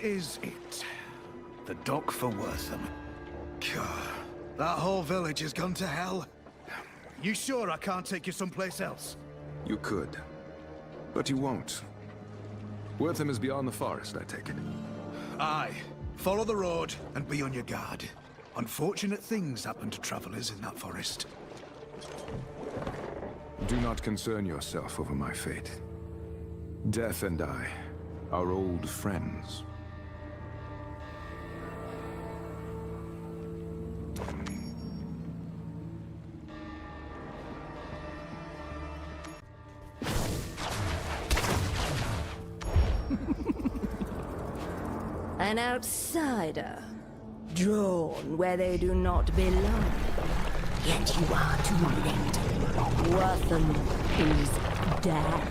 is it? The dock for Wortham. God, that whole village has gone to hell. You sure I can't take you someplace else? You could, but you won't. Wortham is beyond the forest, I take it. Aye. Follow the road and be on your guard. Unfortunate things happen to travelers in that forest. Do not concern yourself over my fate. Death and I are old friends. An outsider, drawn where they do not belong. Yet you are too late. Wortham is dead.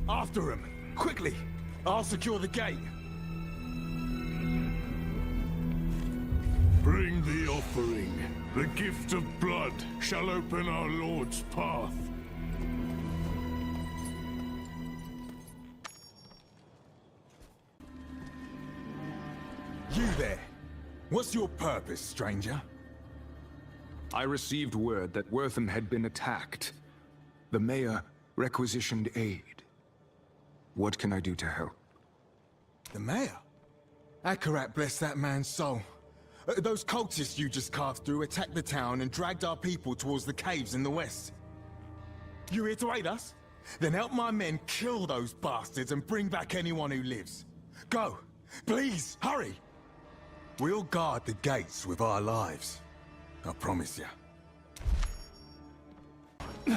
After him! Quickly! I'll secure the gate! Bring the offering. The gift of blood shall open our Lord's path. You there! What's your purpose, stranger? I received word that Wortham had been attacked. The mayor requisitioned aid. What can I do to help? The mayor? Akarat bless that man's soul. Those cultists you just carved through attacked the town and dragged our people towards the caves in the west. You here to aid us? Then help my men kill those bastards and bring back anyone who lives. Go! Please, hurry! We'll guard the gates with our lives. I promise you. You,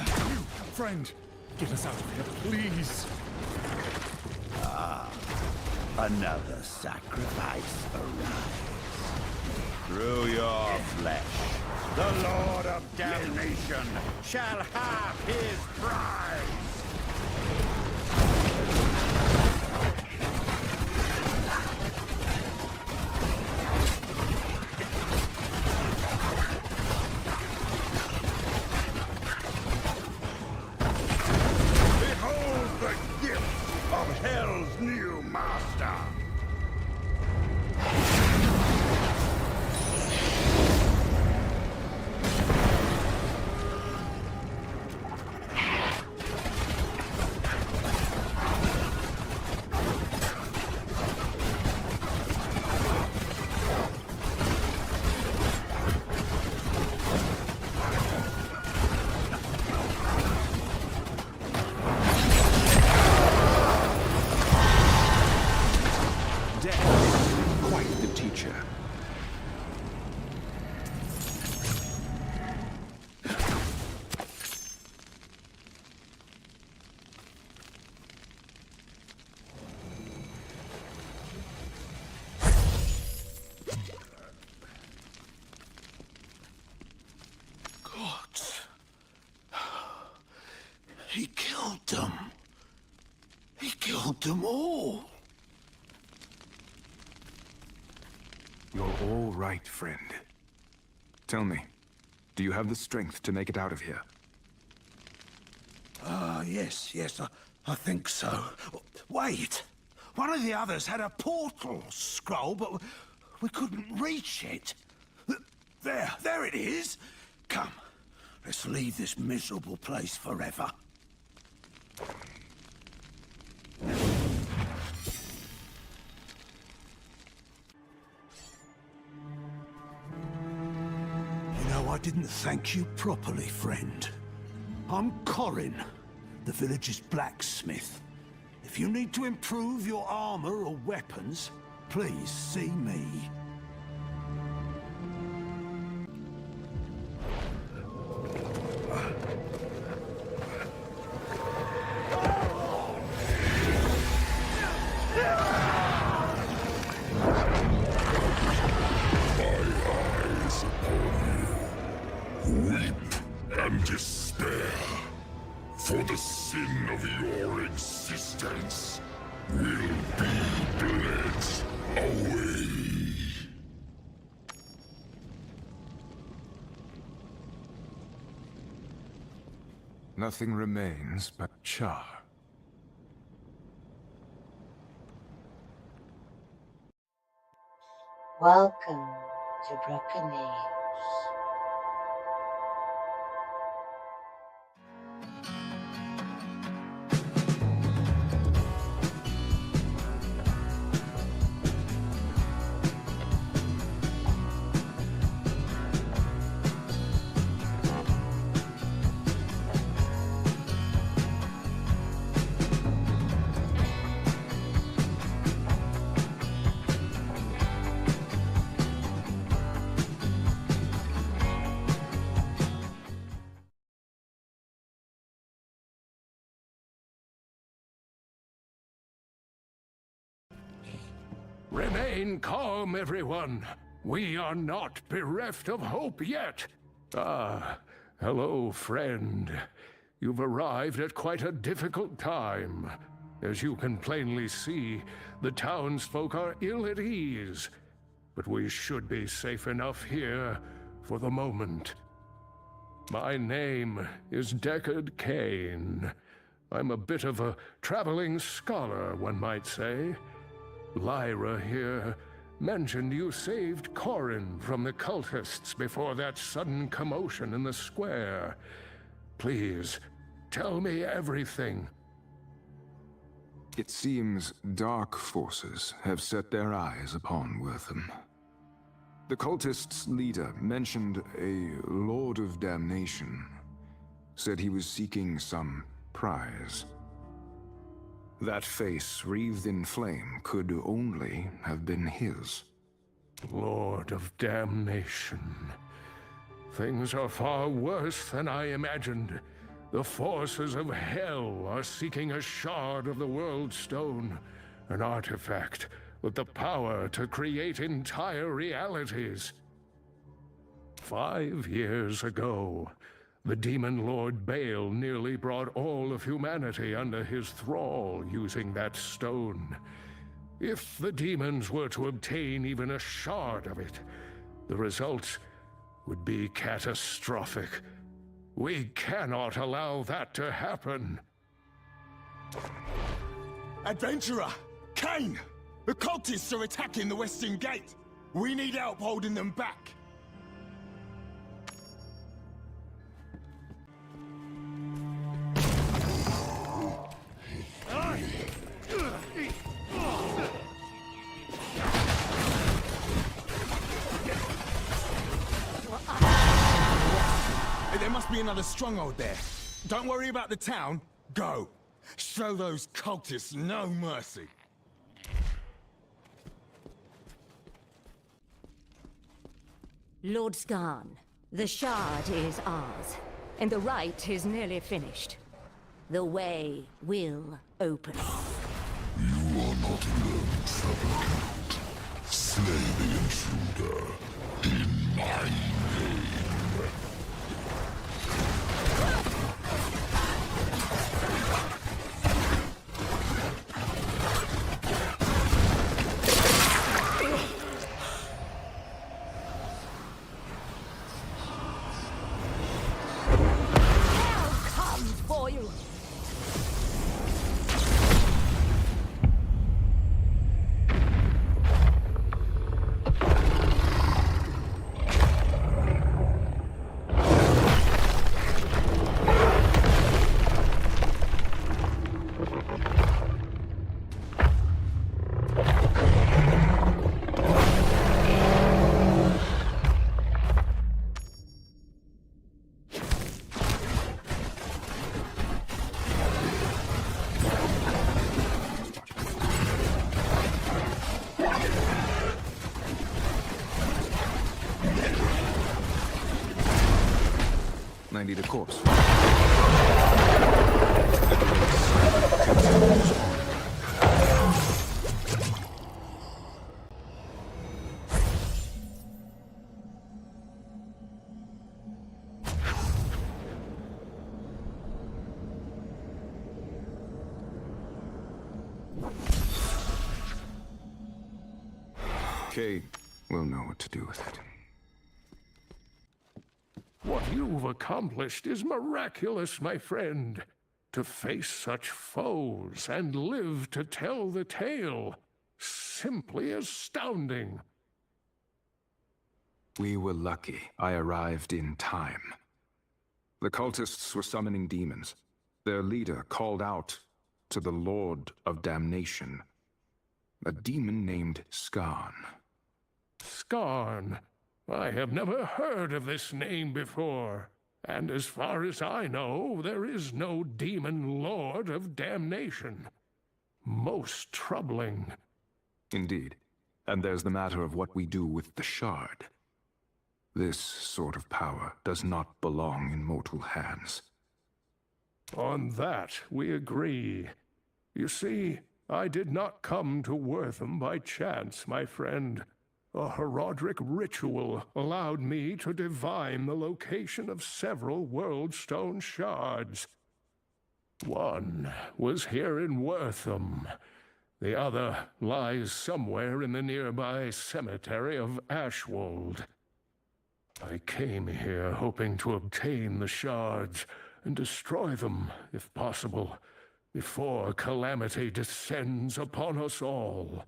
friend, get us out of here, please. Another sacrifice arrives. Through your flesh, the Lord of Damnation shall have his prize! Behold the gift of Hell's new master! He killed them. He killed them all. You're all right, friend. Tell me, do you have the strength to make it out of here? Yes, I think so. Wait! One of the others had a portal scroll, but we couldn't reach it. There it is! Come, let's leave this miserable place forever. You know, I didn't thank you properly, friend. I'm Corin, the village's blacksmith. If you need to improve your armor or weapons, please see me. Weep and despair. sin of your existence will be bled away. Nothing remains but char. Welcome to Broken Age. Remain calm, everyone. We are not bereft of hope yet. Ah, hello, friend. You've arrived at quite a difficult time. As you can plainly see, the townsfolk are ill at ease. But we should be safe enough here for the moment. My name is Deckard Cain. I'm a bit of a traveling scholar, one might say. Lyra here mentioned you saved Corin from the cultists before that sudden commotion in the square. Please, tell me everything. It seems dark forces have set their eyes upon Wortham. The cultists' leader mentioned a Lord of Damnation. Said he was seeking some prize. That face wreathed in flame could only have been his. Lord of Damnation. Things are far worse than I imagined. The forces of hell are seeking a shard of the World Stone, an artifact with the power to create entire realities. 5 years ago, the Demon Lord Baal nearly brought all of humanity under his thrall using that stone. If the demons were to obtain even a shard of it, the results would be catastrophic. We cannot allow that to happen. Adventurer! Cain! The cultists are attacking the Western Gate! We need help holding them back! There must be another stronghold there. Don't worry about the town. Go. Show those cultists no mercy. Lord Skarn, the shard is ours, and the rite is nearly finished. The way will open. You are not alone, supplicant. Slay the intruder in my name. I need a corpse. Kay will know what to do with it. What you've accomplished is miraculous, my friend. To face such foes and live to tell the tale. Simply astounding. We were lucky I arrived in time. The cultists were summoning demons. Their leader called out to the Lord of Damnation, a demon named Skarn. Skarn. I have never heard of this name before. And as far as I know, there is no demon lord of damnation. Most troubling. Indeed. And there's the matter of what we do with the shard. This sort of power does not belong in mortal hands. On that, we agree. You see, I did not come to Wortham by chance, my friend. A Herodric ritual allowed me to divine the location of several Worldstone shards. One was here in Wortham. The other lies somewhere in the nearby cemetery of Ashwold. I came here hoping to obtain the shards and destroy them, if possible, before calamity descends upon us all.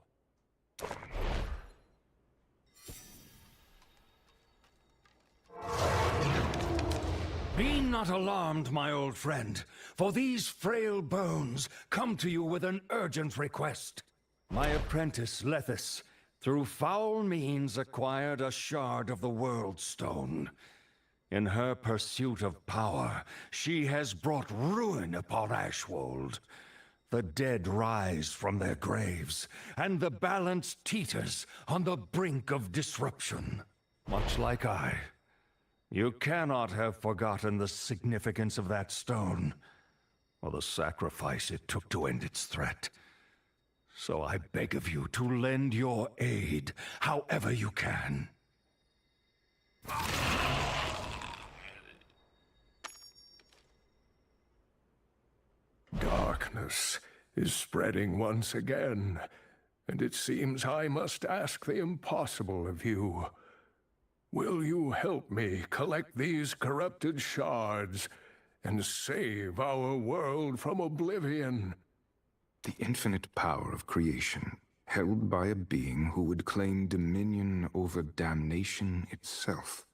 Be not alarmed, my old friend, for these frail bones come to you with an urgent request. My apprentice, Lethis, through foul means acquired a shard of the World Stone. In her pursuit of power, she has brought ruin upon Ashwold. The dead rise from their graves, and the balance teeters on the brink of disruption. Much like I. You cannot have forgotten the significance of that stone, or the sacrifice it took to end its threat. So I beg of you to lend your aid, however you can. Darkness is spreading once again, and it seems I must ask the impossible of you. Will you help me collect these corrupted shards and save our world from oblivion? The infinite power of creation, held by a being who would claim dominion over damnation itself.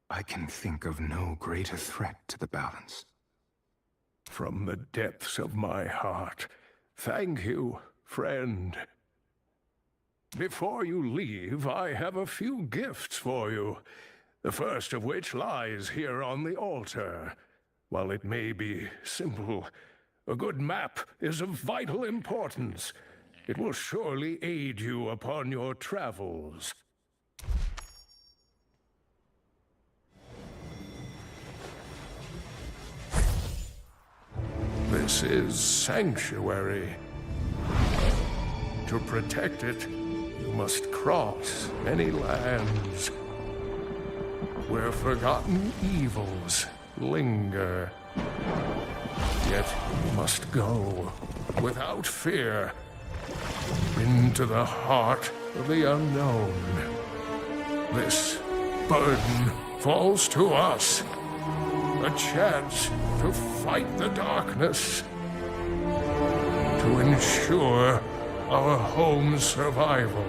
I can think of no greater threat to the balance. From the depths of my heart, thank you, friend. Before you leave, I have a few gifts for you, the first of which lies here on the altar. While it may be simple, a good map is of vital importance. It will surely aid you upon your travels. This is Sanctuary. To protect it, you must cross many lands where forgotten evils linger. Yet you must go without fear into the heart of the unknown. This burden falls to us. A chance to fight the darkness. To ensure our home's survival.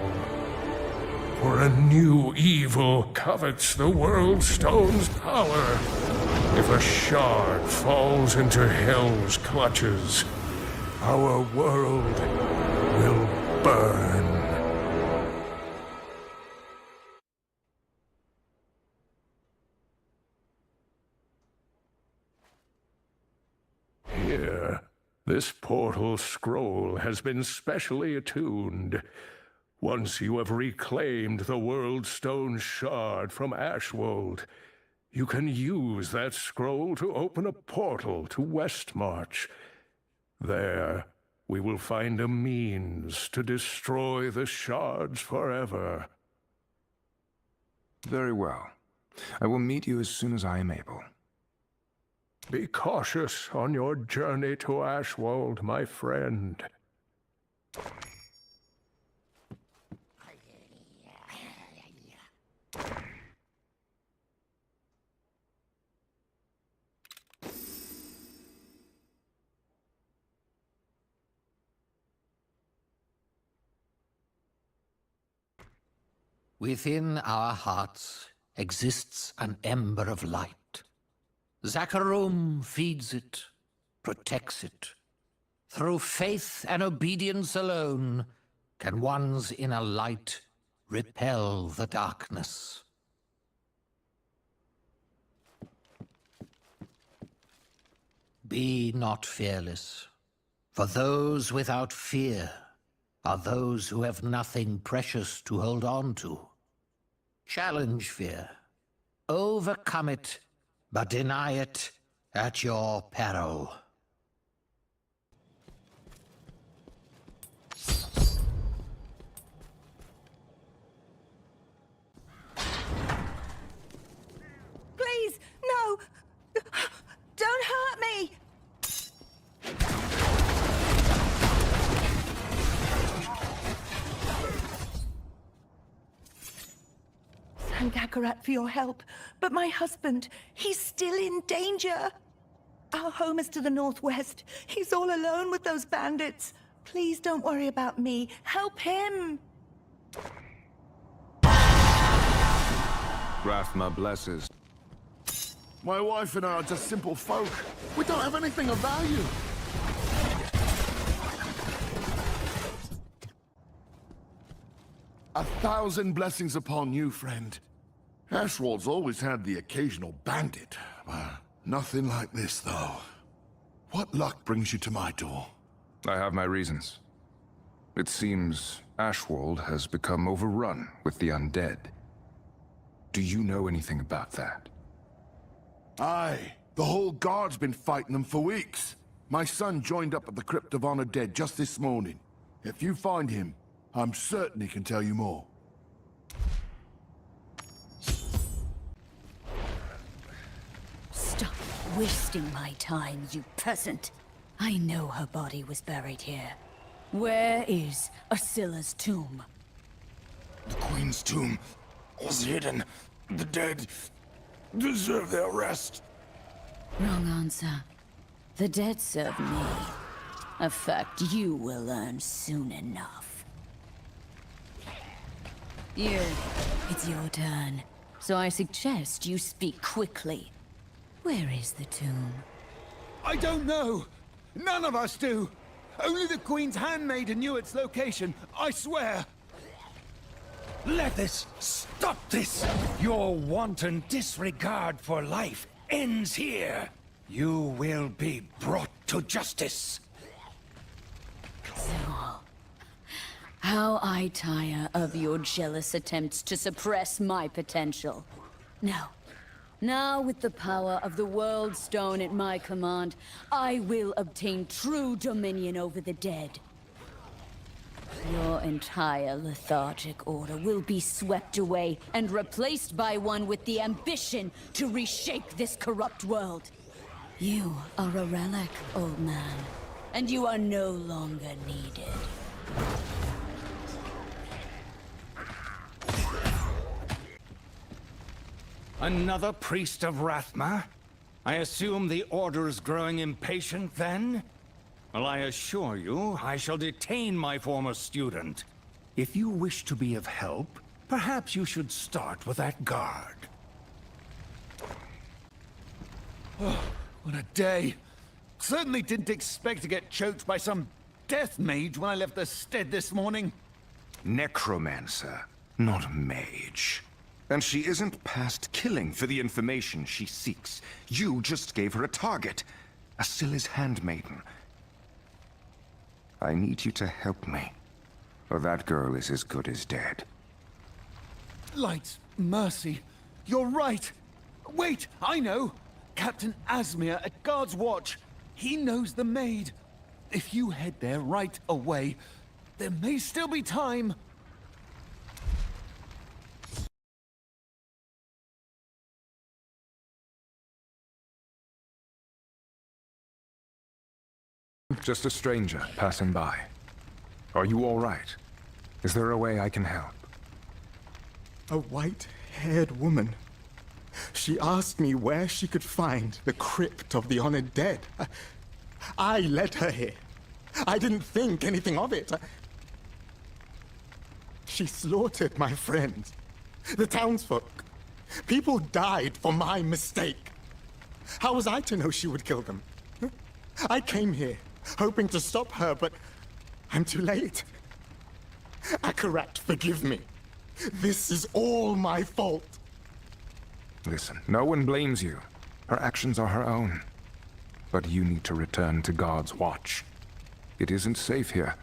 For a new evil covets the World Stone's power. If a shard falls into Hell's clutches, our world will burn. Here, this portal scroll has been specially attuned. Once you have reclaimed the World Stone shard from Ashwold, you can use that scroll to open a portal to Westmarch. There, we will find a means to destroy the shards forever. Very well. I will meet you as soon as I am able. Be cautious on your journey to Ashwold, my friend. Within our hearts exists an ember of light. Zakarum feeds it, protects it. Through faith and obedience alone can one's inner light repel the darkness. Be not fearless, for those without fear are those who have nothing precious to hold on to. Challenge fear. Overcome it, but deny it at your peril. Please, no! Don't hurt me! Thank Akarat for your help, but my husband, he's still in danger. Our home is to the northwest. He's all alone with those bandits. Please don't worry about me. Help him! Rathma blesses. My wife and I are just simple folk. We don't have anything of value. A thousand blessings upon you, friend. Ashwald's always had the occasional bandit. Nothing like this, though. What luck brings you to my door? I have my reasons. It seems Ashwald has become overrun with the undead. Do you know anything about that? Aye. The whole guard's been fighting them for weeks. My son joined up at the Crypt of Honor Dead just this morning. If you find him, I'm certain he can tell you more. Stop wasting my time, you peasant. I know her body was buried here. Where is Asilla's tomb? The Queen's tomb was hidden. The dead deserve their rest. Wrong answer. The dead serve me. A fact you will learn soon enough. You, it's your turn. So I suggest you speak quickly. Where is the tomb? I don't know. None of us do. Only the Queen's handmaiden knew its location, I swear. Let this! Stop this! Your wanton disregard for life ends here. You will be brought to justice. How I tire of your jealous attempts to suppress my potential. Now with the power of the World Stone at my command, I will obtain true dominion over the dead. Your entire lethargic order will be swept away and replaced by one with the ambition to reshape this corrupt world. You are a relic, old man, and you are no longer needed. Another priest of Rathma? I assume the Order's growing impatient then? Well, I assure you, I shall detain my former student. If you wish to be of help, perhaps you should start with that guard. Oh, what a day. Certainly didn't expect to get choked by some death mage when I left the stead this morning. Necromancer, not mage. And she isn't past killing for the information she seeks. You just gave her a target. Asilla's handmaiden. I need you to help me, or that girl is as good as dead. Light, mercy. You're right. Wait, I know. Captain Asmir at Guard's Watch. He knows the maid. If you head there right away, there may still be time. Just a stranger passing by. Are you all right? Is there a way I can help? A white-haired woman. She asked me where she could find the Crypt of the Honored Dead. I led her here. I didn't think anything of it. She slaughtered my friend. The townsfolk. People died for my mistake. How was I to know she would kill them? I came here, hoping to stop her, but I'm too late. Akarat, forgive me. This is all my fault. Listen, no one blames you. Her actions are her own. But you need to return to God's watch. It isn't safe here.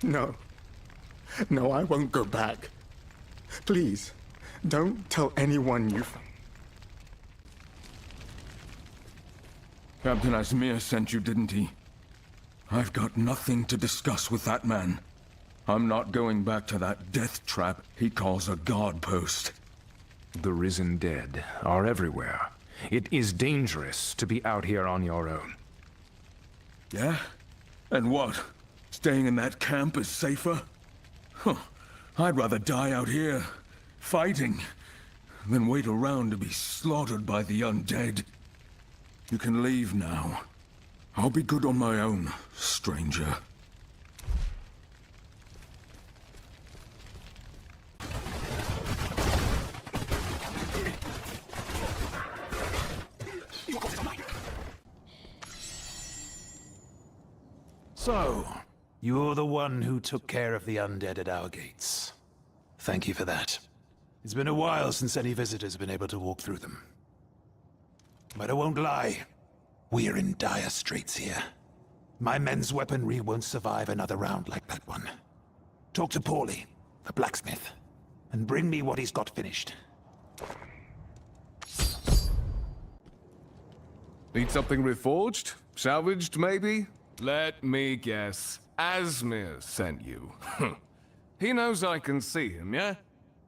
No. No, I won't go back. Please, don't tell anyone you've... Captain Asmir sent you, didn't he? I've got nothing to discuss with that man. I'm not going back to that death trap he calls a guard post. The risen dead are everywhere. It is dangerous to be out here on your own. Yeah? And what? Staying in that camp is safer? Huh. I'd rather die out here, fighting, than wait around to be slaughtered by the undead. You can leave now. I'll be good on my own, stranger. So, you're the one who took care of the undead at our gates. Thank you for that. It's been a while since any visitors have been able to walk through them. But I won't lie, we're in dire straits here. My men's weaponry won't survive another round like that one. Talk to Paulie, the blacksmith, and bring me what he's got finished. Need something reforged? Salvaged, maybe? Let me guess. Asmir sent you. He knows I can see him, yeah?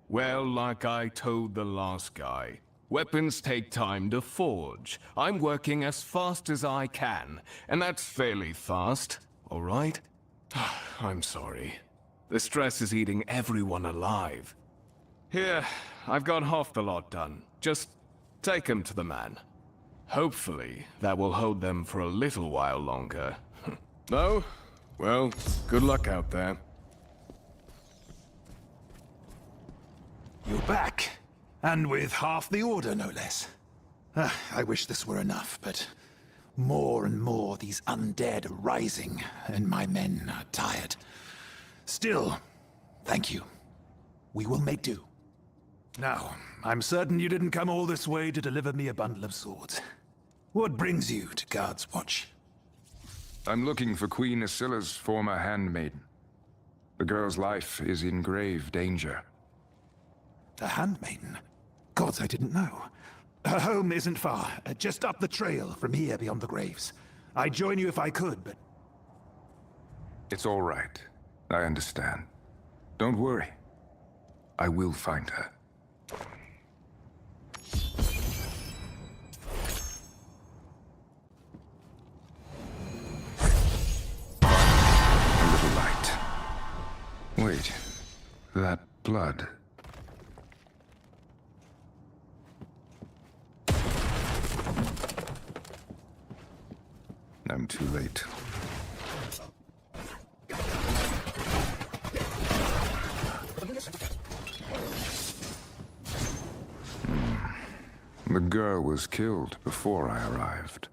Well, like I told the last guy, weapons take time to forge. I'm working as fast as I can, and that's fairly fast, all right? I'm sorry. The stress is eating everyone alive. Here, I've got half the lot done. Just take him to the man. Hopefully, that will hold them for a little while longer. No? Well, good luck out there. You're back. And with half the order, no less. I wish this were enough, but more and more these undead are rising, and my men are tired. Still, thank you. We will make do. Now, I'm certain you didn't come all this way to deliver me a bundle of swords. What brings you to Guard's Watch? I'm looking for Queen Asilla's former handmaiden. The girl's life is in grave danger. A handmaiden? Gods, I didn't know. Her home isn't far, just up the trail from here beyond the graves. I'd join you if I could, but... It's all right. I understand. Don't worry. I will find her. A little light. Wait. That blood... I'm too late. The girl was killed before I arrived.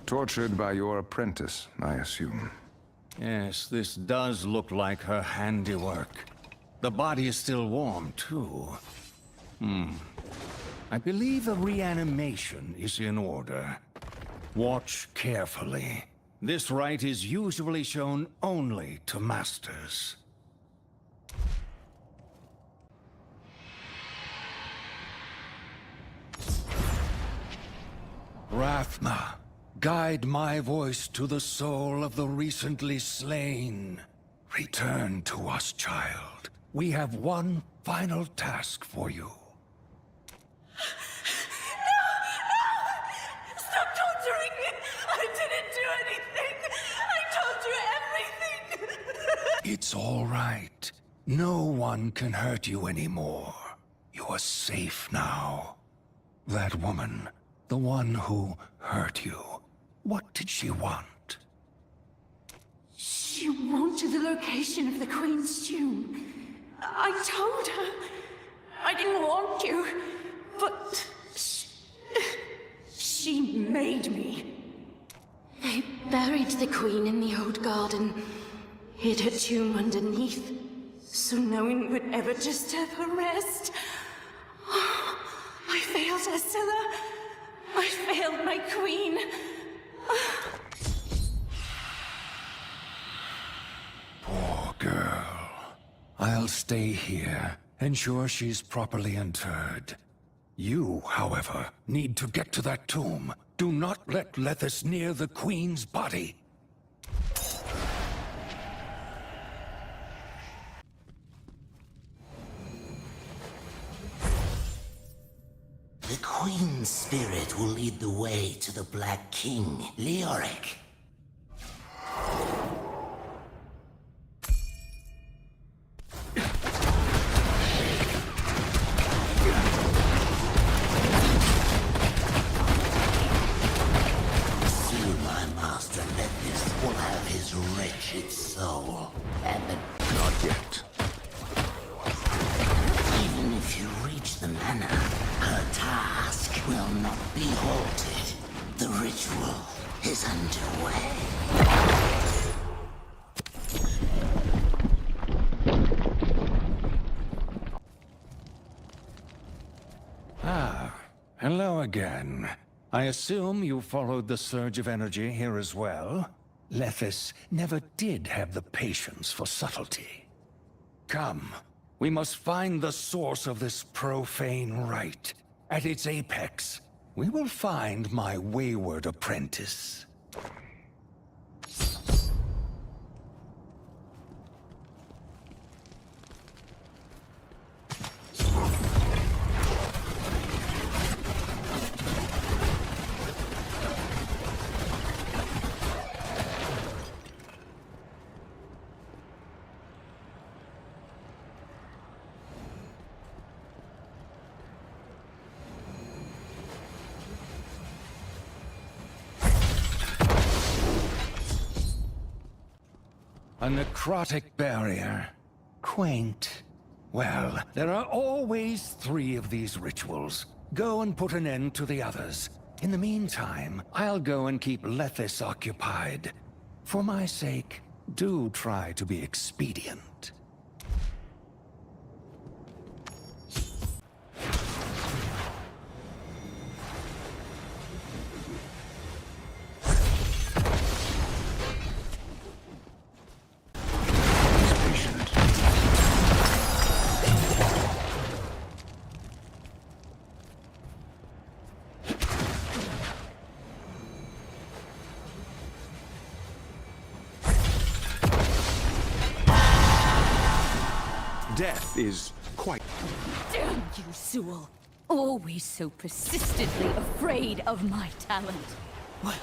Tortured by your apprentice, I assume. Yes, this does look like her handiwork. The body is still warm, too. I believe a reanimation is in order. Watch carefully. This rite is usually shown only to masters. Rathma, guide my voice to the soul of the recently slain. Return to us, child. We have one final task for you. It's all right. No one can hurt you anymore. You are safe now. That woman, the one who hurt you, what did she want? She wanted the location of the Queen's tomb. I told her I didn't want you, but she made me. They buried the queen in the old garden, hid her tomb underneath, so no one would ever disturb her rest. I failed her, Scylla. I failed my queen. Poor girl. I'll stay here, ensure she's properly interred. You, however, need to get to that tomb. Do not let Lethys near the Queen's body. The Queen's spirit will lead the way to the Black King, Leoric. Soon my master Lethys will have his wretched soul, and the... Not yet. Even if you reach the manor, her task will not be halted. The ritual is underway. Ah, hello again. I assume you followed the surge of energy here as well? Lethys never did have the patience for subtlety. Come, we must find the source of this profane rite. At its apex, we will find my wayward apprentice. A necrotic barrier. Quaint. Well, there are always 3 of these rituals. Go and put an end to the others. In the meantime, I'll go and keep Lethys occupied. For my sake, do try to be expedient. Death is quite... Damn you, Sewell! Always so persistently afraid of my talent. Well,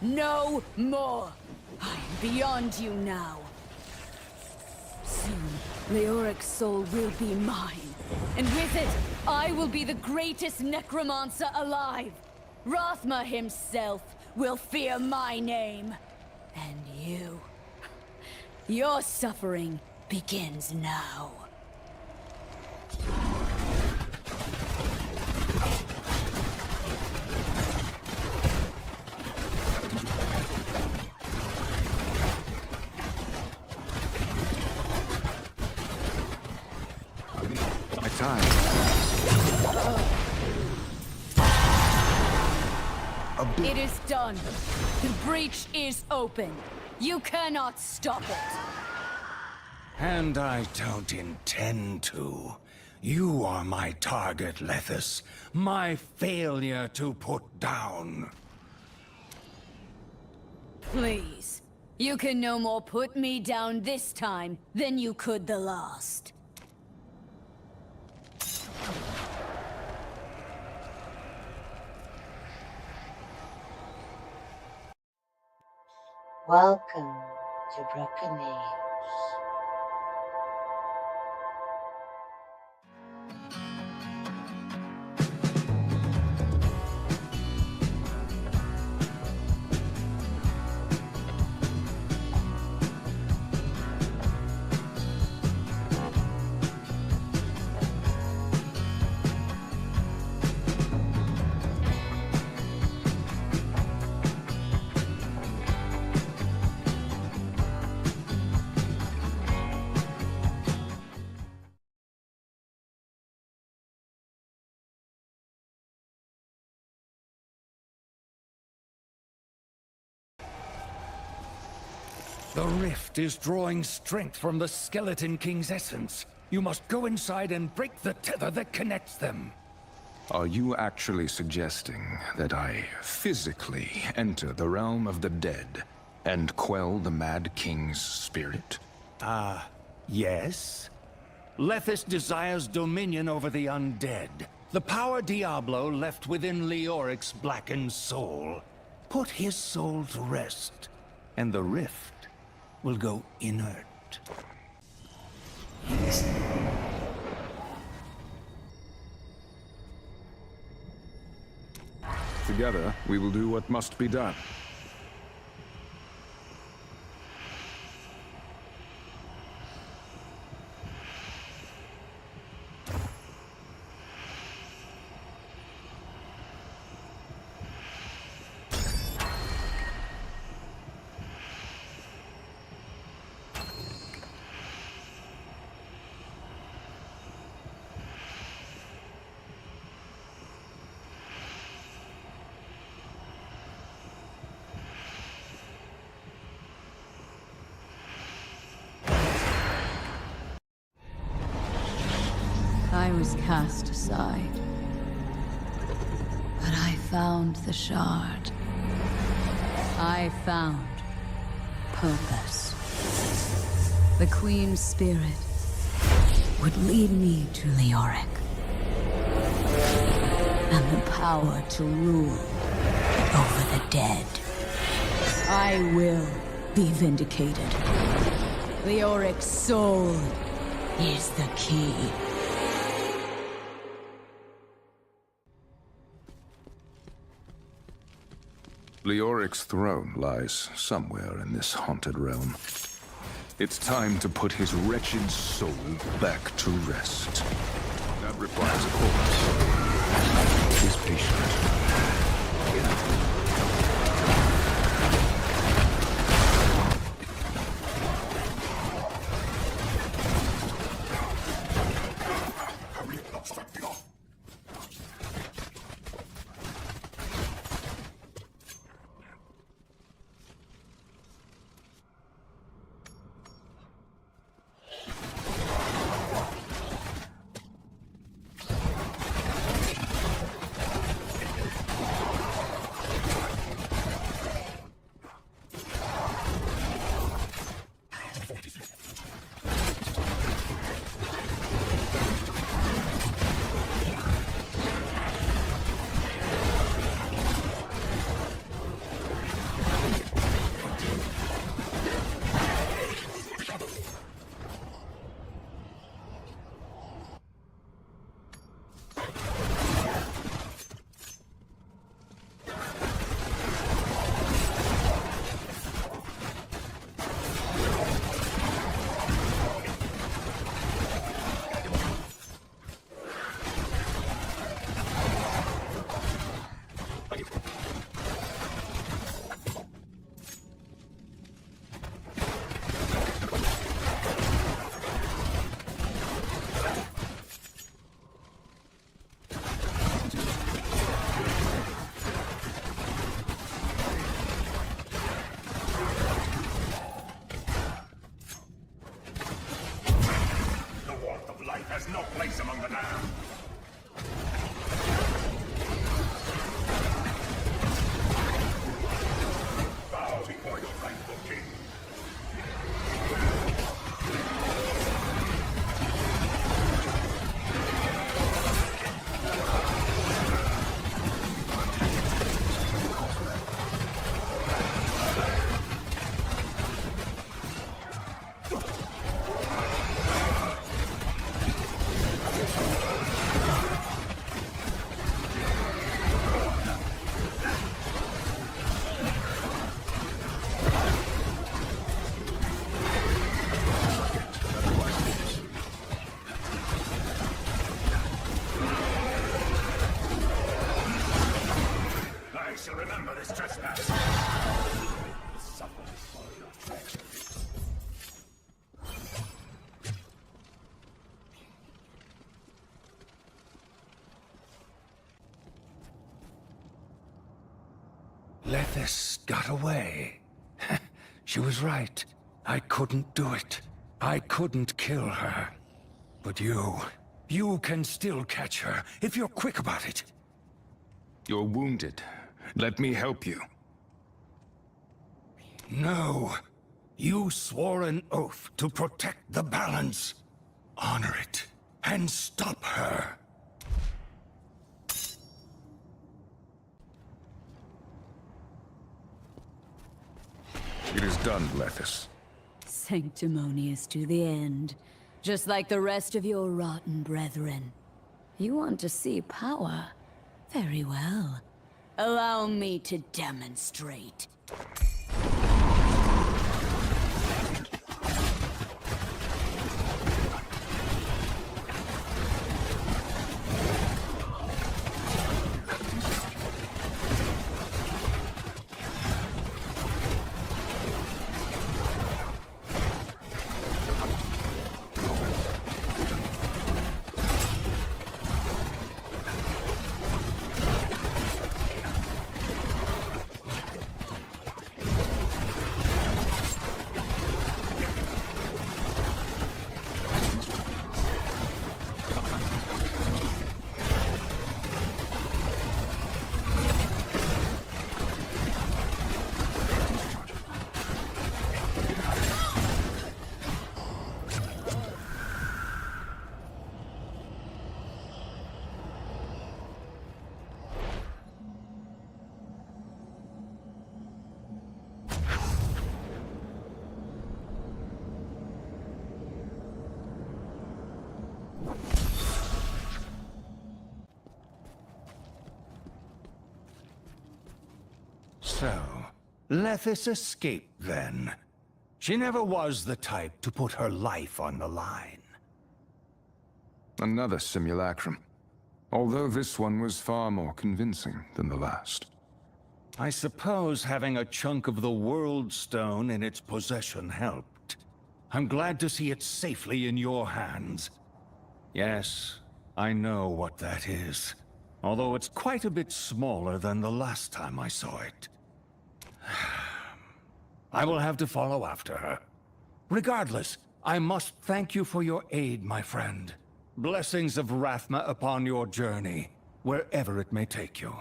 no more! I am beyond you now. Soon, Leoric's soul will be mine. And with it, I will be the greatest necromancer alive. Rathma himself will fear my name. And you... Your suffering begins now. My time. It is done. The breach is open. You cannot stop it. And I don't intend to. You are my target, Lethys. My failure to put down. Please. You can no more put me down this time than you could the last. Welcome to Broken The rift is drawing strength from the Skeleton King's essence. You must go inside and break the tether that connects them. Are you actually suggesting that I physically enter the realm of the dead and quell the Mad King's spirit? Yes? Lethis desires dominion over the undead. The power Diablo left within Leoric's blackened soul. Put his soul to rest, and the rift will go inert. Together, we will do what must be done. I was cast aside, but I found the shard. I found purpose. The Queen's spirit would lead me to Leoric, and the power to rule over the dead. I will be vindicated. Leoric's soul is the key. Leoric's throne lies somewhere in this haunted realm. It's time to put his wretched soul back to rest. That requires a course. He's patient. Has no place among the damned. Bow before your rightful king. I shall remember this trespass. Suffer for your treachery. Lethis got away. She was right. I couldn't do it. I couldn't kill her. But you can still catch her, if you're quick about it. You're wounded. Let me help you. No. You swore an oath to protect the balance. Honor it, and stop her. It is done, Lethis. Sanctimonious to the end. Just like the rest of your rotten brethren. You want to see power? Very well. Allow me to demonstrate. So, Lethis escaped then. She never was the type to put her life on the line. Another simulacrum. Although this one was far more convincing than the last. I suppose having a chunk of the World Stone in its possession helped. I'm glad to see it safely in your hands. Yes, I know what that is. Although it's quite a bit smaller than the last time I saw it. I will have to follow after her. Regardless, I must thank you for your aid, my friend. Blessings of Rathma upon your journey, wherever it may take you.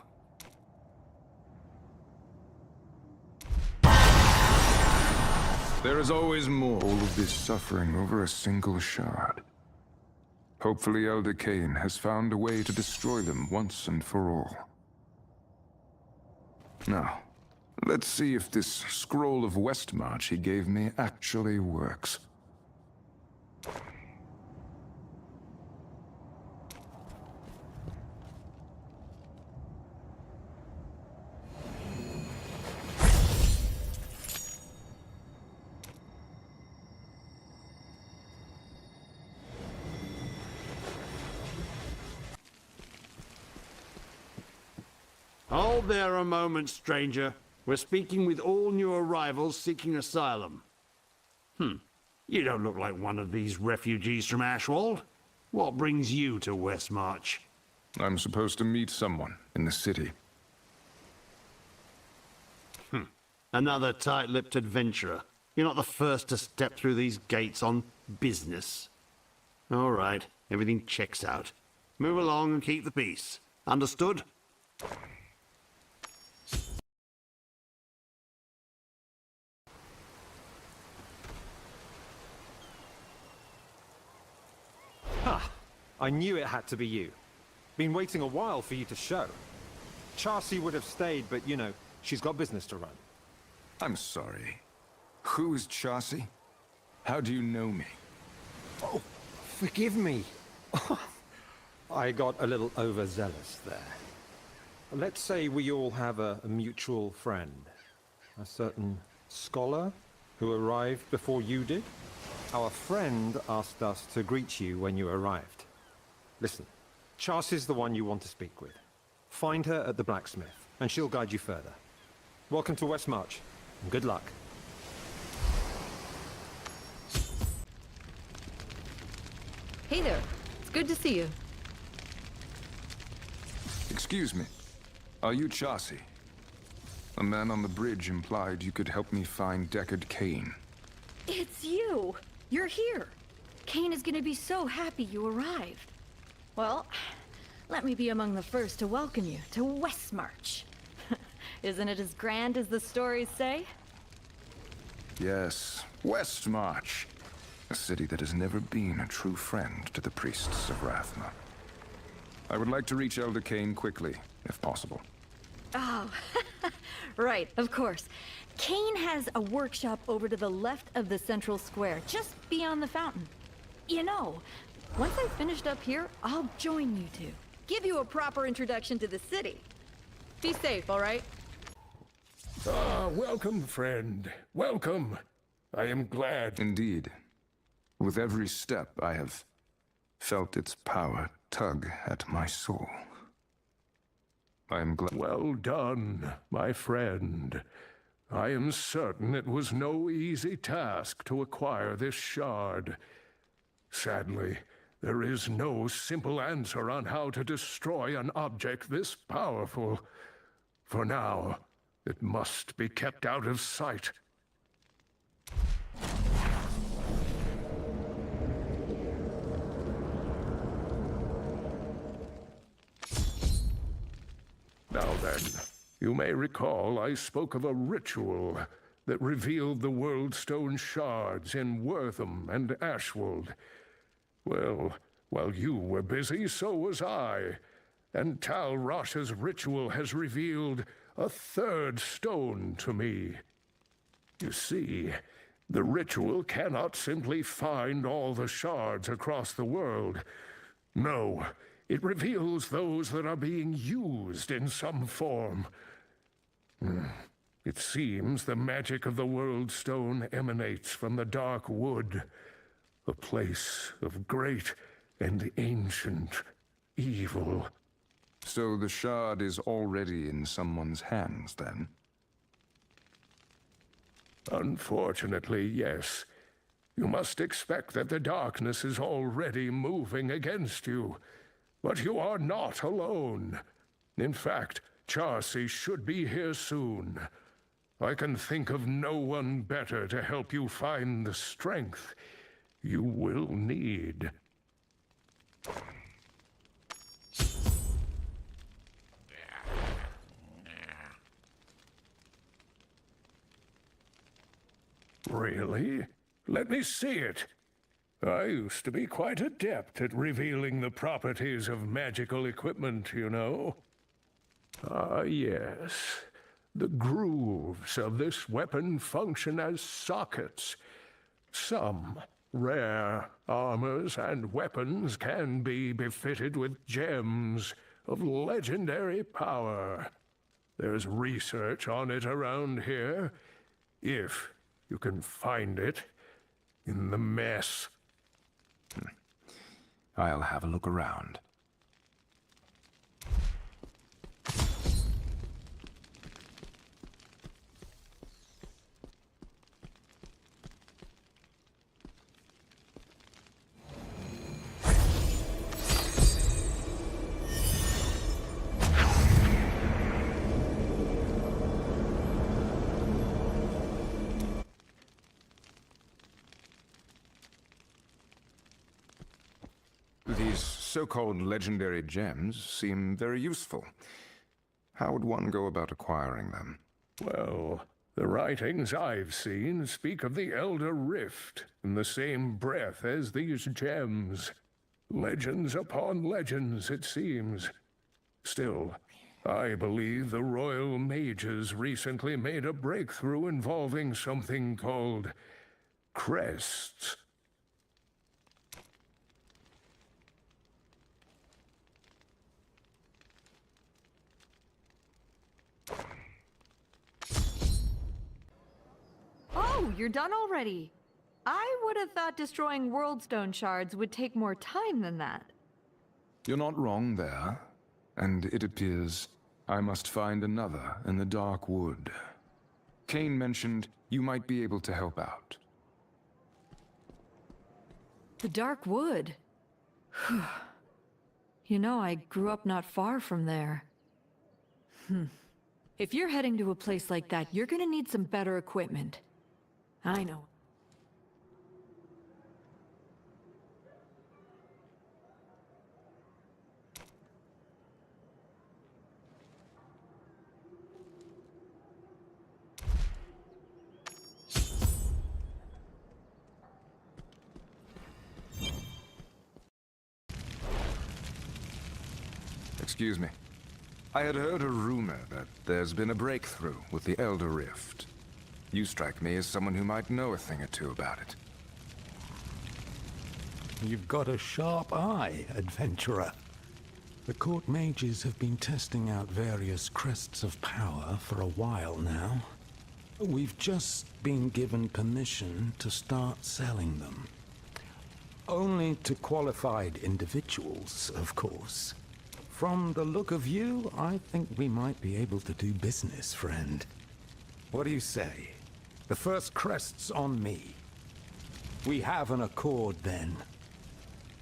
There is always more. All of this suffering over a single shard. Hopefully Elder Cain has found a way to destroy them once and for all. Now, let's see if this scroll of Westmarch he gave me actually works. Hold there a moment, stranger. We're speaking with all new arrivals seeking asylum. You don't look like one of these refugees from Ashwald. What brings you to Westmarch? I'm supposed to meet someone in the city. Another tight-lipped adventurer. You're not the first to step through these gates on business. All right, everything checks out. Move along and keep the peace. Understood? Ha! I knew it had to be you. Been waiting a while for you to show. Chassi would have stayed, but you know, she's got business to run. I'm sorry. Who is Chassi? How do you know me? Oh, forgive me. I got a little overzealous there. Let's say we all have a mutual friend. A certain scholar who arrived before you did. Our friend asked us to greet you when you arrived. Listen, Chassi's the one you want to speak with. Find her at the blacksmith, and she'll guide you further. Welcome to Westmarch, and good luck. Hey there. It's good to see you. Excuse me. Are you Chassi? A man on the bridge implied you could help me find Deckard Cain. It's you! You're here! Kane is gonna be so happy you arrived. Well, let me be among the first to welcome you to Westmarch. Isn't it as grand as the stories say? Yes, Westmarch. A city that has never been a true friend to the priests of Rathma. I would like to reach Elder Kane quickly, if possible. Oh, right, of course. Kane has a workshop over to the left of the central square, just beyond the fountain. You know, once I've finished up here, I'll join you two. Give you a proper introduction to the city. Be safe, all right? Ah, welcome, friend. Welcome. I am glad. Indeed. With every step, I have felt its power tug at my soul. I am glad. Well done, my friend. I am certain it was no easy task to acquire this shard. Sadly, there is no simple answer on how to destroy an object this powerful. For now, it must be kept out of sight. Now then, you may recall I spoke of a ritual that revealed the Worldstone shards in Wortham and Ashwold. Well, while you were busy, so was I. And Tal Rasha's ritual has revealed a third stone to me. You see, the ritual cannot simply find all the shards across the world. No, it reveals those that are being used in some form. It seems the magic of the Worldstone emanates from the Dark Wood, a place of great and ancient evil. So the shard is already in someone's hands, then? Unfortunately, yes. You must expect that the darkness is already moving against you. But you are not alone. In fact, Charcy should be here soon. I can think of no one better to help you find the strength you will need. Really? Let me see it. I used to be quite adept at revealing the properties of magical equipment, you know. Ah, yes. The grooves of this weapon function as sockets. Some rare armors and weapons can be befitted with gems of legendary power. There's research on it around here, if you can find it in the mess. I'll have a look around. These so-called legendary gems seem very useful. How would one go about acquiring them? Well, the writings I've seen speak of the Elder Rift in the same breath as these gems. Legends upon legends, it seems. Still, I believe the Royal Mages recently made a breakthrough involving something called crests. Oh, you're done already. I would have thought destroying Worldstone shards would take more time than that. You're not wrong there. And it appears I must find another in the Dark Wood. Kane mentioned you might be able to help out. The Dark Wood? You know, I grew up not far from there. If you're heading to a place like that, you're gonna need some better equipment. I know. Excuse me. I had heard a rumor that there's been a breakthrough with the Elder Rift. You strike me as someone who might know a thing or two about it. You've got a sharp eye, adventurer. The court mages have been testing out various crests of power for a while now. We've just been given permission to start selling them. Only to qualified individuals, of course. From the look of you, I think we might be able to do business, friend. What do you say? The first crest's on me. We have an accord, then.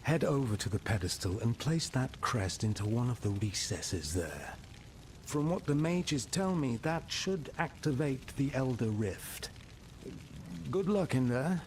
Head over to the pedestal and place that crest into one of the recesses there. From what the mages tell me, that should activate the Elder Rift. Good luck in there.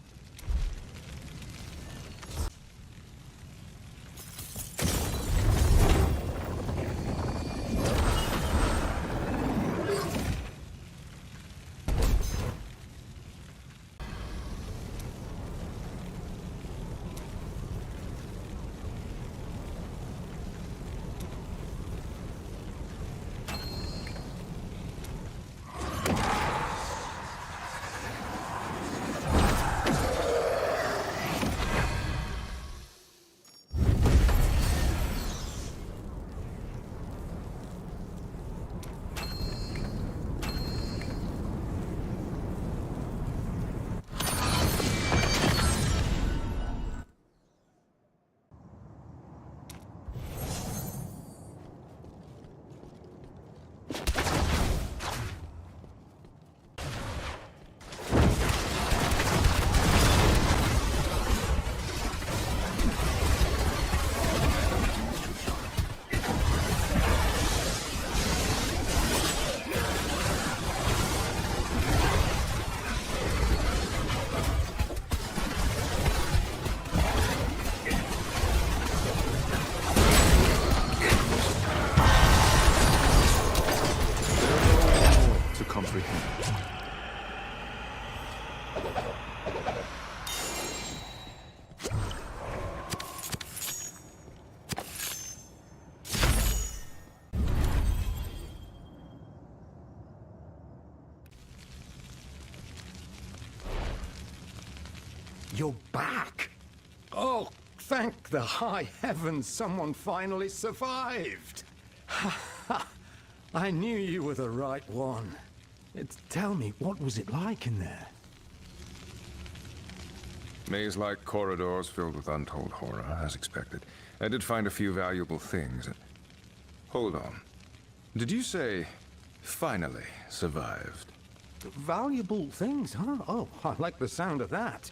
You're back! Oh, thank the high heavens someone finally survived! I knew you were the right one. Tell me, what was it like in there? Maze-like corridors filled with untold horror, as expected. I did find a few valuable things. Hold on. Did you say, finally survived? Valuable things, huh? Oh, I like the sound of that.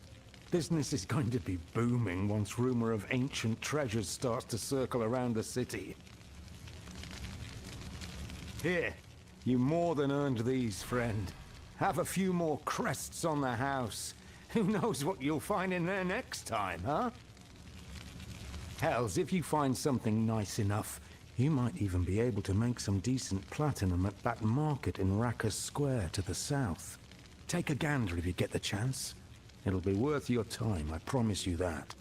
Business is going to be booming once rumor of ancient treasures starts to circle around the city. Here, you more than earned these, friend. Have a few more crests on the house. Who knows what you'll find in there next time, huh? Hells, if you find something nice enough, you might even be able to make some decent platinum at that market in Rackus Square to the south. Take a gander if you get the chance. It'll be worth your time, I promise you that.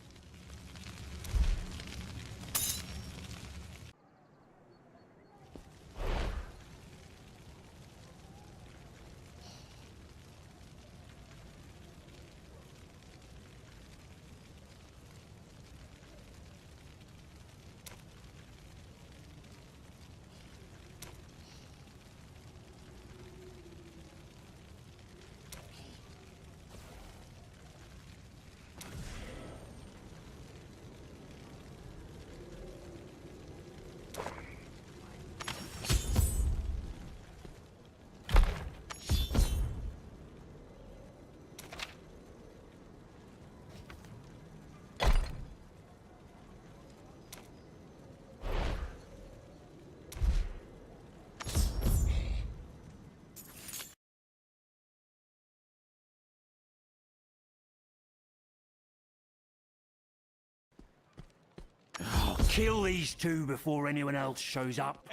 Kill these two before anyone else shows up.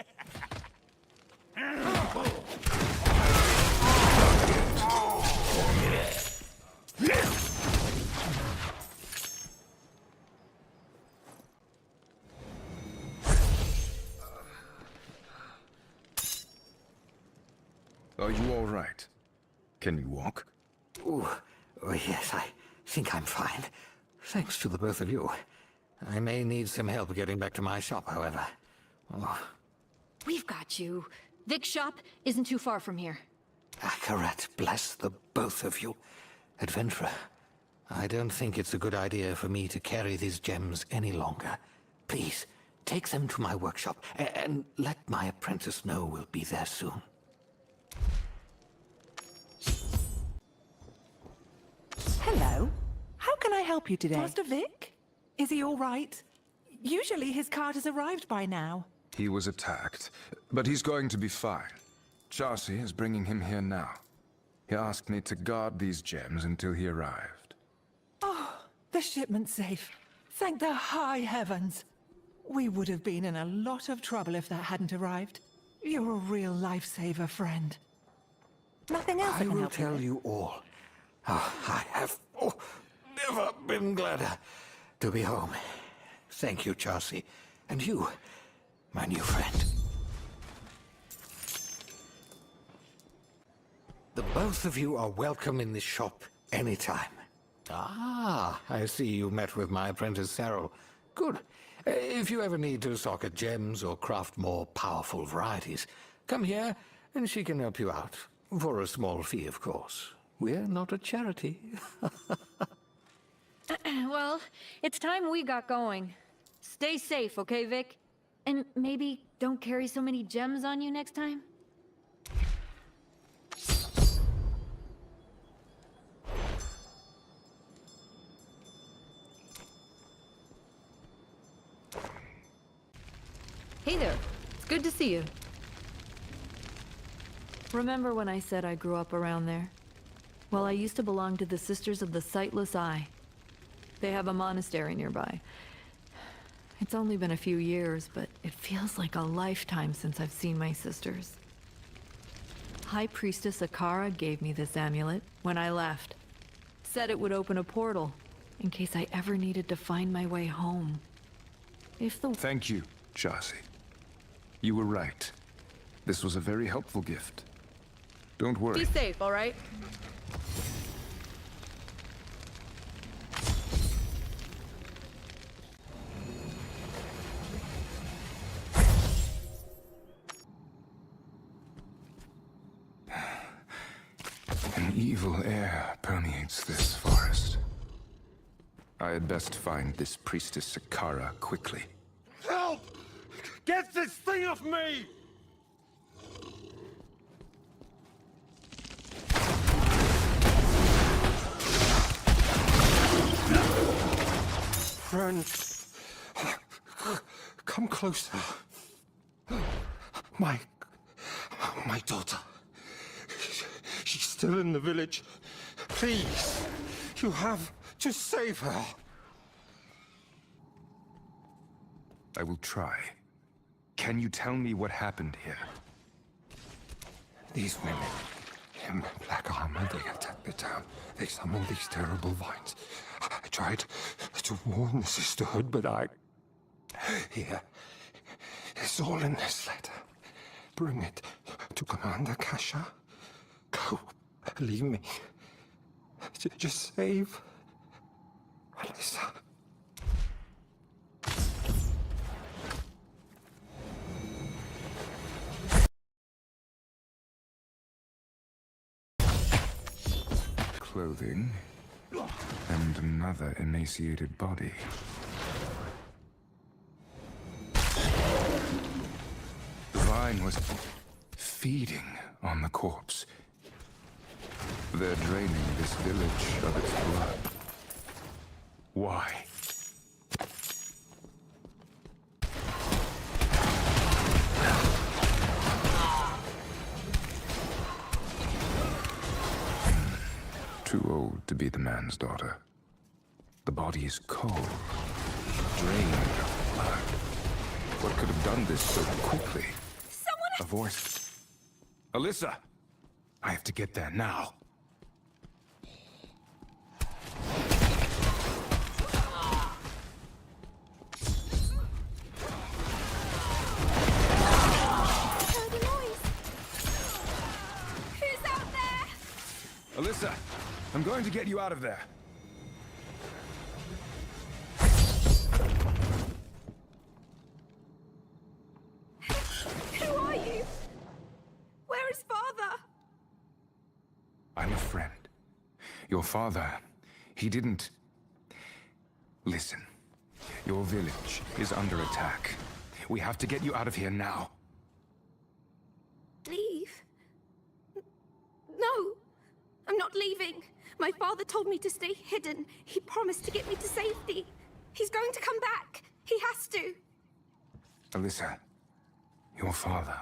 Are you all right? Can you walk? Ooh, oh, yes, I think I'm fine. Thanks to the both of you. I may need some help getting back to my shop, however. Oh. We've got you. Vic's shop isn't too far from here. Akarat, bless the both of you. Adventurer, I don't think it's a good idea for me to carry these gems any longer. Please, take them to my workshop, and let my apprentice know we'll be there soon. Hello. How can I help you today? Master Vic? Is he all right? Usually his cart has arrived by now. He was attacked, but he's going to be fine. Chaucy is bringing him here now. He asked me to guard these gems until he arrived. Oh, the shipment's safe. Thank the high heavens. We would have been in a lot of trouble if that hadn't arrived. You're a real lifesaver, friend. Nothing else I can will help tell you all. Oh, I have never been gladder to be home. Thank you, Chaucy. And you, my new friend. The both of you are welcome in this shop anytime. Ah, I see you met with my apprentice Cyril. Good. If you ever need to socket gems or craft more powerful varieties, come here and she can help you out. For a small fee, of course. We're not a charity. Well, it's time we got going. Stay safe, okay, Vic? And maybe don't carry so many gems on you next time? Hey there. It's good to see you. Remember when I said I grew up around there? Well, I used to belong to the Sisters of the Sightless Eye. They have a monastery nearby. It's only been a few years, but it feels like a lifetime since I've seen my sisters. High Priestess Akara gave me this amulet when I left. Said it would open a portal, in case I ever needed to find my way home. Thank you, Chaucy. You were right. This was a very helpful gift. Don't worry. Be safe, all right? An evil air permeates this forest. I had best find this priestess Akara quickly. Help! Get this thing off me! Friend, come closer. My daughter. She's still in the village. Please, you have to save her. I will try. Can you tell me what happened here? These women in black armor, they attacked the town. They summoned these terrible vines. I tried to warn the sisterhood, but Here. It's all in this letter. Bring it to Commander Kasha. Go. Leave me. Just save Alyssa. Clothing, and another emaciated body. The vine was feeding on the corpse. They're draining this village of its blood. Why? Too old to be the man's daughter. The body is cold, drained of blood. What could have done this so quickly? Someone... A voice. Alyssa! I have to get there now. going to get you out of there. Who are you? Where is Father? I'm a friend. Your father, he didn't... Listen. Your village is under attack. We have to get you out of here now. Leave? No, I'm not leaving. My father told me to stay hidden. He promised to get me to safety. He's going to come back. He has to. Alyssa, your father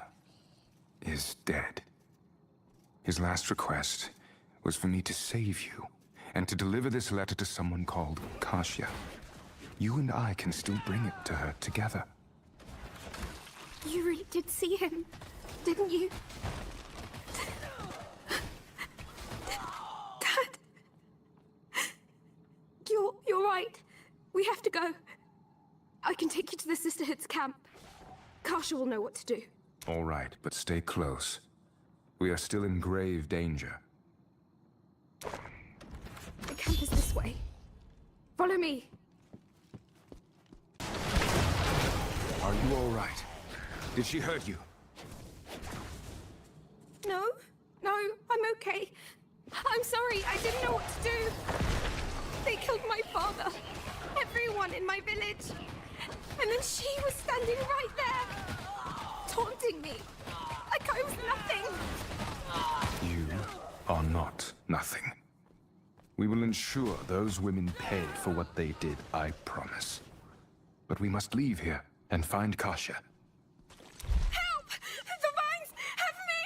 is dead. His last request was for me to save you and to deliver this letter to someone called Kasia. You and I can still bring it to her together. You really did see him, didn't you? Dad! You're right. We have to go. I can take you to the Sisterhood's camp. Kasia will know what to do. All right, but stay close. We are still in grave danger. The camp is this way. Follow me. Are you all right? Did she hurt you? No, I'm okay. I'm sorry, I didn't know what to do. They killed my father. Everyone in my village. And then she was standing right there, taunting me. Like I was nothing. You are not nothing. We will ensure those women pay for what they did, I promise. But we must leave here and find Kasia. Help! The vines have me!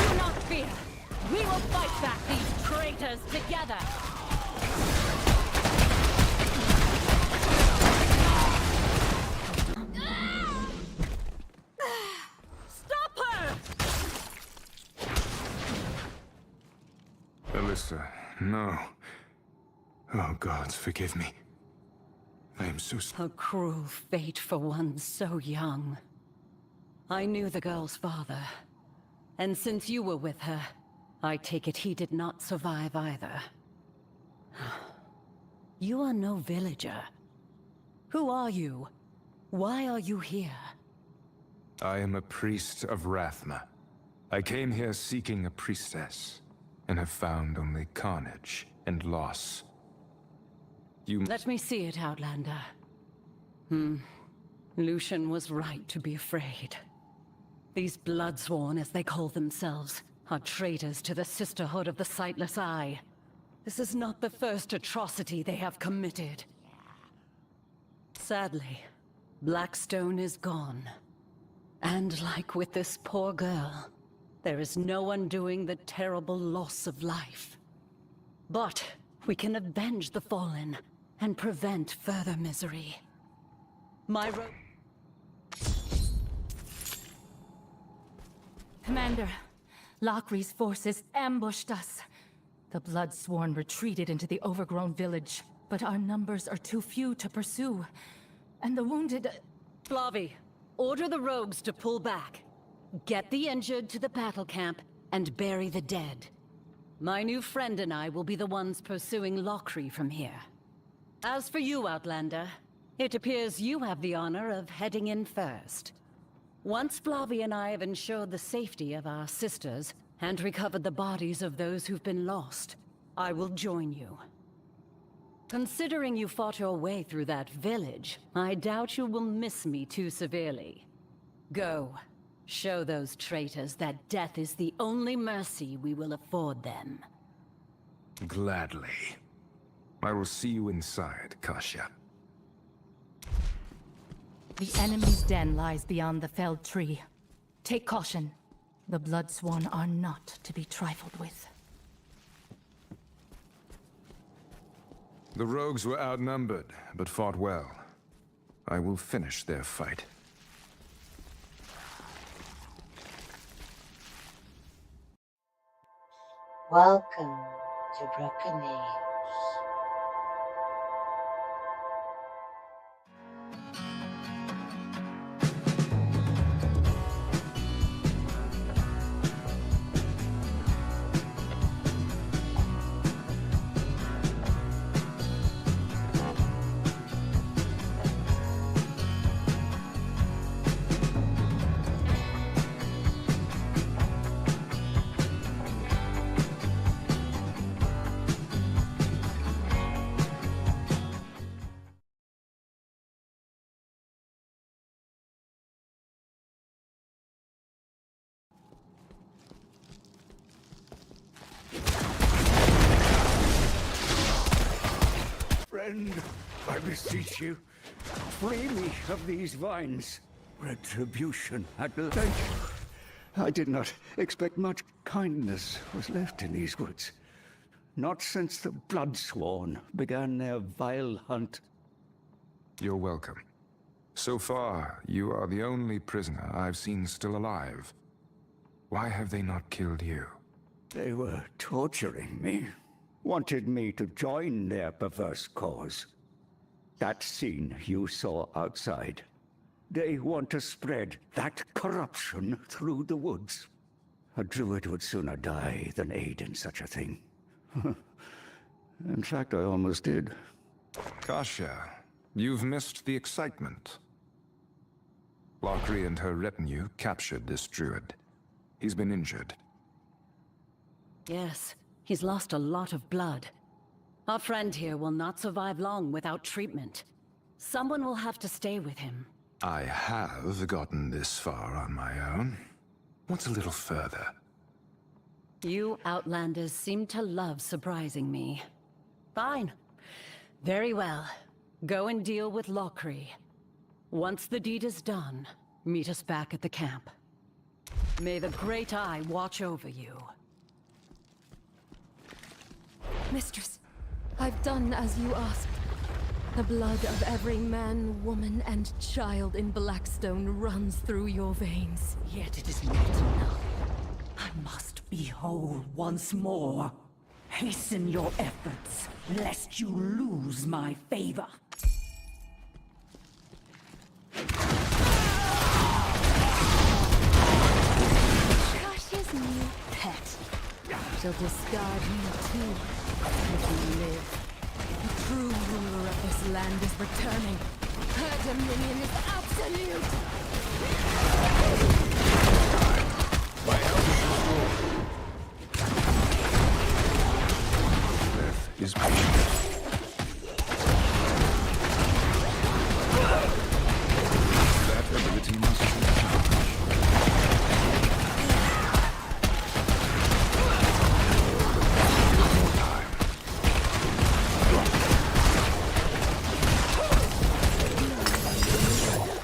Do not fear. We will fight back these traitors together. Stop her! Alyssa, no. Oh, gods, forgive me. I am so A cruel fate for one so young. I knew the girl's father. And since you were with her, I take it he did not survive either. You are no villager. Who are you? Why are you here? I am a priest of Rathma. I came here seeking a priestess, and have found only carnage and loss. Let me see it, Outlander. Lucian was right to be afraid. These Bloodsworn, as they call themselves, are traitors to the Sisterhood of the Sightless Eye. This is not the first atrocity they have committed. Sadly, Blackstone is gone. And like with this poor girl, there is no undoing the terrible loss of life. But we can avenge the fallen and prevent further misery. Commander, Locri's forces ambushed us. The Bloodsworn retreated into the overgrown village, but our numbers are too few to pursue. And the wounded... Flavi, order the rogues to pull back. Get the injured to the battle camp, and bury the dead. My new friend and I will be the ones pursuing Locri from here. As for you, Outlander, it appears you have the honor of heading in first. Once Flavi and I have ensured the safety of our sisters, and recovered the bodies of those who've been lost, I will join you. Considering you fought your way through that village, I doubt you will miss me too severely. Go. Show those traitors that death is the only mercy we will afford them. Gladly. I will see you inside, Kasia. The enemy's den lies beyond the felled tree. Take caution. The Bloodsworn are not to be trifled with. The rogues were outnumbered, but fought well. I will finish their fight. Welcome to Broken Age. friend, I beseech you, free me of these vines. Retribution at length. I did not expect much kindness was left in these woods. Not since the Bloodsworn began their vile hunt. You're welcome. So far, you are the only prisoner I've seen still alive. Why have they not killed you? They were torturing me. Wanted me to join their perverse cause. That scene you saw outside. They want to spread that corruption through the woods. A druid would sooner die than aid in such a thing. In fact, I almost did. Kasia, you've missed the excitement. Lockery and her retinue captured this druid. He's been injured. Yes, he's lost a lot of blood. Our friend here will not survive long without treatment. Someone will have to stay with him. I have gotten this far on my own. What's a little further? You Outlanders seem to love surprising me. Fine. Very well. Go and deal with Lockery. Once the deed is done, meet us back at the camp. May the Great Eye watch over you. Mistress, I've done as you asked. The blood of every man, woman, and child in Blackstone runs through your veins. Yet it is not enough. I must be whole once more. Hasten your efforts, lest you lose my favor. Kasia's new pet. She'll discard you too, if you live. The true ruler of this land is returning. Her dominion is absolute! My health is restored. Death is patient. That ability must be charged. More time.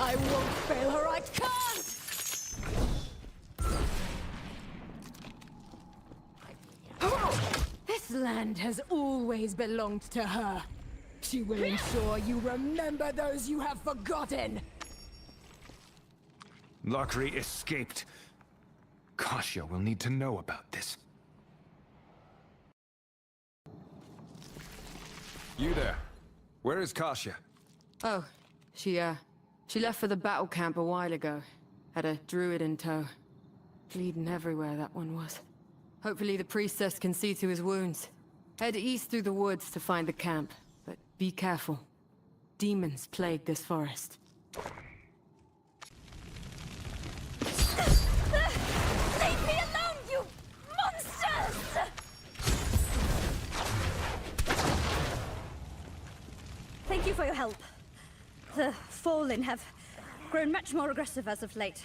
I won't fail her, I can't! This land has always belonged to her. She will ensure you remember those you have forgotten! Lockery escaped. Kasia will need to know about this. You there. Where is Kasia? Oh, she left for the battle camp a while ago. Had a druid in tow. Bleeding everywhere, that one was. Hopefully the priestess can see to his wounds. Head east through the woods to find the camp, but be careful. Demons plague this forest. Leave me alone, you monsters! Thank you for your help. The Fallen have grown much more aggressive as of late.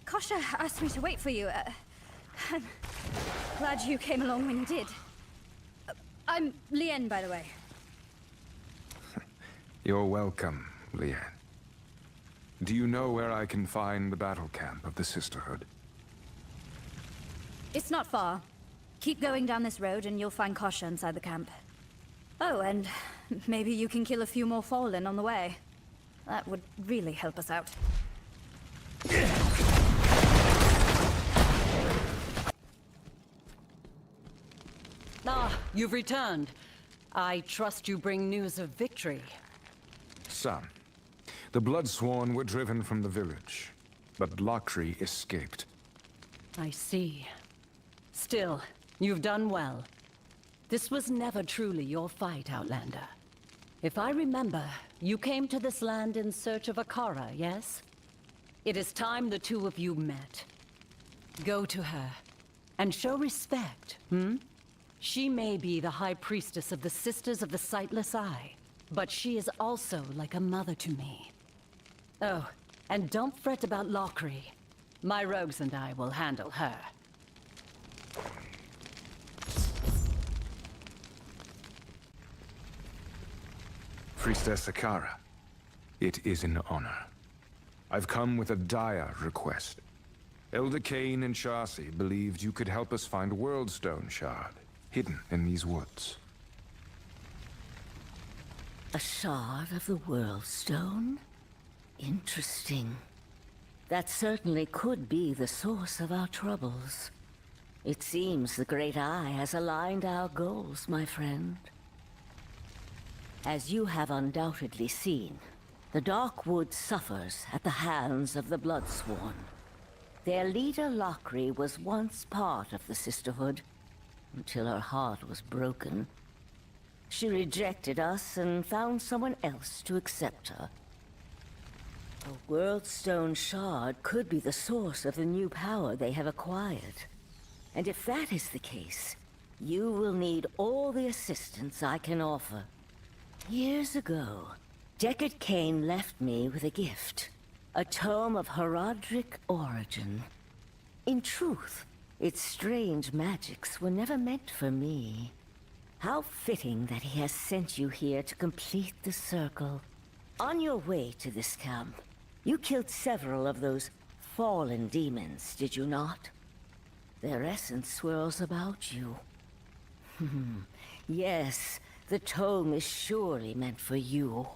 Kasia asked me to wait for you. I'm glad you came along when you did. I'm Lien, by the way. You're welcome, Lien. Do you know where I can find the battle camp of the Sisterhood? It's not far. Keep going down this road and you'll find Kasia inside the camp. Oh, and maybe you can kill a few more Fallen on the way. That would really help us out. Ah, you've returned. I trust you bring news of victory. Some. The Bloodsworn were driven from the village, but Lockery escaped. I see. Still, you've done well. This was never truly your fight, Outlander. If I remember, you came to this land in search of Akara, yes? It is time the two of you met. Go to her, and show respect, hmm? She may be the High Priestess of the Sisters of the Sightless Eye, but she is also like a mother to me. Oh, and don't fret about Lockery. My rogues and I will handle her. Priestess Sakara, it is an honor. I've come with a dire request. Elder Cain and Chassi believed you could help us find Worldstone Shard, hidden in these woods. A shard of the Worldstone? Interesting. That certainly could be the source of our troubles. It seems the Great Eye has aligned our goals, my friend. As you have undoubtedly seen, the Darkwood suffers at the hands of the Bloodsworn. Their leader, Lockery, was once part of the Sisterhood, until her heart was broken. She rejected us and found someone else to accept her. A Worldstone Shard could be the source of the new power they have acquired. And if that is the case, you will need all the assistance I can offer. Years ago, Deckard Cain left me with a gift. A tome of Horadric origin. In truth, its strange magics were never meant for me. How fitting that he has sent you here to complete the circle. On your way to this camp, you killed several of those fallen demons, did you not? Their essence swirls about you. Yes, the tome is surely meant for you.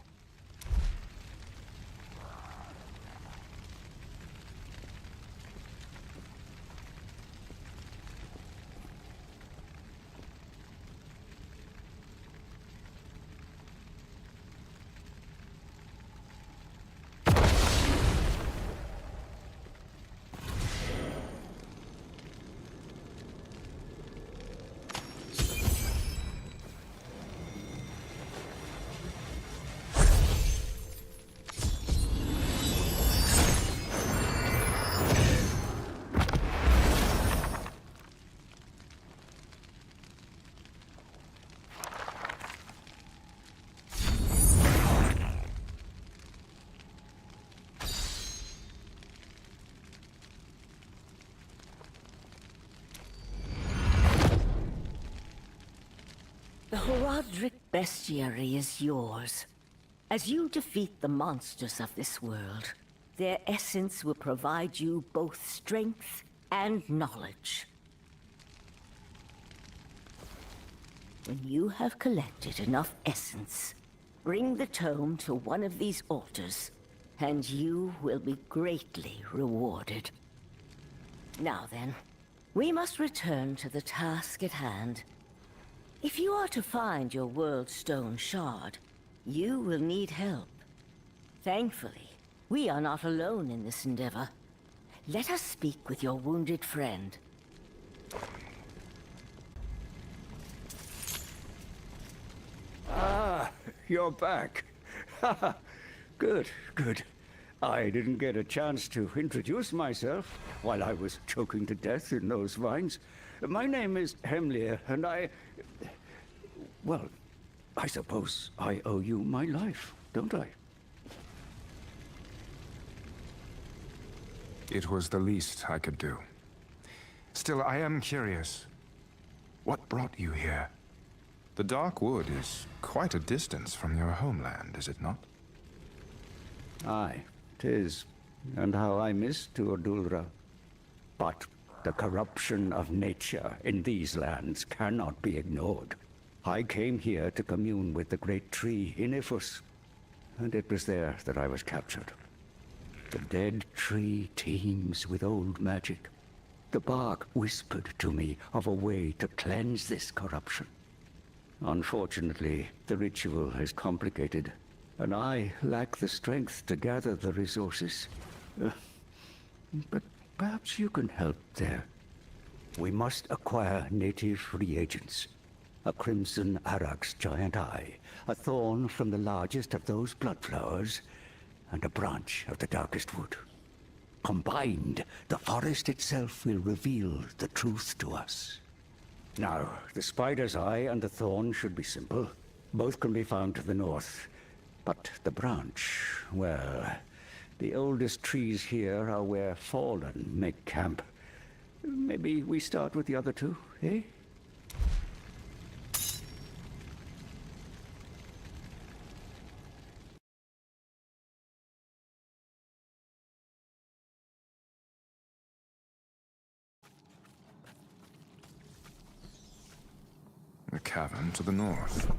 The Horadric bestiary is yours. As you defeat the monsters of this world, their essence will provide you both strength and knowledge. When you have collected enough essence, bring the tome to one of these altars, and you will be greatly rewarded. Now then, we must return to the task at hand. If you are to find your Worldstone Shard, you will need help. Thankfully, we are not alone in this endeavor. Let us speak with your wounded friend. Ah, you're back. Good, good. I didn't get a chance to introduce myself while I was choking to death in those vines. My name is Hemlir, and well, I suppose I owe you my life, don't I? It was the least I could do. Still, I am curious. What brought you here? The Dark Wood is quite a distance from your homeland, is it not? Aye, 'tis. And how I miss Tuordulra. But the corruption of nature in these lands cannot be ignored. I came here to commune with the great tree in Ifus, and it was there that I was captured. The dead tree teems with old magic. The bark whispered to me of a way to cleanse this corruption. Unfortunately, the ritual is complicated, and I lack the strength to gather the resources. But perhaps you can help there. We must acquire native reagents. A crimson arax giant eye, a thorn from the largest of those blood flowers, and a branch of the darkest wood. Combined, the forest itself will reveal the truth to us. Now, the spider's eye and the thorn should be simple. Both can be found to the north. But the branch, well, the oldest trees here are where Fallen make camp. Maybe we start with the other two, eh? cavern to the north.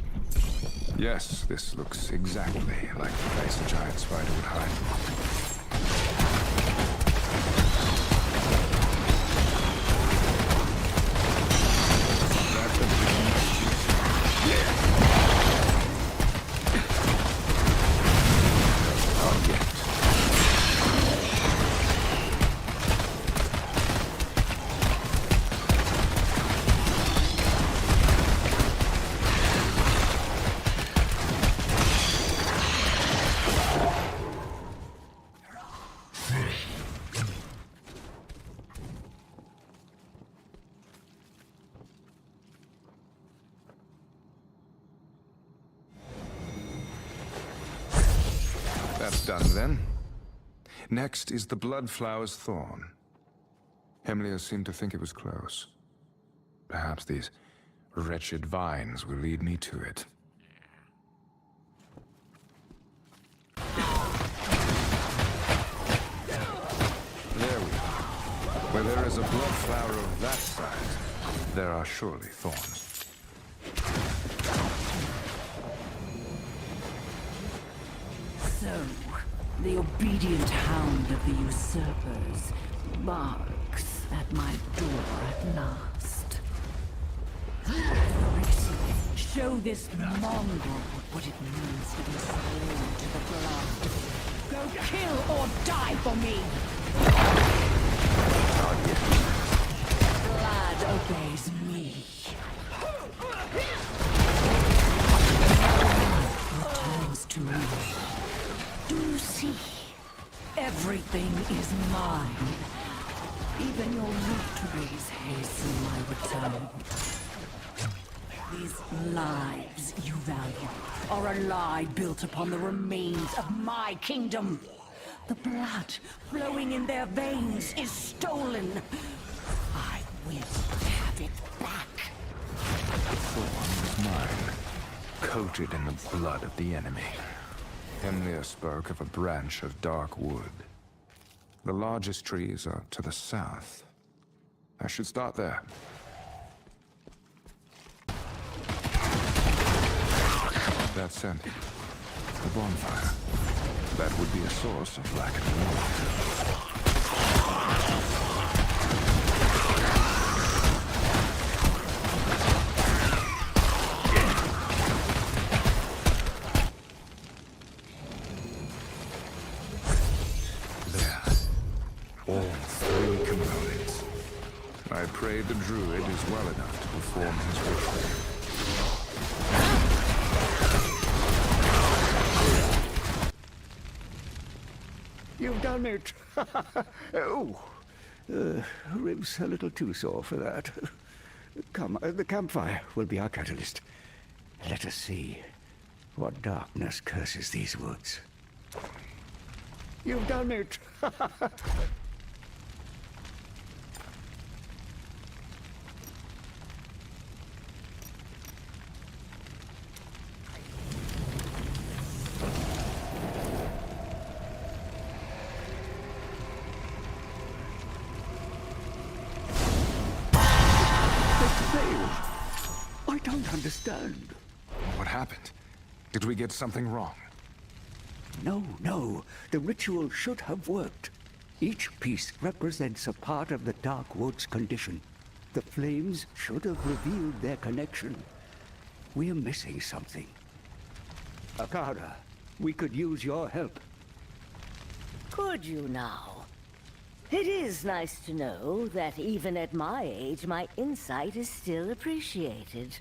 Yes, this looks exactly like the place a giant spider would hide. That's done then. Next is the Bloodflower's Thorn. Hemlier seemed to think it was close. Perhaps these wretched vines will lead me to it. There we are. Where there is a Bloodflower of that size, there are surely thorns. So, the obedient hound of the usurpers barks at my door at last. Show this mongrel what it means to be sworn to the blood. Go kill or die for me! Blood obeys me. Returns to me. Do you see? Everything is mine. Even your victories hasten my return. These lives you value are a lie built upon the remains of my kingdom. The blood flowing in their veins is stolen. I will have it back. The thorn was mine, coated in the blood of the enemy. Hemlier spoke of a branch of dark wood. The largest trees are to the south. I should start there. That scent. The bonfire. That would be a source of blackened wood. All three components. I pray the druid is well enough to perform his ritual. You've done it! Oh, ribs a little too sore for that. Come, the campfire will be our catalyst. Let us see what darkness curses these woods. You've done it! I don't understand. What happened? Did we get something wrong? No. The ritual should have worked. Each piece represents a part of the Dark Wood's condition. The flames should have revealed their connection. We're missing something. Akara, we could use your help. Could you now? It is nice to know that even at my age, my insight is still appreciated.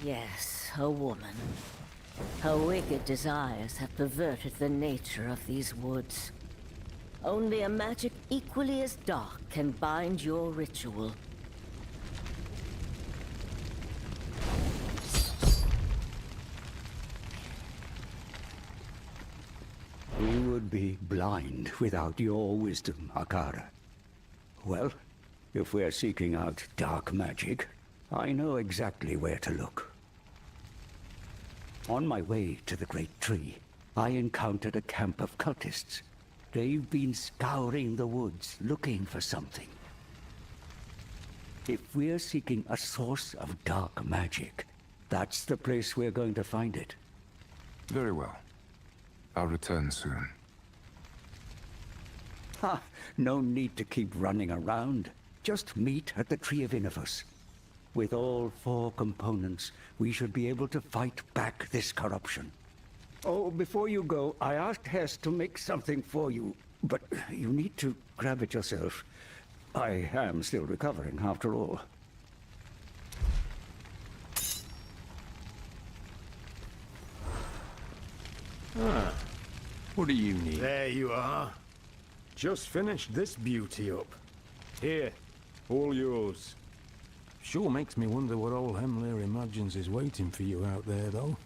Yes, a woman. Her wicked desires have perverted the nature of these woods. Only a magic equally as dark can bind your ritual. We would be blind without your wisdom, Akara. Well, if we're seeking out dark magic, I know exactly where to look. On my way to the Great Tree, I encountered a camp of cultists. They've been scouring the woods, looking for something. If we're seeking a source of dark magic, that's the place we're going to find it. Very well. I'll return soon. Ha! No need to keep running around. Just meet at the Tree of Innovus. With all 4 components, we should be able to fight back this corruption. Oh, before you go, I asked Hess to make something for you, but you need to grab it yourself. I am still recovering, after all. Ah, what do you need? There you are. Just finished this beauty up. Here, all yours. Sure makes me wonder what old Hemlir imagines is waiting for you out there, though.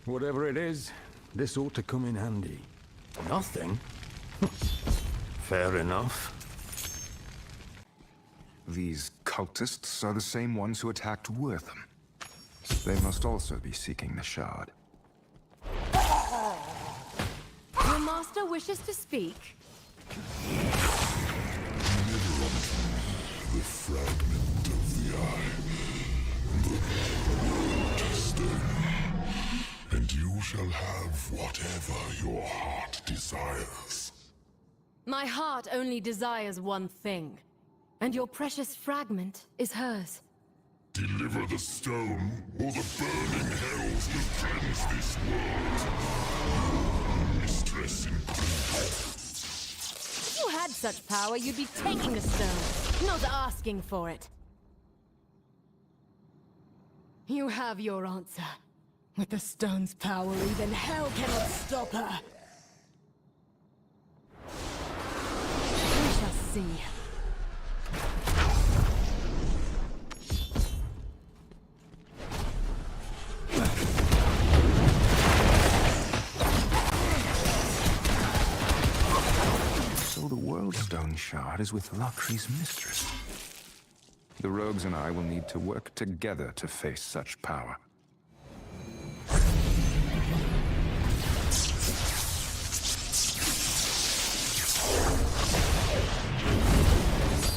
Whatever it is, this ought to come in handy. Nothing? Fair enough. These cultists are the same ones who attacked Wortham. They must also be seeking the shard. Your master wishes to speak. The fragment of the eye, the stone, and you shall have whatever your heart desires. My heart only desires one thing, and your precious fragment is hers. Deliver the stone, or the burning hells will cleanse this world. Mistress in If you had such power, you'd be taking the stone, not asking for it. You have your answer. With the stone's power, even hell cannot stop her. We shall see. So the World Stone Shard is with Lakri's mistress. The rogues and I will need to work together to face such power.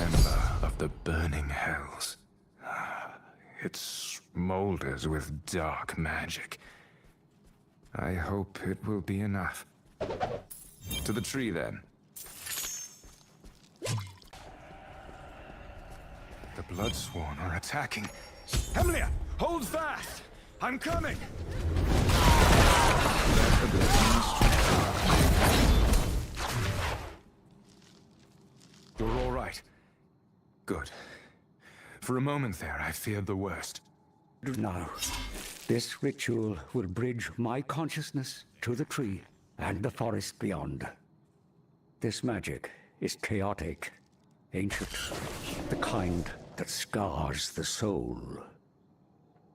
Ember of the burning hells. It smolders with dark magic. I hope it will be enough. To the tree, then. The Bloodsworn are attacking. Hemlia, hold fast! I'm coming! You're all right. Good. For a moment there, I feared the worst. Now, this ritual will bridge my consciousness to the tree and the forest beyond. This magic is chaotic, ancient, the kind that scars the soul.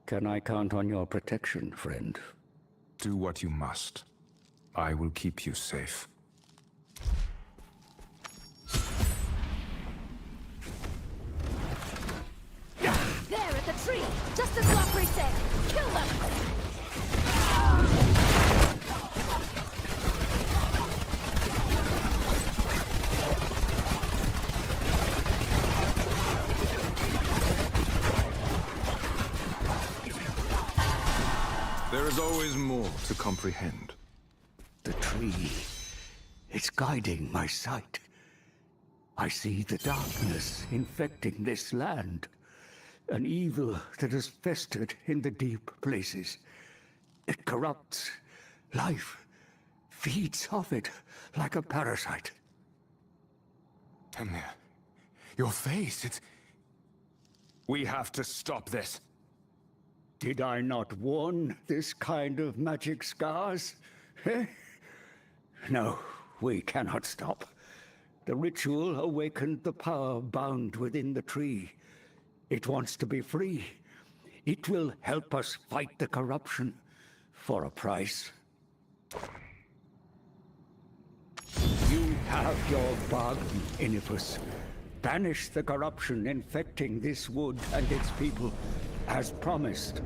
Can I count on your protection, friend? Do what you must. I will keep you safe. There at the tree! Just as Lockery said! Kill them! There is always more to comprehend. The tree, it's guiding my sight. I see the darkness infecting this land. An evil that has festered in the deep places. It corrupts life, feeds off it like a parasite. Hemlia, your face, it's... We have to stop this. Did I not warn this kind of magic scars? Eh? No, we cannot stop. The ritual awakened the power bound within the tree. It wants to be free. It will help us fight the corruption for a price. You have your bargain, Inifus. Banish the corruption infecting this wood and its people, as promised.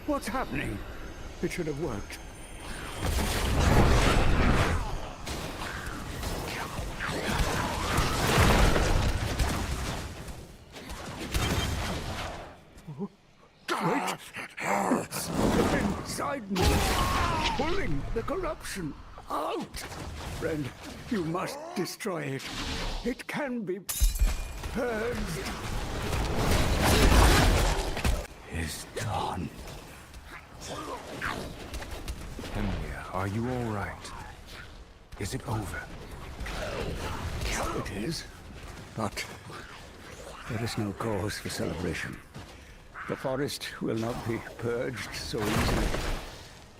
What What's happening? It should have worked. Wait! It's inside me, pulling the corruption out. Friend, you must destroy it. It can be purged. It's gone. Emilia, are you all right? Is it over? It is, but there is no cause for celebration. The forest will not be purged so easily.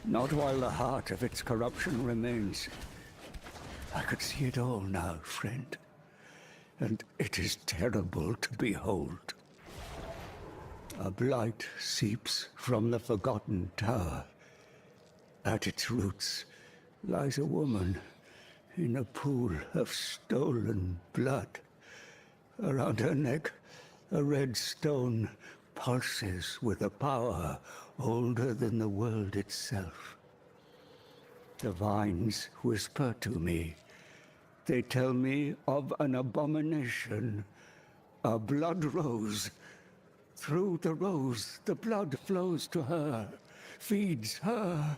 Not while the heart of its corruption remains. I could see it all now, friend. And it is terrible to behold. A blight seeps from the forgotten tower. At its roots lies a woman in a pool of stolen blood. Around her neck, a red stone pulses with a power older than the world itself. The vines whisper to me. They tell me of an abomination, a blood rose. Through the rose, the blood flows to her, feeds her.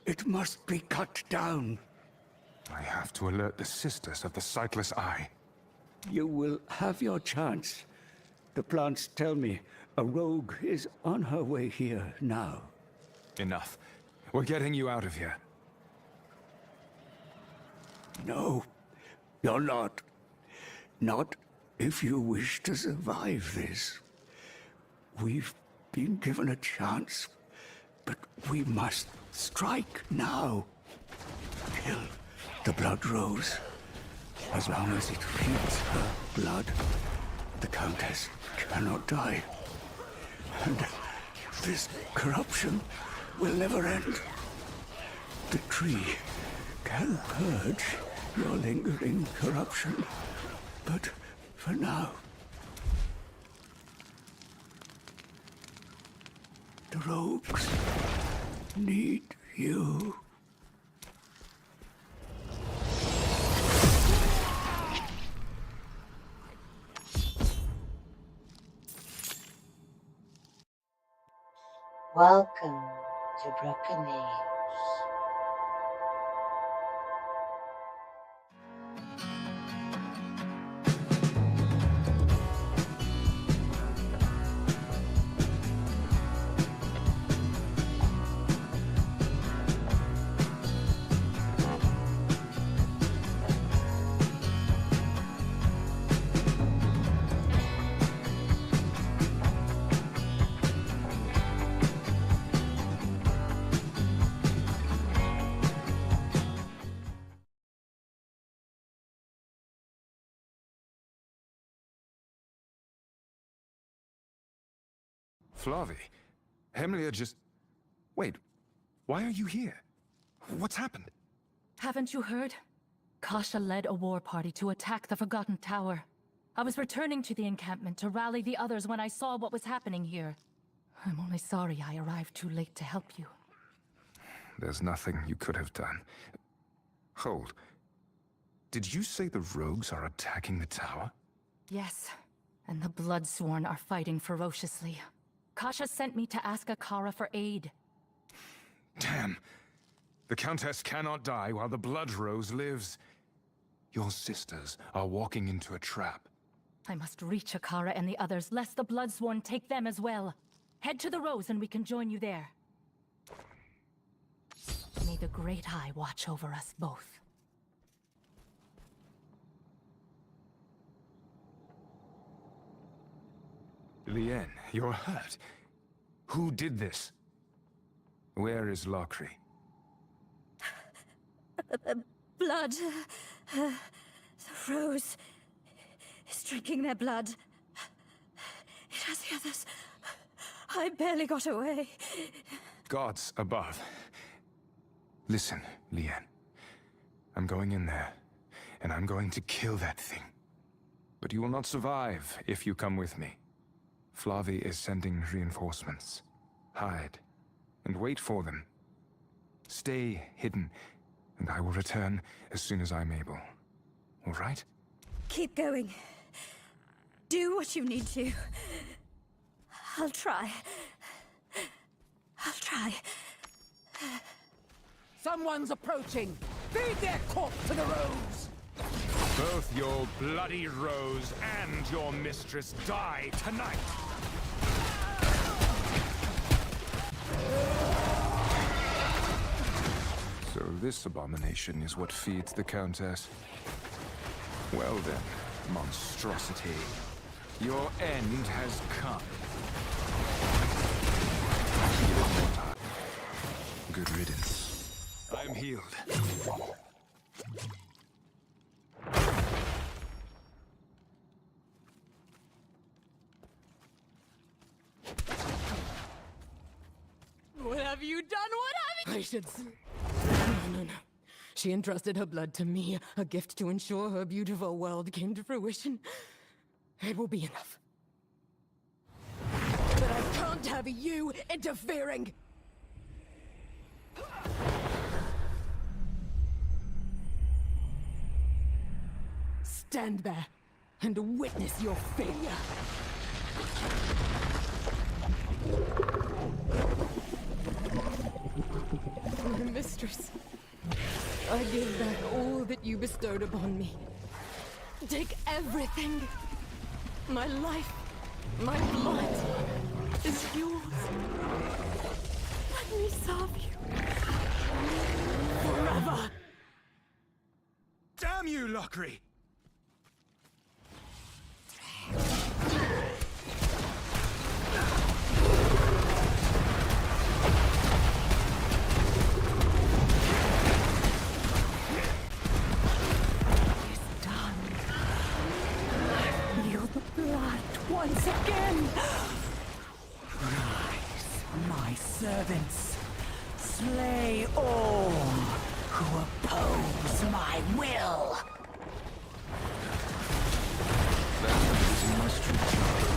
It must be cut down. I have to alert the Sisters of the Sightless Eye. You will have your chance. The plants tell me a rogue is on her way here now. Enough. We're getting you out of here. No, you're not. Not if you wish to survive this. We've been given a chance, but we must strike now. Kill the blood rose. As long as it feeds her blood, the Countess cannot die. And this corruption will never end. The tree can purge your lingering corruption, but for now, the rogues need you. Welcome to Broken Age. Flavi, Emilia just... Wait, why are you here? What's happened? Haven't you heard? Kasha led a war party to attack the Forgotten Tower. I was returning to the encampment to rally the others when I saw what was happening here. I'm only sorry I arrived too late to help you. There's nothing you could have done. Hold. Did you say the rogues are attacking the tower? Yes, and the Bloodsworn are fighting ferociously. Kasha sent me to ask Akara for aid. Damn. The Countess cannot die while the Blood Rose lives. Your sisters are walking into a trap. I must reach Akara and the others, lest the Bloodsworn take them as well. Head to the Rose and we can join you there. May the Great Eye watch over us both. Lien, you're hurt. Who did this? Where is Lockery? Blood. The Rose is drinking their blood. It has the others. I barely got away. Gods above. Listen, Lien. I'm going in there, and I'm going to kill that thing. But you will not survive if you come with me. Flavi is sending reinforcements. Hide. and wait for them. Stay hidden, and I will return as soon as I'm able. All right? Keep going. Do what you need to. I'll try. I'll try. Someone's approaching! Feed their corpse to the rose! Both your bloody rose and your mistress die tonight! So this abomination is what feeds the Countess? Well then, monstrosity. Your end has come. Good riddance. I'm healed. What have you done? What have you... Patience. No. She entrusted her blood to me, a gift to ensure her beautiful world came to fruition. It will be enough. But I can't have you interfering! Stand there and witness your failure. My mistress, I give back all that you bestowed upon me. Take everything. My life, my blood is yours. Let me serve you. Forever. Damn you, Lockery! Once again! Rise, my servants. Slay all who oppose my will. That is my street charge.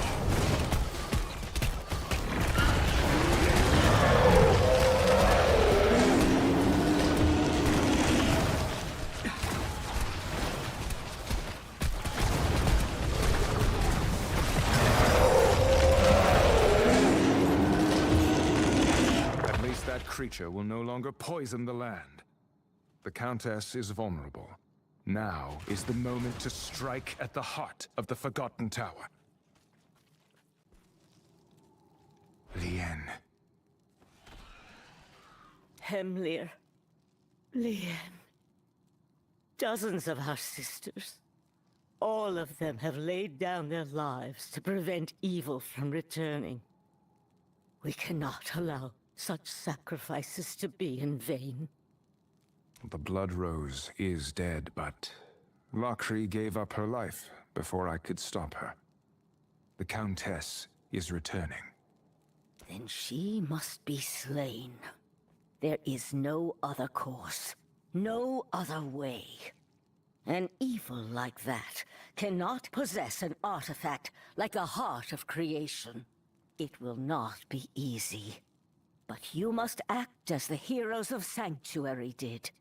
That creature will no longer poison the land. The Countess is vulnerable. Now is the moment to strike at the heart of the Forgotten Tower. Lien. Hemlir. Lien. Dozens of our sisters. All of them have laid down their lives to prevent evil from returning. We cannot allow such sacrifices to be in vain. The Blood Rose is dead, but Lockery gave up her life before I could stop her. The Countess is returning. Then she must be slain. There is no other course, no other way. An evil like that cannot possess an artifact like the heart of creation. It will not be easy. But you must act as the heroes of Sanctuary did.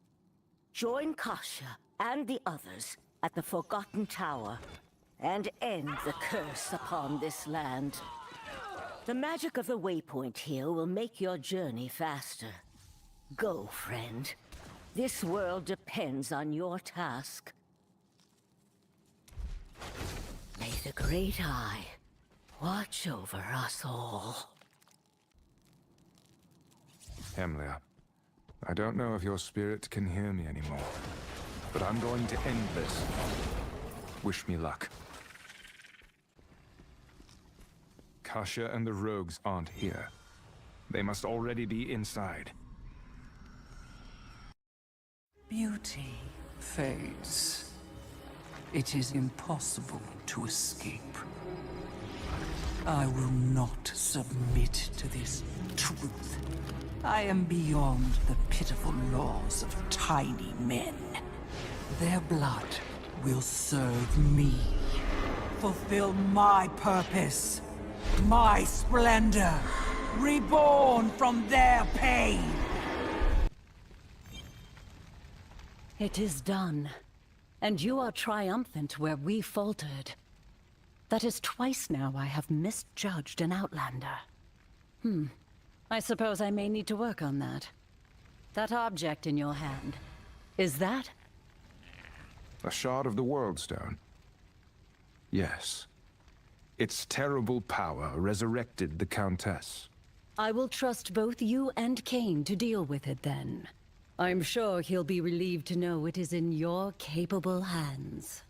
Join Kasha and the others at the Forgotten Tower and end the curse upon this land. The magic of the waypoint here will make your journey faster. Go, friend. This world depends on your task. May the Great Eye watch over us all. Hemlir, I don't know if your spirit can hear me anymore, but I'm going to end this. Wish me luck. Kasha and the rogues aren't here. They must already be inside. Beauty fades. It is impossible to escape. I will not submit to this truth. I am beyond the pitiful laws of tiny men. Their blood will serve me. Fulfill my purpose, my splendor, reborn from their pain. It is done. And you are triumphant where we faltered. That is twice now I have misjudged an outlander. I suppose I may need to work on that. That object in your hand, is that? A shard of the World Stone? Yes. Its terrible power resurrected the Countess. I will trust both you and Cain to deal with it then. I'm sure he'll be relieved to know it is in your capable hands.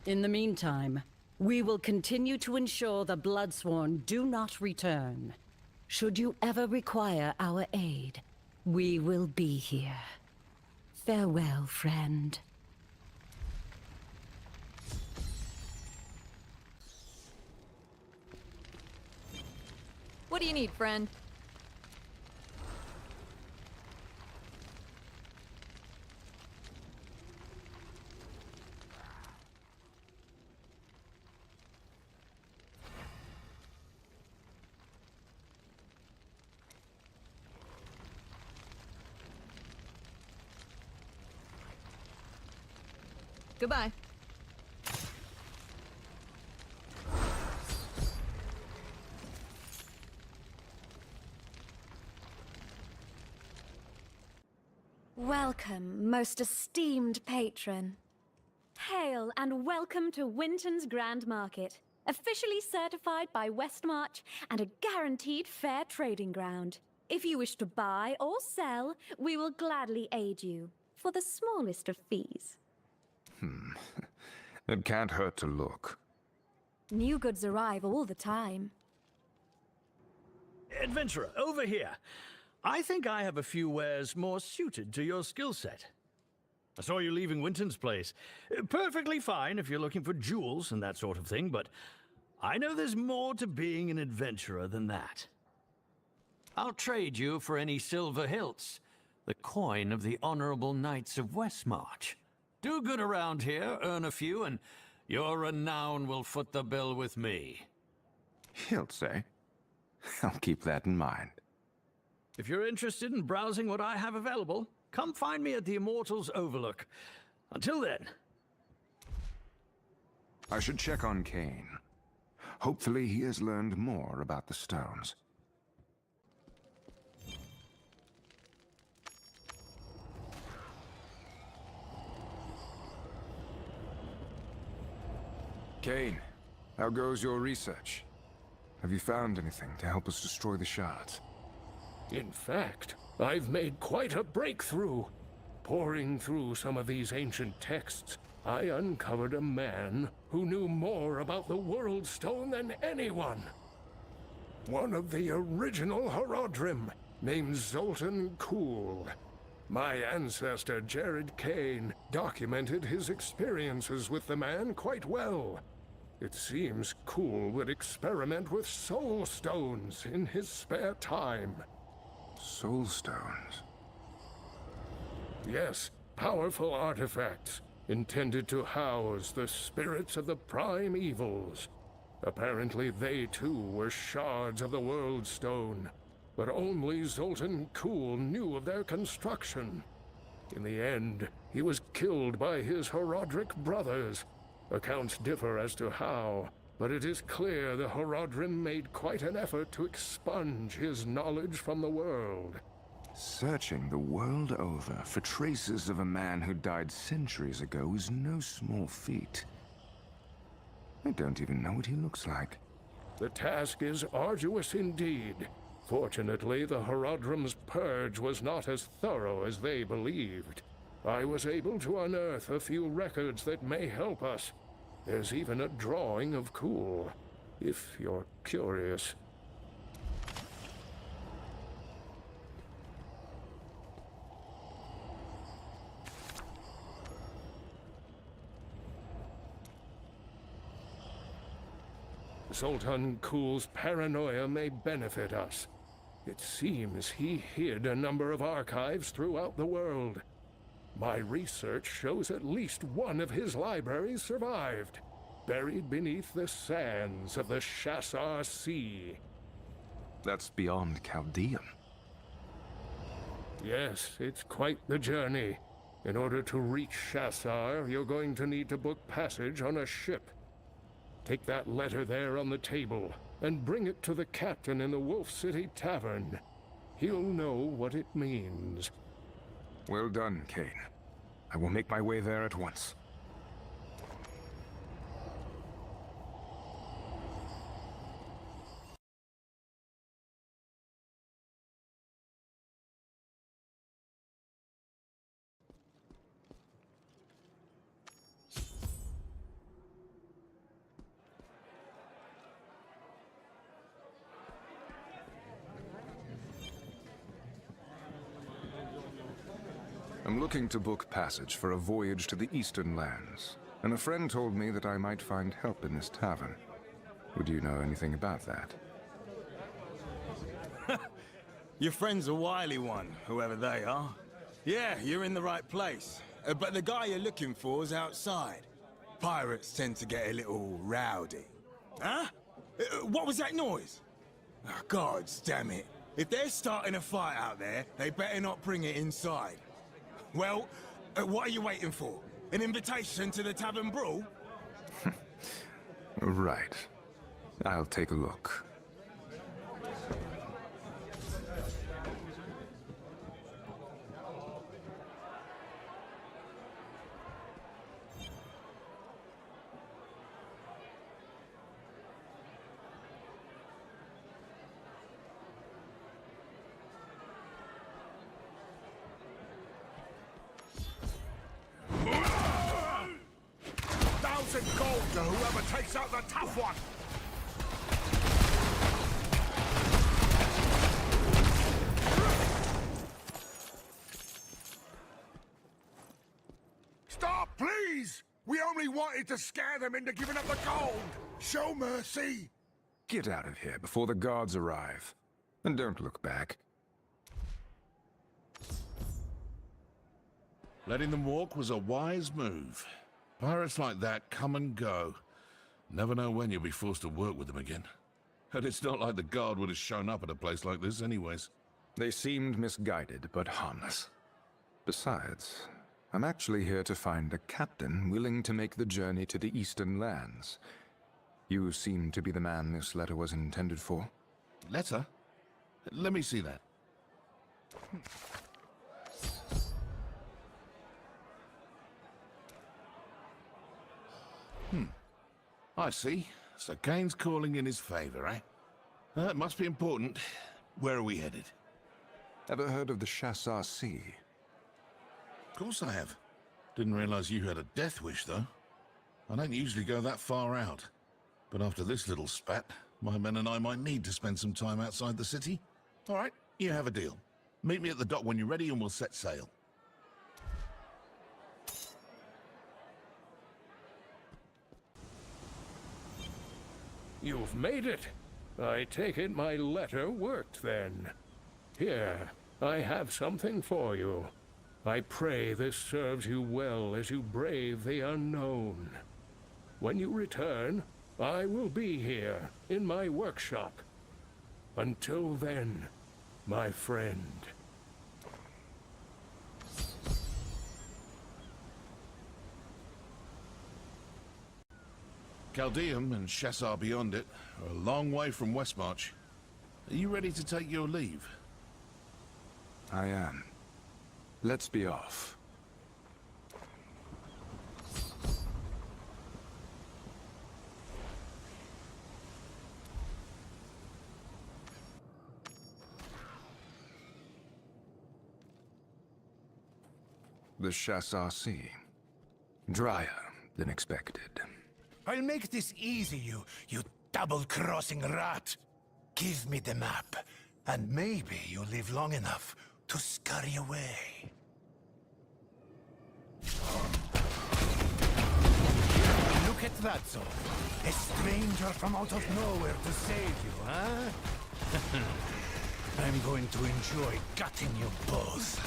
In the meantime, we will continue to ensure the Bloodsworn do not return. Should you ever require our aid, we will be here. Farewell, friend. What do you need, friend? Goodbye. Welcome, most esteemed patron. Hail and welcome to Winton's Grand Market, officially certified by Westmarch and a guaranteed fair trading ground. If you wish to buy or sell, we will gladly aid you, for the smallest of fees. It can't hurt to look. New goods arrive all the time. Adventurer, over here. I think I have a few wares more suited to your skill set. I saw you leaving Winton's place. Perfectly fine if you're looking for jewels and that sort of thing, but I know there's more to being an adventurer than that. I'll trade you for any silver hilts, the coin of the Honorable Knights of Westmarch. Do good around here, earn a few, and your renown will foot the bill with me. Hilts, eh? I'll keep that in mind. If you're interested in browsing what I have available, come find me at the Immortal's Overlook. Until then. I should check on Cain. Hopefully he has learned more about the stones. Cain, how goes your research? Have you found anything to help us destroy the shards? In fact, I've made quite a breakthrough. Poring through some of these ancient texts, I uncovered a man who knew more about the World Stone than anyone. One of the original Horodrim, named Zoltan Kuhl. My ancestor, Jared Cain, documented his experiences with the man quite well. It seems Kuhl would experiment with soul stones in his spare time. Soul stones? Yes, powerful artifacts intended to house the spirits of the prime evils. Apparently they too were shards of the World Stone, but only Zoltan Kuhl knew of their construction. In the end, he was killed by his Horodric brothers. Accounts differ as to how, but it is clear the Horodrim made quite an effort to expunge his knowledge from the world. Searching the world over for traces of a man who died centuries ago is no small feat. I don't even know what he looks like. The task is arduous indeed. Fortunately, the Horodrim's purge was not as thorough as they believed. I was able to unearth a few records that may help us. There's even a drawing of Kuhl, if you're curious. Zoltan Kuhl's paranoia may benefit us. It seems he hid a number of archives throughout the world. My research shows at least one of his libraries survived. buried beneath the sands of the Shassar Sea. That's beyond Chaldean. Yes, it's quite the journey. In order to reach Shassar, you're going to need to book passage on a ship. Take that letter there on the table, and bring it to the captain in the Wolf City Tavern. He'll know what it means. Well done, Cain. I will make my way there at once. I'm looking to book passage for a voyage to the Eastern Lands, and a friend told me that I might find help in this tavern. Would you know anything about that? Your friend's a wily one, whoever they are. Yeah, you're in the right place. But the guy you're looking for is outside. Pirates tend to get a little rowdy. Huh? What was that noise? Oh, gods damn it. If they're starting a fight out there, they better not bring it inside. Well, what are you waiting for? An invitation to the tavern brawl? Right. I'll take a look. Gold to whoever takes out the tough one! Stop, please! We only wanted to scare them into giving up the gold! Show mercy! Get out of here before the guards arrive. And don't look back. Letting them walk was a wise move. Pirates like that come and go. Never know when you'll be forced to work with them again. And it's not like the guard would have shown up at a place like this anyways. They seemed misguided, but harmless. Besides, I'm actually here to find a captain willing to make the journey to the Eastern Lands. You seem to be the man this letter was intended for. Letter? Let me see that. I see. So Cain's calling in his favor, eh? That must be important. Where are we headed? Ever heard of the Shassar Sea? Of course I have. Didn't realize you had a death wish, though. I don't usually go that far out. But after this little spat, my men and I might need to spend some time outside the city. All right, you have a deal. Meet me at the dock when you're ready and we'll set sail. You've made it. I take it my letter worked then. Here, I have something for you. I pray this serves you well as you brave the unknown. When you return, I will be here, in my workshop. Until then, my friend. Chaldeum and Shassar beyond it are a long way from Westmarch. Are you ready to take your leave? I am. Let's be off. The Shassar Sea. Drier than expected. I'll make this easy, you double-crossing rat. Give me the map, and maybe you'll live long enough to scurry away. Look at that, so. A stranger from out of nowhere to save you, huh? I'm going to enjoy gutting you both.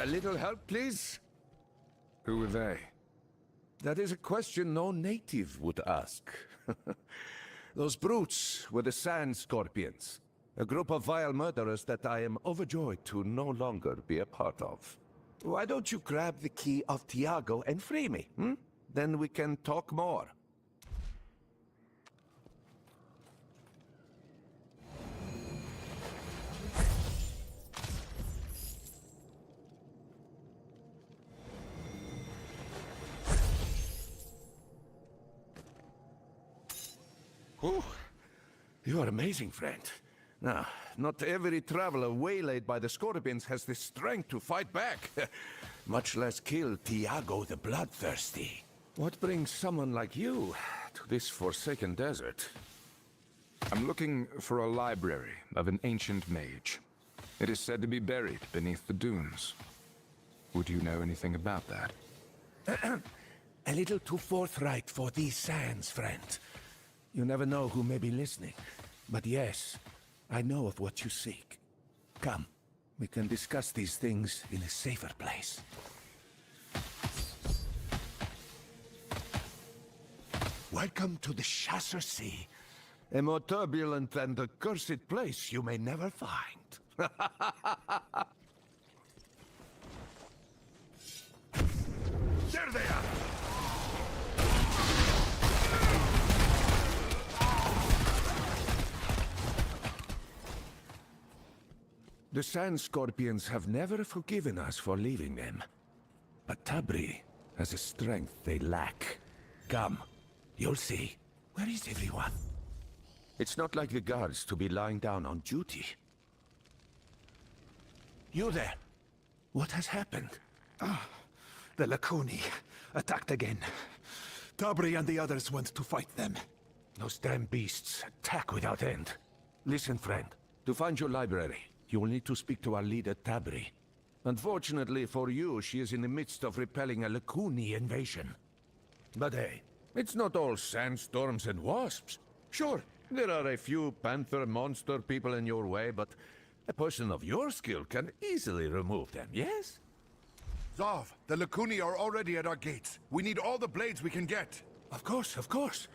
little help, please? Who were they? That is a question no native would ask. Those brutes were the Sand Scorpions, a group of vile murderers that I am overjoyed to no longer be a part of. Why don't you grab the key of Tiago and free me, hmm? Then we can talk more. Whew. You are amazing, friend. Now, not every traveler waylaid by the Scorpions has the strength to fight back, much less kill Tiago the Bloodthirsty. What brings someone like you to this forsaken desert? I'm looking for a library of an ancient mage. It is said to be buried beneath the dunes. Would you know anything about that? A little too forthright for these sands, friend. You never know who may be listening. But yes, I know of what you seek. Come, we can discuss these things in a safer place. Welcome to the Chasser Sea. A more turbulent and accursed place you may never find. There they are! The Sand Scorpions have never forgiven us for leaving them. But Tabri has a strength they lack. Come, you'll see. Where is everyone? It's not like the guards to be lying down on duty. You there! What has happened? The Lacuni attacked again. Tabri and the others went to fight them. Those damn beasts attack without end. Listen, friend. To find your library, you will need to speak to our leader, Tabri. Unfortunately for you, she is in the midst of repelling a Lacuni invasion. But hey, it's not all sandstorms and wasps. Sure, there are a few panther monster people in your way, but a person of your skill can easily remove them, yes? Zav, the Lacuni are already at our gates. We need all the blades we can get. Of course, of course.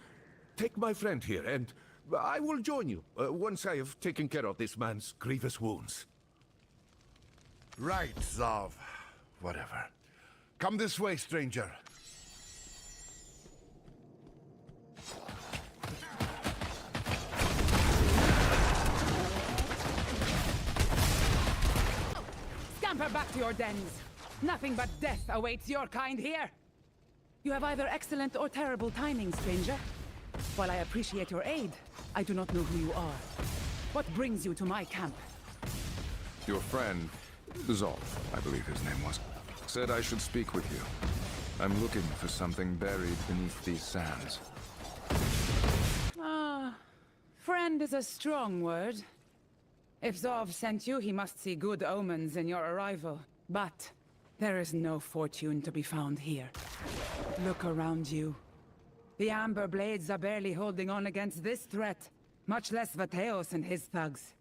Take my friend here, and I will join you once I have taken care of this man's grievous wounds. Right, Zav. Whatever. Come this way, stranger. Scamper back to your dens. Nothing but death awaits your kind here. You have either excellent or terrible timing, stranger. While I appreciate your aid, I do not know who you are. What brings you to my camp? Your friend, Zolf, I believe his name was, said I should speak with you. I'm looking for something buried beneath these sands. Friend is a strong word. If Zov sent you, he must see good omens in your arrival. But there is no fortune to be found here. Look around you. The Amber Blades are barely holding on against this threat, much less Vateos and his thugs.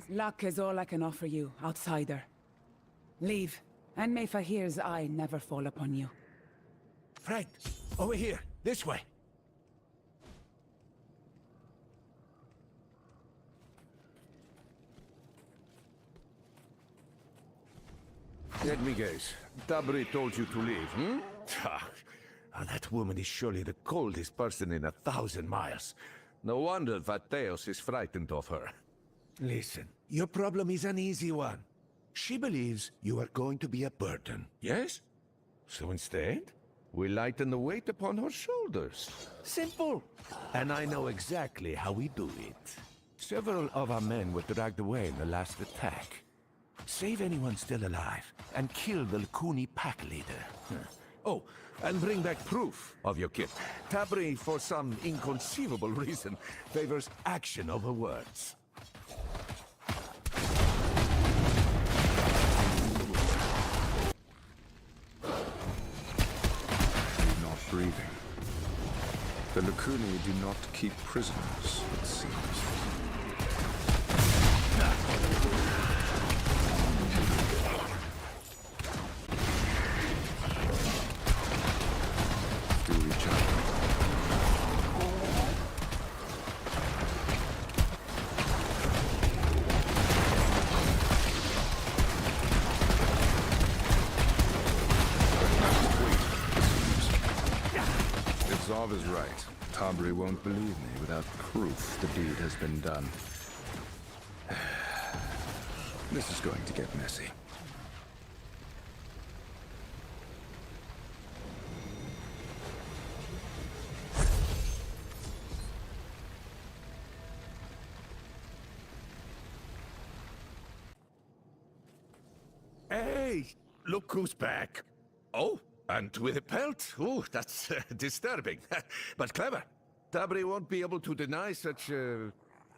Luck is all I can offer you, outsider. Leave, and may Fahir's eye never fall upon you. Friend, over here, this way. Let me guess. Tabri told you to leave, hmm? That woman is surely the coldest person in 1,000 miles. No wonder Vateos is frightened of her. Listen, your problem is an easy one. She believes you are going to be a burden, yes? So instead, we lighten the weight upon her shoulders. Simple. And I know exactly how we do it. Several of our men were dragged away in the last attack. Save anyone still alive, and kill the Lacuni pack leader. Oh, and bring back proof of your kit. Tabri, for some inconceivable reason, favors action over words. Not breathing. The Lacuni do not keep prisoners, it seems. Zov is right. Tabri won't believe me without proof the deed has been done. This is going to get messy. Hey, look who's back. Oh, and with a pelt? Oh, that's disturbing, but clever. Tabri won't be able to deny such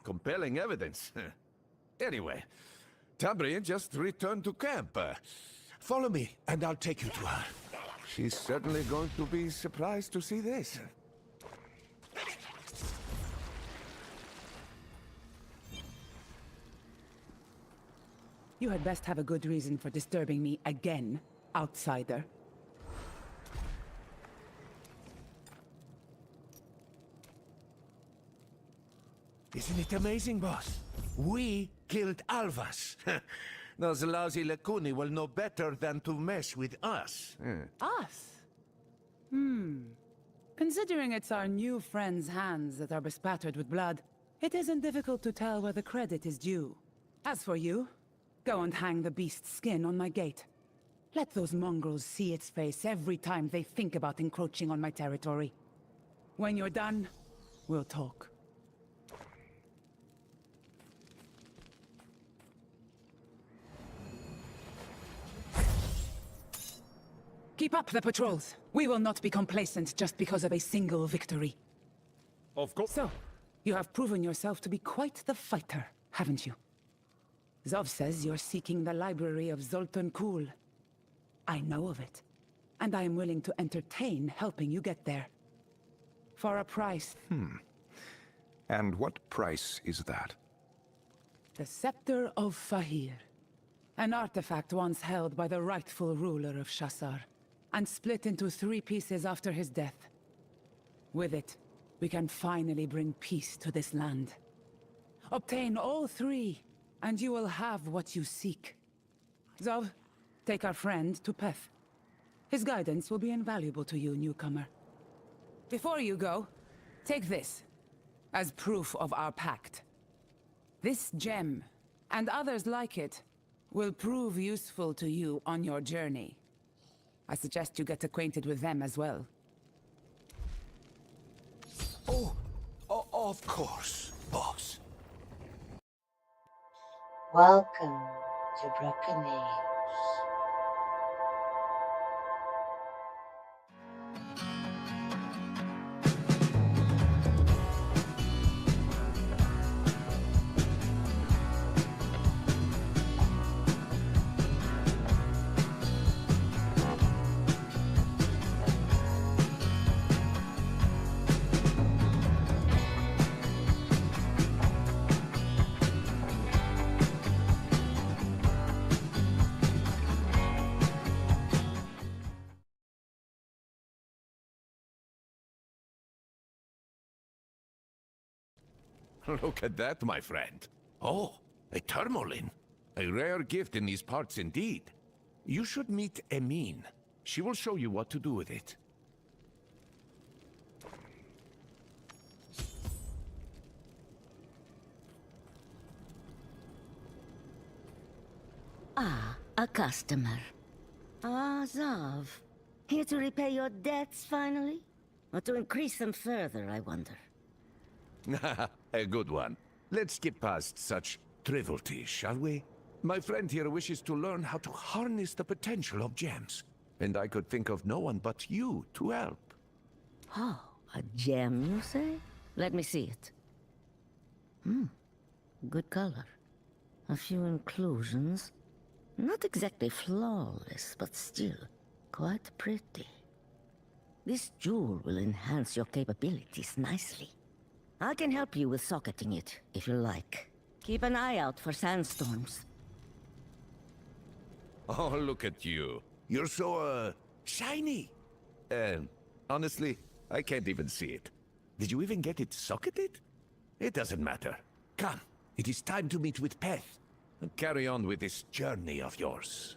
compelling evidence. Anyway, Tabri just returned to camp. Follow me, and I'll take you to her. She's certainly going to be surprised to see this. You had best have a good reason for disturbing me again, outsider. Isn't it amazing, boss? We killed Alvas. Those lousy Lekuni will know better than to mess with us. Us? Considering it's our new friend's hands that are bespattered with blood, it isn't difficult to tell where the credit is due. As for you, go and hang the beast's skin on my gate. Let those mongrels see its face every time they think about encroaching on my territory. When you're done, we'll talk. Keep up the patrols. We will not be complacent just because of a single victory. Of course. So, you have proven yourself to be quite the fighter, haven't you? Zov says you're seeking the library of Zoltan Kuhl. I know of it, and I am willing to entertain helping you get there. For a price. And what price is that? The Scepter of Fahir. An artifact once held by the rightful ruler of Shassar, and split into 3 pieces after his death. With it, we can finally bring peace to this land. Obtain all 3, and you will have what you seek. Zov, take our friend to Peth. His guidance will be invaluable to you, newcomer. Before you go, take this, as proof of our pact. This gem, and others like it, will prove useful to you on your journey. I suggest you get acquainted with them as well. Oh, of course, boss. Welcome to Brackenage. Look at that, my friend. Oh, a tourmaline. A rare gift in these parts indeed. You should meet Emin. She will show you what to do with it. Ah, a customer. Ah, Zav. Here to repay your debts, finally? Or to increase them further, I wonder? A good one. Let's skip past such trivialities, shall we? My friend here wishes to learn how to harness the potential of gems. And I could think of no one but you to help. Oh, a gem, you say? Let me see it. Good color. A few inclusions. Not exactly flawless, but still quite pretty. This jewel will enhance your capabilities nicely. I can help you with socketing it, if you like. Keep an eye out for sandstorms. Oh, look at you. You're so, shiny. Honestly, I can't even see it. Did you even get it socketed? It doesn't matter. Come, it is time to meet with Peth. And carry on with this journey of yours.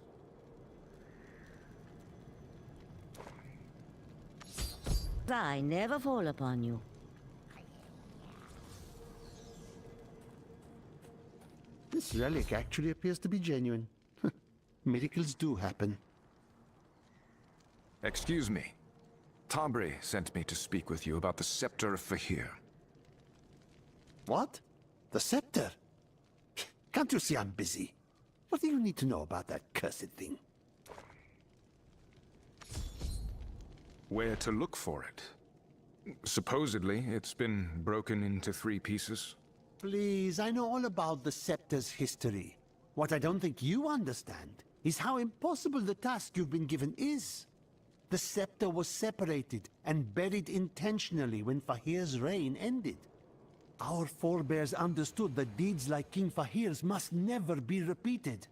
eye never fall upon you. This relic actually appears to be genuine. Miracles do happen. Excuse me. Tabri sent me to speak with you about the Scepter of Fahir. What? The scepter? Can't you see I'm busy? What do you need to know about that cursed thing? Where to look for it? Supposedly, it's been broken into 3 pieces. Please, I know all about the scepter's history. What I don't think you understand is how impossible the task you've been given is. The scepter was separated and buried intentionally when Fahir's reign ended. Our forebears understood that deeds like King Fahir's must never be repeated.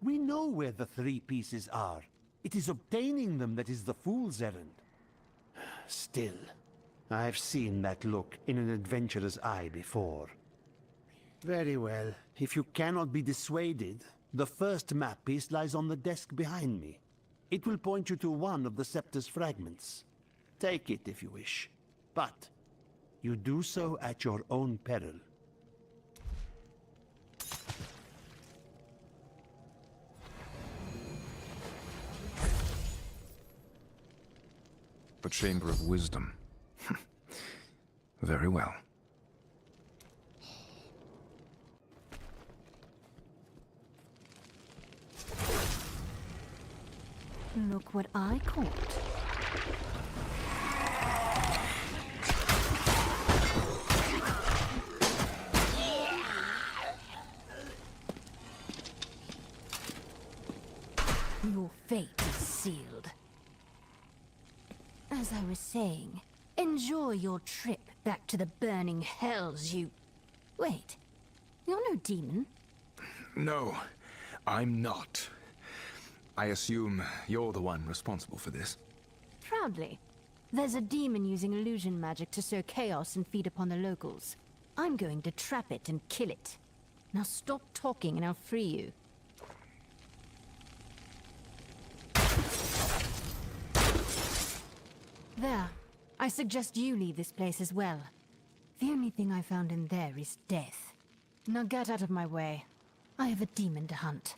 We know where the 3 pieces are. It is obtaining them that is the fool's errand. Still, I've seen that look in an adventurer's eye before. Very well. If you cannot be dissuaded, the first map piece lies on the desk behind me. It will point you to one of the scepter's fragments. Take it if you wish, but you do so at your own peril. The Chamber of Wisdom. Very well. Look what I caught. Your fate is sealed. As I was saying, enjoy your trip back to the burning hells, you... Wait, you're no demon. No, I'm not. I assume you're the one responsible for this. Proudly. There's a demon using illusion magic to sow chaos and feed upon the locals. I'm going to trap it and kill it. Now stop talking and I'll free you. There. I suggest you leave this place as well. The only thing I found in there is death. Now get out of my way. I have a demon to hunt.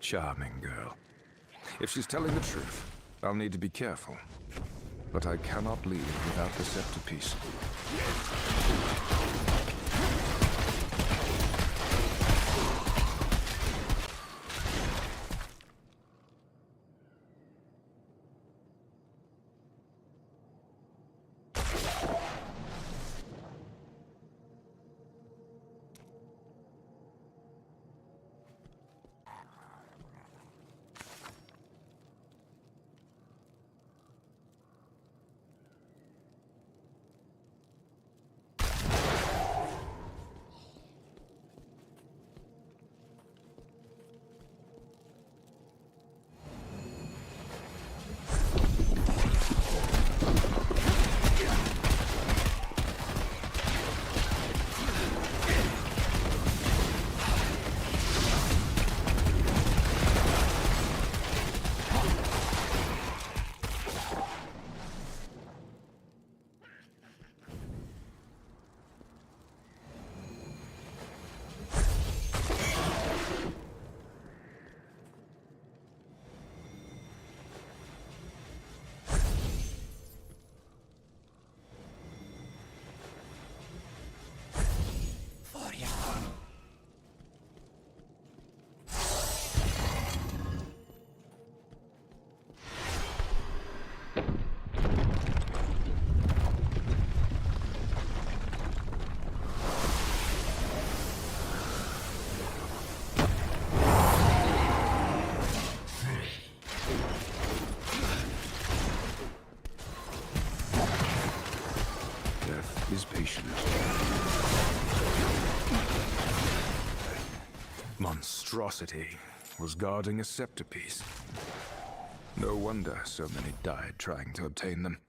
Charming girl. If she's telling the truth, I'll need to be careful. But I cannot leave without the scepter piece. Is patient. Monstrosity was guarding a scepter piece. No wonder so many died trying to obtain them.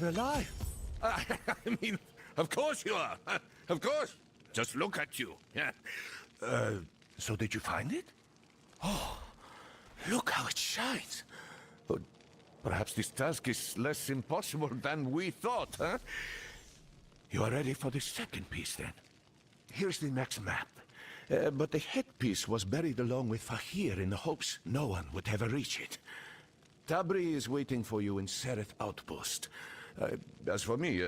You're alive. I mean, of course you are. Of course. Just look at you. Yeah. So did you find it? Oh, look how it shines. But perhaps this task is less impossible than we thought, huh? You are ready for the second piece, then? Here's the next map. But the headpiece was buried along with Fahir in the hopes no one would ever reach it. Tabri is waiting for you in Sereth Outpost. As for me,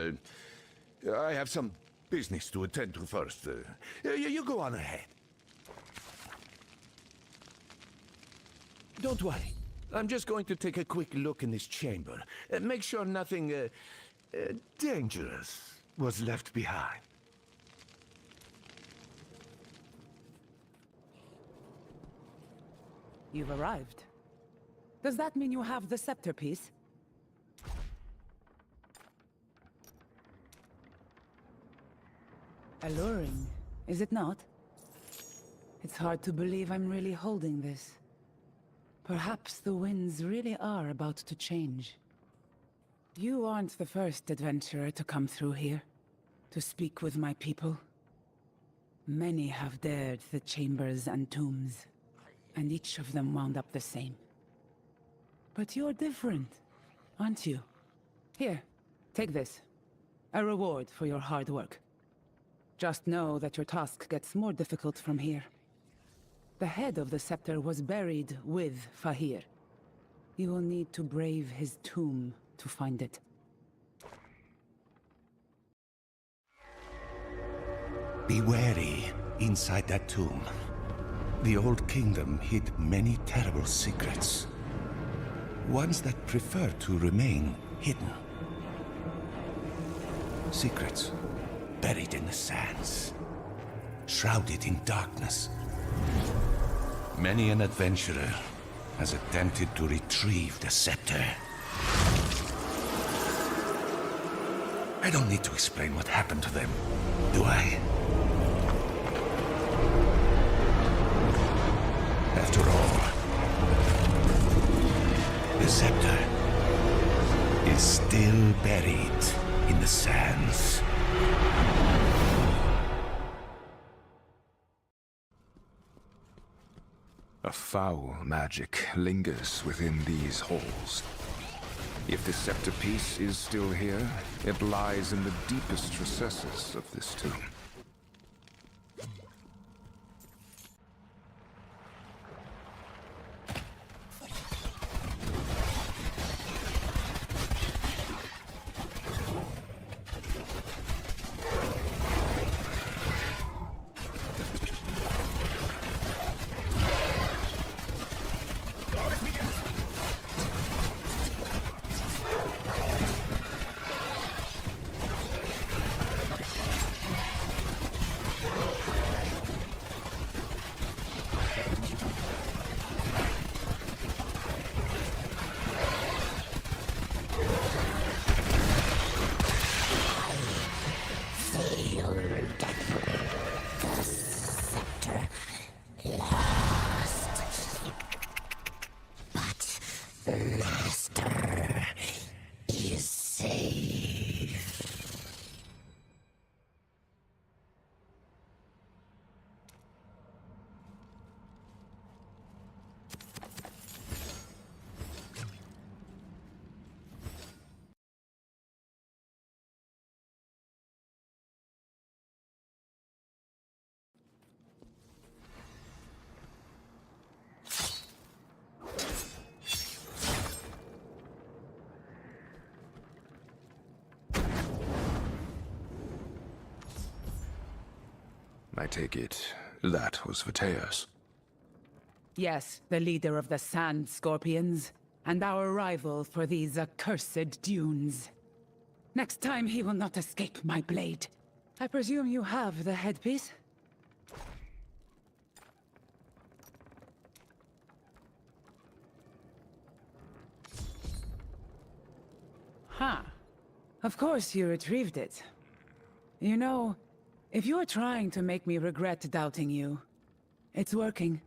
I have some business to attend to first. You go on ahead. Don't worry. I'm just going to take a quick look in this chamber. Make sure nothing dangerous was left behind. You've arrived. Does that mean you have the scepter piece? Alluring, is it not? It's hard to believe I'm really holding this. Perhaps the winds really are about to change. You aren't the first adventurer to come through here, to speak with my people. Many have dared the chambers and tombs, and each of them wound up the same. But you're different, aren't you? Here, take this. A reward for your hard work. Just know that your task gets more difficult from here. The head of the scepter was buried with Fahir. You will need to brave his tomb to find it. Be wary inside that tomb. The old kingdom hid many terrible secrets. Ones that prefer to remain hidden. Secrets buried in the sands, shrouded in darkness. Many an adventurer has attempted to retrieve the scepter. I don't need to explain what happened to them, do I? After all, the scepter is still buried in the sands. A foul magic lingers within these halls. If the scepter piece is still here, it lies in the deepest recesses of this tomb. I take it that was Vateus. Yes, the leader of the Sand Scorpions, and our rival for these accursed dunes. Next time he will not escape my blade. I presume you have the headpiece? Huh. Of course you retrieved it. You know, if you're trying to make me regret doubting you, it's working.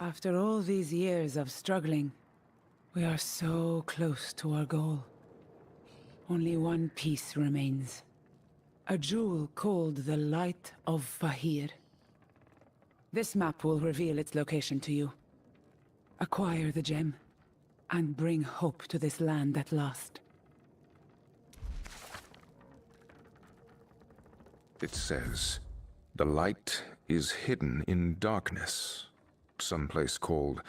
After all these years of struggling, we are so close to our goal. Only one piece remains. A jewel called the Light of Fahir. This map will reveal its location to you. Acquire the gem, and bring hope to this land at last. It says, the light is hidden in darkness. Someplace called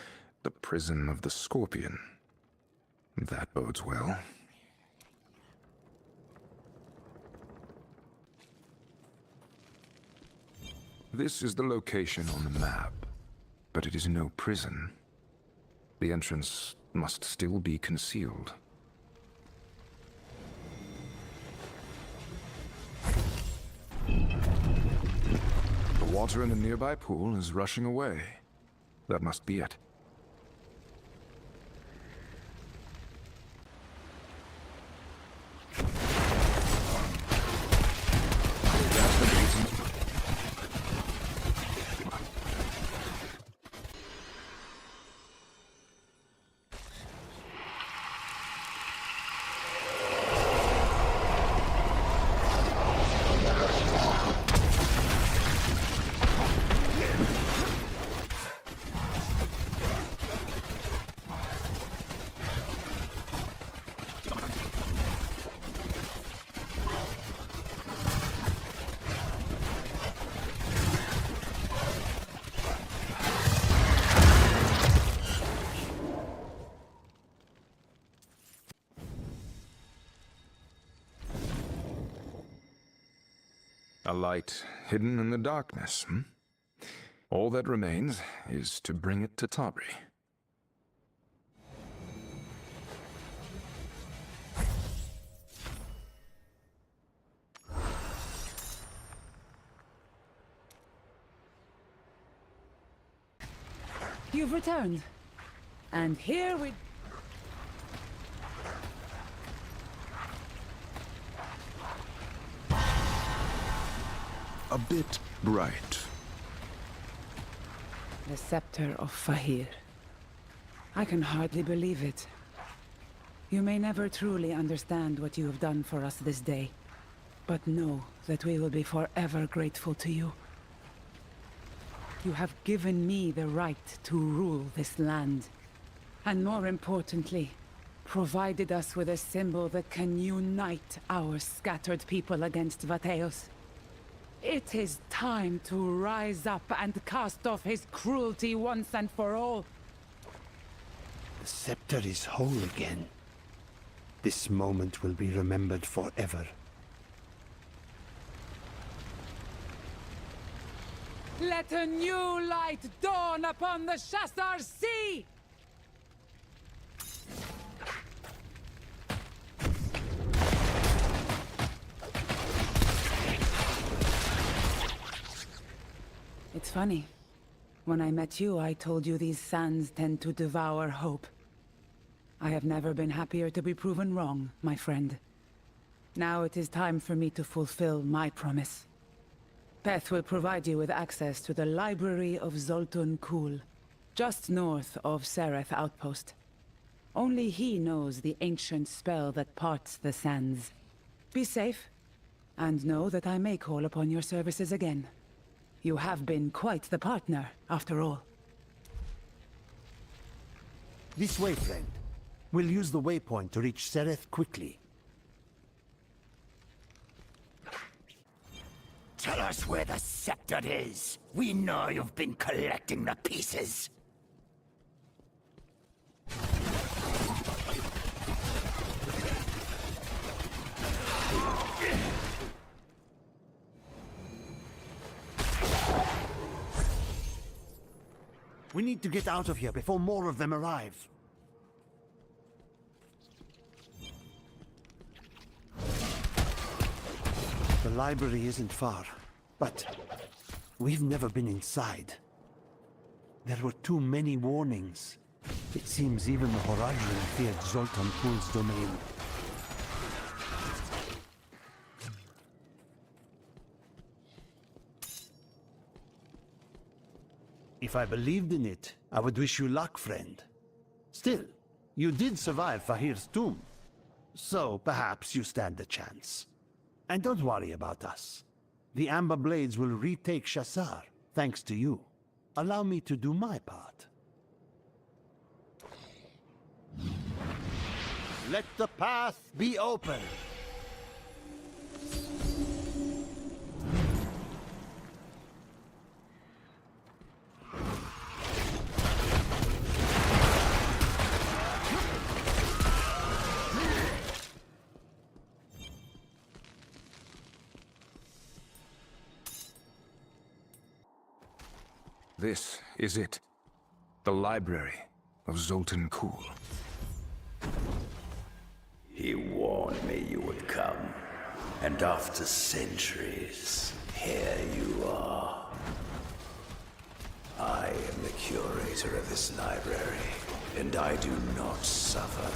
the Prison of the Scorpion. That bodes well. This is the location on the map, but it is no prison. The entrance must still be concealed. The water in the nearby pool is rushing away. That must be it. A light hidden in the darkness, hmm? All that remains is to bring it to Tabri. You've returned. And here we... A bit bright. The Scepter of Fahir. I can hardly believe it. You may never truly understand what you have done for us this day, but know that we will be forever grateful to you. You have given me the right to rule this land, and more importantly, provided us with a symbol that can unite our scattered people against Vateos. It is time to rise up and cast off his cruelty once and for all. The scepter is whole again. This moment will be remembered forever. Let a new light dawn upon the Shassar Sea! It's funny. When I met you, I told you these sands tend to devour hope. I have never been happier to be proven wrong, my friend. Now it is time for me to fulfill my promise. Peth will provide you with access to the Library of Zoltun Kull, just north of Sereth Outpost. Only he knows the ancient spell that parts the sands. Be safe, and know that I may call upon your services again. You have been quite the partner, after all. This way, friend. We'll use the waypoint to reach Sereth quickly. Tell us where the scepter is. We know you've been collecting the pieces. We need to get out of here before more of them arrive. The library isn't far, but we've never been inside. There were too many warnings. It seems even the Horizon feared Zoltan Kull's domain. If I believed in it, I would wish you luck, friend. Still, you did survive Fahir's tomb. So perhaps you stand a chance. And don't worry about us. The Amber Blades will retake Chassar, thanks to you. Allow me to do my part. Let the path be open. This is it. The library of Zoltan Kuhl. He warned me you would come. And after centuries, here you are. I am the curator of this library, and I do not suffer.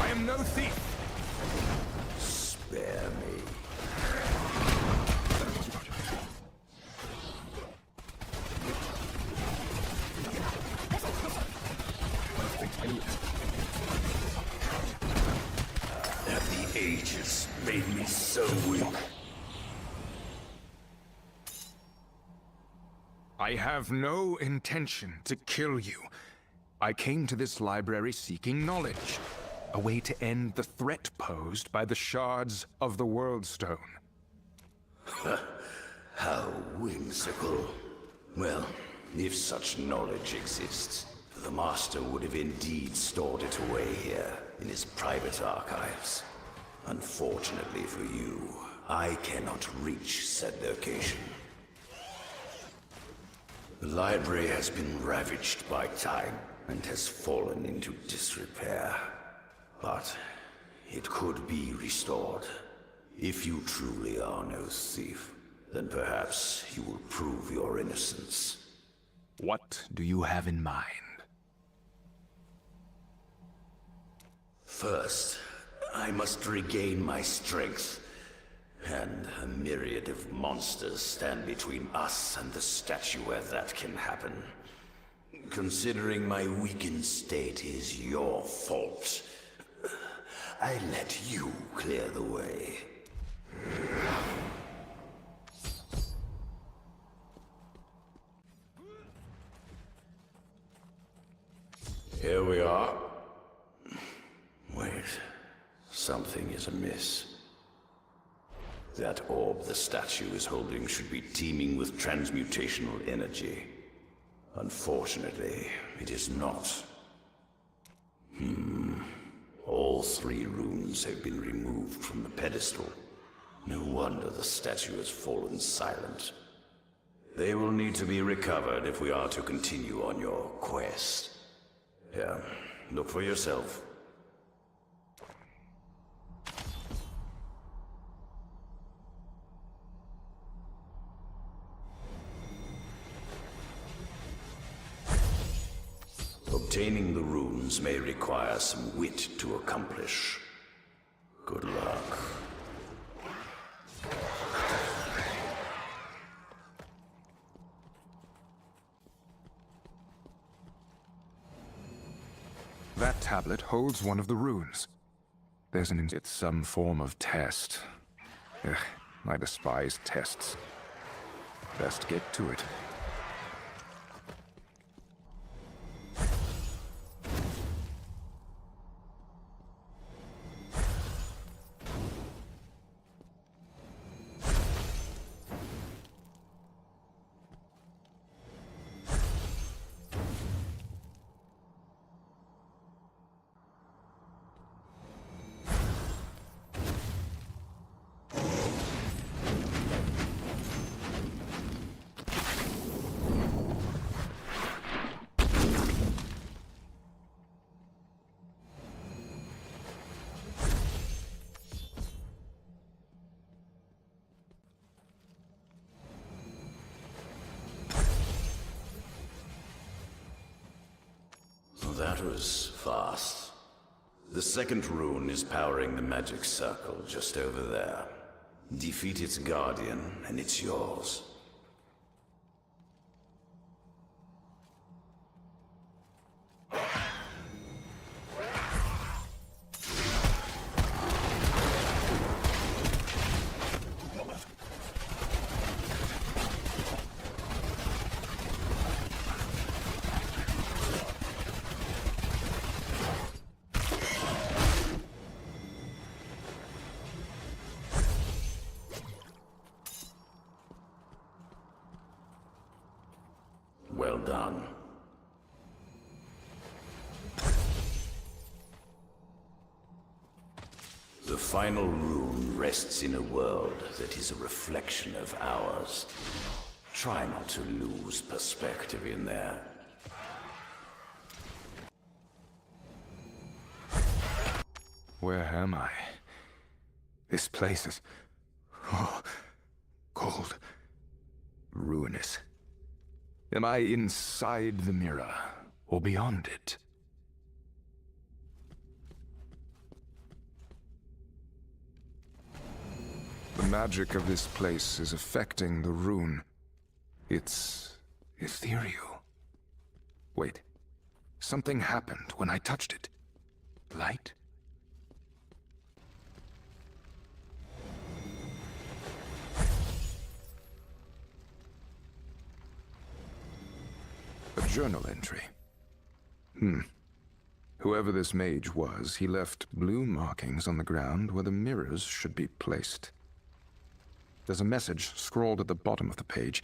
I am no thief! Spare me. Have the ages made me so weak? I have no intention to kill you. I came to this library seeking knowledge. A way to end the threat posed by the shards of the World Stone. How whimsical. Well, if such knowledge exists, the Master would have indeed stored it away here, in his private archives. Unfortunately for you, I cannot reach said location. The library has been ravaged by time, and has fallen into disrepair. But it could be restored. If you truly are no thief, then perhaps you will prove your innocence. What do you have in mind? First, I must regain my strength. And a myriad of monsters stand between us and the statue where that can happen. Considering my weakened state is your fault, I let you clear the way. Here we are. Wait, something is amiss. That orb the statue is holding should be teeming with transmutational energy. Unfortunately, it is not. All 3 runes have been removed from the pedestal. No wonder the statue has fallen silent. They will need to be recovered if we are to continue on your quest. Here, look for yourself. Obtaining the runes may require some wit to accomplish. Good luck. That tablet holds one of the runes. It's some form of test. Ugh, I despise tests. Best get to it. That was fast. The second rune is powering the magic circle just over there. Defeat its guardian, and it's yours. final rune rests in a world that is a reflection of ours. Try not to lose perspective in there. Where am I? This place is... oh, cold. Ruinous. Am I inside the mirror, or beyond it? The magic of this place is affecting the rune. It's ethereal. Wait. Something happened when I touched it. Light? A journal entry. Whoever this mage was, he left blue markings on the ground where the mirrors should be placed. There's a message scrawled at the bottom of the page.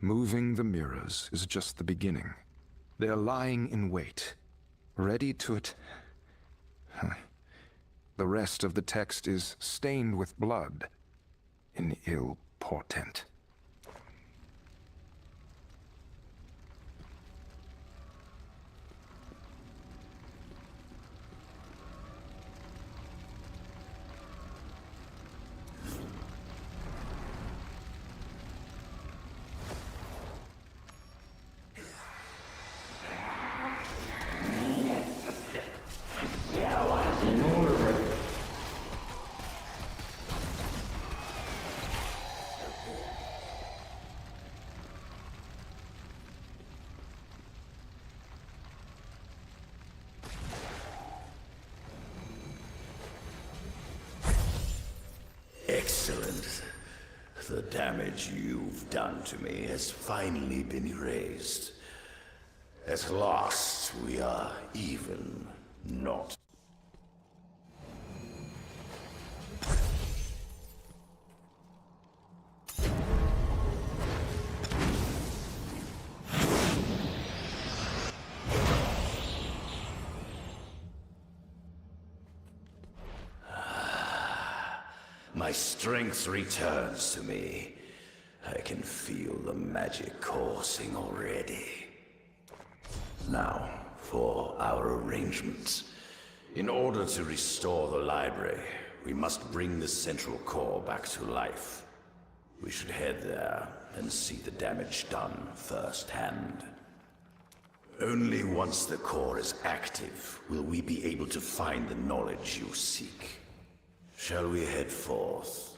Moving the mirrors is just the beginning. They're lying in wait, ready to The rest of the text is stained with blood, in ill portent. Excellent. The damage you've done to me has finally been erased. At last, we are even, not. My strength returns to me. I can feel the magic coursing already. Now, for our arrangements. In order to restore the library, we must bring the central core back to life. We should head there and see the damage done firsthand. Only once the core is active will we be able to find the knowledge you seek. Shall we head forth?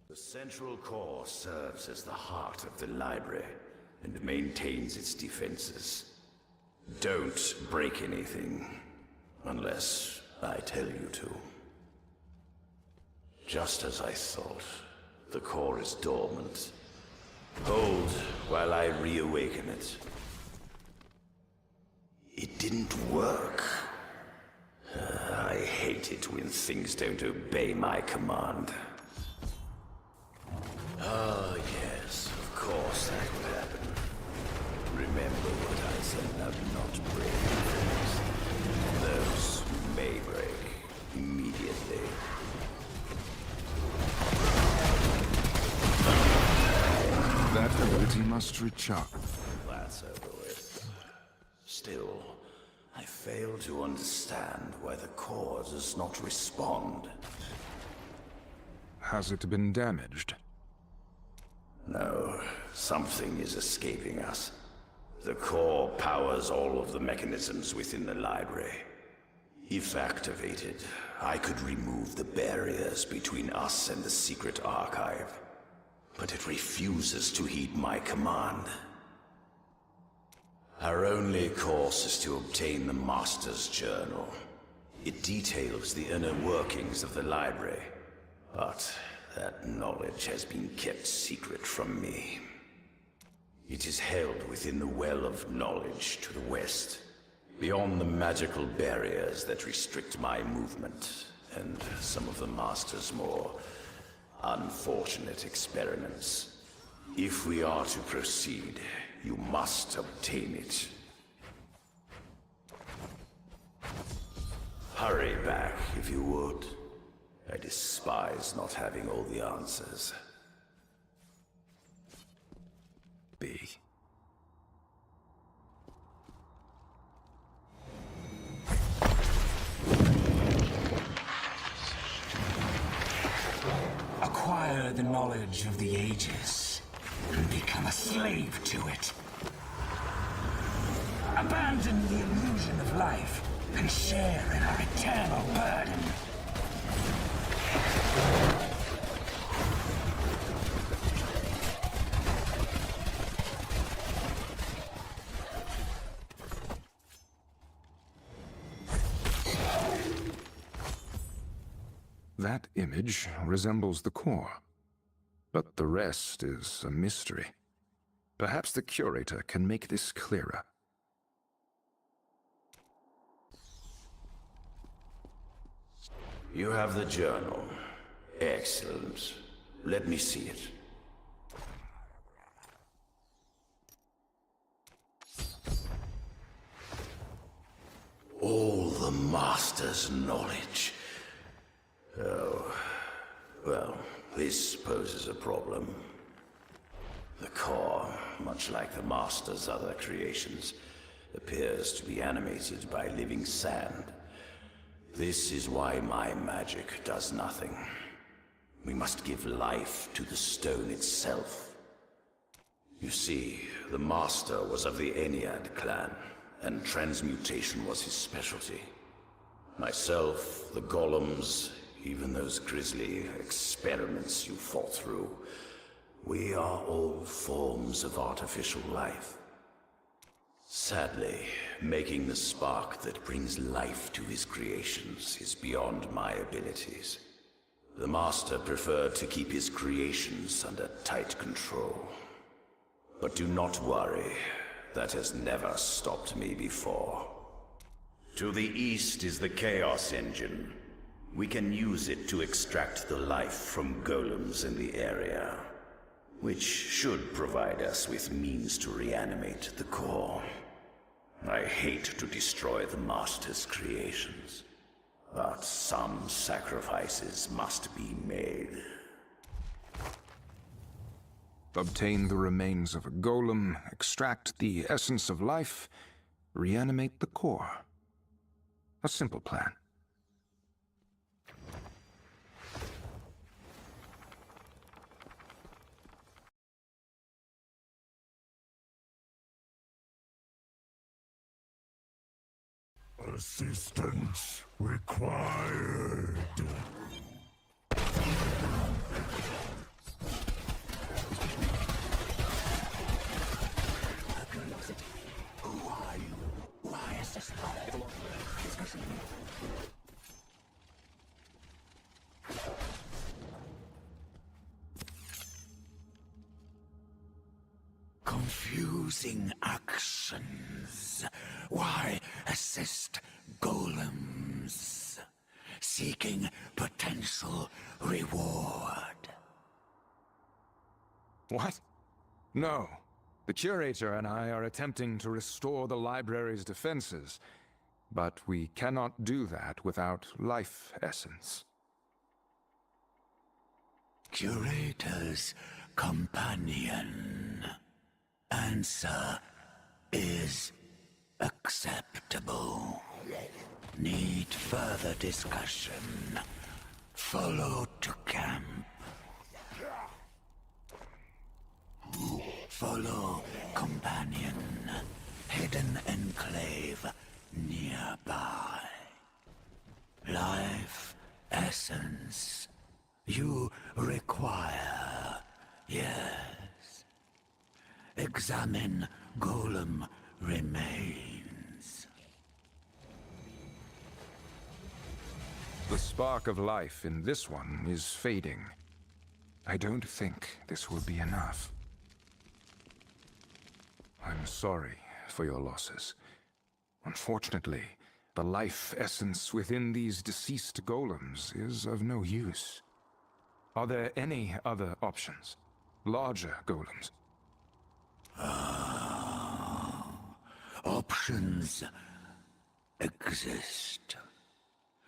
The central core serves as the heart of the library and maintains its defenses. Don't break anything, unless I tell you to. Just as I thought, the core is dormant. Hold while I reawaken it. It didn't work. I hate it when things don't obey my command. Ah, yes, of course that would happen. Remember what I said about not breaking things. Those may break immediately. That ability must recharge. That's over with. Still, I fail to understand why the core does not respond. Has it been damaged? No, something is escaping us. The core powers all of the mechanisms within the library. If activated, I could remove the barriers between us and the secret archive. But it refuses to heed my command. Our only course is to obtain the Master's Journal. It details the inner workings of the library, but that knowledge has been kept secret from me. It is held within the Well of Knowledge to the west, beyond the magical barriers that restrict my movement, and some of the Master's more unfortunate experiments. If we are to proceed, you must obtain it. hurry back, if you would. I despise not having all the answers. B. Acquire the knowledge of the ages and become a slave to it. Abandon the illusion of life and share in our eternal burden. That image resembles the core, but the rest is a mystery. Perhaps the curator can make this clearer. You have the journal. Excellent. Let me see it. All the Master's knowledge. Oh, well, this poses a problem. The core, much like the Master's other creations, appears to be animated by living sand. This is why my magic does nothing. We must give life to the stone itself. You see, the Master was of the Ennead clan, and transmutation was his specialty. Myself, the golems, even those grisly experiments you fought through, we are all forms of artificial life. Sadly, making the spark that brings life to his creations is beyond my abilities. The Master preferred to keep his creations under tight control. But do not worry, that has never stopped me before. To the east is the Chaos Engine. We can use it to extract the life from golems in the area, which should provide us with means to reanimate the core. I hate to destroy the Master's creations, but some sacrifices must be made. Obtain the remains of a golem, extract the essence of life, reanimate the core. A simple plan. Assistance required. Who are you? Why is this discussion? Confusing actions. Why assist golems? Seeking potential reward. What? No. The curator and I are attempting to restore the library's defenses, but we cannot do that without life essence. Curator's companion. Answer is acceptable. Need further discussion. Follow to camp. Follow companion. Hidden enclave nearby. Life essence. You require. Yes. Examine golem remains. The spark of life in this one is fading. I don't think this will be enough. I'm sorry for your losses. Unfortunately, the life essence within these deceased golems is of no use. Are there any other options? Larger golems? Options exist.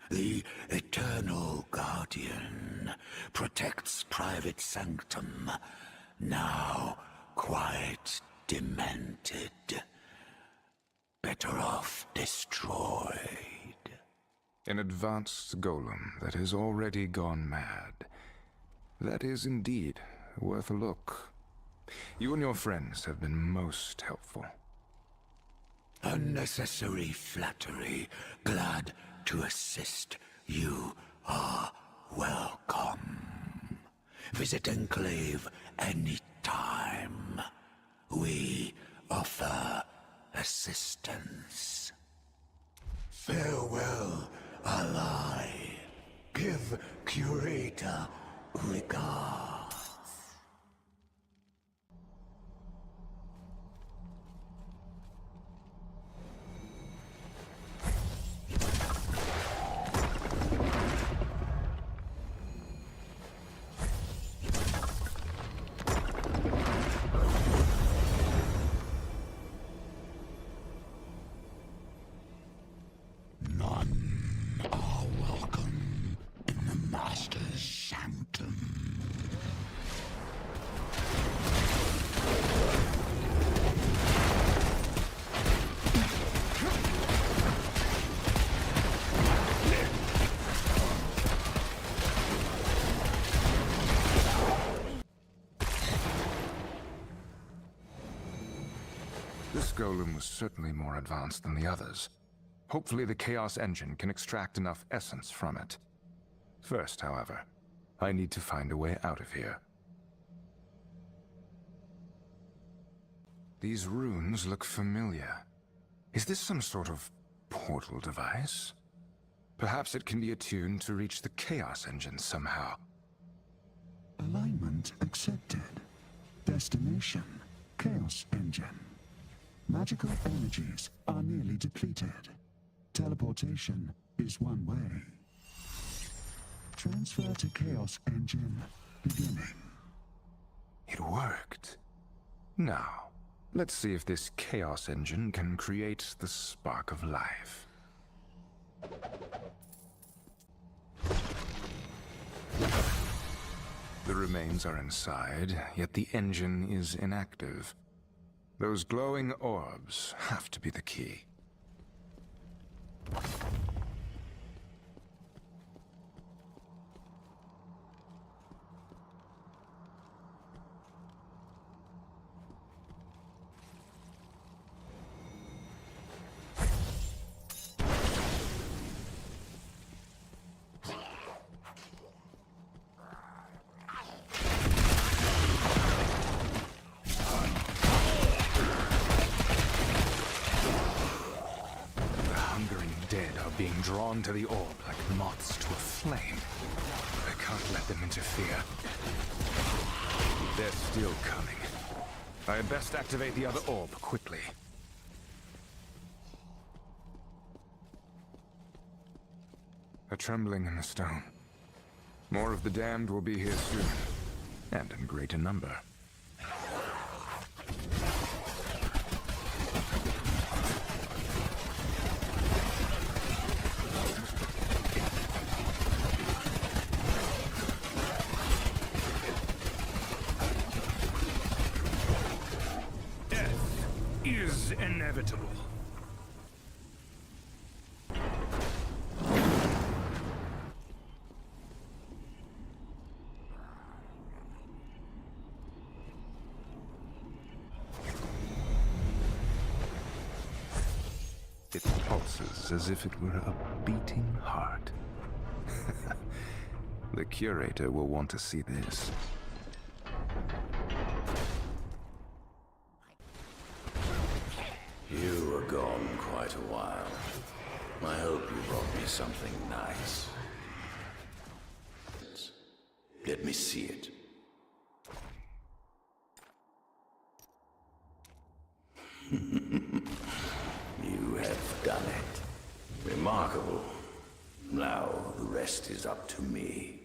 The Eternal Guardian protects private sanctum, now quite demented. Better off destroyed. An advanced golem that has already gone mad. That is indeed worth a look. You and your friends have been most helpful. Unnecessary flattery. Glad to assist. You are welcome. Visit Enclave any time. We offer assistance. Farewell, ally. Give Curator regards. None are welcome in the Master's sanctum. This golem was certainly more advanced than the others. Hopefully the Chaos Engine can extract enough essence from it. First, however, I need to find a way out of here. These runes look familiar. Is this some sort of portal device? Perhaps it can be attuned to reach the Chaos Engine somehow. Alignment accepted. Destination, Chaos Engine. Magical energies are nearly depleted. Teleportation is one way. Transfer to Chaos Engine beginning. It worked. Now, let's see if this Chaos Engine can create the spark of life. The remains are inside, yet the engine is inactive. Those glowing orbs have to be the key. Being drawn to the orb like moths to a flame. I can't let them interfere. They're still coming. I had best activate the other orb quickly. A trembling in the stone. More of the damned will be here soon, and in greater number. Is inevitable. It pulses as if it were a beating heart. The Curator will want to see this. You were gone quite a while. I hope you brought me something nice. Let me see it. You have done it. Remarkable. Now the rest is up to me.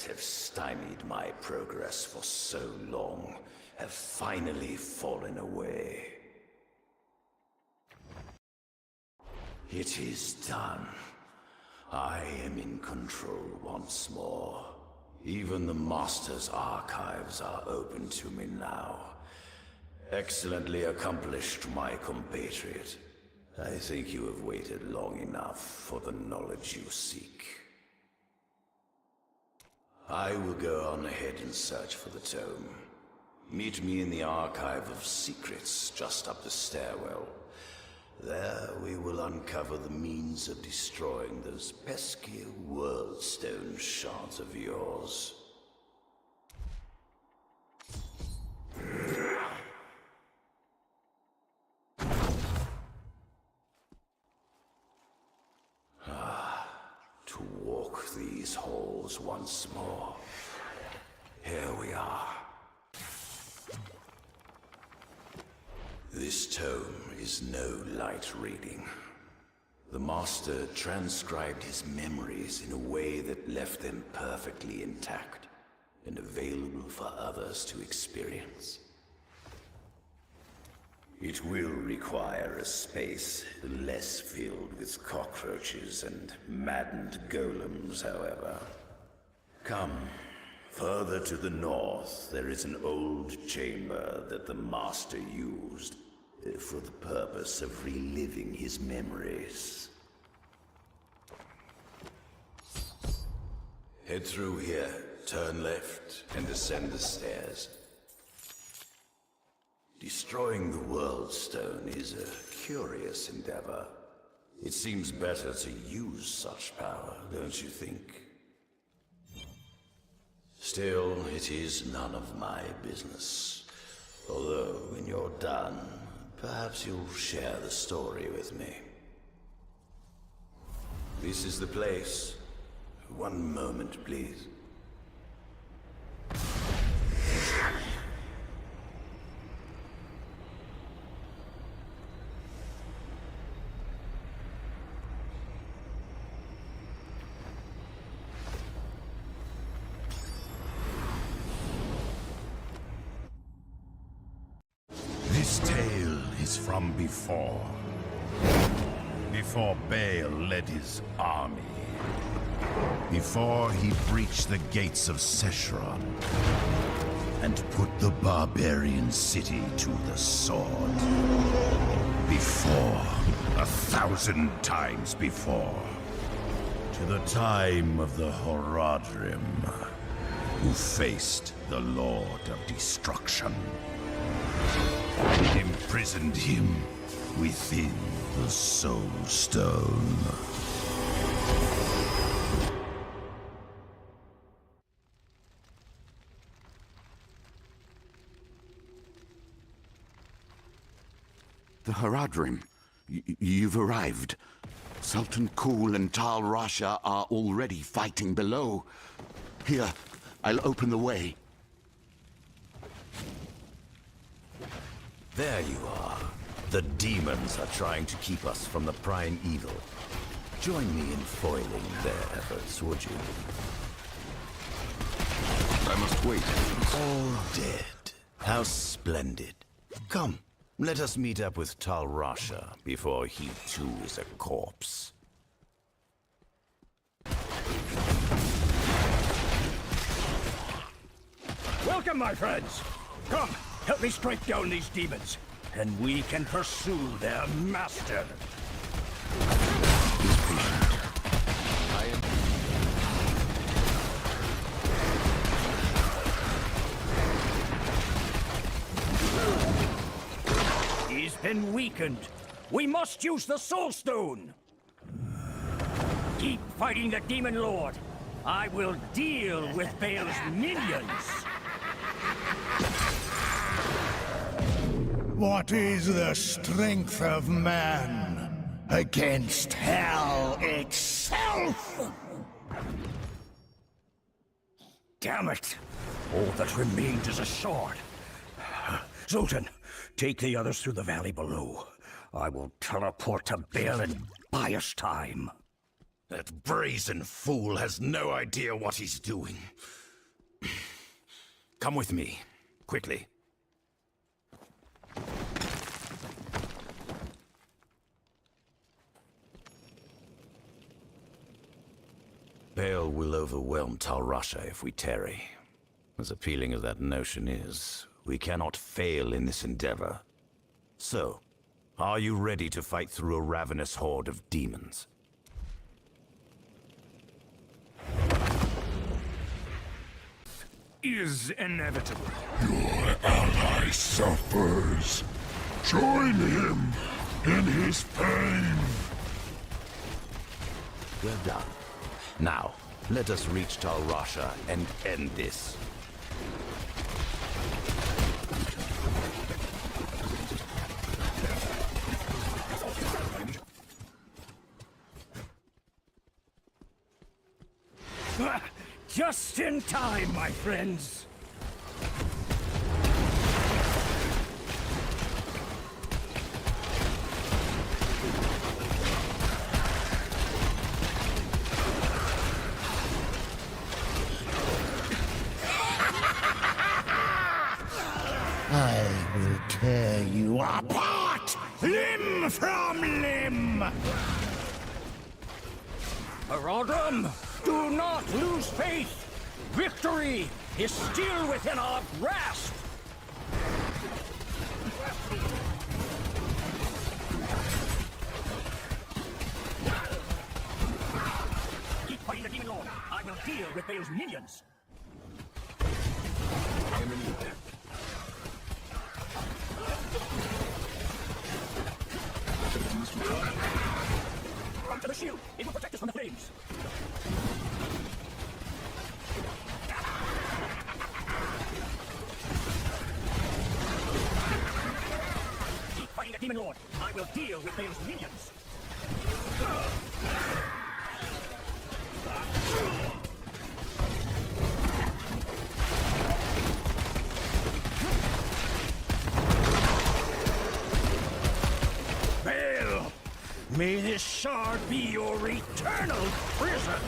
that have stymied my progress for so long have finally fallen away. It is done. I am in control once more. Even the Master's archives are open to me now. Excellently accomplished, my compatriot. I think you have waited long enough for the knowledge you seek. I will go on ahead and search for the tome. Meet me in the Archive of Secrets just up the stairwell. There we will uncover the means of destroying those pesky world-stone shards of yours. To walk these halls once more. Here we are. This tome is no light reading. The Master transcribed his memories in a way that left them perfectly intact and available for others to experience. It will require a space less filled with cockroaches and maddened golems, however. Come. Further to the north, there is an old chamber that the Master used for the purpose of reliving his memories. Head through here, turn left, and ascend the stairs. Destroying the World Stone is a curious endeavor. It seems better to use such power, don't you think? Still, it is none of my business. Although, when you're done, perhaps you'll share the story with me. This is the place. One moment, please. This tale is from before. Before Baal led his army. Before he breached the gates of Seshron and put the barbarian city to the sword. Before, 1,000 times before. To the time of the Horadrim, who faced the Lord of Destruction. And imprisoned him within the Soul Stone. The Horadrim. You've arrived. Sultan Kul and Tal Rasha are already fighting below. Here, I'll open the way. There you are. The demons are trying to keep us from the prime evil. Join me in foiling their efforts, would you? I must wait. All dead. How splendid. Come, let us meet up with Tal Rasha before he too is a corpse. Welcome, my friends. Come, help me strike down these demons, and we can pursue their master. He's been weakened. We must use the Soul Stone. Keep fighting the Demon Lord. I will deal with Baal's minions. What is the strength of man against hell itself? Damn it! All that remains is a sword. Zoltan, take the others through the valley below. I will teleport to Baal and buy us time. That brazen fool has no idea what he's doing. Come with me, quickly. Bale will overwhelm Tal Rasha if we tarry. As appealing as that notion is, we cannot fail in this endeavor. So, are you ready to fight through a ravenous horde of demons? Is inevitable. Your ally suffers. Join him in his pain. Well done. Now, let us reach Tal Rasha and end this. Just in time, my friends. I will tear you apart, limb from limb! Haradrim, do not lose faith! Victory is still within our grasp! Keep fighting the Demon Lord. I will deal with Bale's minions. Run to the shield. It will protect us from the flames. Keep fighting the Demon Lord. I will deal with Bale's minions. Bale, may this shard be your eternal prison.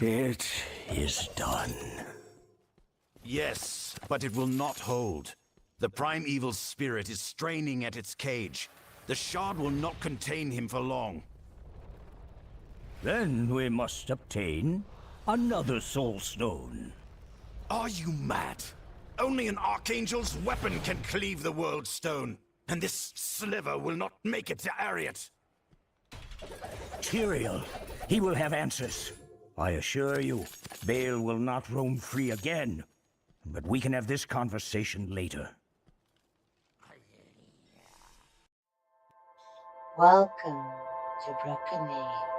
It is done. Yes, but it will not hold. The primeval spirit is straining at its cage. The shard will not contain him for long. Then we must obtain another soul stone. Are you mad? Only an archangel's weapon can cleave the world stone, and this sliver will not make it to Ariat. Tyrael, he will have answers. I assure you, Bale will not roam free again. But we can have this conversation later. Welcome to Broken Age.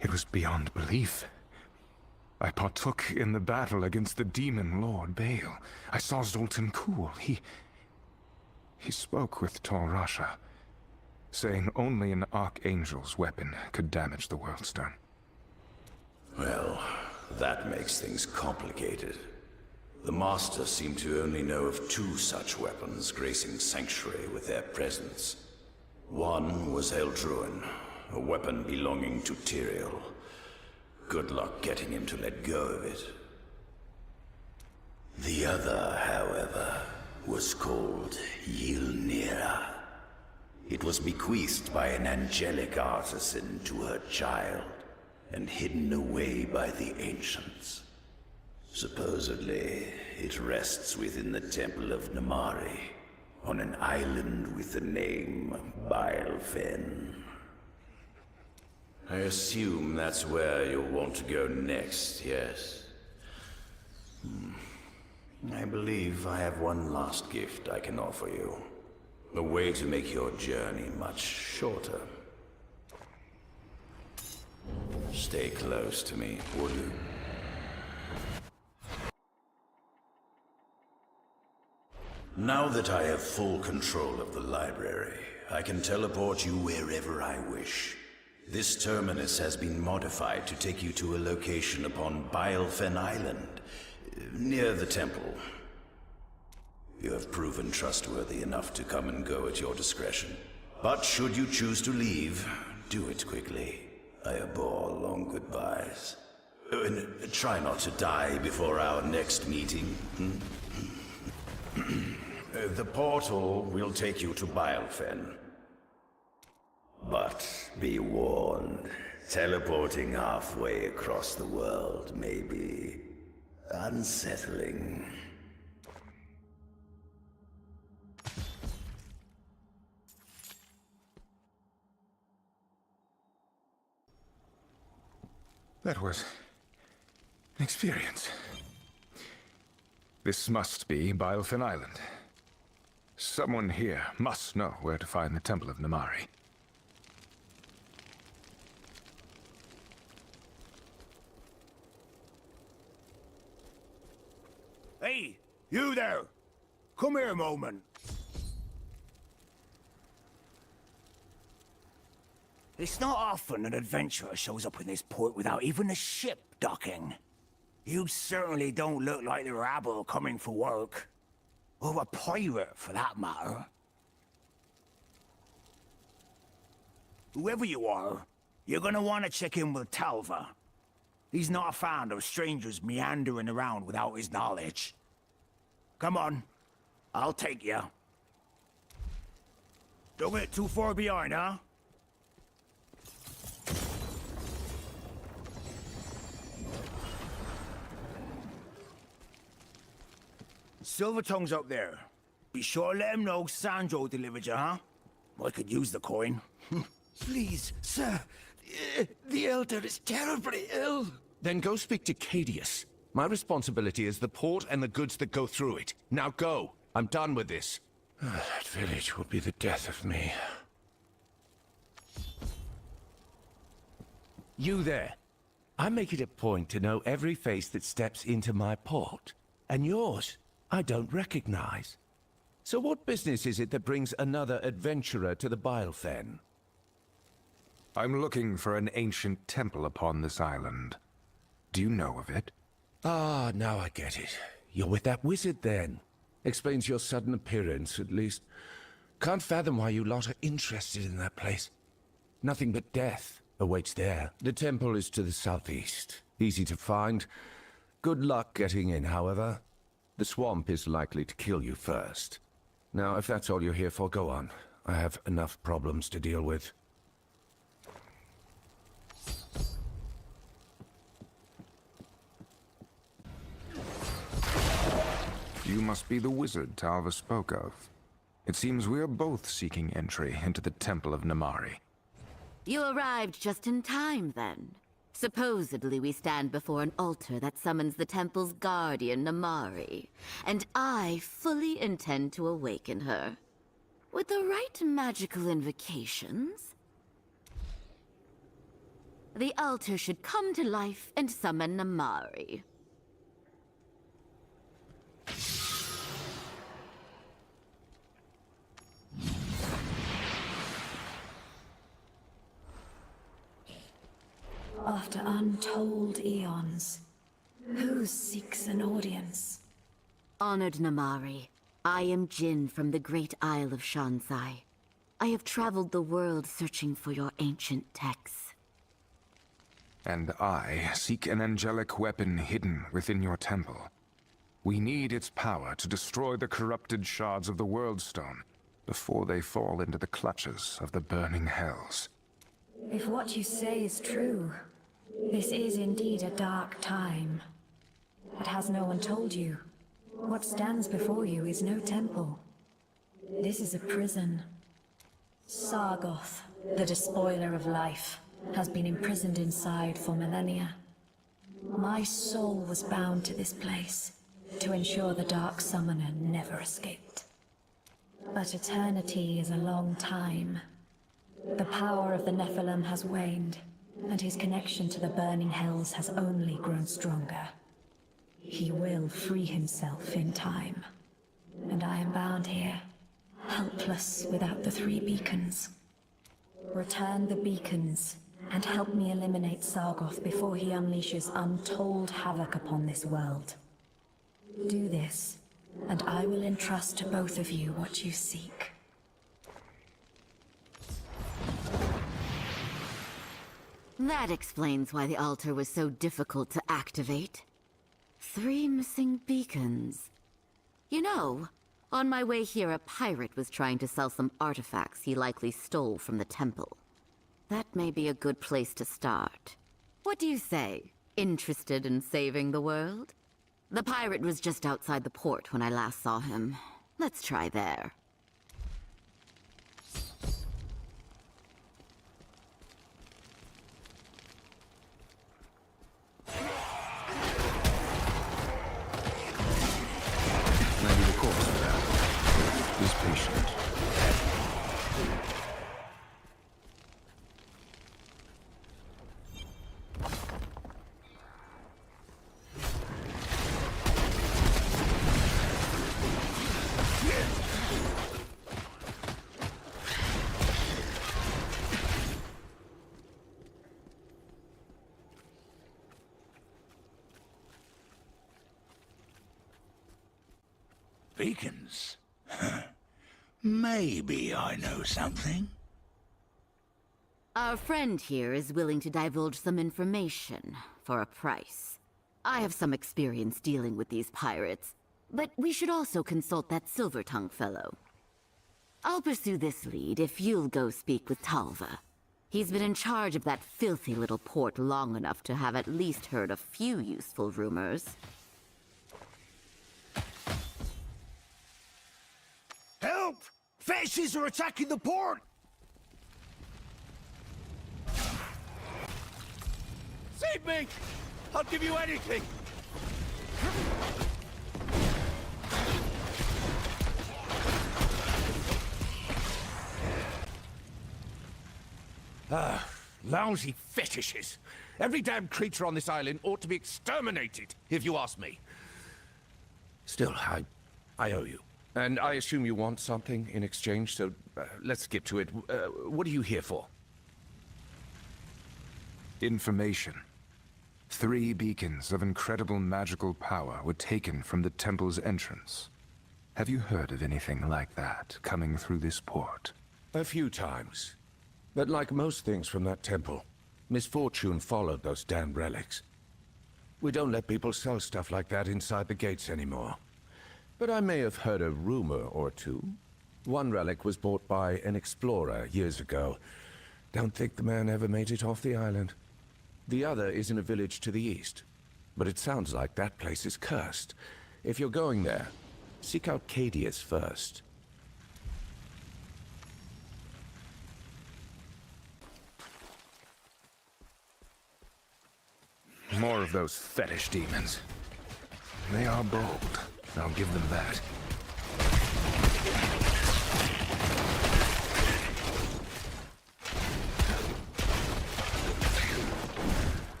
It was beyond belief. I partook in the battle against the demon lord Bale. I saw Zoltan Kuhl. He spoke with Tal Rasha, saying only an archangel's weapon could damage the Worldstone. Well, that makes things complicated. The Master seemed to only know of 2 such weapons gracing Sanctuary with their presence. One was Eldruin, a weapon belonging to Tyrael. Good luck getting him to let go of it. The other, however, was called Ylnira. It was bequeathed by an angelic artisan to her child, and hidden away by the ancients. Supposedly, it rests within the Temple of Namari, on an island with the name Bilefen. I assume that's where you'll want to go next, yes? I believe I have one last gift I can offer you. A way to make your journey much shorter. Stay close to me, would you? Now that I have full control of the library, I can teleport you wherever I wish. This terminus has been modified to take you to a location upon Bilefen Island, near the temple. You have proven trustworthy enough to come and go at your discretion. But should you choose to leave, do it quickly. I abhor long goodbyes. And try not to die before our next meeting. The portal will take you to Bilefen. But be warned, teleporting halfway across the world may be unsettling. That was an experience. This must be Bilefen Island. Someone here must know where to find the Temple of Namari. Hey, you there! Come here a moment. It's not often an adventurer shows up in this port without even a ship docking. You certainly don't look like the rabble coming for work. Or a pirate, for that matter. Whoever you are, you're gonna want to check in with Talva. He's not a fan of strangers meandering around without his knowledge. Come on, I'll take you. Don't get too far behind, huh? Silvertongue's up there. Be sure to let him know Sandro delivered you, huh? I could use the coin. Please, sir. The Elder is terribly ill. Then go speak to Cadius. My responsibility is the port and the goods that go through it. Now go. I'm done with this. That village will be the death of me. You there. I make it a point to know every face that steps into my port. And yours, I don't recognize. So what business is it that brings another adventurer to the Bilefen? I'm looking for an ancient temple upon this island. Do you know of it? Ah, now I get it. You're with that wizard, then. Explains your sudden appearance, at least. Can't fathom why you lot are interested in that place. Nothing but death awaits there. The temple is to the southeast. Easy to find. Good luck getting in, however. The swamp is likely to kill you first. Now, if that's all you're here for, go on. I have enough problems to deal with. You must be the wizard Talva spoke of. It seems we are both seeking entry into the Temple of Namari. You arrived just in time, then. Supposedly we stand before an altar that summons the temple's guardian, Namari, and I fully intend to awaken her. With the right magical invocations, the altar should come to life and summon Namari. After untold eons, who seeks an audience? Honored Namari, I am Jin from the great Isle of Shansai. I have traveled the world searching for your ancient texts. And I seek an angelic weapon hidden within your temple. We need its power to destroy the corrupted shards of the World Stone before they fall into the clutches of the burning hells. If what you say is true, this is indeed a dark time. But has no one told you? What stands before you is no temple. This is a prison. Sargoth, the despoiler of life, has been imprisoned inside for millennia. My soul was bound to this place, to ensure the Dark Summoner never escaped. But eternity is a long time. The power of the Nephilim has waned, and his connection to the burning hells has only grown stronger. He will free himself in time. And I am bound here, helpless without the 3 beacons. Return the beacons, and help me eliminate Sargoth before he unleashes untold havoc upon this world. Do this, and I will entrust to both of you what you seek. That explains why the altar was so difficult to activate. 3 missing beacons. You know, on my way here, a pirate was trying to sell some artifacts he likely stole from the temple. That may be a good place to start. What do you say? Interested in saving the world? The pirate was just outside the port when I last saw him. Let's try there. Maybe the cause for that is patient. Beacons? Maybe I know something. Our friend here is willing to divulge some information for a price. I have some experience dealing with these pirates, but we should also consult that Silver-Tongue fellow. I'll pursue this lead if you'll go speak with Talva. He's been in charge of that filthy little port long enough to have at least heard a few useful rumors. Help! Fetishes are attacking the port! Save me! I'll give you anything! Ah, lousy fetishes. Every damn creature on this island ought to be exterminated, if you ask me. Still, I owe you. And I assume you want something in exchange, so let's get to it. What are you here for? Information. 3 beacons of incredible magical power were taken from the temple's entrance. Have you heard of anything like that coming through this port? A few times. But like most things from that temple, misfortune followed those damn relics. We don't let people sell stuff like that inside the gates anymore. But I may have heard a rumor or two. One relic was bought by an explorer years ago. Don't think the man ever made it off the island. The other is in a village to the east. But it sounds like that place is cursed. If you're going there, seek out Cadius first. More of those fetish demons. They are bold. I'll give them that.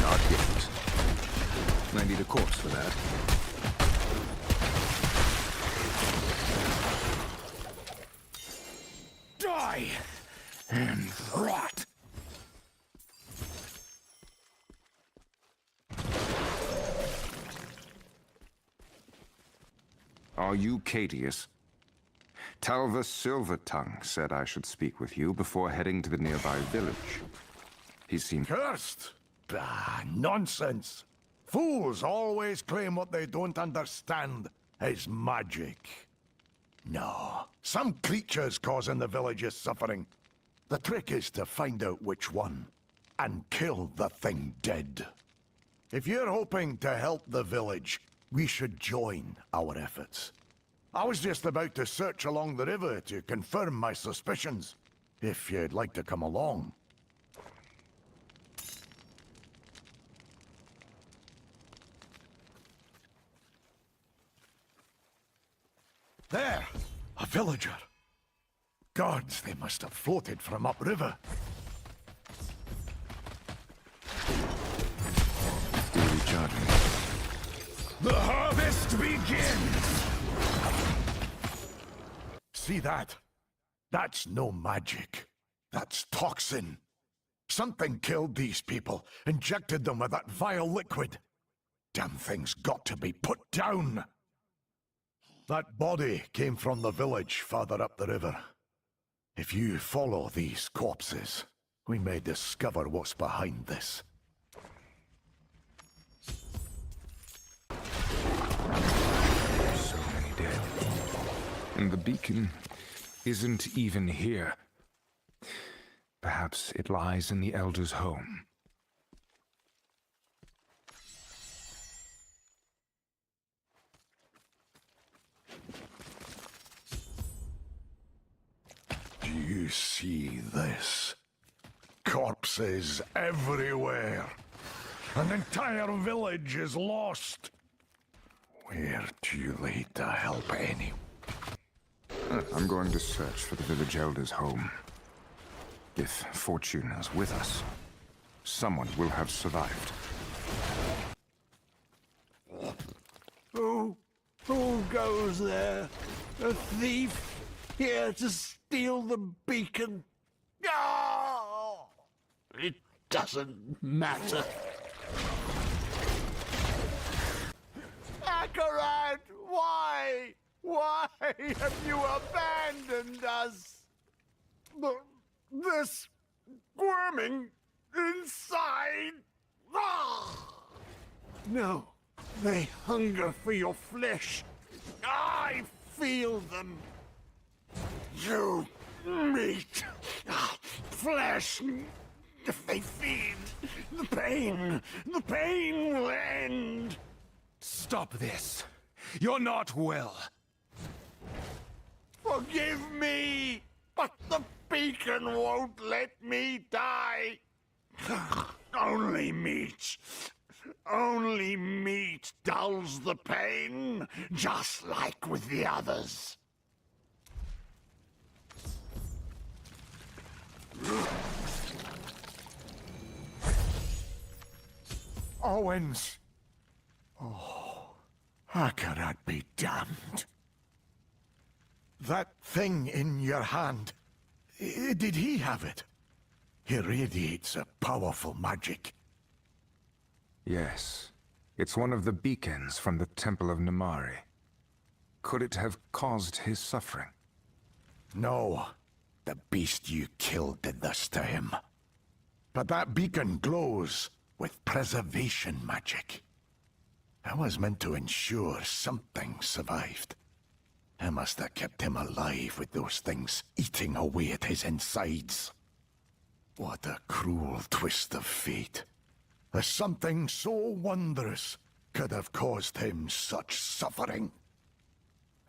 Not yet. I need a corpse for that. Die! And rot! Are you Cadius? Talva Silver-Tongue said I should speak with you before heading to the nearby village. He seemed... Cursed? Ah, nonsense. Fools always claim what they don't understand is magic. No, some creature's causing the village's suffering. The trick is to find out which one, and kill the thing dead. If you're hoping to help the village, we should join our efforts. I was just about to search along the river to confirm my suspicions. If you'd like to come along. There! A villager! Gods, they must have floated from upriver. Still recharging. The harvest begins! See that? That's no magic. That's toxin. Something killed these people, injected them with that vile liquid. Damn thing's got to be put down! That body came from the village farther up the river. If you follow these corpses, we may discover what's behind this. So many dead. And the beacon isn't even here. Perhaps it lies in the Elder's home. Do you see this? Corpses everywhere. An entire village is lost. Where do you lead to help any? I'm going to search for the village elder's home. If fortune is with us, someone will have survived. Who goes there? A thief? Here to steal the beacon? Oh, it doesn't matter. Akarat, why? Why have you abandoned us? This squirming inside. No, they hunger for your flesh. I feel them. You meat, flesh. If they feed, the pain will end. Stop this. You're not well. Forgive me, but the beacon won't let me die. Only meat dulls the pain, just like with the others. Owens. Oh, I cannot be damned. That thing in your hand, did he have it? He radiates a powerful magic. Yes. It's one of the beacons from the Temple of Namari. Could it have caused his suffering? No. The beast you killed did this to him. But that beacon glows with preservation magic. It was meant to ensure something survived. I must have kept him alive with those things eating away at his insides. What a cruel twist of fate. That something so wondrous could have caused him such suffering.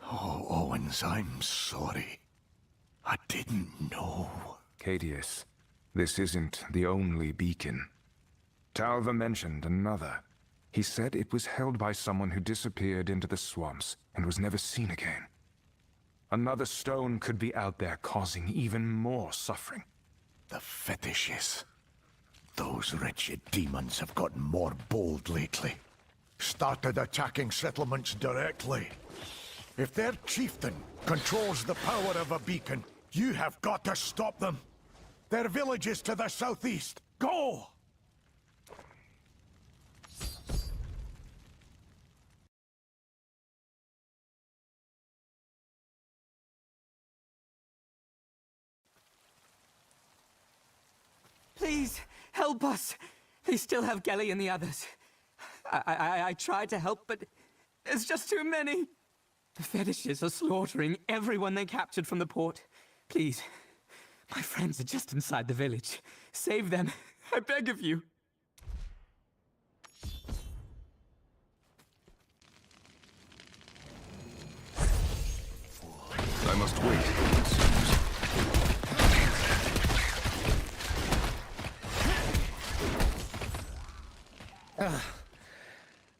Oh, Owens, I'm sorry. I didn't know. Cadius, this isn't the only beacon. Talva mentioned another. He said it was held by someone who disappeared into the swamps and was never seen again. Another stone could be out there causing even more suffering. The fetishes. Those wretched demons have gotten more bold lately. Started attacking settlements directly. If their chieftain controls the power of a beacon, you have got to stop them. Their village is to the southeast. Go! Please, help us! They still have Gelly and the others. I tried to help, but there's just too many. The fetishes are slaughtering everyone they captured from the port. Please, my friends are just inside the village. Save them, I beg of you.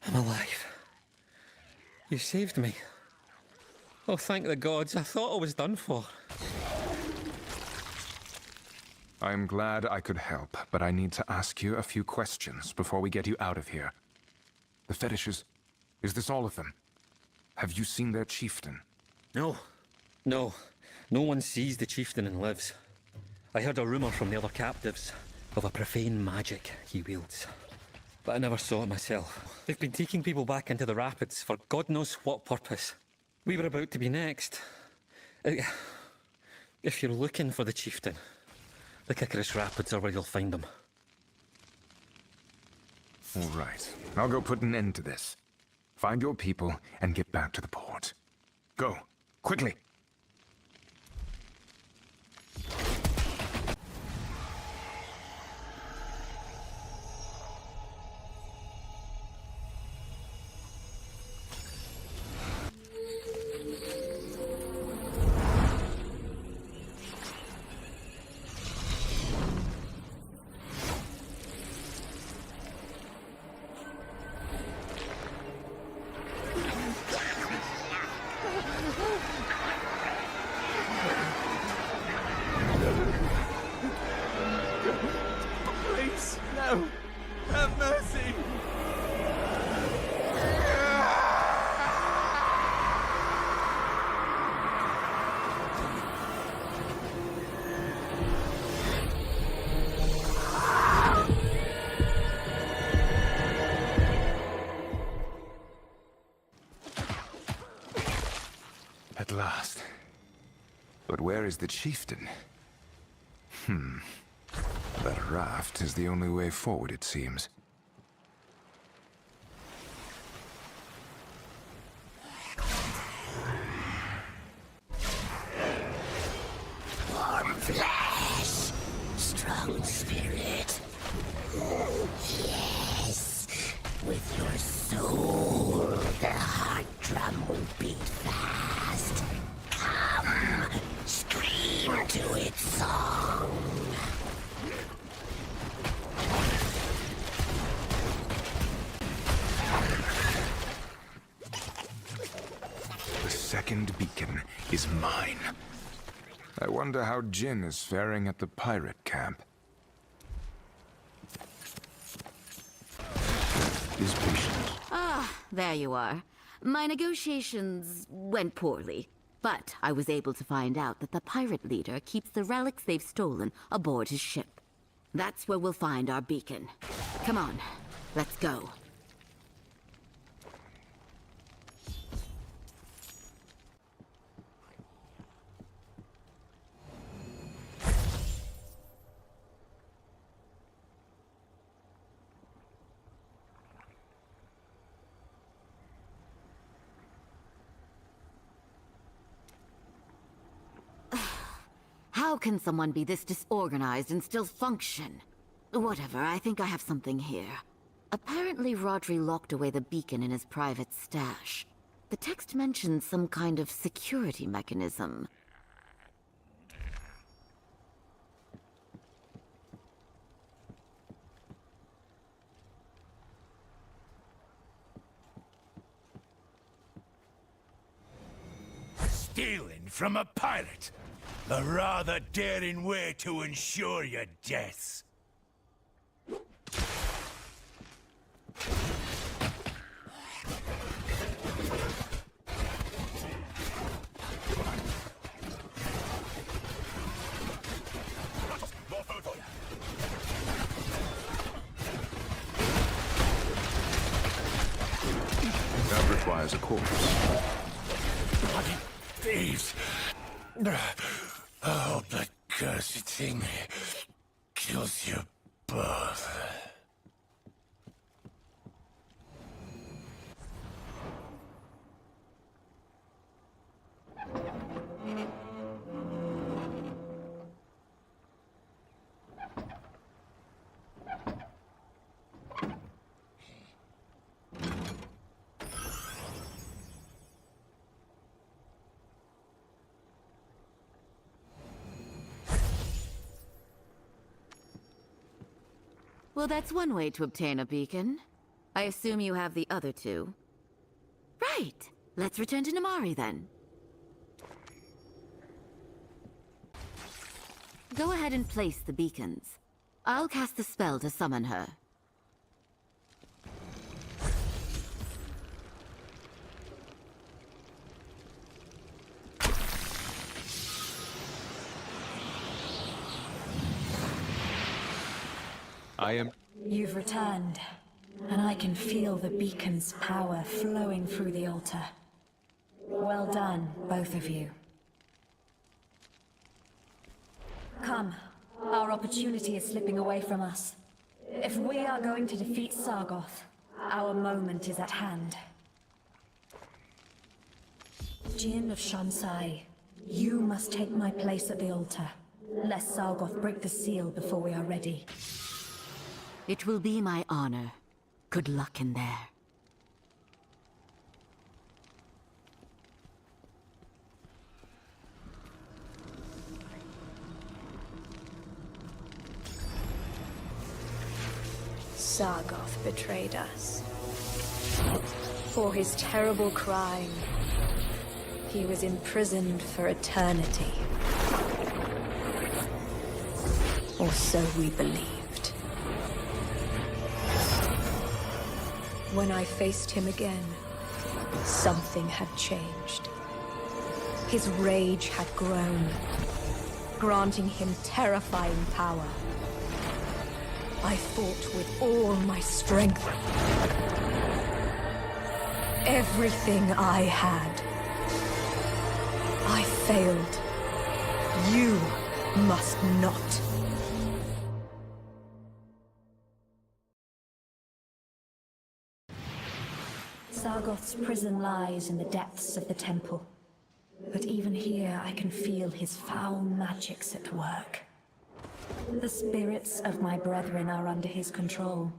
I'm alive. You saved me. Oh, thank the gods. I thought I was done for. I'm glad I could help, but I need to ask you a few questions before we get you out of here. The fetishes, is this all of them? Have you seen their chieftain? No. No. No one sees the chieftain and lives. I heard a rumor from the other captives of a profane magic he wields. But I never saw it myself. They've been taking people back into the rapids for God knows what purpose. We were about to be next. If you're looking for the chieftain, the Kikaris Rapids are where you'll find him. All right. I'll go put an end to this. Find your people and get back to the port. Go. Quickly. Please, no. Have mercy. At last. But where is the chieftain? That raft is the only way forward, it seems. Warm flesh, strong spirit. Yes, with your soul, the heart drum will beat fast. Come, scream to its song. The second beacon is mine. I wonder how Jin is faring at the pirate camp. Is patient. Ah, there you are. My negotiations went poorly, but I was able to find out that the pirate leader keeps the relics they've stolen aboard his ship. That's where we'll find our beacon. Come on, let's go. How can someone be this disorganized and still function? Whatever, I think I have something here. Apparently Rodri locked away the beacon in his private stash. The text mentions some kind of security mechanism. Stealing from a pirate? A rather daring way to ensure your death. That requires a corpse. Bloody thieves! Oh, that cursed thing kills you both. Well, that's one way to obtain a beacon. I assume you have the other two. Right. Let's return to Namari then. Go ahead and place the beacons. I'll cast the spell to summon her. You've returned, and I can feel the beacon's power flowing through the altar. Well done, both of you. Come, our opportunity is slipping away from us. If we are going to defeat Sargoth, our moment is at hand. Jin of Shansai, you must take my place at the altar, lest Sargoth break the seal before we are ready. It will be my honor. Good luck in there. Sargoth betrayed us. For his terrible crime, he was imprisoned for eternity. Or so we believed. When I faced him again, something had changed. His rage had grown, granting him terrifying power. I fought with all my strength. Everything I had. I failed. You must not. Sargoth's prison lies in the depths of the temple. But even here I can feel his foul magics at work. The spirits of my brethren are under his control.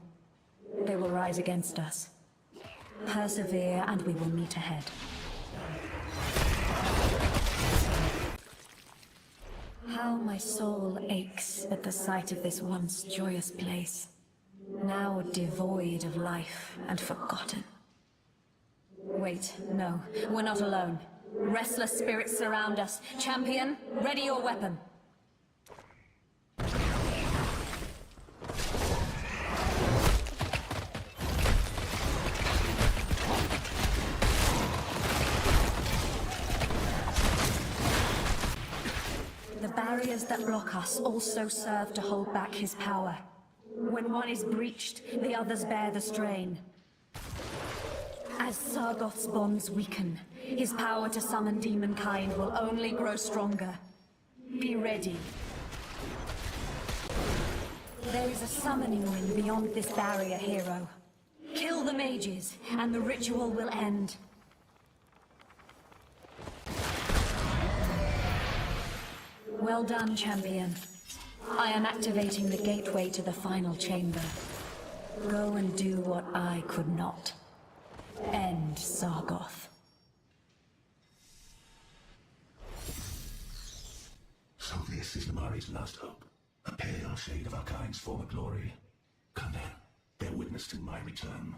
They will rise against us. Persevere and we will meet ahead. How my soul aches at the sight of this once joyous place, now devoid of life and forgotten. Wait, no, we're not alone. Restless spirits surround us. Champion, ready your weapon. The barriers that block us also serve to hold back his power. When one is breached, the others bear the strain. As Sargoth's bonds weaken, his power to summon demonkind will only grow stronger. Be ready. There is a summoning ring beyond this barrier, hero. Kill the mages, and the ritual will end. Well done, champion. I am activating the gateway to the final chamber. Go and do what I could not. End Sargoth. So this is Namari's last hope. A pale shade of our kind's former glory. Come then, bear witness to my return.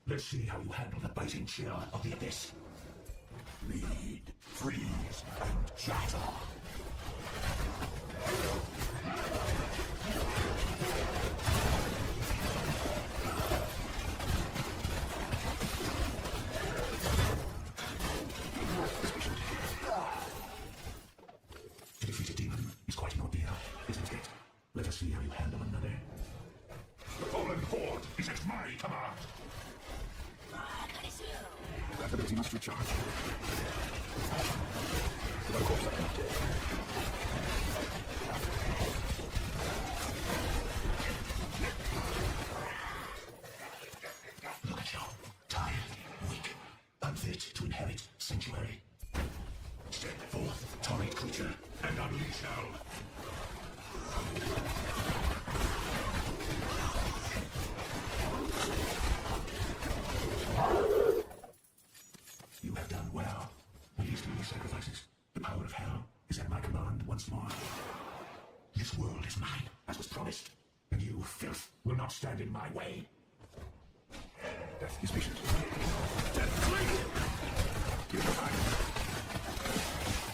Let's see how you handle the biting chill of the abyss. Bleed, freeze, and shatter. To defeat a demon is quite an ordeal, isn't it? Let us see how you handle another. The fallen horde is at my command. That ability must recharge. Of course I cannot. Look at you. Tired, weak, unfit to inherit sanctuary. Step forth, torrid creature, and unleash hell. You have done well. Please do your sacrifices. The power of hell is at my command once more. This world is mine, as was promised, and you filth will not stand in my way. Death is patient. Death, flee! You're fine.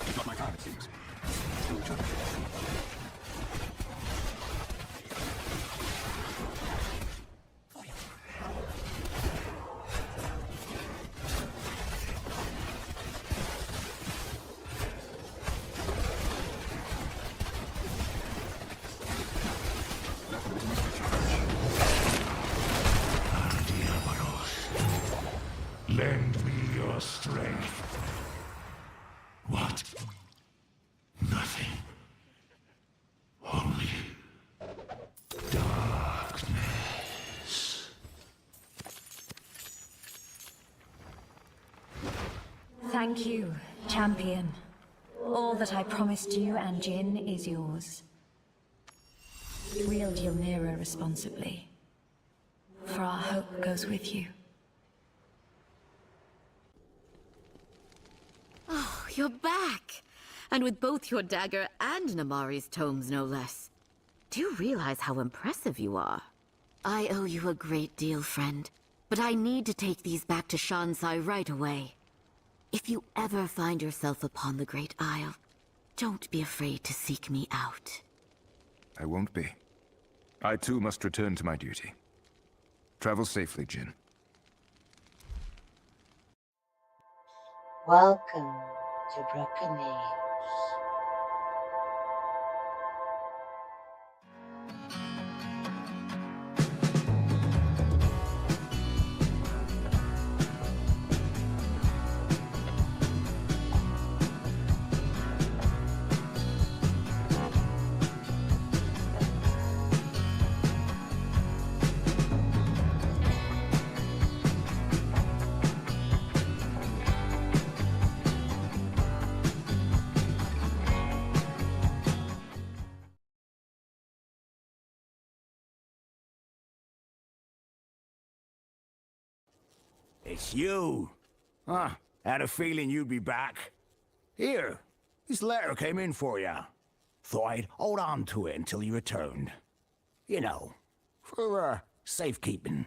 It's not my time, it seems. Kill each other. Lend me your strength. What? Nothing. Only darkness. Thank you, champion. All that I promised you and Jin is yours. Wield Ylnira responsibly, for our hope goes with you. Oh, you're back! And with both your dagger and Namari's tomes, no less. Do you realize how impressive you are? I owe you a great deal, friend. But I need to take these back to Shansai right away. If you ever find yourself upon the Great Isle, don't be afraid to seek me out. I won't be. I too must return to my duty. Travel safely, Jin. Welcome to Broken Age. It's you. Had a feeling you'd be back. Here, this letter came in for you. Thought I'd hold on to it until you returned. You know, for, safekeeping.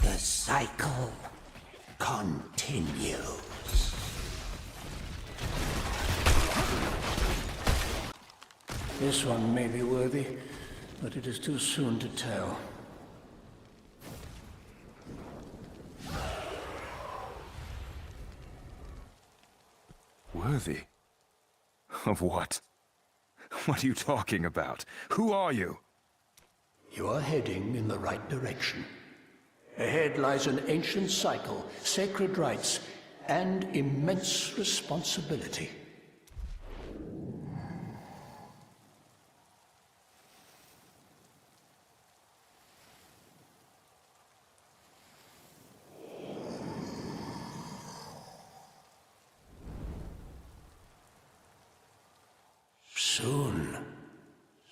The cycle continues. This one may be worthy, but it is too soon to tell. Worthy? Of what? What are you talking about? Who are you? You are heading in the right direction. Ahead lies an ancient cycle, sacred rites, and immense responsibility.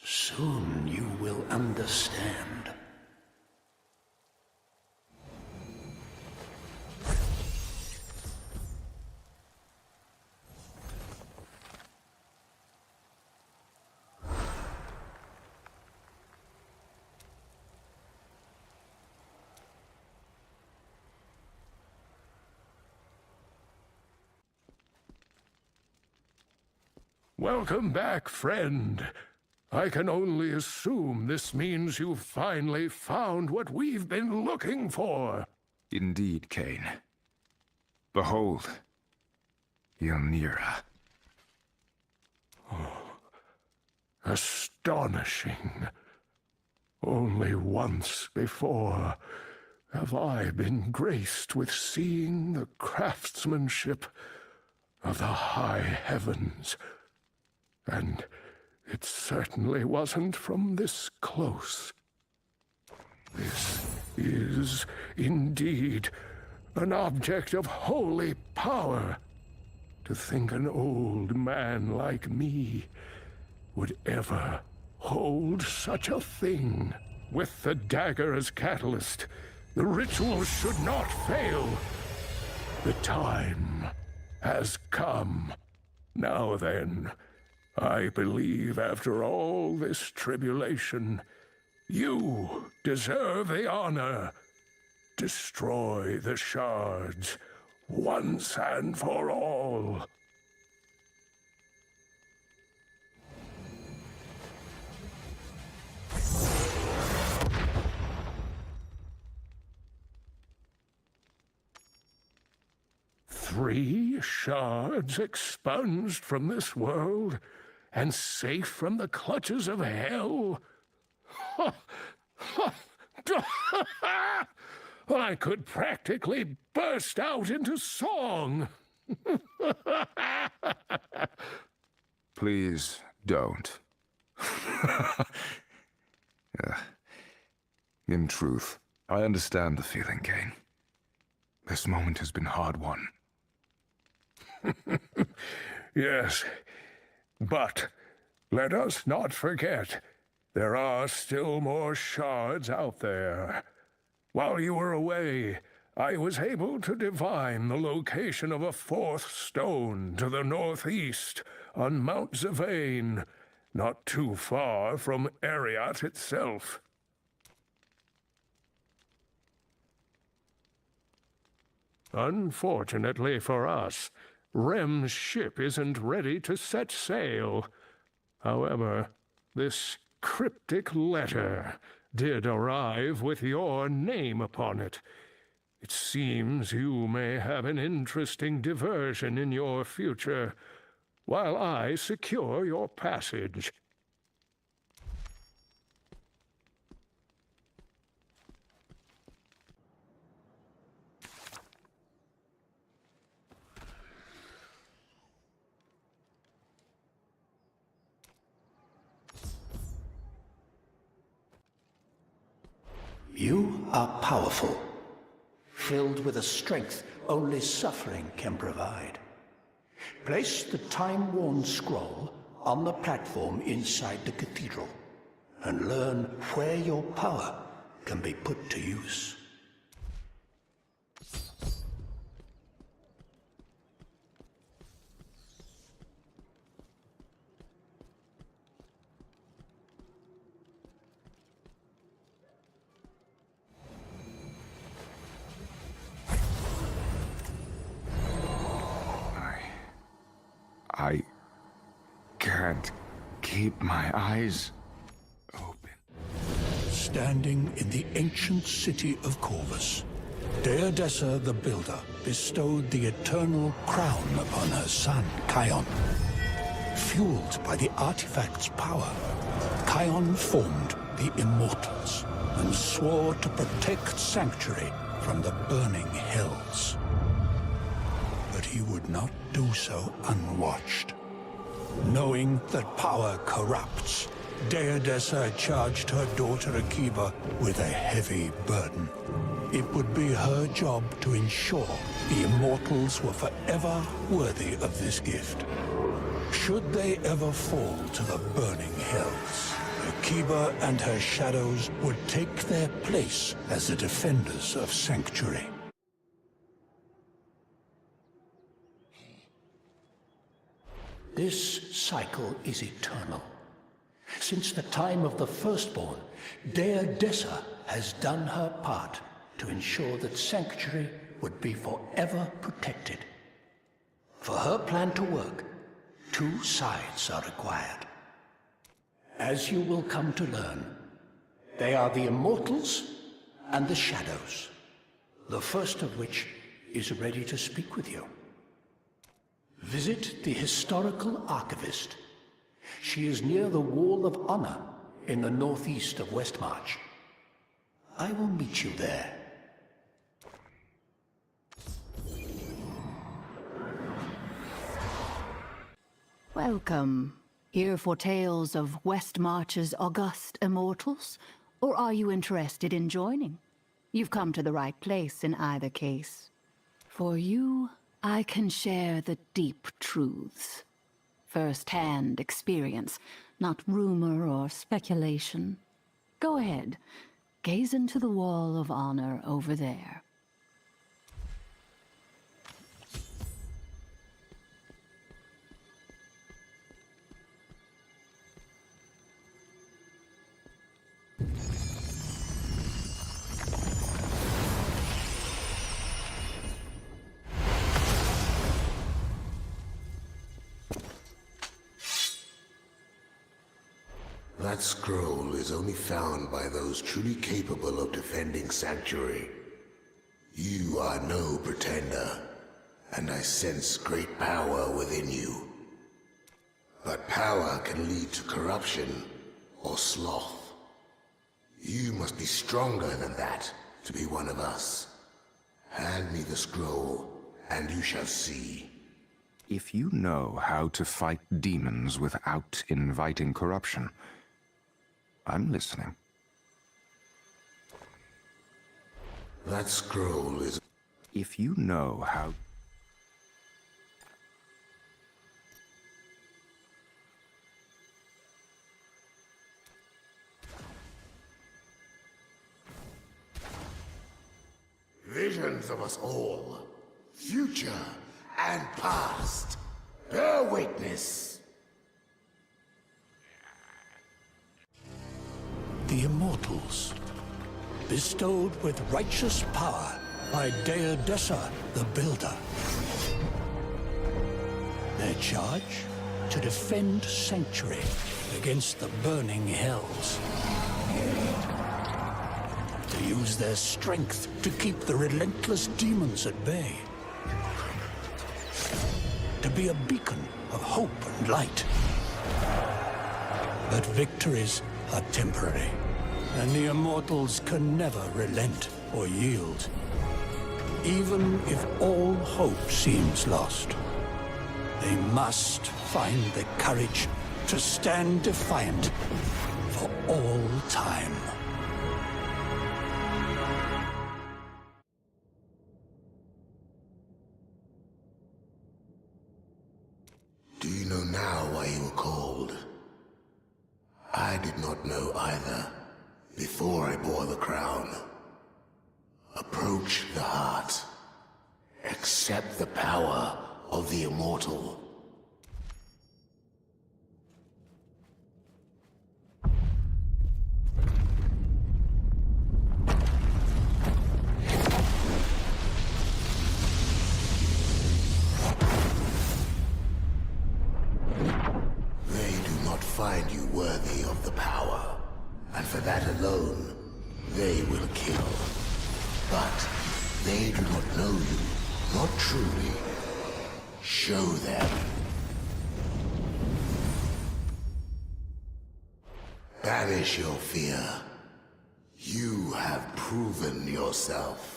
Soon you will understand. Welcome back, friend. I can only assume this means you've finally found what we've been looking for. Indeed, Cain. Behold, Ylnira. Astonishing. Only once before have I been graced with seeing the craftsmanship of the high heavens. And it certainly wasn't from this close. This is indeed an object of holy power. To think an old man like me would ever hold such a thing. With the dagger as catalyst, the ritual should not fail. The time has come. Now then, I believe after all this tribulation, you deserve the honor. Destroy the shards once and for all. Three shards expunged from this world and safe from the clutches of hell? I could practically burst out into song. Please don't. In truth, I understand the feeling, Cain. This moment has been hard-won. Yes, but let us not forget, there are still more shards out there. While you were away, I was able to divine the location of a fourth stone to the northeast on Mount Zavane, not too far from Ariat itself. Unfortunately for us, Rem's ship isn't ready to set sail. However, this cryptic letter did arrive with your name upon it. It seems you may have an interesting diversion in your future, while I secure your passage. You are powerful, filled with a strength only suffering can provide. Place the time-worn scroll on the platform inside the cathedral, and learn where your power can be put to use. I can't keep my eyes open. Standing in the ancient city of Corvus, Deodessa the Builder bestowed the eternal crown upon her son, Kion. Fueled by the artifact's power, Kion formed the Immortals and swore to protect Sanctuary from the burning hells. But he would not do so unwatched. Knowing that power corrupts, Deodessa charged her daughter Akiba with a heavy burden. It would be her job to ensure the Immortals were forever worthy of this gift. Should they ever fall to the burning hells, Akiba and her shadows would take their place as the defenders of Sanctuary. This cycle is eternal. Since the time of the Firstborn, Deodessa has done her part to ensure that Sanctuary would be forever protected. For her plan to work, two sides are required. As you will come to learn, they are the Immortals and the Shadows, the first of which is ready to speak with you. Visit the Historical Archivist. She is near the Wall of Honor in the northeast of Westmarch. I will meet you there. Welcome. Here for tales of Westmarch's august immortals? Or are you interested in joining? You've come to the right place in either case. For you, I can share the deep truths. First-hand experience, not rumor or speculation. Go ahead. Gaze into the wall of honor over there. That scroll is only found by those truly capable of defending Sanctuary. You are no pretender, and I sense great power within you. But power can lead to corruption or sloth. You must be stronger than that to be one of us. Hand me the scroll, and you shall see. If you know how to fight demons without inviting corruption, I'm listening. That scroll is... If you know how... Visions of us all, future and past, bear witness. The Immortals, bestowed with righteous power by Desa the Builder. Their charge? To defend Sanctuary against the burning hells. To use their strength to keep the relentless demons at bay. To be a beacon of hope and light. But victories are temporary, and the Immortals can never relent or yield. Even if all hope seems lost, they must find the courage to stand defiant for all time. Do you know now why you were called? I did not know either, before I bore the crown. Approach the heart. Accept the power of the Immortal. They do not find you worthy of the power, and for that alone, they will kill. But they do not know you, not truly. Show them. Banish your fear. You have proven yourself.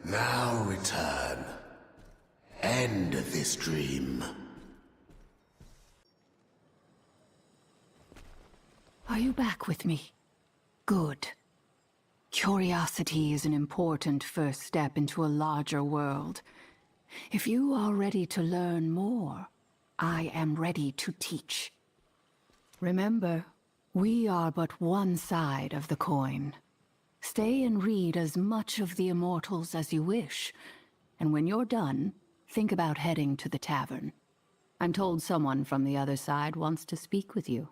Now return. End this dream. Are you back with me? Good. Curiosity is an important first step into a larger world. If you are ready to learn more, I am ready to teach. Remember, we are but one side of the coin. Stay and read as much of the Immortals as you wish, and when you're done, think about heading to the tavern. I'm told someone from the other side wants to speak with you.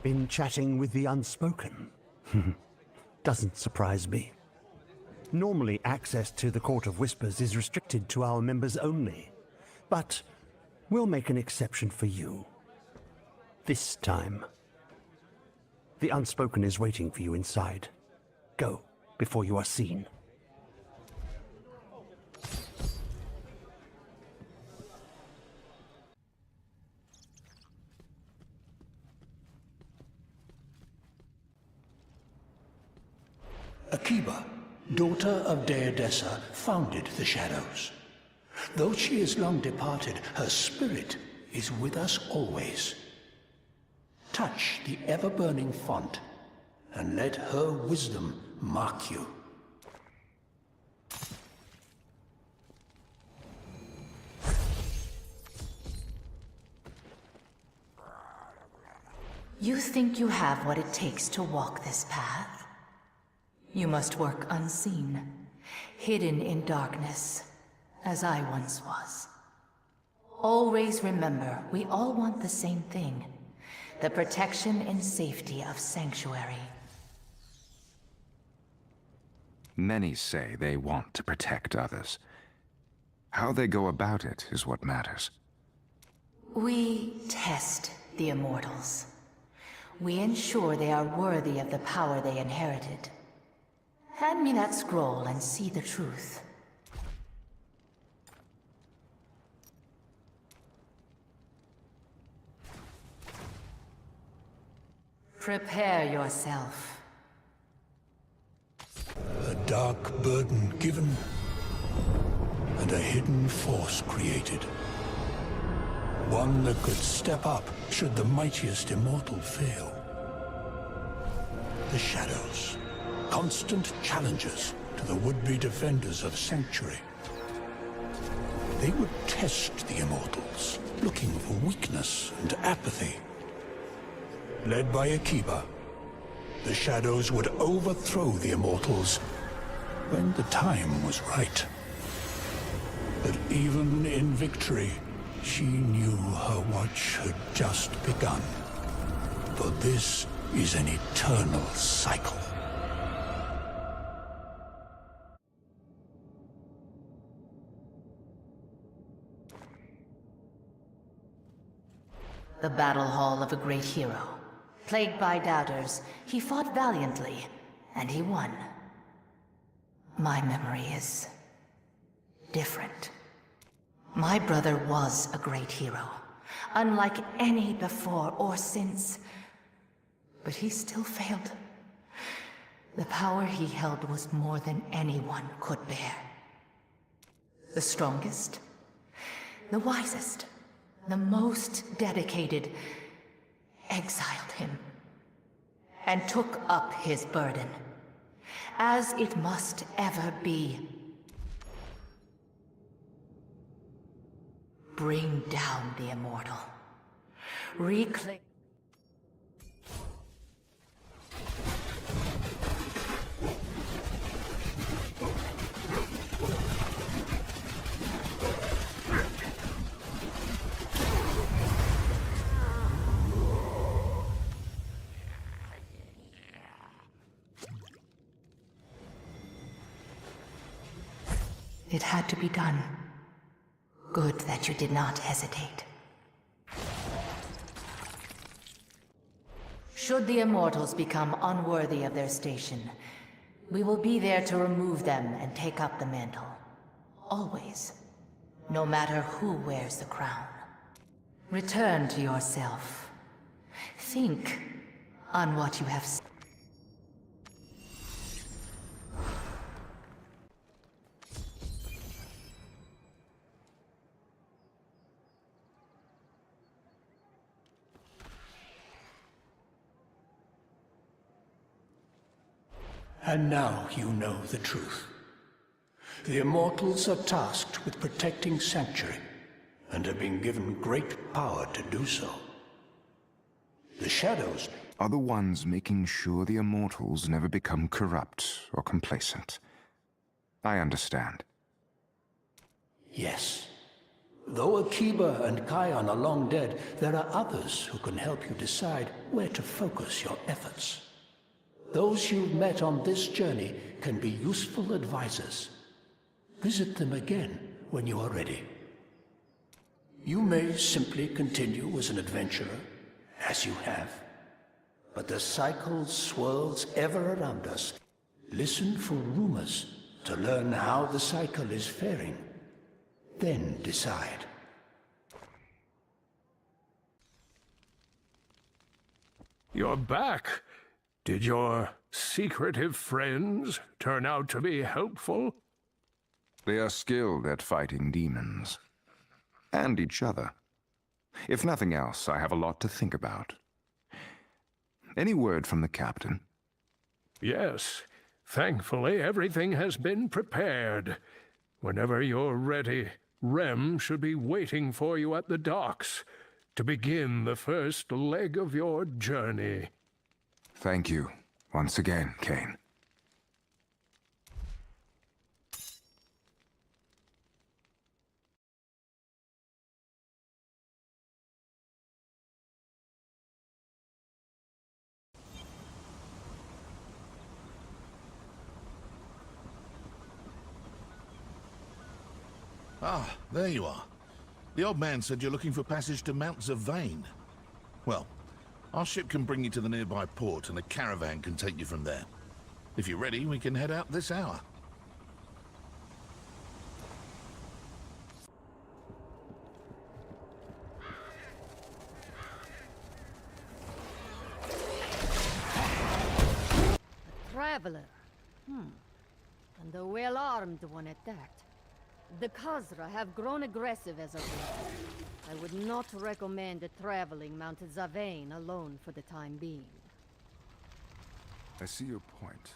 Been chatting with the Unspoken? Doesn't surprise me. Normally, access to the Court of Whispers is restricted to our members only. But we'll make an exception for you. This time. The Unspoken is waiting for you inside. Go, before you are seen. Akiba, daughter of Deodessa, founded the Shadows. Though she is long departed, her spirit is with us always. Touch the ever-burning font, and let her wisdom mark you. You think you have what it takes to walk this path? You must work unseen, hidden in darkness, as I once was. Always remember, we all want the same thing. The protection and safety of Sanctuary. Many say they want to protect others. How they go about it is what matters. We test the Immortals. We ensure they are worthy of the power they inherited. Hand me that scroll and see the truth. Prepare yourself. A dark burden given, and a hidden force created. One that could step up should the mightiest immortal fail. The Shadows. Constant challengers to the would-be defenders of Sanctuary. They would test the Immortals, looking for weakness and apathy. Led by Akiba, the Shadows would overthrow the Immortals when the time was right. But even in victory, she knew her watch had just begun. For this is an eternal cycle. The battle hall of a great hero. Plagued by doubters, he fought valiantly, and he won. My memory is different. My brother was a great hero, unlike any before or since. But he still failed. The power he held was more than anyone could bear. The strongest, the wisest, the most dedicated, exiled him, and took up his burden, as it must ever be. Bring down the Immortal. Reclaim... It had to be done. Good that you did not hesitate. Should the Immortals become unworthy of their station, we will be there to remove them and take up the mantle. Always. No matter who wears the crown. Return to yourself. Think on what you have seen. And now you know the truth. The Immortals are tasked with protecting Sanctuary, and have been given great power to do so. The Shadows are the ones making sure the Immortals never become corrupt or complacent. I understand. Yes. Though Akiba and Kion are long dead, there are others who can help you decide where to focus your efforts. Those you've met on this journey can be useful advisors. Visit them again when you are ready. You may simply continue as an adventurer, as you have. But the cycle swirls ever around us. Listen for rumors to learn how the cycle is faring. Then decide. You're back. Did your secretive friends turn out to be helpful? They are skilled at fighting demons. And each other. If nothing else, I have a lot to think about. Any word from the captain? Yes. Thankfully, everything has been prepared. Whenever you're ready, Rem should be waiting for you at the docks to begin the first leg of your journey. Thank you once again, Kane. Ah, there you are. The old man said you're looking for passage to Mount Zavane. Well, our ship can bring you to the nearby port, and a caravan can take you from there. If you're ready, we can head out this hour. A traveler. And a well-armed one at that. The Khazra have grown aggressive as of late. I would not recommend traveling Mount Zavane alone for the time being. I see your point.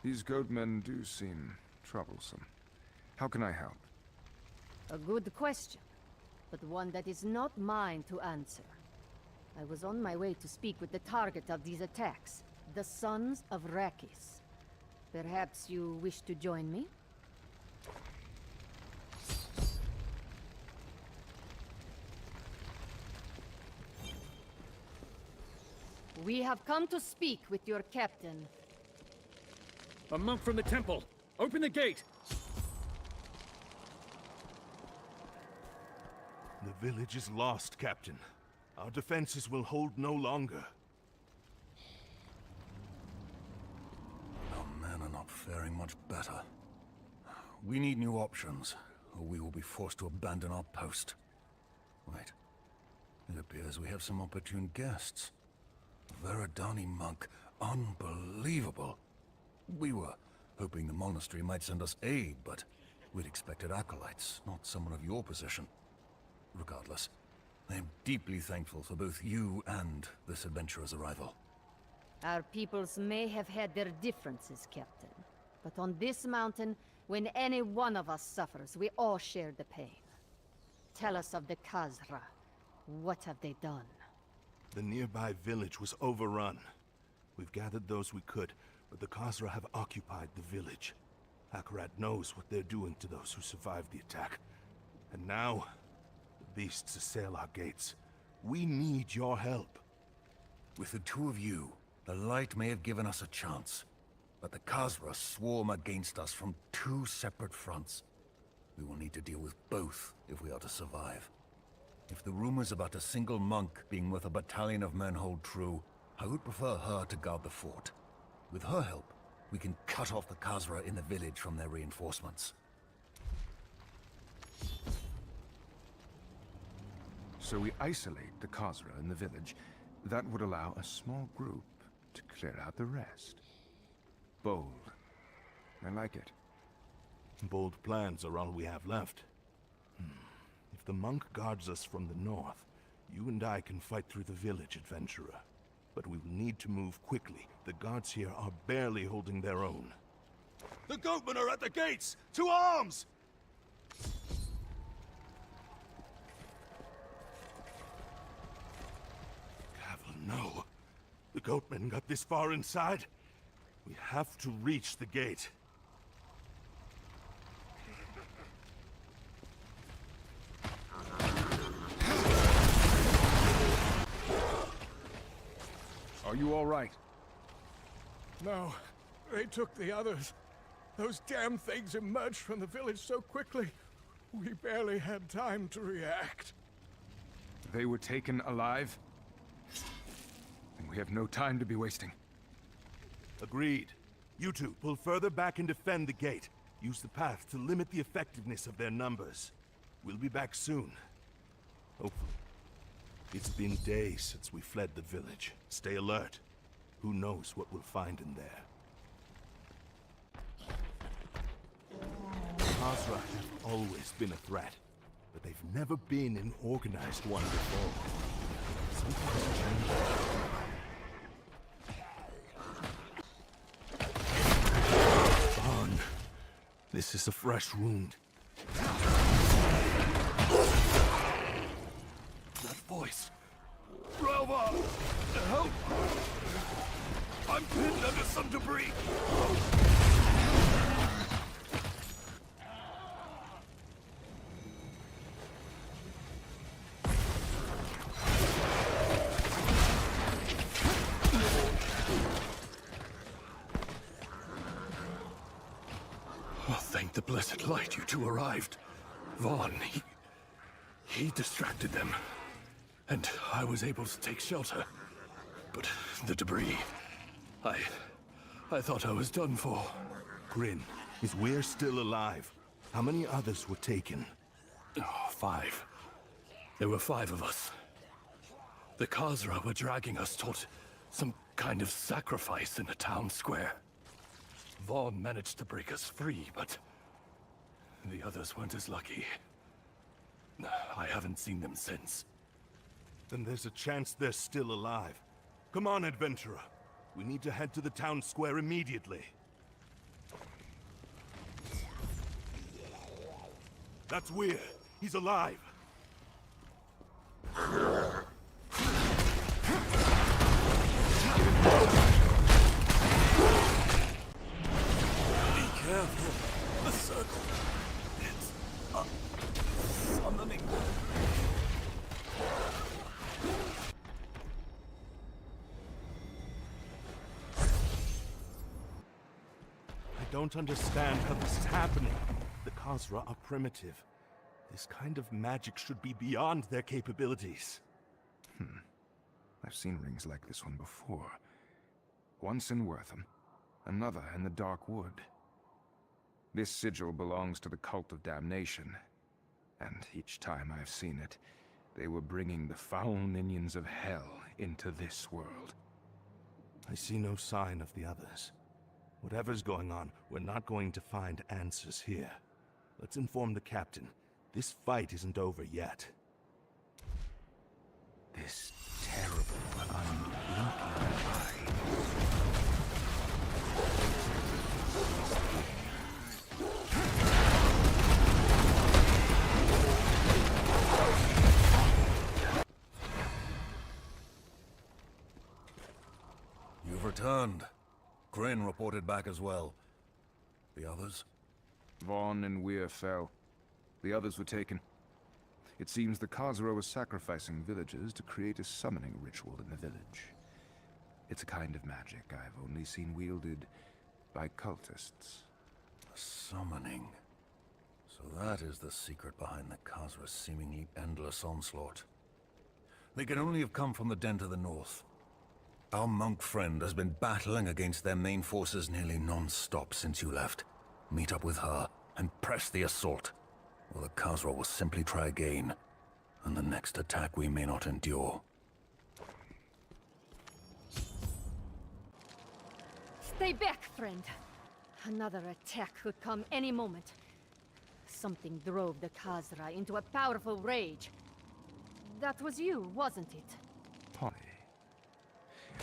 These goatmen do seem troublesome. How can I help? A good question, but one that is not mine to answer. I was on my way to speak with the target of these attacks, the Sons of Rakis. Perhaps you wish to join me? We have come to speak with your captain. A monk from the temple! Open the gate! The village is lost, Captain. Our defenses will hold no longer. Our men are not faring much better. We need new options, or we will be forced to abandon our post. Wait. It appears we have some opportune guests. Veridani monk. Unbelievable. We were hoping the monastery might send us aid, but we'd expected acolytes, not someone of your position. Regardless, I am deeply thankful for both you and this adventurer's arrival. Our peoples may have had their differences, Captain. But on this mountain, when any one of us suffers, we all share the pain. Tell us of the Khazra. What have they done? The nearby village was overrun. We've gathered those we could, but the Khazra have occupied the village. Akarat knows what they're doing to those who survived the attack. And now, the beasts assail our gates. We need your help. With the two of you, the light may have given us a chance. But the Khazra swarm against us from two separate fronts. We will need to deal with both if we are to survive. If the rumors about a single monk being worth a battalion of men hold true, I would prefer her to guard the fort. With her help, we can cut off the Khazra in the village from their reinforcements. So we isolate the Khazra in the village. That would allow a small group to clear out the rest. Bold. I like it. Bold plans are all we have left. If the monk guards us from the north, you and I can fight through the village, adventurer. But we will need to move quickly. The guards here are barely holding their own. The goatmen are at the gates! To arms! Cavill, no. The goatmen got this far inside. We have to reach the gate. Are you all right? No, they took the others. Those damn things emerged from the village so quickly, we barely had time to react. They were taken alive? And we have no time to be wasting. Agreed. You two, pull further back and defend the gate. Use the path to limit the effectiveness of their numbers. We'll be back soon. Hopefully. It's been days since we fled the village. Stay alert. Who knows what we'll find in there. Khazra have always been a threat, but they've never been an organized one before. Something's changing. On. This is a fresh wound. That voice. Rova! Help! I'm pinned under some debris. Oh, thank the blessed light you two arrived. Vaughn, he distracted them. And I was able to take shelter. But the debris... I thought I was done for. Grin, is Weir still alive? How many others were taken? Oh, 5. There were 5 of us. The Khazra were dragging us toward some kind of sacrifice in the town square. Vaughn managed to break us free, but the others weren't as lucky. I haven't seen them since. Then there's a chance they're still alive. Come on, adventurer. We need to head to the town square immediately. That's Weir. He's alive. Be careful. The circle. It's summoning. I don't understand how this is happening. The Khazra are primitive. This kind of magic should be beyond their capabilities. I've seen rings like this one before. Once in Wortham, another in the Dark Wood. This sigil belongs to the Cult of Damnation, and each time I've seen it, they were bringing the foul minions of hell into this world. I see no sign of the others. Whatever's going on, we're not going to find answers here. Let's inform the captain. This fight isn't over yet. This terrible, unblinking eye. You've returned. Grin reported back as well. The others? Vaughn and Weir fell. The others were taken. It seems the Khazra was sacrificing villagers to create a summoning ritual in the village. It's a kind of magic I've only seen wielded by cultists. Summoning. So that is the secret behind the Khazra's seemingly endless onslaught. They can only have come from the den to the north. Our monk friend has been battling against their main forces nearly non-stop since you left. Meet up with her and press the assault, or the Khazra will simply try again, and the next attack we may not endure. Stay back, friend. Another attack could come any moment. Something drove the Khazra into a powerful rage. That was you, wasn't it? Polly.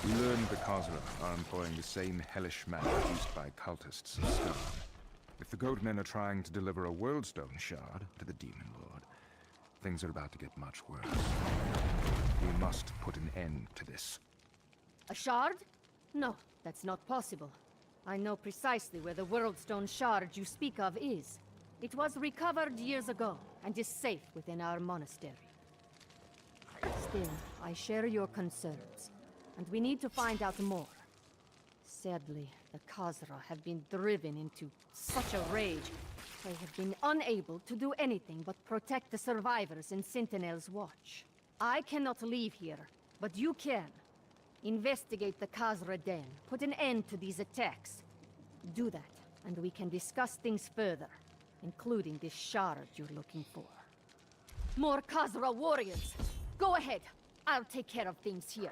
We learned the Khazra are employing the same hellish magic used by cultists of stone. If the Goatmen are trying to deliver a Worldstone shard to the Demon Lord, things are about to get much worse. We must put an end to this. A shard? No, that's not possible. I know precisely where the Worldstone shard you speak of is. It was recovered years ago, and is safe within our monastery. Still, I share your concerns. and we need to find out more. Sadly, the Khazra have been driven into such a rage, they have been unable to do anything but protect the survivors in Sentinel's watch. I cannot leave here, but you can. Investigate the Khazra den, put an end to these attacks. Do that, and we can discuss things further, including this shard you're looking for. More Khazra warriors! Go ahead, I'll take care of things here.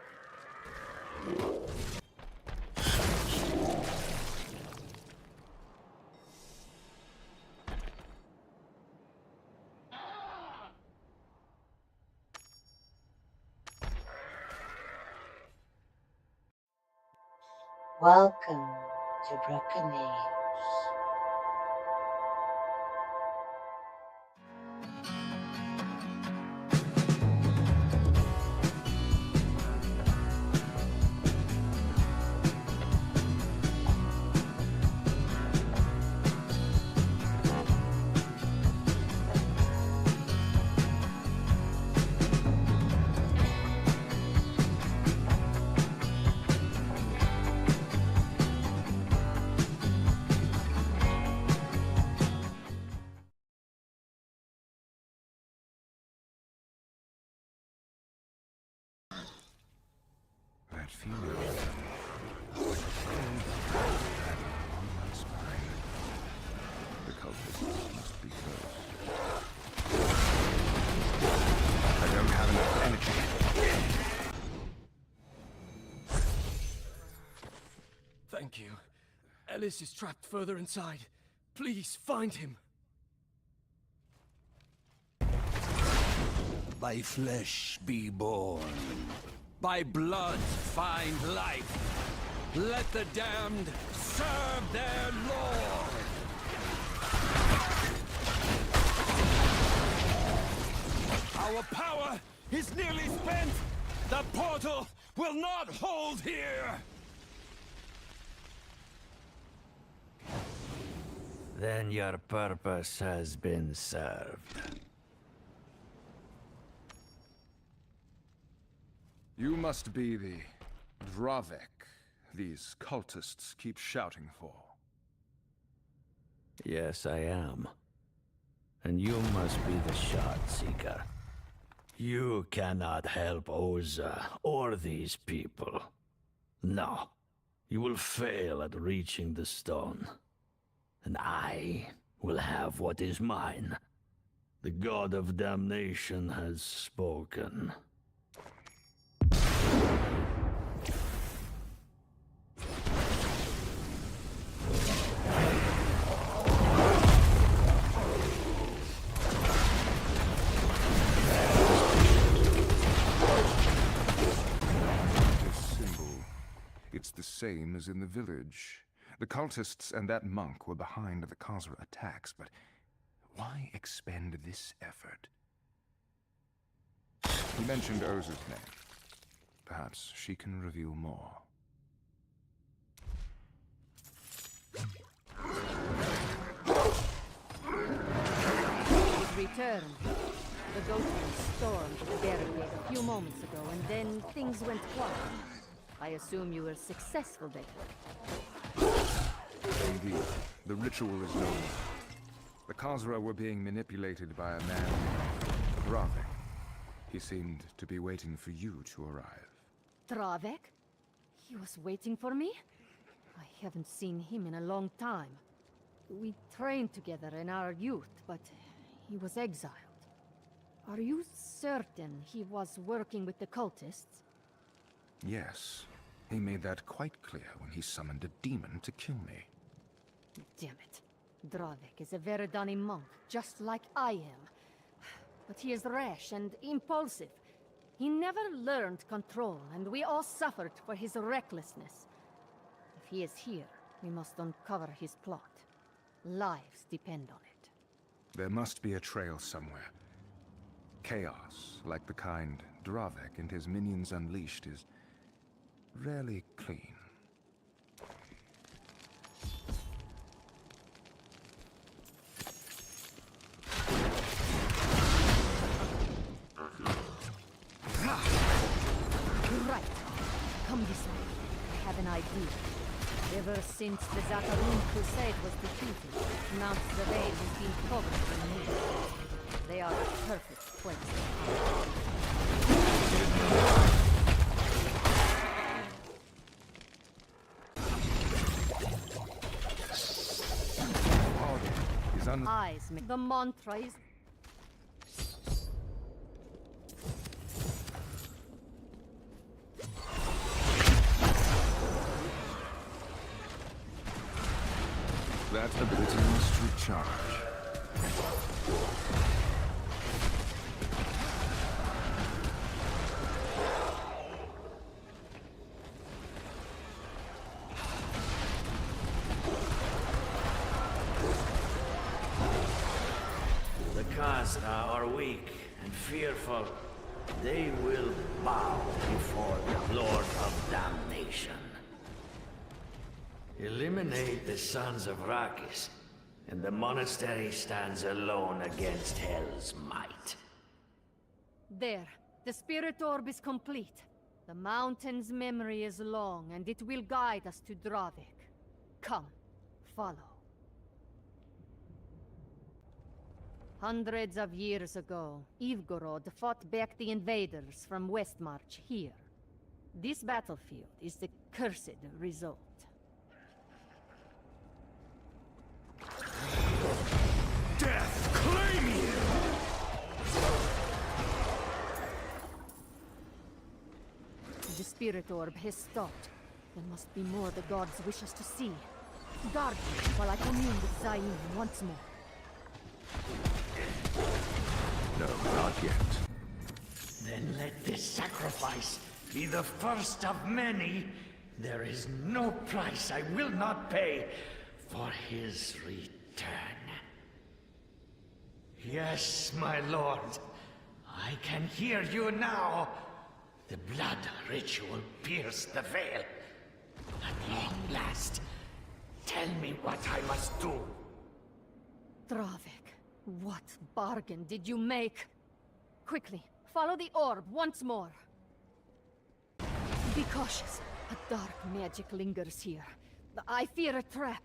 Welcome to Brackenage. That feeling. Like a cold hand on my spine. The cultists must be close. I don't have enough energy. Thank you. Ellis is trapped further inside. Please find him. By flesh be born. By blood find life. Let the damned serve their lord. Our power is nearly spent. The portal will not hold here. Then your purpose has been served. You must be the Dravek these cultists keep shouting for. Yes, I am. And you must be the Shard Seeker. You cannot help Oza or these people. No. You will fail at reaching the stone. And I will have what is mine. The God of Damnation has spoken. It's the same as in the village. The cultists and that monk were behind the Khazra attacks, but why expend this effort? He mentioned Oza's name. Perhaps she can reveal more. He's returned. The goatman stormed the barricade a few moments ago, and then things went quiet. I assume you were successful there. Indeed. The ritual is known. The Khazra were being manipulated by a man named Dravek. He seemed to be waiting for you to arrive. Dravek? He was waiting for me? I haven't seen him in a long time. We trained together in our youth, but he was exiled. Are you certain he was working with the cultists? Yes. He made that quite clear when he summoned a demon to kill me. Damn it. Dravek is a Veridani monk, just like I am. But he is rash and impulsive. He never learned control, and we all suffered for his recklessness. If he is here, we must uncover his plot. Lives depend on it. There must be a trail somewhere. Chaos, like the kind Dravek and his minions unleashed, is rarely clean. Right. Come I do. Ever since the Zakarum Crusade was defeated, Mount Zervain has been covered in mist. They are a perfect place to hide. Eyes, the mantra is... That ability must recharge. The Khazra are weak and fearful. They will bow before the Lord of Damnation. Eliminate the Sons of Rakis, and the monastery stands alone against Hell's might. There. The spirit orb is complete. The mountain's memory is long, and it will guide us to Dravik. Come, follow. Hundreds of years ago, Ivgorod fought back the invaders from Westmarch here. This battlefield is the cursed result. Death, claim you! The spirit orb has stopped. There must be more the gods wish us to see. Guard me while I commune with Zayn once more. No, not yet. Then let this sacrifice be the first of many. There is no price I will not pay for his return. Yes, my lord. I can hear you now. The blood ritual pierced the veil. At long last, tell me what I must do. Dravik, what bargain did you make? Quickly, follow the orb once more. Be cautious. A dark magic lingers here. I fear a trap.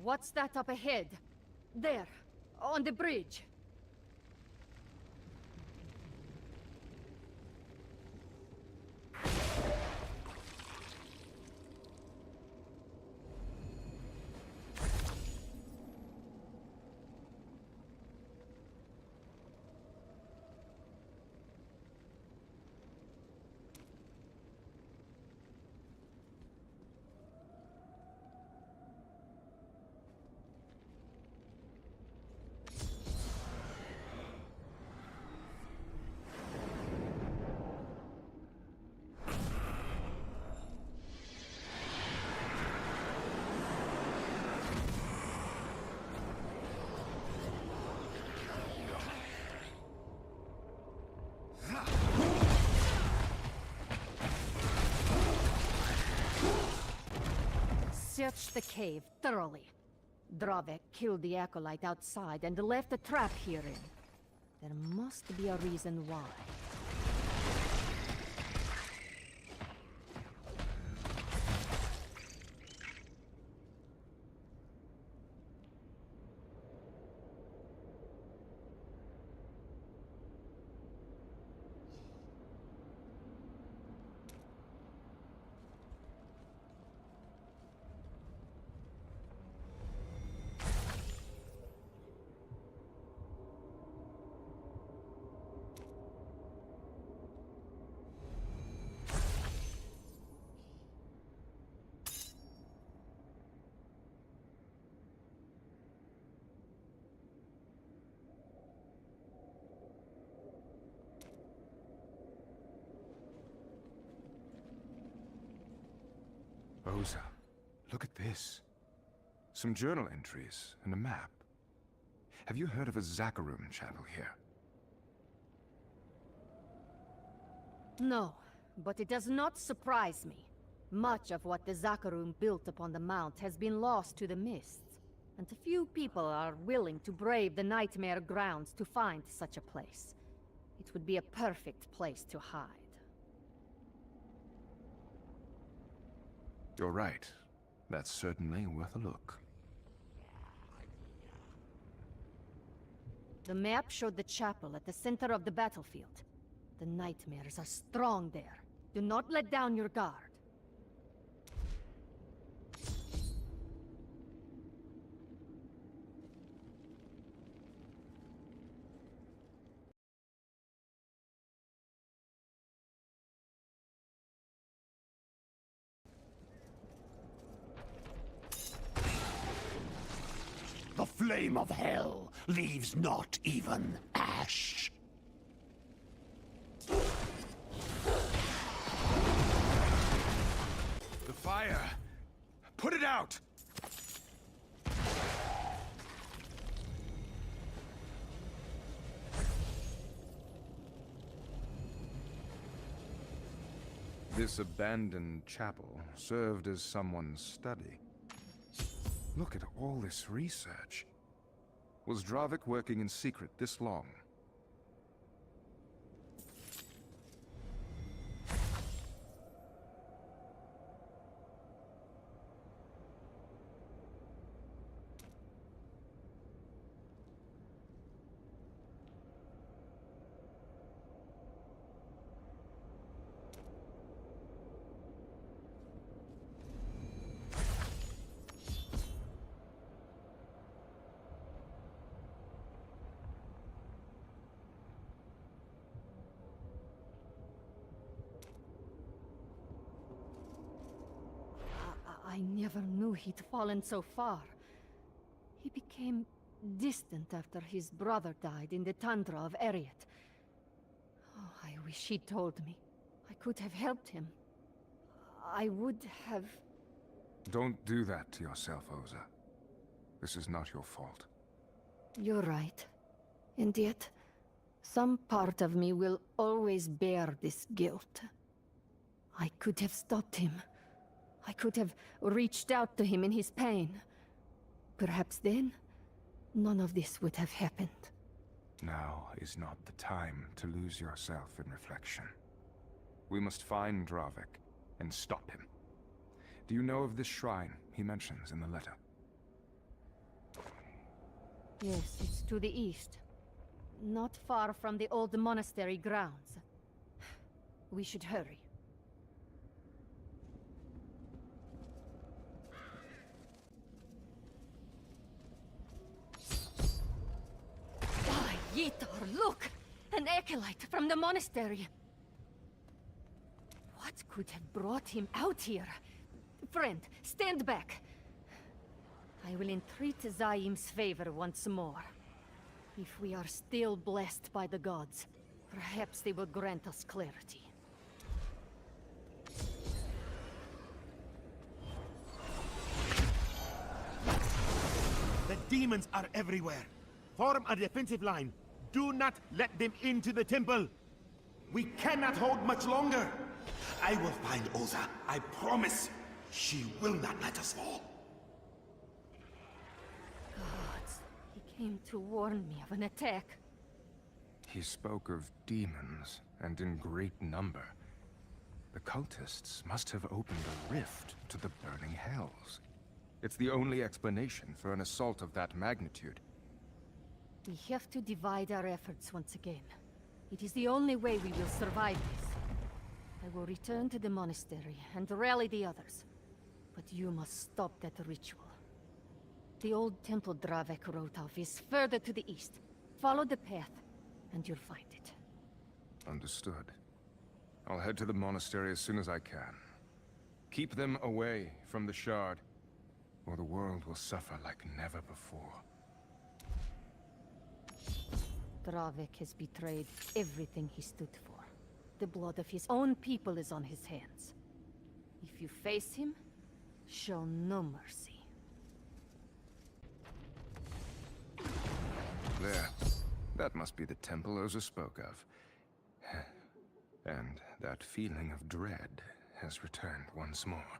What's that up ahead? There, on the bridge. Search the cave thoroughly. Dravik killed the acolyte outside and left a trap herein. There must be a reason why. Oza, look at this. Some journal entries and a map. Have you heard of a Zakarum chapel here? No, but it does not surprise me. Much of what the Zakarum built upon the mount has been lost to the mists, and a few people are willing to brave the nightmare grounds to find such a place. It would be a perfect place to hide. You're right. That's certainly worth a look. The map showed the chapel at the center of the battlefield. The nightmares are strong there. Do not let down your guard. The flame of hell leaves not even ash. The fire! Put it out! This abandoned chapel served as someone's study. Look at all this research. Was Dravik working in secret this long? I never knew he'd fallen so far. He became distant after his brother died in the tundra of Ariat. Oh, I wish he'd told me. I could have helped him. I would have... Don't do that to yourself, Oza. This is not your fault. You're right. And yet, some part of me will always bear this guilt. I could have stopped him. I could have reached out to him in his pain. Perhaps then, none of this would have happened. Now is not the time to lose yourself in reflection. We must find Dravik and stop him. Do you know of this shrine he mentions in the letter? Yes, it's to the east. Not far from the old monastery grounds. We should hurry. Yitar, look! An acolyte from the monastery! What could have brought him out here? Friend, stand back! I will entreat Zaim's favor once more. If we are still blessed by the gods, perhaps they will grant us clarity. The demons are everywhere. Form a defensive line. Do not let them into the temple. We cannot hold much longer. I will find Oza. I promise. She will not let us fall. Gods, he came to warn me of an attack. He spoke of demons, and in great number. The cultists must have opened a rift to the burning hells. It's the only explanation for an assault of that magnitude. We have to divide our efforts once again. It is the only way we will survive this. I will return to the monastery and rally the others. But you must stop that ritual. The old temple Dravik wrote of is further to the east. Follow the path, and you'll find it. Understood. I'll head to the monastery as soon as I can. Keep them away from the Shard, or the world will suffer like never before. Dravik has betrayed everything he stood for. The blood of his own people is on his hands. If you face him, show no mercy. There. That must be the temple Oza spoke of. And that feeling of dread has returned once more.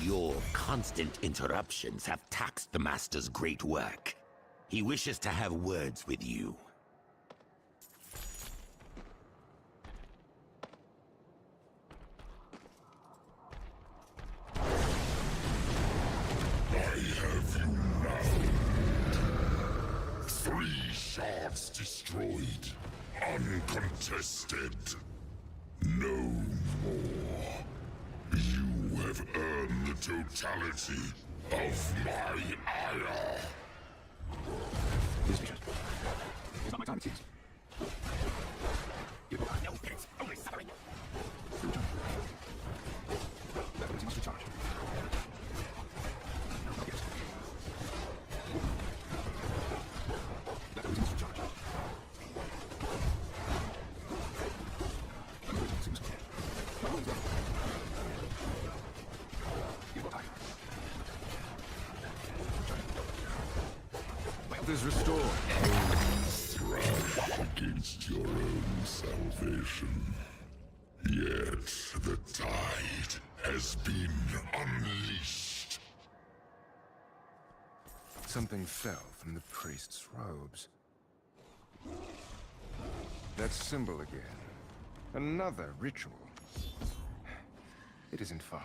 Your constant interruptions have taxed the Master's great work. He wishes to have words with you. 3 shards destroyed. Uncontested. No more. You have earned the totality of my ire. It's not my time, it seems. You are no prince, only suffering. That means he must recharge. Not yet. That means he must recharge. It seems. You are tired. Health is restored. Thrive against your own salvation. Yet the tide has been unleashed. Something fell from the priest's robes. That symbol again. Another ritual. It isn't far.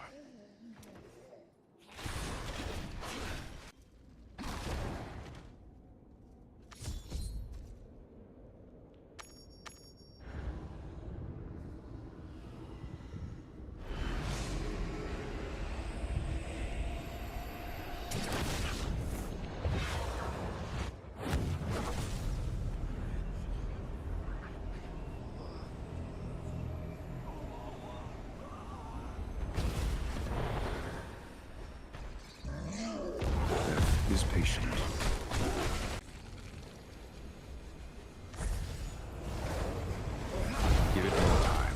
Death is patient. Give it more time.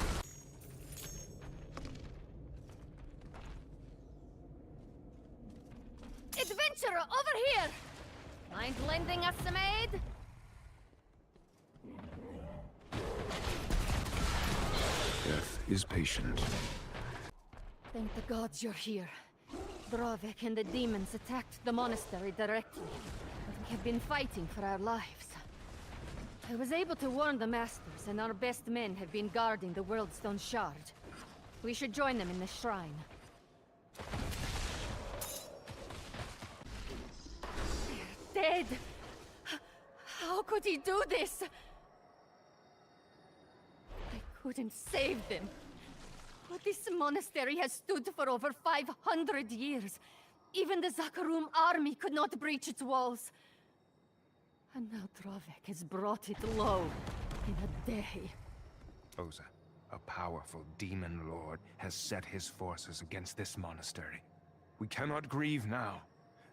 Adventurer, over here! Mind lending us some aid? Death is patient. Thank the gods you're here. Dravek and the demons attacked the monastery directly, but we have been fighting for our lives. I was able to warn the masters, and our best men have been guarding the Worldstone Shard. We should join them in the shrine. They're dead! How could he do this? I couldn't save them. But this monastery has stood for over 500 years. Even the Zakarum army could not breach its walls. And now Dravek has brought it low in a day. Oza, a powerful demon lord, has set his forces against this monastery. We cannot grieve now,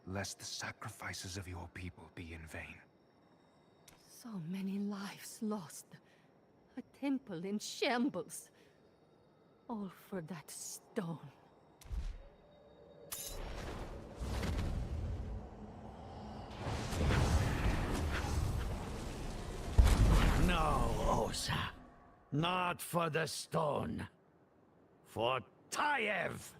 lest the sacrifices of your people be in vain. So many lives lost. A temple in shambles. All for that stone. No, Osa. Not for the stone. For Tayev!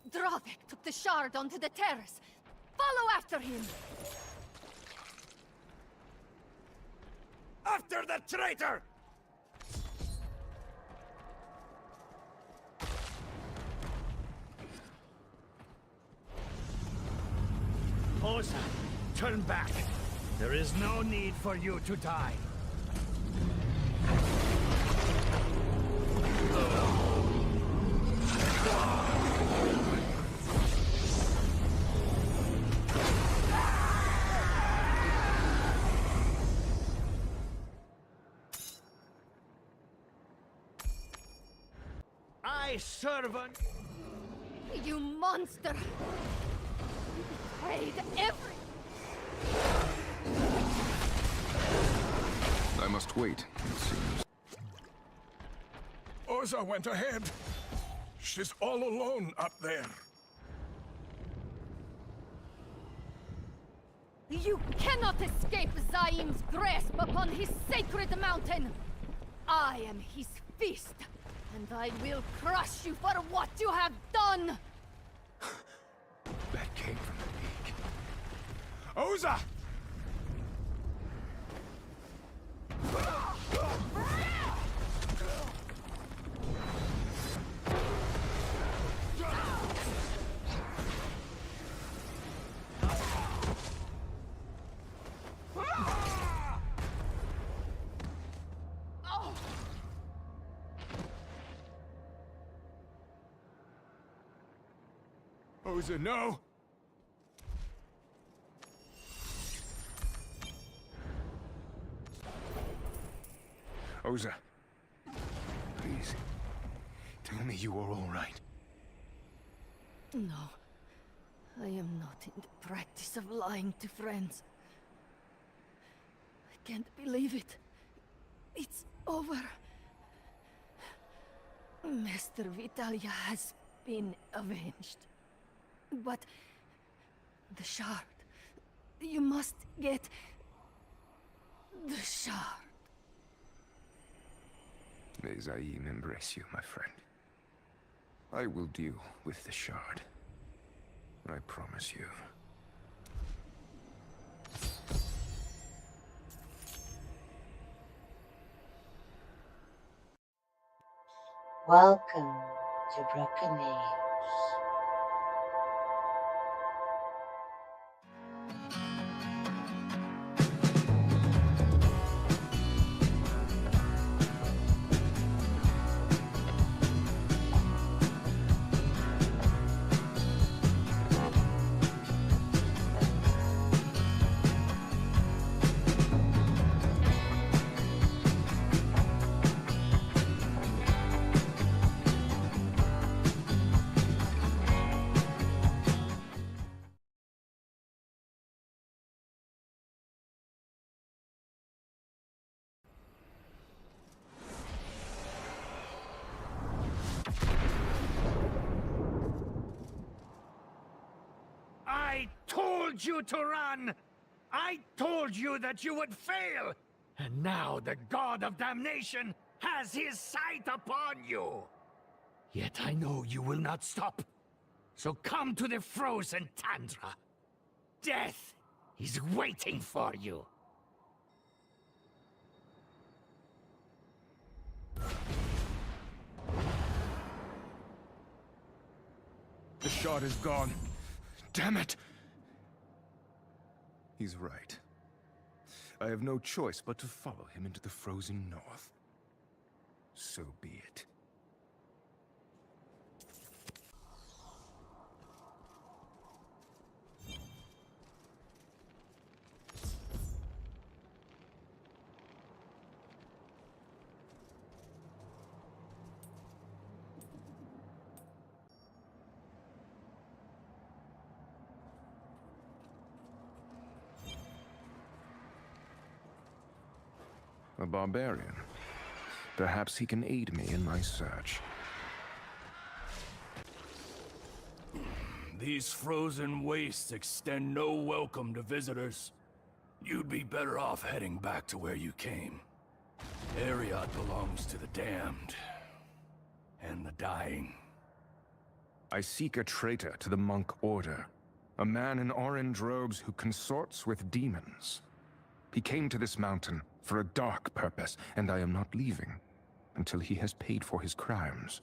Dravek took the shard onto the terrace. Follow after him! After the traitor! Osa, turn back. There is no need for you to die. I servant. You monster! You betrayed every... I must wait, it seems. Oza went ahead. She's all alone up there. You cannot escape Zaim's grasp upon his sacred mountain! I am his fist, and I will crush you for what you have done! That came from the peak. Oza! Oza, no! Oza, please, tell me you are all right. No. I am not in the practice of lying to friends. I can't believe it. It's over. Master Vitalia has been avenged. But the shard. You must get the shard. May Zaim embrace you, my friend. I will deal with the shard. I promise you. Welcome to Brackenage. I told you to run! I told you that you would fail! And now the God of Damnation has his sight upon you! Yet I know you will not stop. So come to the frozen tundra. Death is waiting for you. The shard is gone. Damn it! He's right. I have no choice but to follow him into the frozen north. So be it. A barbarian. Perhaps he can aid me in my search. These frozen wastes extend no welcome to visitors. You'd be better off heading back to where you came. Ariad belongs to the damned. And the dying. I seek a traitor to the monk order. A man in orange robes who consorts with demons. He came to this mountain for a dark purpose, and I am not leaving until he has paid for his crimes.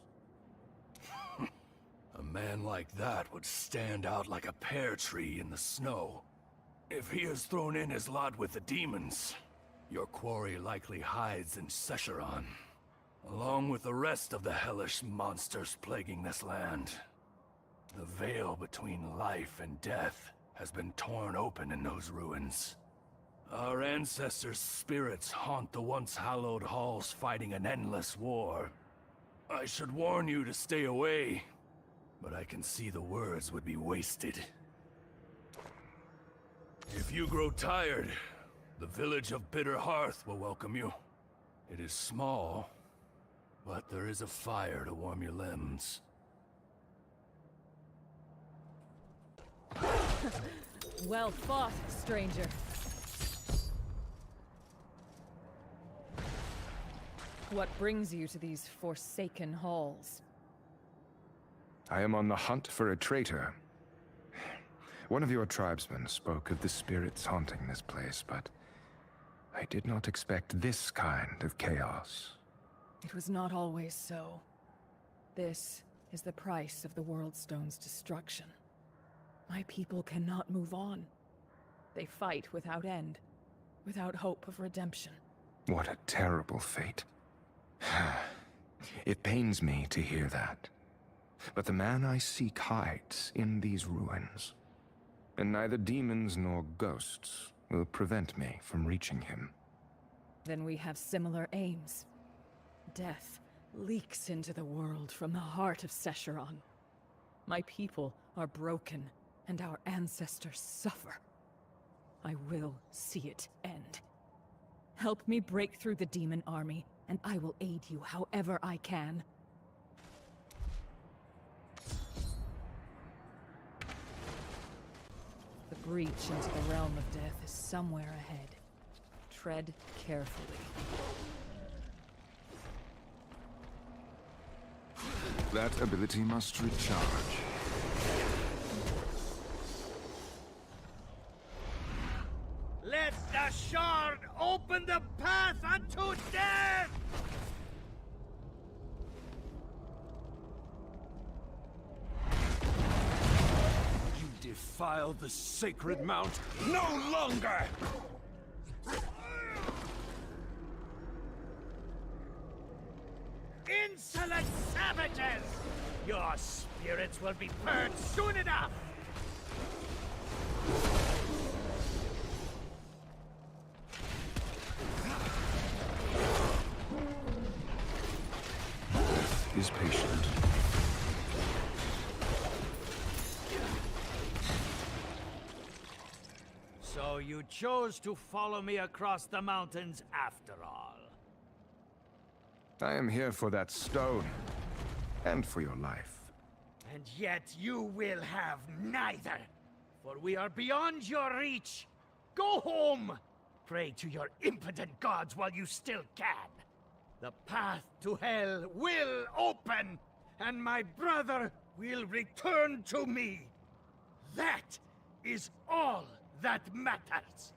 A man like that would stand out like a pear tree in the snow. If he has thrown in his lot with the demons, your quarry likely hides in Secheron, along with the rest of the hellish monsters plaguing this land. The veil between life and death has been torn open in those ruins. Our ancestors' spirits haunt the once hallowed halls fighting an endless war. I should warn you to stay away, but I can see the words would be wasted. If you grow tired, the village of Bitter Hearth will welcome you. It is small, but there is a fire to warm your limbs. Well fought, stranger. What brings you to these forsaken halls? I am on the hunt for a traitor. One of your tribesmen spoke of the spirits haunting this place, but I did not expect this kind of chaos. It was not always so. This is the price of the Worldstone's destruction. My people cannot move on. They fight without end, without hope of redemption. What a terrible fate. It pains me to hear that. But the man I seek hides in these ruins, and neither demons nor ghosts will prevent me from reaching him. Then we have similar aims. Death leaks into the world from the heart of Sescheron. My people are broken, and our ancestors suffer. I will see it end. Help me break through the demon army, and I will aid you however I can. The breach into the realm of death is somewhere ahead. Tread carefully. That ability must recharge. Let the shard open the path unto death! You defile the sacred mount no longer! Insolent savages! Your spirits will be purged soon enough! Is patient. So you chose to follow me across the mountains after all. I am here for that stone, and for your life. And yet you will have neither, for we are beyond your reach. Go home! Pray to your impotent gods while you still can. The path to hell will open, and my brother will return to me. That is all that matters.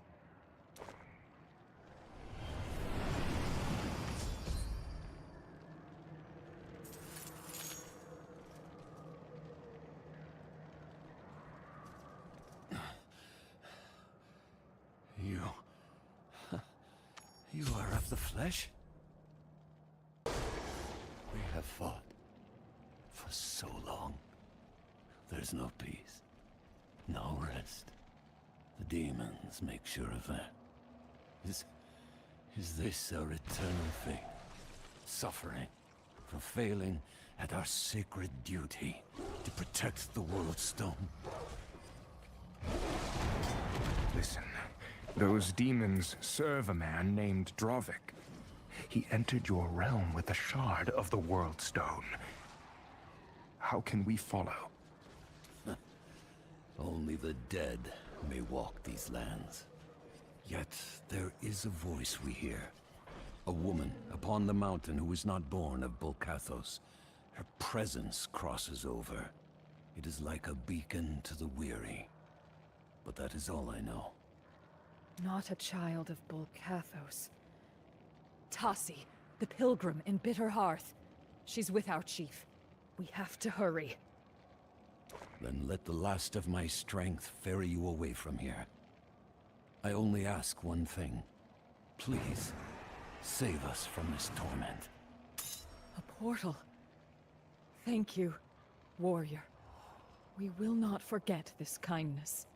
You are of the flesh? We have fought for so long. There's no peace, no rest. The demons make sure of that. Is this our eternal fate? Suffering for failing at our sacred duty to protect the World Stone? Listen. Those demons serve a man named Dravik. He entered your realm with a shard of the World Stone. How can we follow? Only the dead may walk these lands. Yet there is a voice we hear. A woman upon the mountain who is not born of Bulkathos. Her presence crosses over. It is like a beacon to the weary. But that is all I know. Not a child of Bulkathos. Tassi, the pilgrim in Bitter Hearth. She's with our chief. We have to hurry. Then let the last of my strength ferry you away from here. I only ask one thing. Please, save us from this torment. A portal. Thank you, warrior. We will not forget this kindness.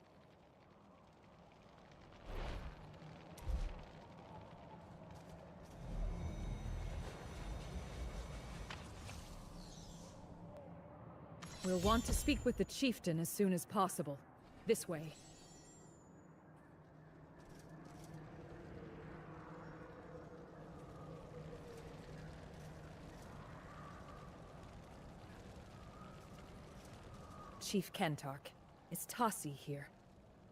We'll want to speak with the chieftain as soon as possible. This way. Chief Kentark, is Tassi here?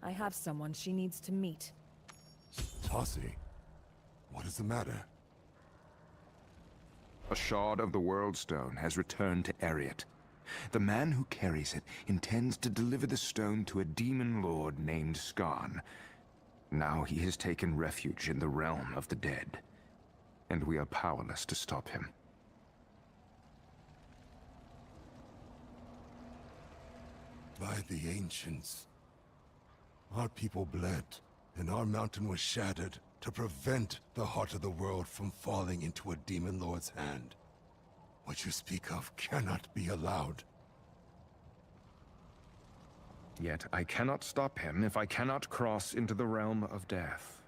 I have someone she needs to meet. Tassi? What is the matter? A shard of the World Stone has returned to Ariat. The man who carries it intends to deliver the stone to a demon lord named Skarn. Now he has taken refuge in the realm of the dead, and we are powerless to stop him. By the ancients, our people bled, and our mountain was shattered to prevent the heart of the world from falling into a demon lord's hand. What you speak of cannot be allowed. Yet I cannot stop him if I cannot cross into the realm of death.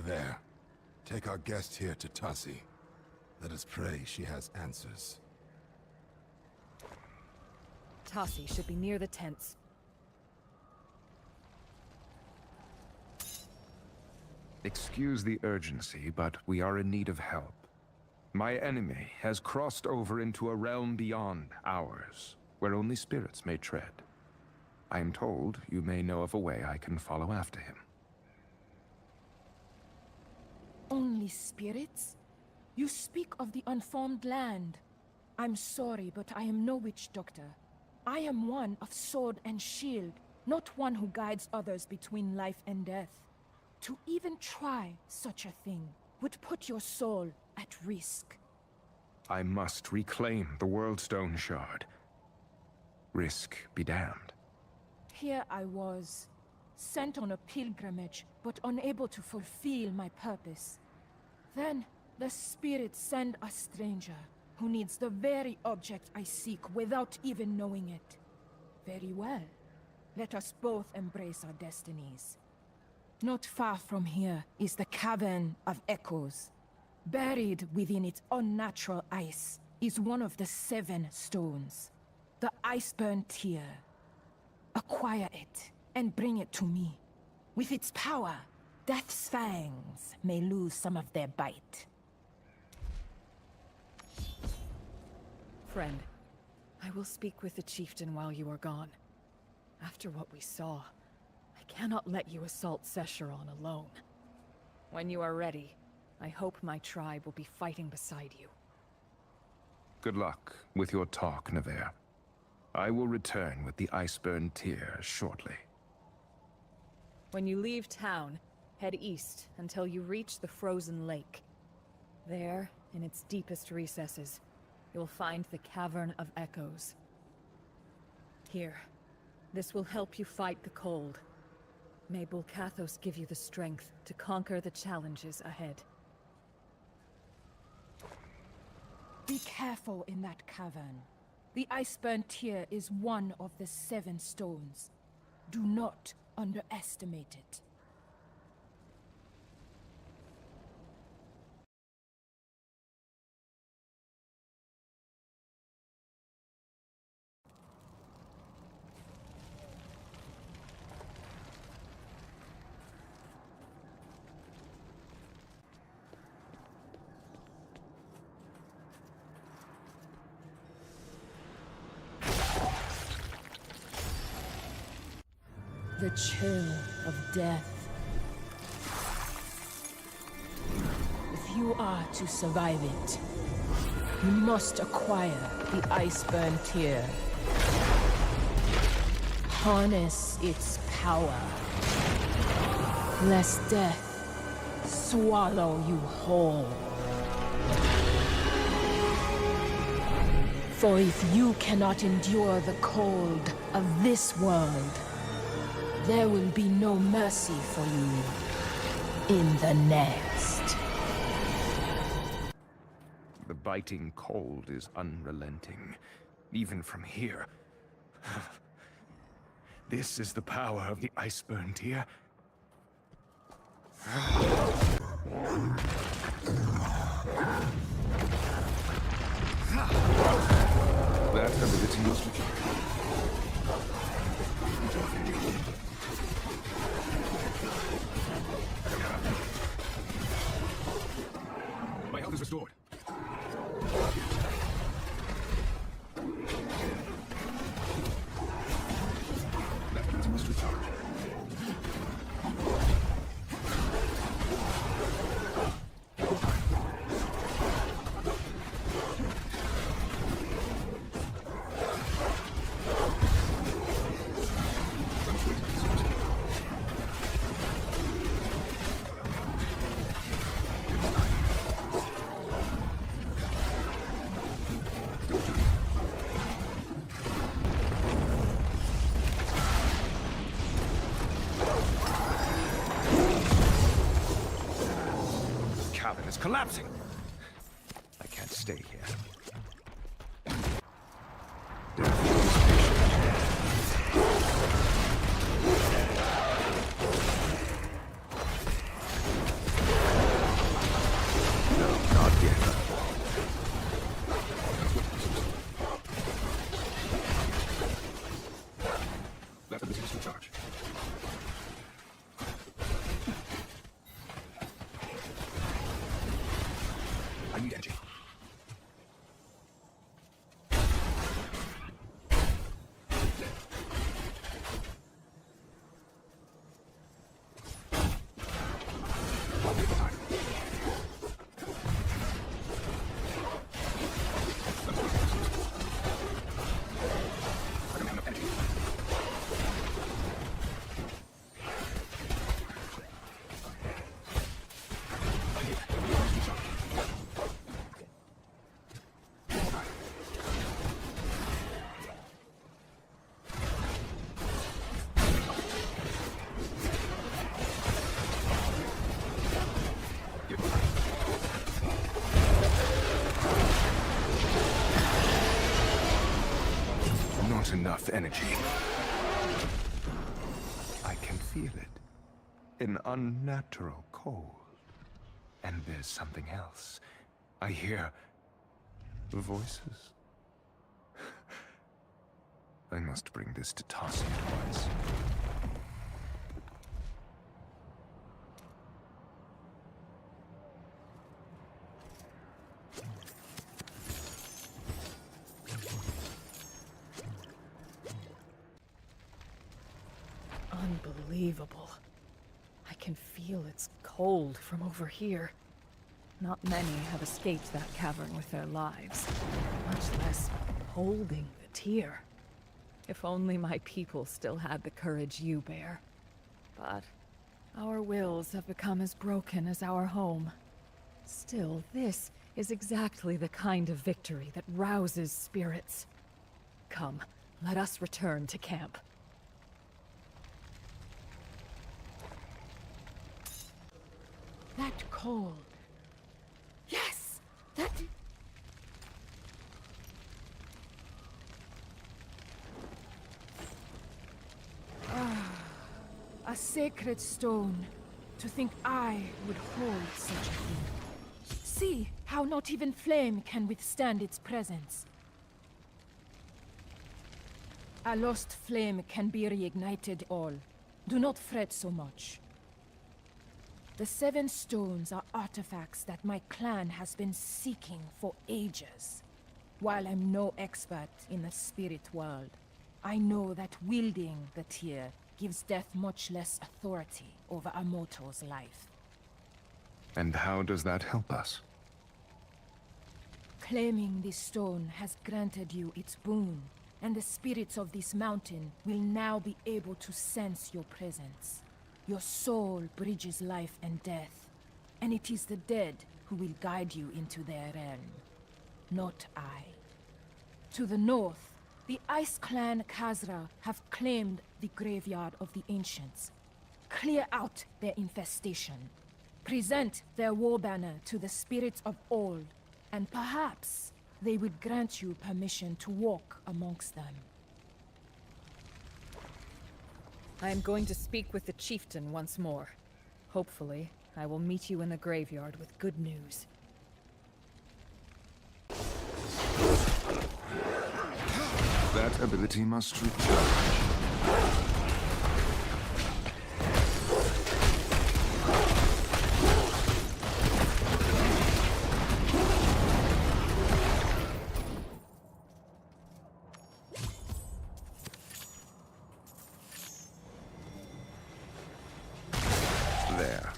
There. Take our guest here to Tassi. Let us pray she has answers. Tassi should be near the tents. Excuse the urgency, but we are in need of help. My enemy has crossed over into a realm beyond ours, where only spirits may tread. I am told you may know of a way I can follow after him. Only spirits? You speak of the unformed land. I'm sorry, but I am no witch doctor. I am one of sword and shield, not one who guides others between life and death. To even try such a thing would put your soul at risk. I must reclaim the Worldstone Shard. Risk be damned. Here I was, sent on a pilgrimage, but unable to fulfill my purpose. Then, the spirits send a stranger, who needs the very object I seek without even knowing it. Very well. Let us both embrace our destinies. Not far from here is the Cavern of Echoes. Buried within its unnatural ice is one of the 7 stones. The Iceburn Tear. Acquire it, and bring it to me. With its power, Death's fangs may lose some of their bite. Friend, I will speak with the chieftain while you are gone. After what we saw, I cannot let you assault Sescheron alone. When you are ready, I hope my tribe will be fighting beside you. Good luck with your talk, Nevaeh. I will return with the Iceburn Tear shortly. When you leave town, head east until you reach the frozen lake. There, in its deepest recesses, you'll find the Cavern of Echoes. Here, this will help you fight the cold. May Bulkathos give you the strength to conquer the challenges ahead. Be careful in that cavern. The Iceburn Tear is one of the 7 stones. Do not underestimate it. The chill of death. If you are to survive it, you must acquire the Iceburn Tear. Harness its power, lest death swallow you whole. For if you cannot endure the cold of this world, there will be no mercy for you in the next. The biting cold is unrelenting, even from here. This is the power of the Iceburn Tear. That ability must be... My health is restored. That ability must recharge. Is collapsing. I can't stay here. Death is patient. I need energy. Not enough energy. I can feel it. An unnatural cold. And there's something else. I hear voices. I must bring this to Tassi at once. Unbelievable. I can feel it's cold from over here. Not many have escaped that cavern with their lives, much less holding the tear. If only my people still had the courage you bear. But our wills have become as broken as our home. Still, this is exactly the kind of victory that rouses spirits. Come, let us return to camp. That cold. Yes! That... A sacred stone. To think I would hold such a thing. See how not even flame can withstand its presence. A lost flame can be reignited all. Do not fret so much. The 7 stones are artifacts that my clan has been seeking for ages. While I'm no expert in the spirit world, I know that wielding the tear gives death much less authority over a mortal's life. And how does that help us? Claiming this stone has granted you its boon, and the spirits of this mountain will now be able to sense your presence. Your soul bridges life and death, and it is the dead who will guide you into their realm, not I. To the north, the Ice Clan Khazra have claimed the graveyard of the ancients. Clear out their infestation. Present their war banner to the spirits of old, and perhaps they would grant you permission to walk amongst them. I am going to speak with the chieftain once more. Hopefully, I will meet you in the graveyard with good news. That ability must recharge. There.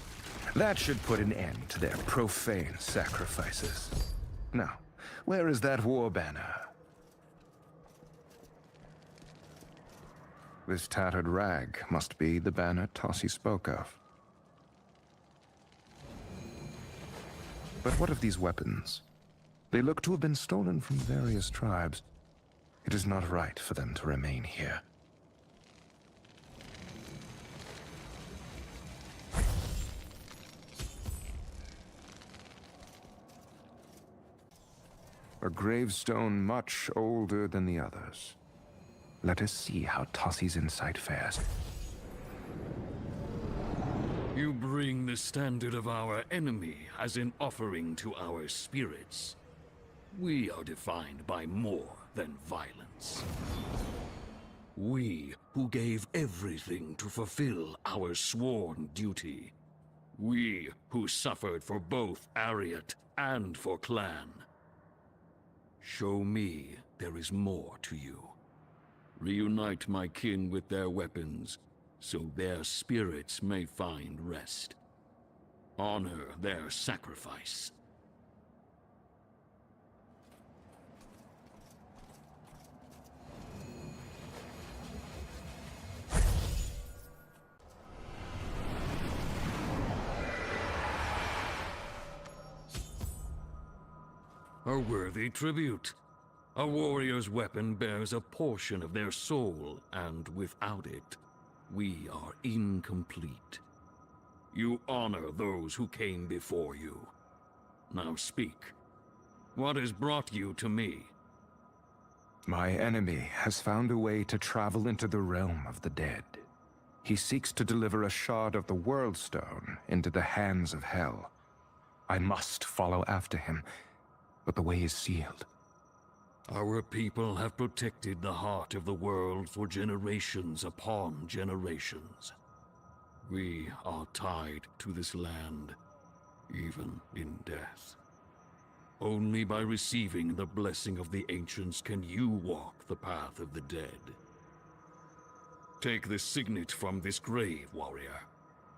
That should put an end to their profane sacrifices. Now, where is that war banner? This tattered rag must be the banner Tassi spoke of. But what of these weapons? They look to have been stolen from various tribes. It is not right for them to remain here. A gravestone much older than the others. Let us see how Tassi's insight fares. You bring the standard of our enemy as an offering to our spirits. We are defined by more than violence. We who gave everything to fulfill our sworn duty. We who suffered for both Ariat and for clan. Show me there is more to you. Reunite my kin with their weapons, so their spirits may find rest. Honor their sacrifice. A worthy tribute. A warrior's weapon bears a portion of their soul, and without it, we are incomplete. You honor those who came before you. Now speak. What has brought you to me? My enemy has found a way to travel into the realm of the dead. He seeks to deliver a shard of the World Stone into the hands of Hell. I must follow after him, but the way is sealed. Our people have protected the heart of the world for generations upon generations. We are tied to this land, even in death. Only by receiving the blessing of the ancients can you walk the path of the dead. Take the signet from this grave, warrior.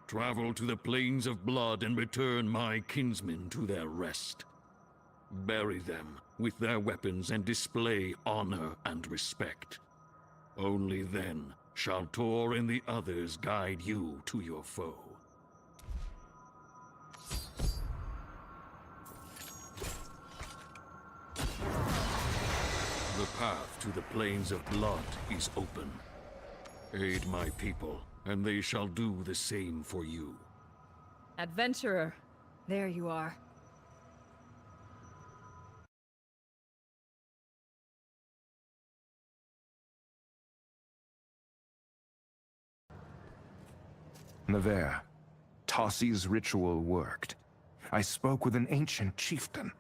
Travel to the plains of blood and return my kinsmen to their rest. Bury them with their weapons and display honor and respect. Only then shall Tor and the others guide you to your foe. The path to the plains of blood is open. Aid my people, and they shall do the same for you. Adventurer, there you are. Nevaeh, Tossi's ritual worked. I spoke with an ancient chieftain.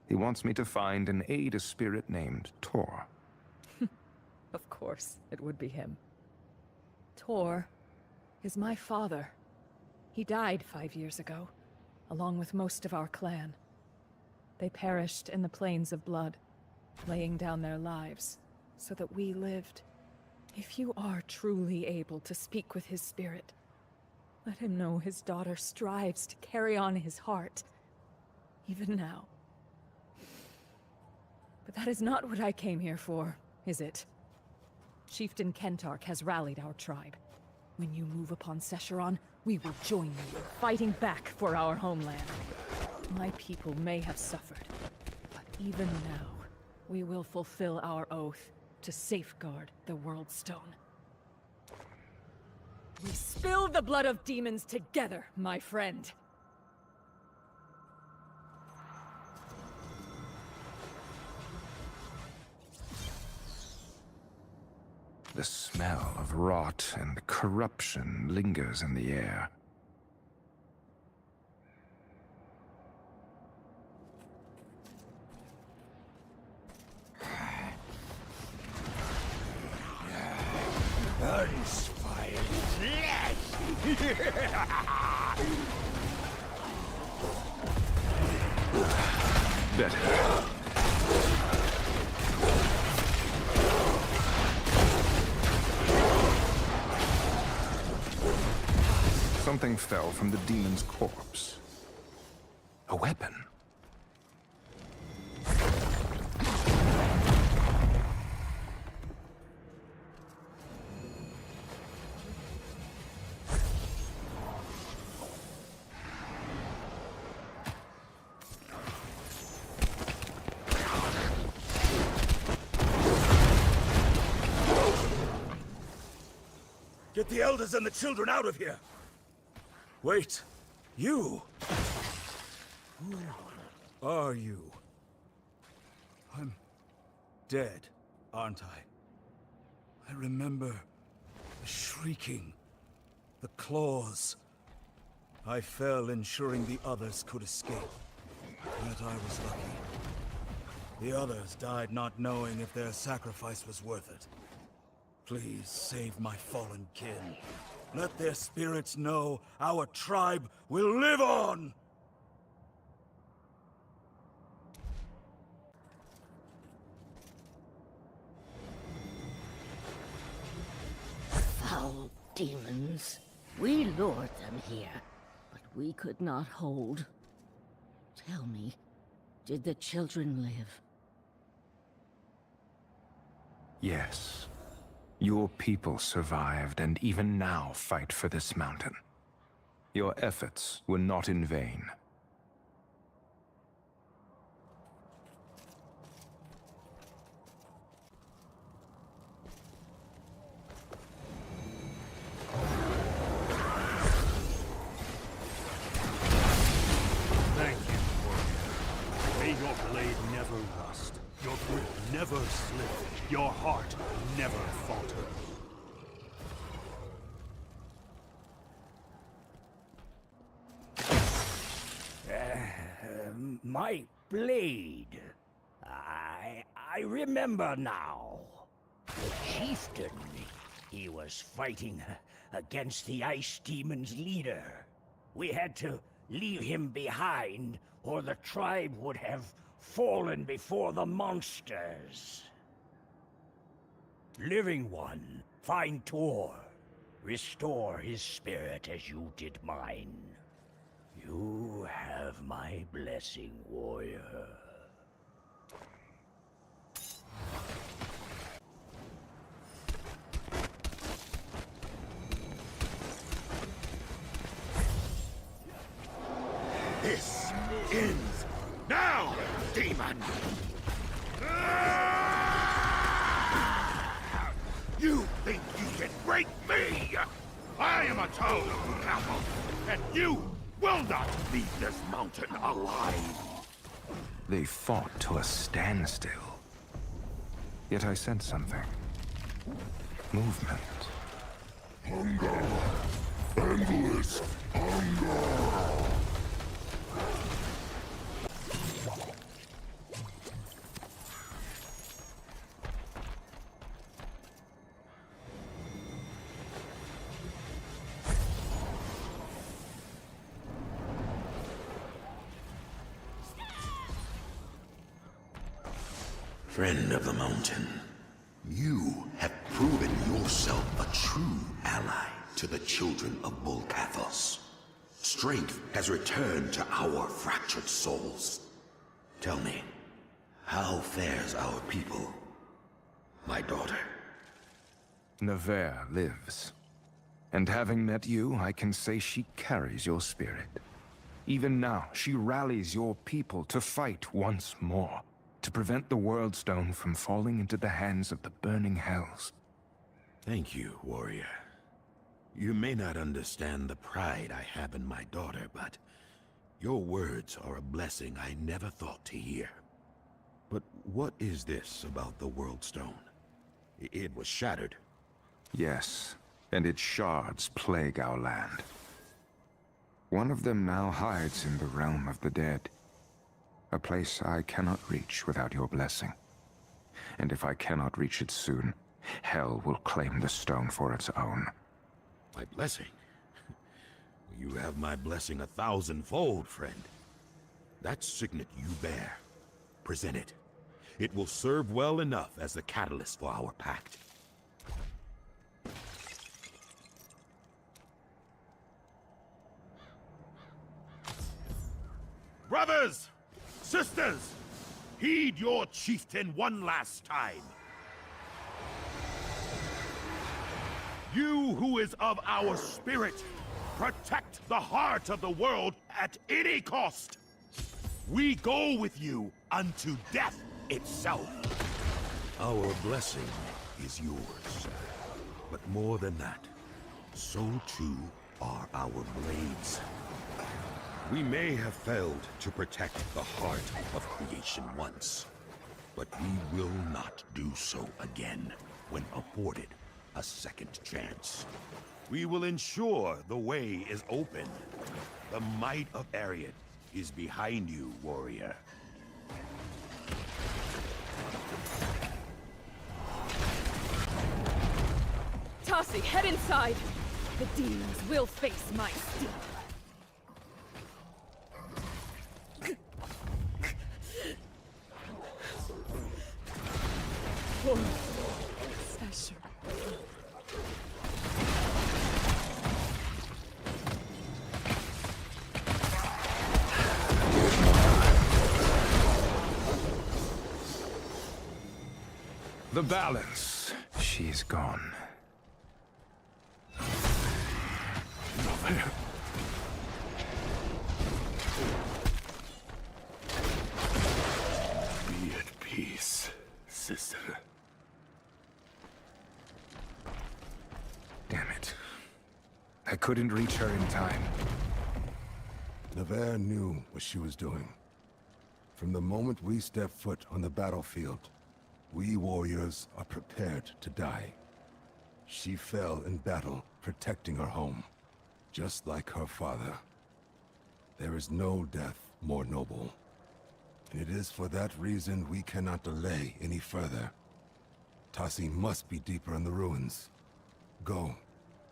He wants me to find and aid a spirit named Tor. Of course, it would be him. Tor is my father. He died 5 years ago, along with most of our clan. They perished in the plains of blood, laying down their lives so that we lived. If you are truly able to speak with his spirit, let him know his daughter strives to carry on his heart, even now. But that is not what I came here for, is it? Chieftain Kentark has rallied our tribe. When you move upon Sescheron, we will join you, fighting back for our homeland. My people may have suffered, but even now, we will fulfill our oath to safeguard the World Stone. We spill the blood of demons together, my friend. The smell of rot and corruption lingers in the air. Uninspired flesh! Better. Something fell from the demon's corpse. A weapon. Get the elders and the children out of here! Wait, you? Who are you? I'm dead, aren't I? I remember the shrieking, the claws. I fell ensuring the others could escape. But I was lucky. The others died not knowing if their sacrifice was worth it. Please save my fallen kin. Let their spirits know our tribe will live on! demons. We lured them here, but we could not hold. Tell me, did the children live? Yes. Your people survived and even now fight for this mountain. Your efforts were not in vain. Thank you, warrior. May your blade never rust, your grip never slip, your heart never falter. My blade. I remember now. The chieftain. He was fighting against the Ice Demon's leader. We had to leave him behind, or the tribe would have fallen before the monsters. Living One, find Tor. Restore his spirit as you did mine. You have my blessing, warrior. This ends now, demon! You think you can break me? I am a toad of Apple, and you will not leave this mountain alive! They fought to a standstill. Yet I sense something. Movement. Hunger! Endless hunger! Friend of the mountain, you have proven yourself a true ally to the children of Bulkathos. Strength has returned to our fractured souls. Tell me, how fares our people, my daughter? Nevere lives. And having met you, I can say she carries your spirit. Even now, she rallies your people to fight once more, to prevent the World Stone from falling into the hands of the burning hells. Thank you, warrior. You may not understand the pride I have in my daughter, but your words are a blessing I never thought to hear. But what is this about the World Stone? It was shattered. Yes, and its shards plague our land. One of them now hides in the realm of the dead. A place I cannot reach without your blessing. And if I cannot reach it soon, hell will claim the stone for its own. My blessing? You have my blessing 1,000-fold, friend. That signet you bear, present it. It will serve well enough as the catalyst for our pact. Brothers! Sisters! Heed your chieftain one last time. You who is of our spirit, protect the heart of the world at any cost. We go with you unto death itself. Our blessing is yours. But more than that, so too are our blades. We may have failed to protect the heart of creation once, but we will not do so again when afforded a second chance. We will ensure the way is open. The might of Ariad is behind you, warrior. Tassi, head inside! The demons will face my steel. The balance. She's gone. Be at peace, sister. Damn it. I couldn't reach her in time. Nevere knew what she was doing. From the moment we step foot on the battlefield, we warriors are prepared to die. She fell in battle, protecting her home, just like her father. There is no death more noble. And it is for that reason we cannot delay any further. Tassi must be deeper in the ruins. Go,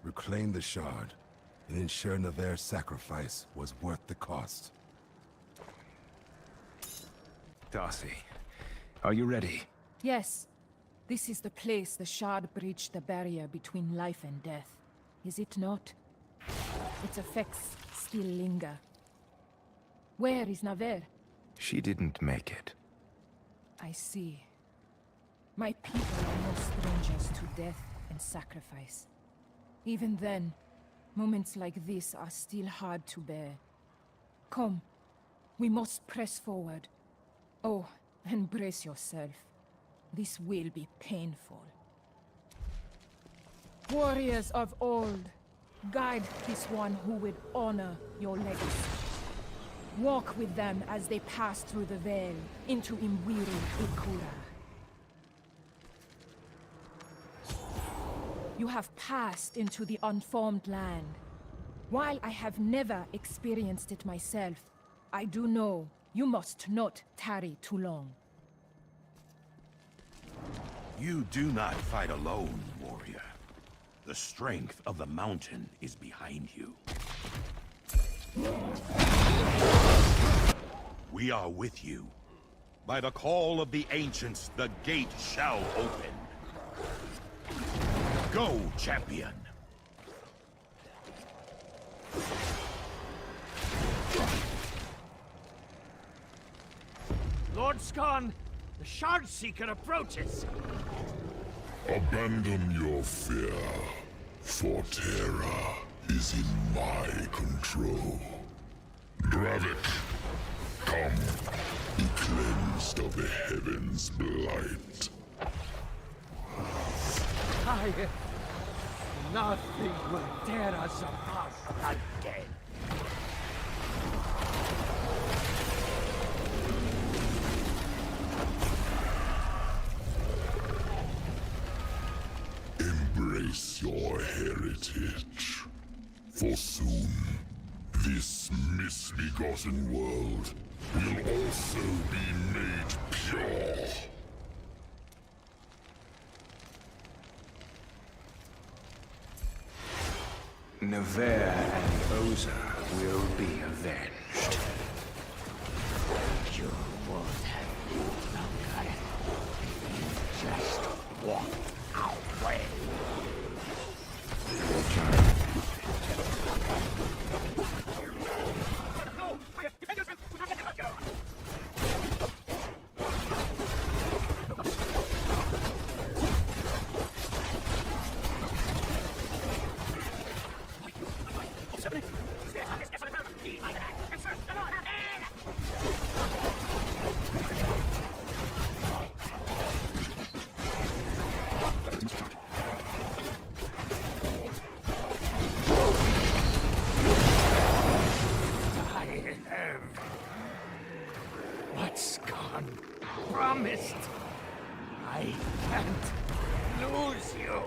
reclaim the shard, and ensure Nevere's sacrifice was worth the cost. Darcy, are you ready? Yes. This is the place the shard breached the barrier between life and death. Is it not? Its effects still linger. Where is Nevere? She didn't make it. I see. My people are no strangers to death and sacrifice. Even then, moments like this are still hard to bear. Come, we must press forward. Oh, and brace yourself. This will be painful. Warriors of old, guide this one who would honor your legacy. Walk with them as they pass through the veil into Imwiru Ikura. You have passed into the unformed land. While I have never experienced it myself, I do know you must not tarry too long. You do not fight alone, warrior. The strength of the mountain is behind you. We are with you. By the call of the ancients, the gate shall open. Go, champion! Lord Skarn, the Shard Seeker approaches! Abandon your fear, for Terra is in my control. Dravik, come, be cleansed of the heavens' blight. Nothing will tear us apart again. Embrace your heritage, for soon this misbegotten world will also be made pure. Nevere and Oza will be avenged. You would have lived longer if you just walked away. What's gone? Promised. I can't lose you.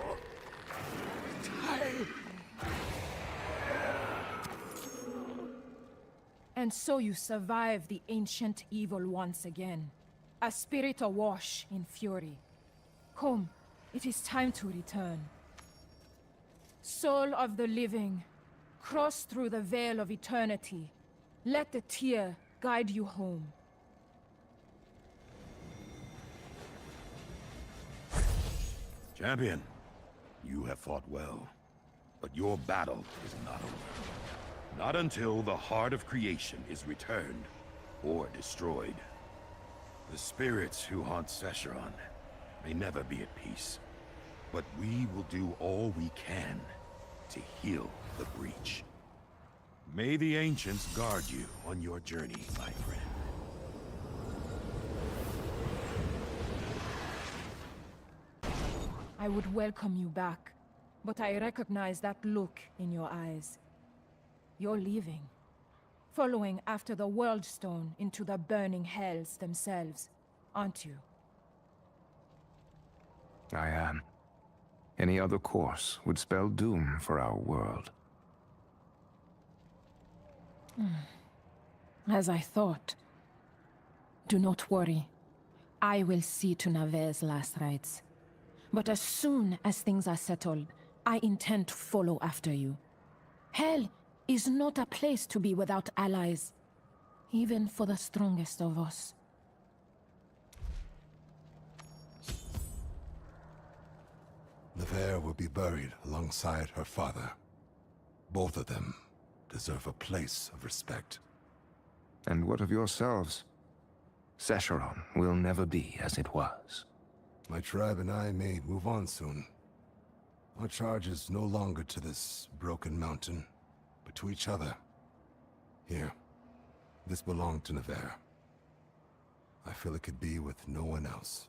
And so you survive the ancient evil once again. A spirit awash in fury. Come, it is time to return. Soul of the living, cross through the veil of eternity. Let the tear guide you home. Champion, you have fought well, but your battle is not over. Not until the heart of creation is returned or destroyed. The spirits who haunt Sescheron may never be at peace. But we will do all we can to heal the breach. May the ancients guard you on your journey, my friend. I would welcome you back, but I recognize that look in your eyes. You're leaving, following after the World Stone into the burning hells themselves, aren't you? I am. Any other course would spell doom for our world. As I thought. Do not worry. I will see to Nave's last rites. But as soon as things are settled, I intend to follow after you. Hell is not a place to be without allies, even for the strongest of us. Neve will be buried alongside her father. Both of them deserve a place of respect. And what of yourselves? Sescheron will never be as it was. My tribe and I may move on soon. Our charge is no longer to this broken mountain, but to each other. Here, this belonged to Neve. I feel it could be with no one else.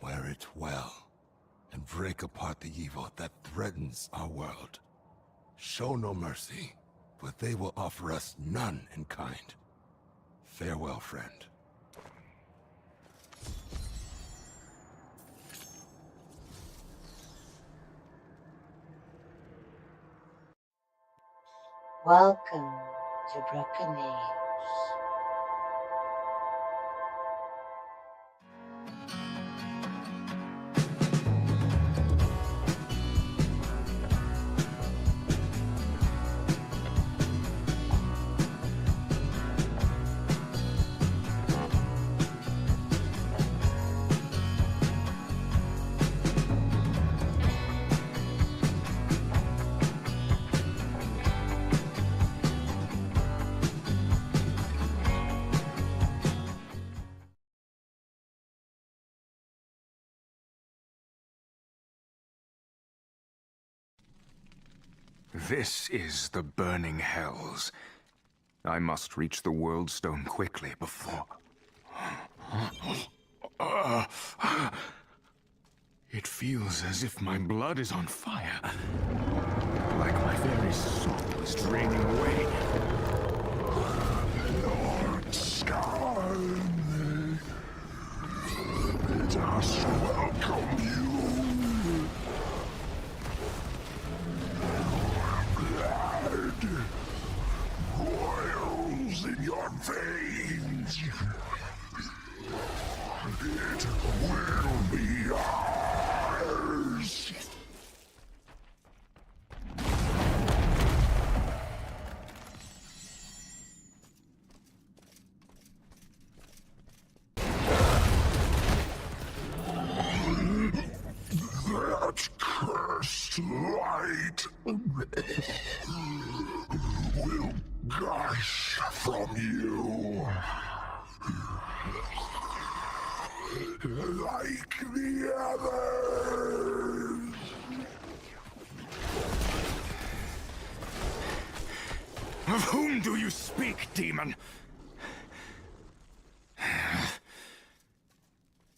Wear it well, and break apart the evil that threatens our world. Show no mercy, but they will offer us none in kind. Farewell, friend. Welcome to Broken Age. This is the burning hells. I must reach the World Stone quickly before... It feels as if my blood is on fire. Like my very soul is draining away. Lord Sky, let us welcome you. Boils in your veins. It will be ours. That cursed light will gush from you like the others. Of whom do you speak, demon?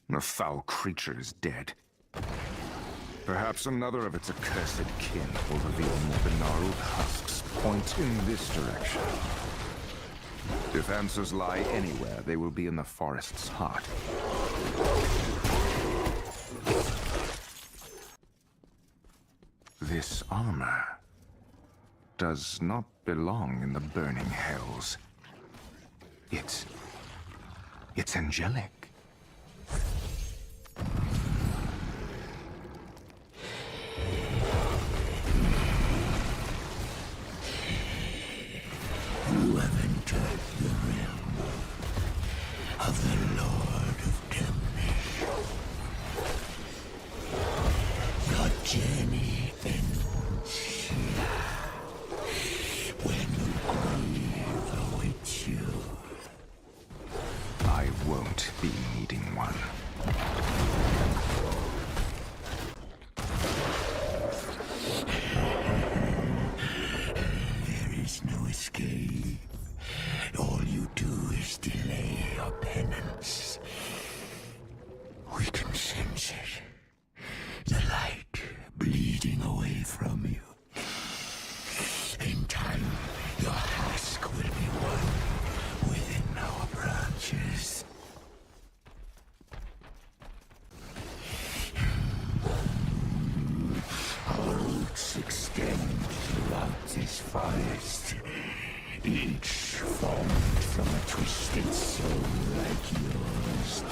The foul creature is dead. Perhaps another of its accursed kin will reveal more gnarled husks point in this direction. If answers lie anywhere, they will be in the forest's heart. This armor does not belong in the burning hells. It's angelic. You have entered the realm of the Lord of Damnation. Your journey ends here, when the grave awaits you. I won't be needing one. There is no escape. All you do is delay your penance. We can sense it. The light bleeding away from you. In time, your husk will be one within our branches. Our roots extend throughout this forest, each formed from a twisted soul like yours.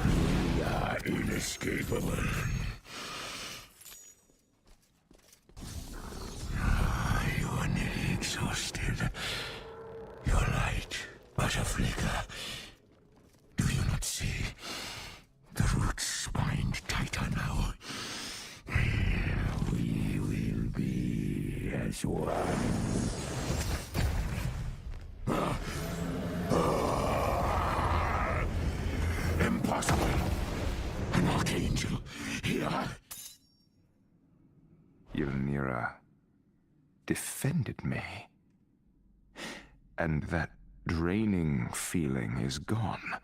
We are inescapable. You are nearly exhausted. Your light but a flicker. Do you not see? The roots bind tighter now. We will be as one. Impossible! An archangel here! Ylnira defended me. And that draining feeling is gone.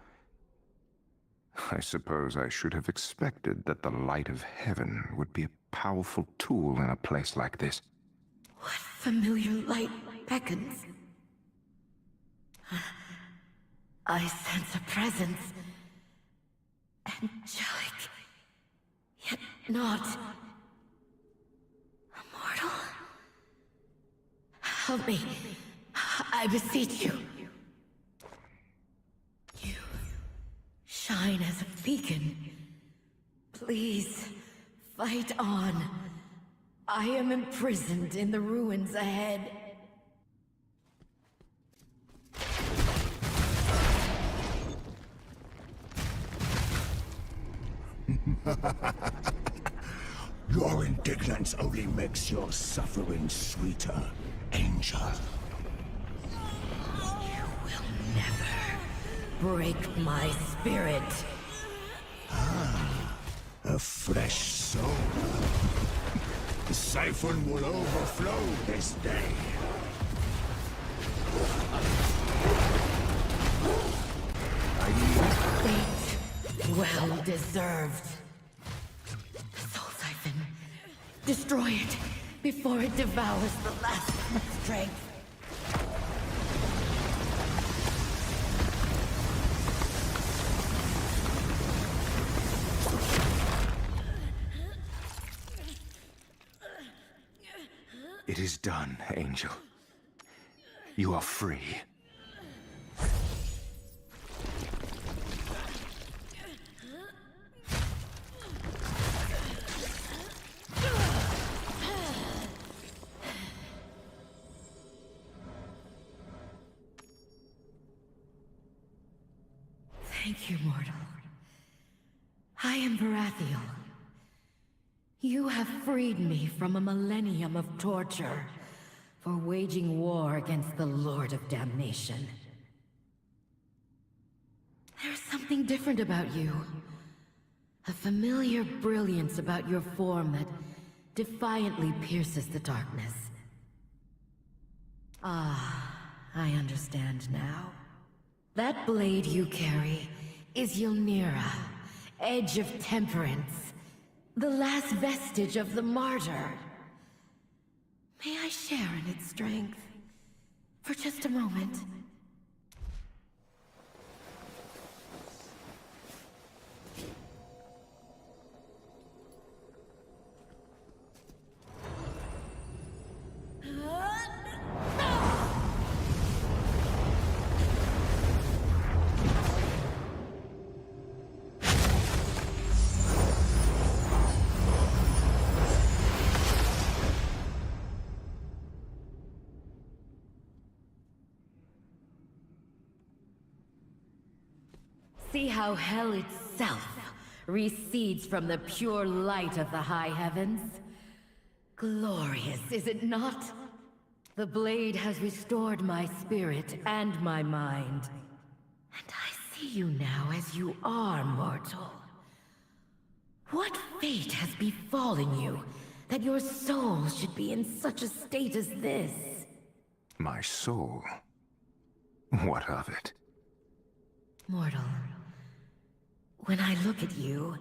I suppose I should have expected that the light of heaven would be a powerful tool in a place like this. What familiar light beckons? I sense a presence. Angelic, yet not immortal. Help me, I beseech you. You shine as a beacon. Please, fight on. I am imprisoned in the ruins ahead. Your indignance only makes your suffering sweeter, Angel. You will never break my spirit. A fresh soul. The siphon will overflow this day. Fate well deserved. Soul siphon. Destroy it before it devours the last of my strength. It is done, Angel. You are free. Thank you, mortal. I am Baratheon. You have freed me from a millennium of torture for waging war against the Lord of Damnation. There's something different about you. A familiar brilliance about your form that defiantly pierces the darkness. Ah, I understand now. That blade you carry is Ylnira, Edge of Temperance, the last vestige of the martyr. May I share in its strength? For just a moment. See how hell itself recedes from the pure light of the high heavens? Glorious, is it not? The blade has restored my spirit and my mind. And I see you now as you are, mortal. What fate has befallen you that your soul should be in such a state as this? My soul? What of it? Mortal, when I look at you,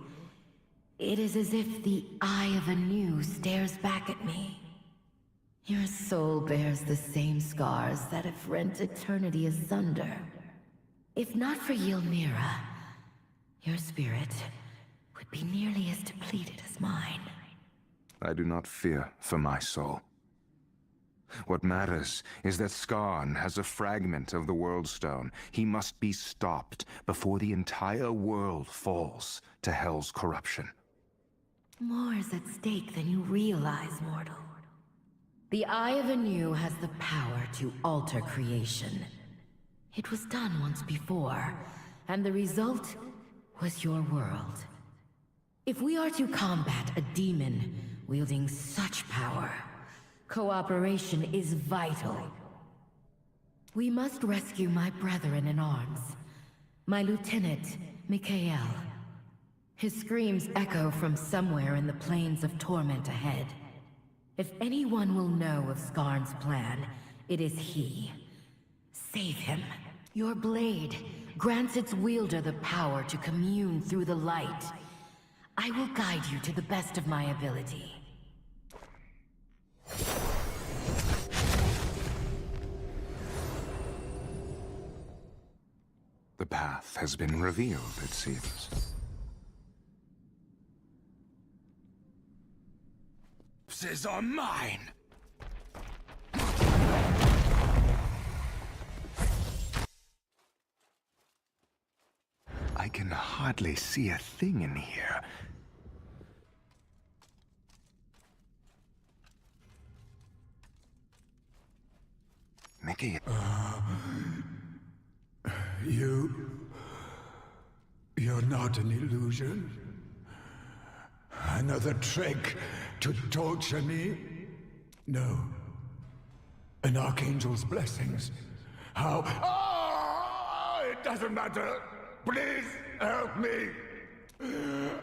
it is as if the eye of Anu stares back at me. Your soul bears the same scars that have rent eternity asunder. If not for Ylnira, your spirit would be nearly as depleted as mine. I do not fear for my soul. What matters is that Skarn has a fragment of the World Stone. He must be stopped before the entire world falls to Hell's corruption. More is at stake than you realize, mortal. The Eye of Anu has the power to alter creation. It was done once before, and the result was your world. If we are to combat a demon wielding such power, cooperation is vital. We must rescue my brethren in arms. My lieutenant, Mikael. His screams echo from somewhere in the plains of torment ahead. If anyone will know of Skarn's plan, it is he. Save him. Your blade grants its wielder the power to commune through the light. I will guide you to the best of my ability. The path has been revealed, it seems. These are mine! I can hardly see a thing in here. Mickey. You're not an illusion. Another trick to torture me? No. An Archangel's blessings. How? Oh, it doesn't matter. Please help me.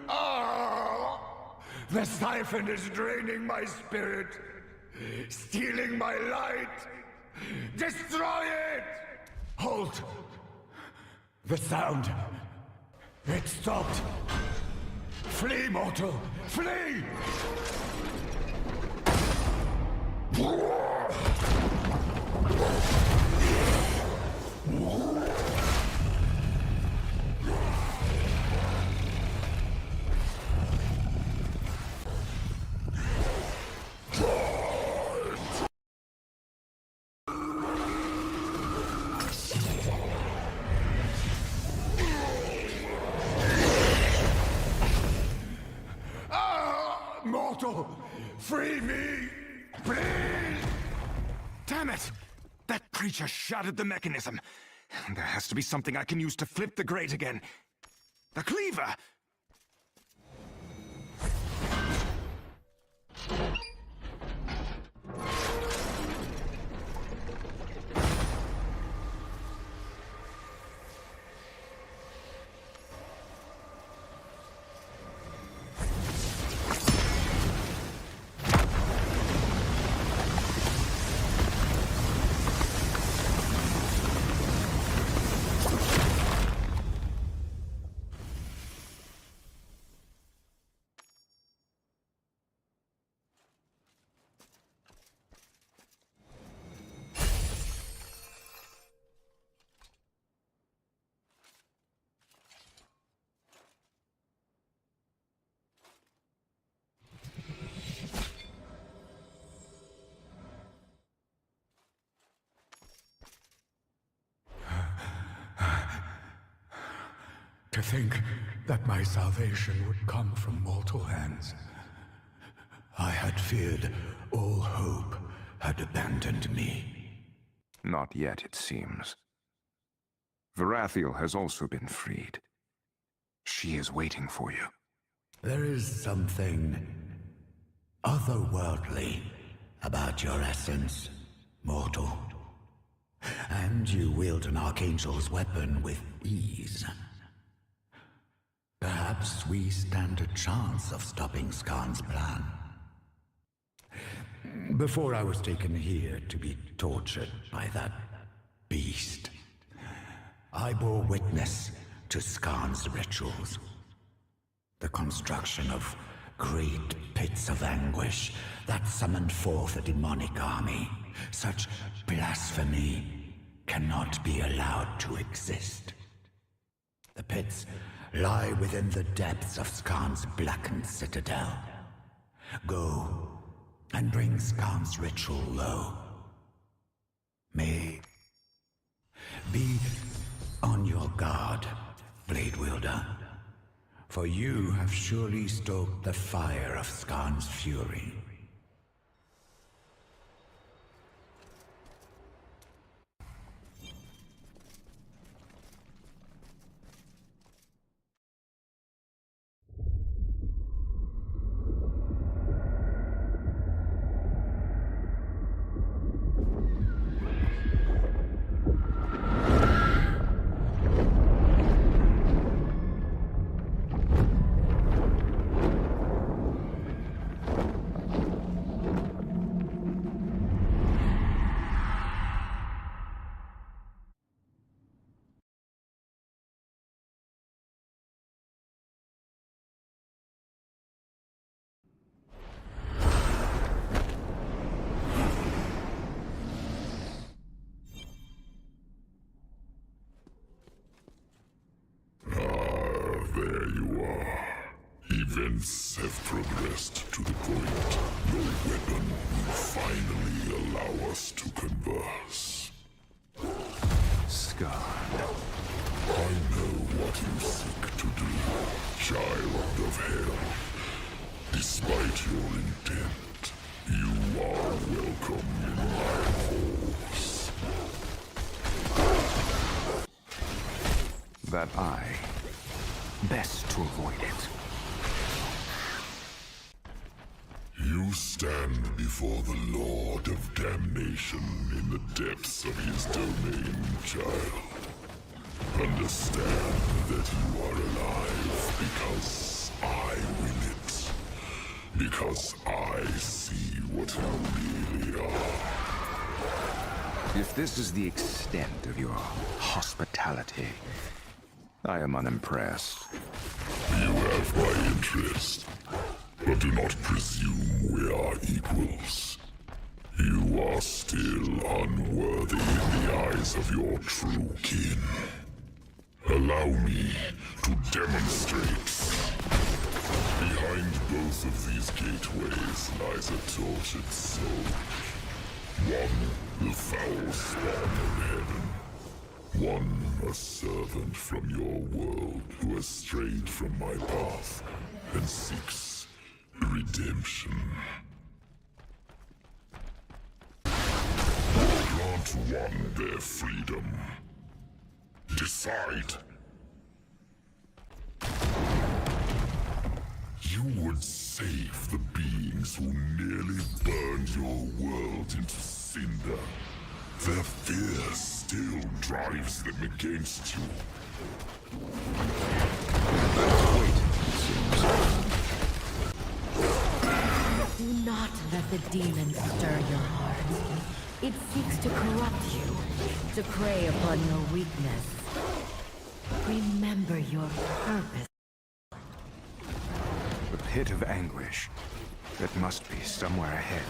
Oh, the siphon is draining my spirit, stealing my light. Destroy it! Halt! The sound. It stopped. Flee, mortal! Flee! Mortal! Free me! Please! Damn it! That creature shattered the mechanism. There has to be something I can use to flip the grate again. The cleaver! To think that my salvation would come from mortal hands. I had feared all hope had abandoned me. Not yet, it seems. Varathiel has also been freed. She is waiting for you. There is something otherworldly about your essence, mortal. And you wield an Archangel's weapon with ease. Perhaps we stand a chance of stopping Skarn's plan. Before I was taken here to be tortured by that beast, I bore witness to Skarn's rituals. The construction of great pits of anguish that summoned forth a demonic army. Such blasphemy cannot be allowed to exist. The pits lie within the depths of Skarn's blackened citadel. Go and bring Skarn's ritual low. May be on your guard, Blade Wielder, for you have surely stoked the fire of Skarn's fury. Events have progressed to the point no weapon will finally allow us to converse. Skarn. I know what you seek to do, child of hell. Despite your intent, you are welcome in my halls. That best to avoid it. You stand before the Lord of Damnation in the depths of his domain, child. Understand that you are alive because I will it. Because I see what you really are. If this is the extent of your hospitality, I am unimpressed. You have my interest. But do not presume we are equals. You are still unworthy in the eyes of your true kin. Allow me to demonstrate. Behind both of these gateways lies a tortured soul. One, the foul spawn of heaven. One, a servant from your world who has strayed from my path and seeks redemption. Grant one their freedom. Decide. You would save the beings who nearly burned your world into cinder. Their fear still drives them against you. Do not let the demon stir your heart. It seeks to corrupt you, to prey upon your weakness. Remember your purpose. The pit of anguish. It must be somewhere ahead.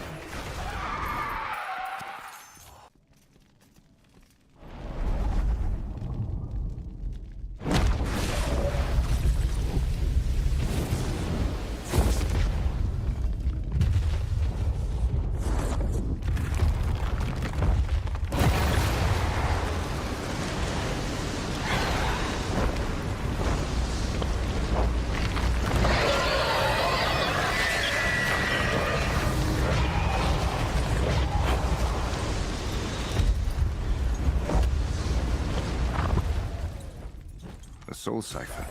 Soul Cipher.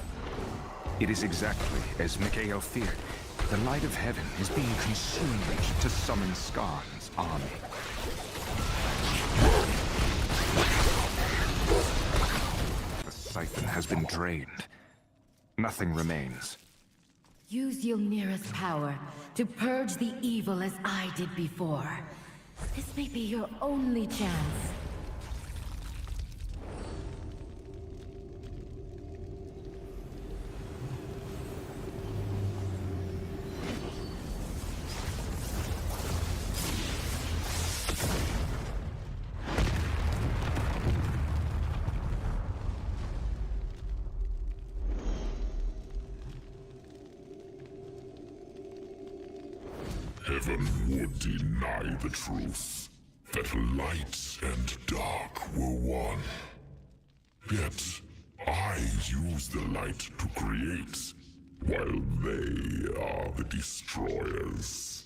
It is exactly as Mikhail feared. The light of heaven is being consumed to summon Skarn's army. siphon has been drained. Nothing remains. Use Ylnira's power to purge the evil as I did before. This may be your only chance. Heaven would deny the truth, that light and dark were one. Yet, I use the light to create, while they are the destroyers.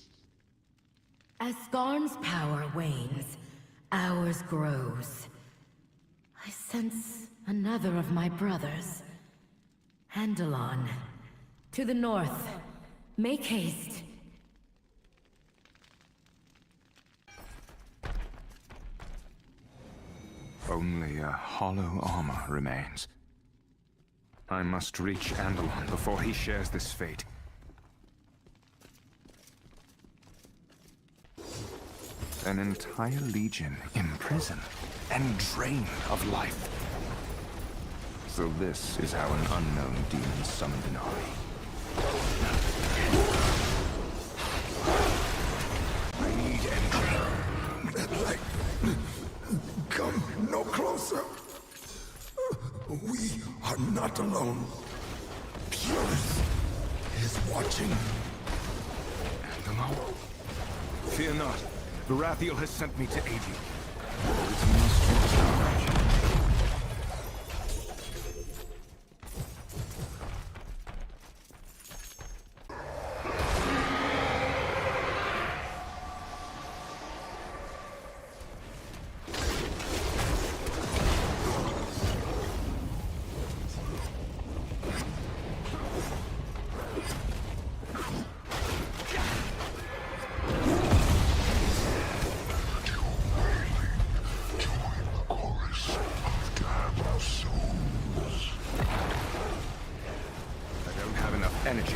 As Skarn's power wanes, ours grows. I sense another of my brothers. Andalon. To the north. Make haste. Only a hollow armor remains. I must reach Andalon before he shares this fate. An entire legion imprisoned and drained of life. So this is how an unknown demon summoned an army. I need energy. That light. Come no closer. We are not alone. Purus is watching. Andalon? Fear not. Varathiel has sent me to aid you. It must be charged. Energy.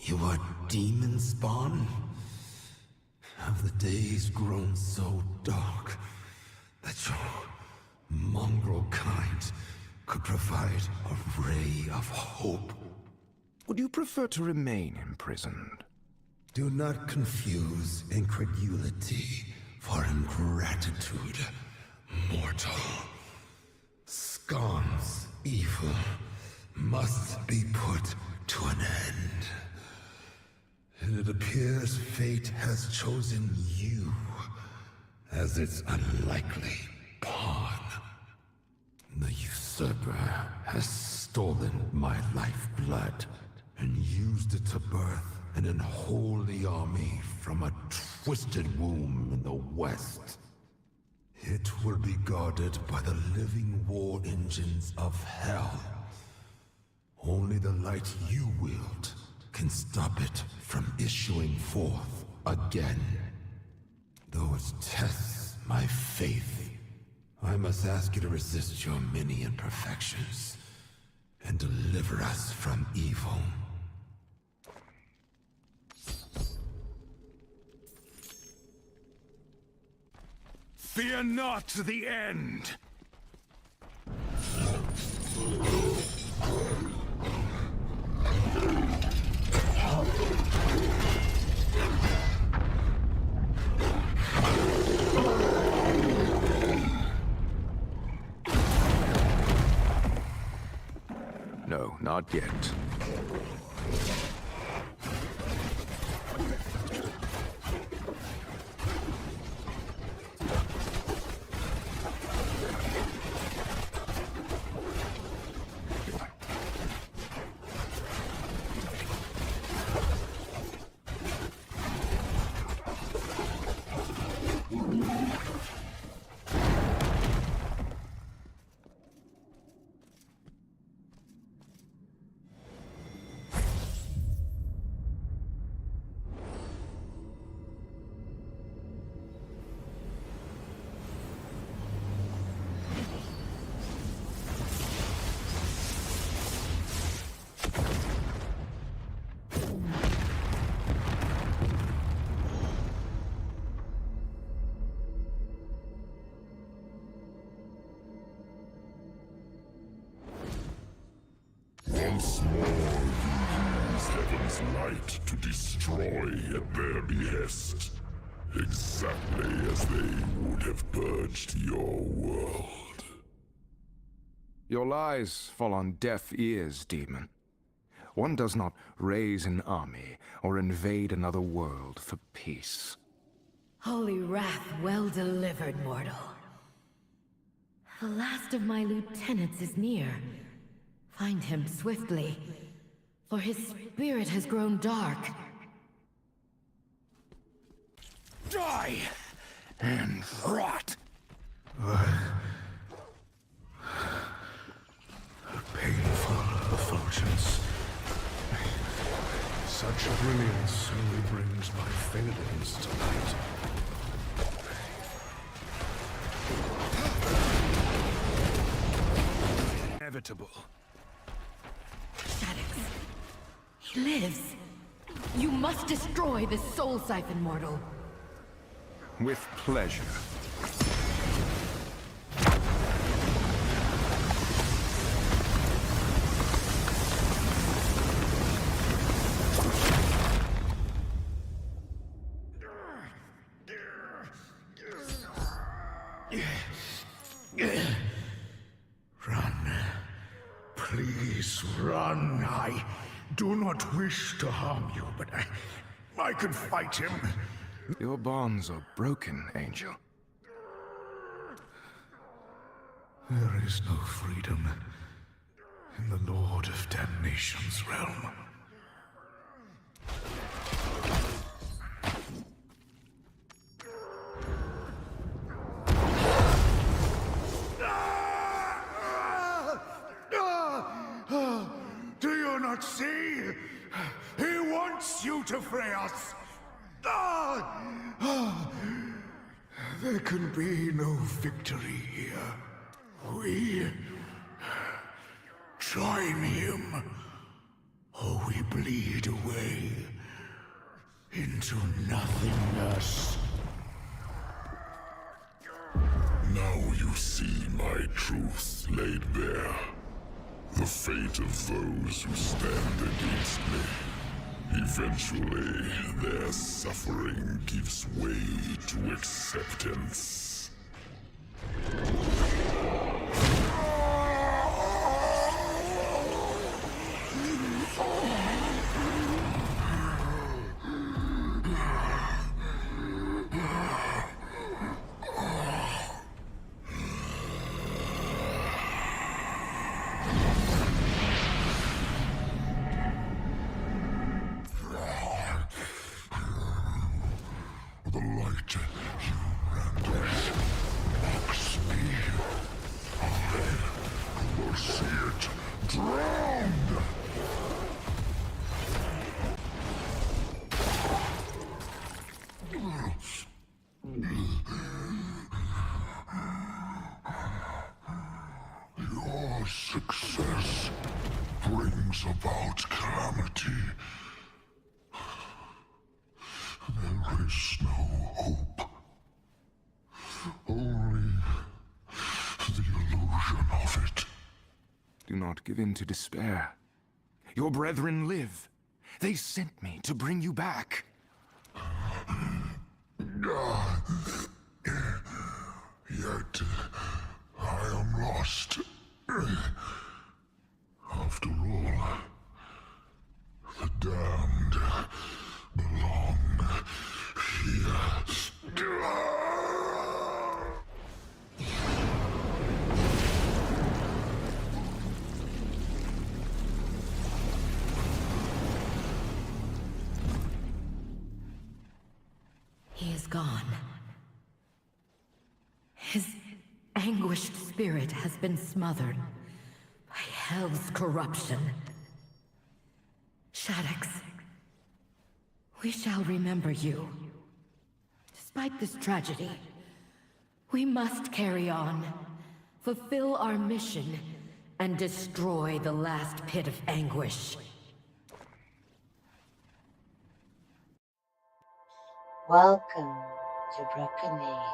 You are demon spawn? Have the days grown so dark that your mongrel kind could provide a ray of hope? Would you prefer to remain imprisoned? Do not confuse incredulity for ingratitude, mortal. Skarn's evil must be put to an end. And it appears fate has chosen you as its unlikely pawn. The usurper has stolen my lifeblood and used it to birth an unholy army from a twisted womb in the west. It will be guarded by the living war engines of hell. Only the light you wield can stop it from issuing forth again. Though it tests my faith, I must ask you to resist your many imperfections and deliver us from evil. Fear not the end! No, not yet. Once more, you use heaven's light to destroy at their behest, exactly as they would have purged your world. Your lies fall on deaf ears, demon. One does not raise an army or invade another world for peace. Holy wrath well delivered, mortal. The last of my lieutenants is near. Find him swiftly, for his spirit has grown dark. Die and rot! Painful effulgence. Such brilliance only brings my failings to light. Inevitable. Shaddix. He lives. You must destroy this soul siphon, mortal. With pleasure. Run. Please run. I do not wish to harm you, but I can fight him. Your bonds are broken, Angel. There is no freedom in the Lord of Damnation's realm. Do you not see? He wants you to free us! There can be no victory here. We join him, or we bleed away into nothingness. Now you see my truth laid bare. The fate of those who stand against me. Eventually, their suffering gives way to acceptance. The light you renders mocks me. I will see it drowned. Your success brings about calamity. There is no hope. Only the illusion of it. Do not give in to despair. Your brethren live. They sent me to bring you back. Yet I am lost. After all, is gone. His anguished spirit has been smothered by hell's corruption. Shaddix, we shall remember you. Despite this tragedy, we must carry on, fulfill our mission, and destroy the last pit of anguish. Welcome to Broken Age.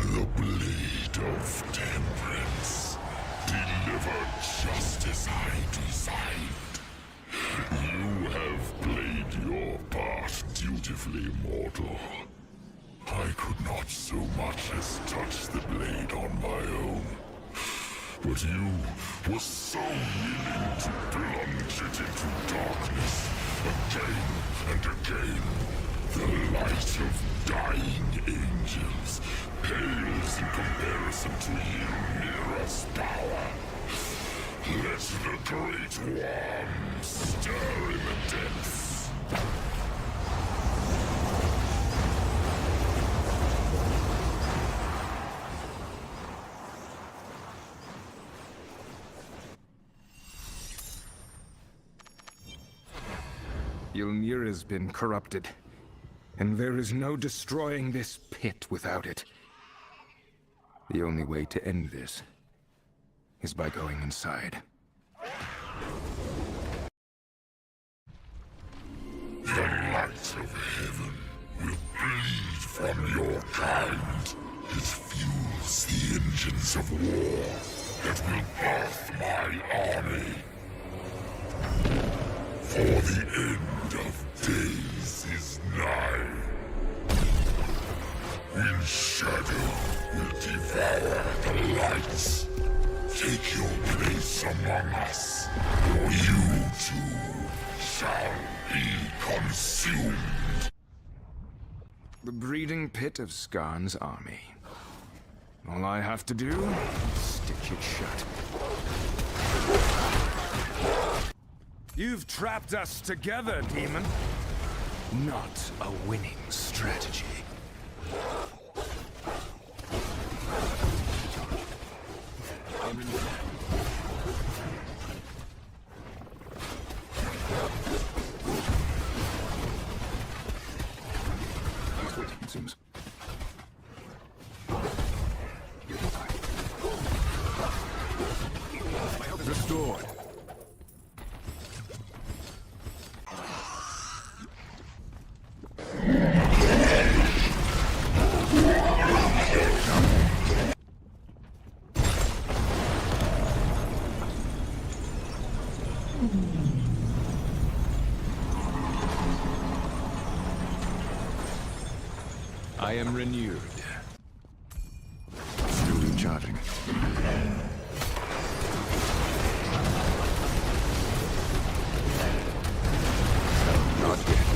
The blade of temperance, delivered just as I designed. You have played your part dutifully, mortal. I could not so much as touch the blade on my own. But you were so willing to plunge it into darkness again and again. The light of dying angels pales in comparison to Ylmira's power. Let the Great One stir in the depths. Ylmira's been corrupted, and there is no destroying this pit without it. The only way to end this is by going inside. The light of heaven will bleed from your kind. It fuels the engines of war that will birth my army. For the end of days is nigh. When shadow will devour the lights, take your place among us, or you too shall be consumed. The breeding pit of Skarn's army. All I have to do is stitch it shut. You've trapped us together, demon. Not a winning strategy. It seems. Restored. I am renewed. Still recharging. Not yet.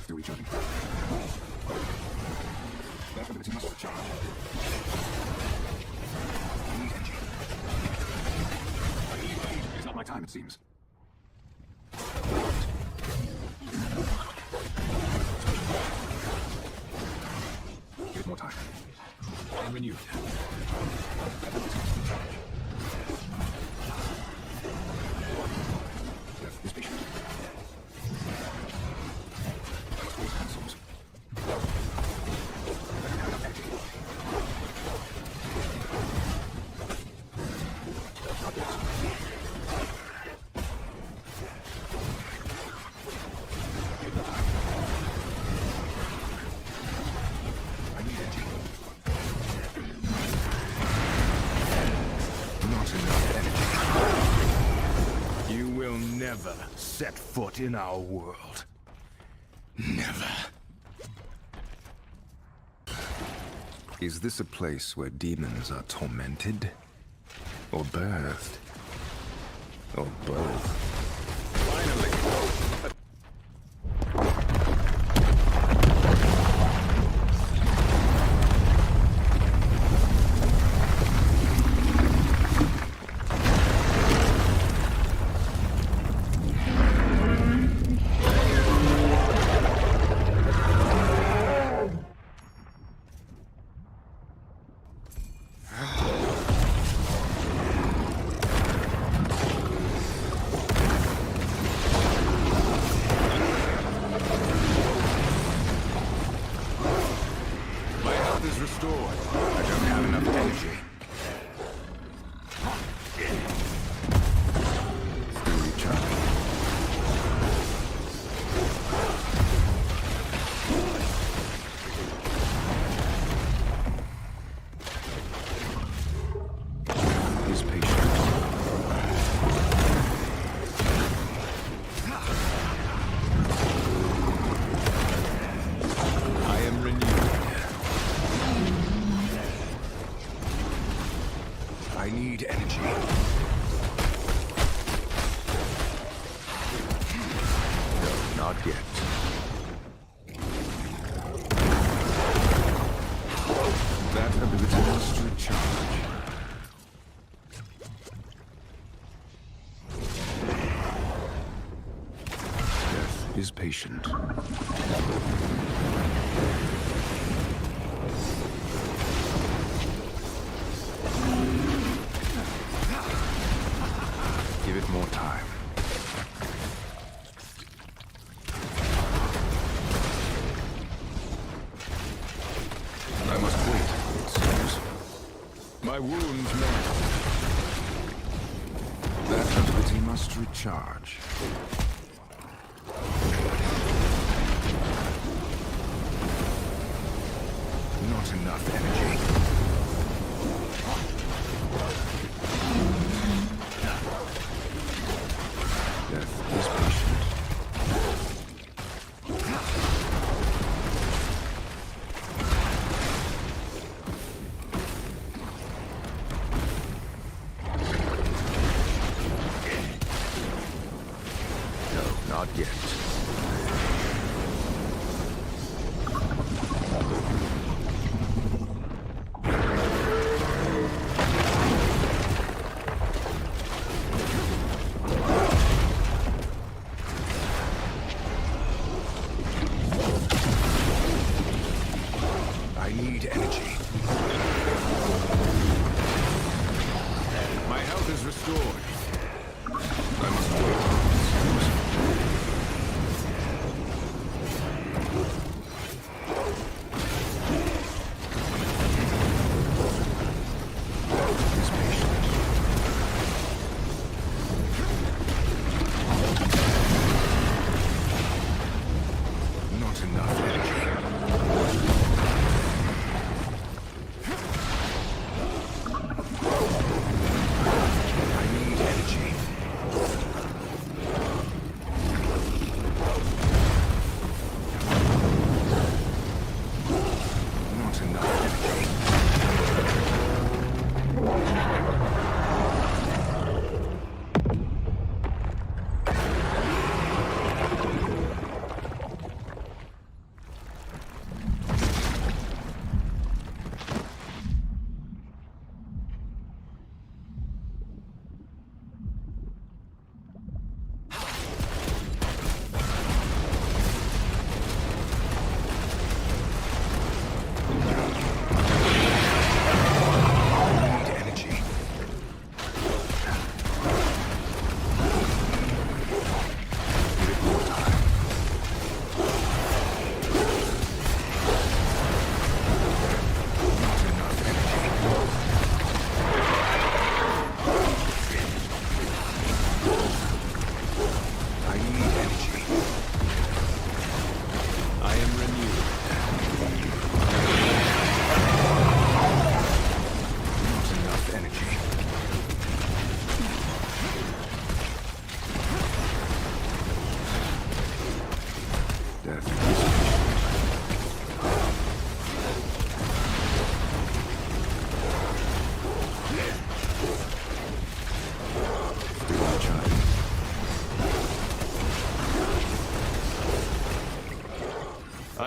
Still recharging. That ability must recharge. It's not my time, it seems. Give it more time. I am renewed. Death is patient. set foot in our world. Never. Is this a place where demons are tormented? Or birthed? Or both? Finally! I need energy. No, not yet. That ability must recharge. Death is patient. Give it more time. I must wait, it seems. My wounds mend. That ability must recharge. Not enough energy. Death is patient. No, not yet. I need energy. My health is restored. I must wait. Death is patient. Not enough energy. I need energy.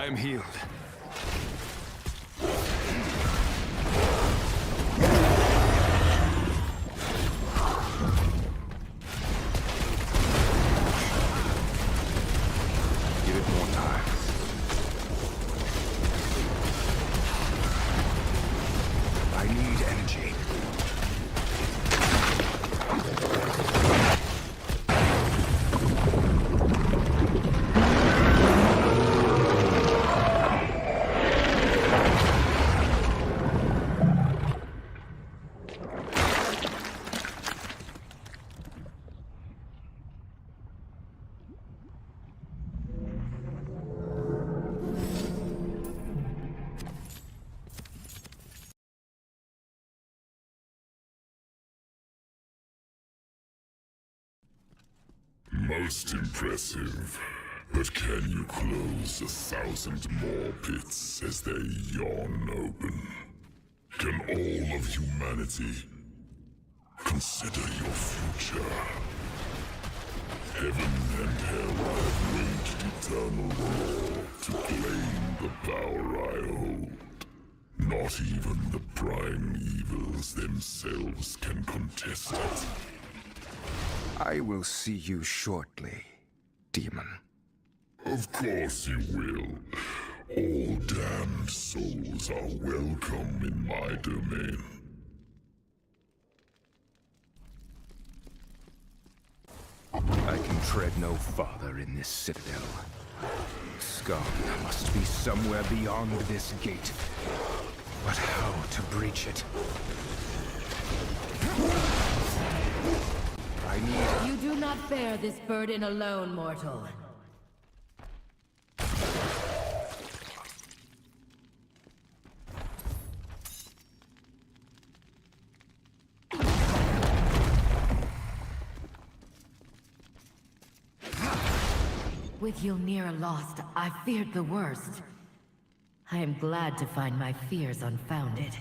I am healed. Give it more time. I need energy. Most impressive. But can you close 1,000 more pits as they yawn open? Can all of humanity consider your future? Heaven and hell have waged eternal war to claim the power I hold. Not even the prime evils themselves can contest it. I will see you shortly, demon. Of course you will. All damned souls are welcome in my domain. I can tread no farther in this citadel. Skarn must be somewhere beyond this gate. But how to breach it? I need... You do not bear this burden alone, mortal. With Ylnira lost, I feared the worst. I am glad to find my fears unfounded.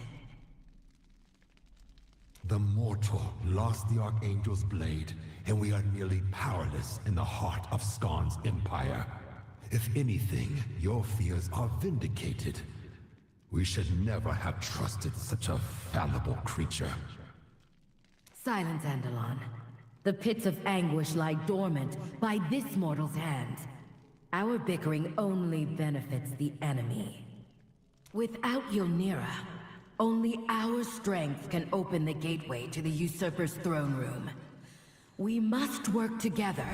The mortal lost the Archangel's blade, and we are nearly powerless in the heart of Skarn's empire. If anything, your fears are vindicated. We should never have trusted such a fallible creature. Silence, Andalon. The pits of anguish lie dormant by this mortal's hand. Our bickering only benefits the enemy. Without Ylnira, only our strength can open the gateway to the usurper's throne room. We must work together,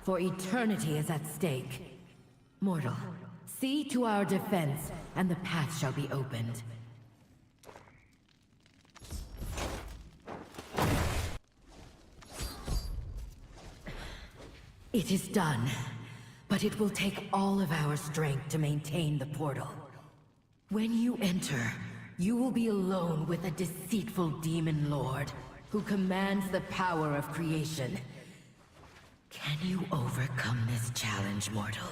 for eternity is at stake. Mortal, see to our defense, and the path shall be opened. It is done, but it will take all of our strength to maintain the portal. When you enter, you will be alone with a deceitful demon lord who commands the power of creation. Can you overcome this challenge, mortal?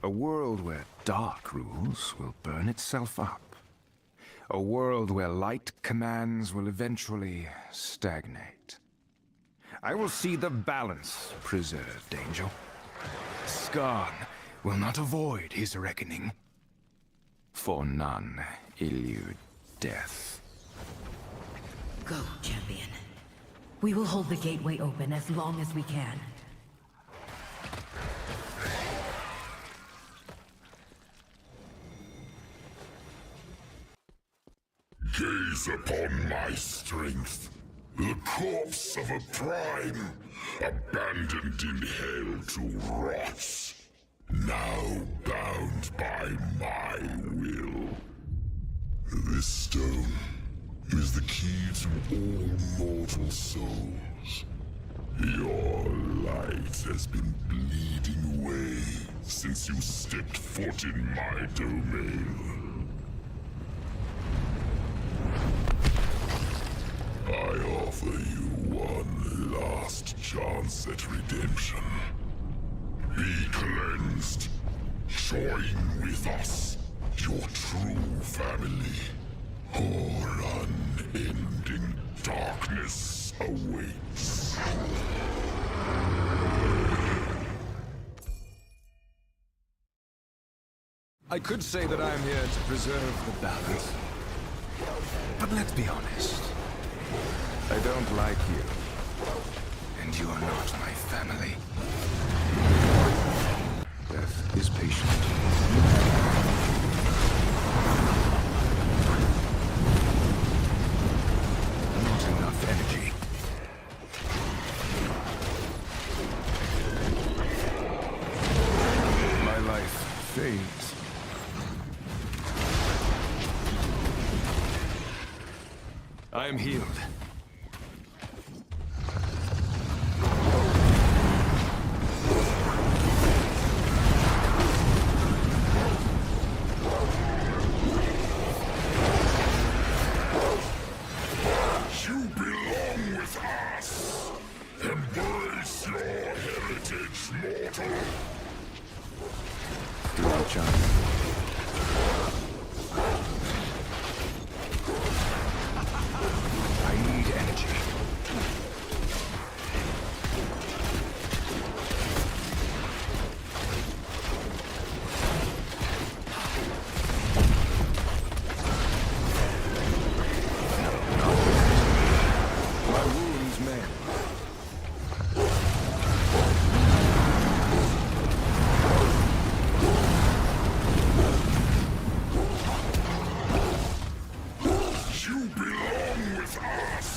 A world where dark rules will burn itself up. A world where light commands will eventually stagnate. I will see the balance preserved, Angel. Skarn will not avoid his reckoning. For none elude death. Go, champion. We will hold the gateway open as long as we can. Gaze upon my strength. The corpse of a prime, abandoned in hell to rot. Now bound by my will. This stone is the key to all mortal souls. Your light has been bleeding away since you stepped foot in my domain. I offer you one last chance at redemption. Be cleansed. Join with us, your true family. Or unending darkness awaits. I could say that I am here to preserve the balance. But let's be honest. I don't like you. And you are not my family. Death is patient. Not enough energy. My life fades. I am healed. You belong with us. Embrace your heritage, mortal. Through the charm. I need energy. My wounds mend. You belong with us.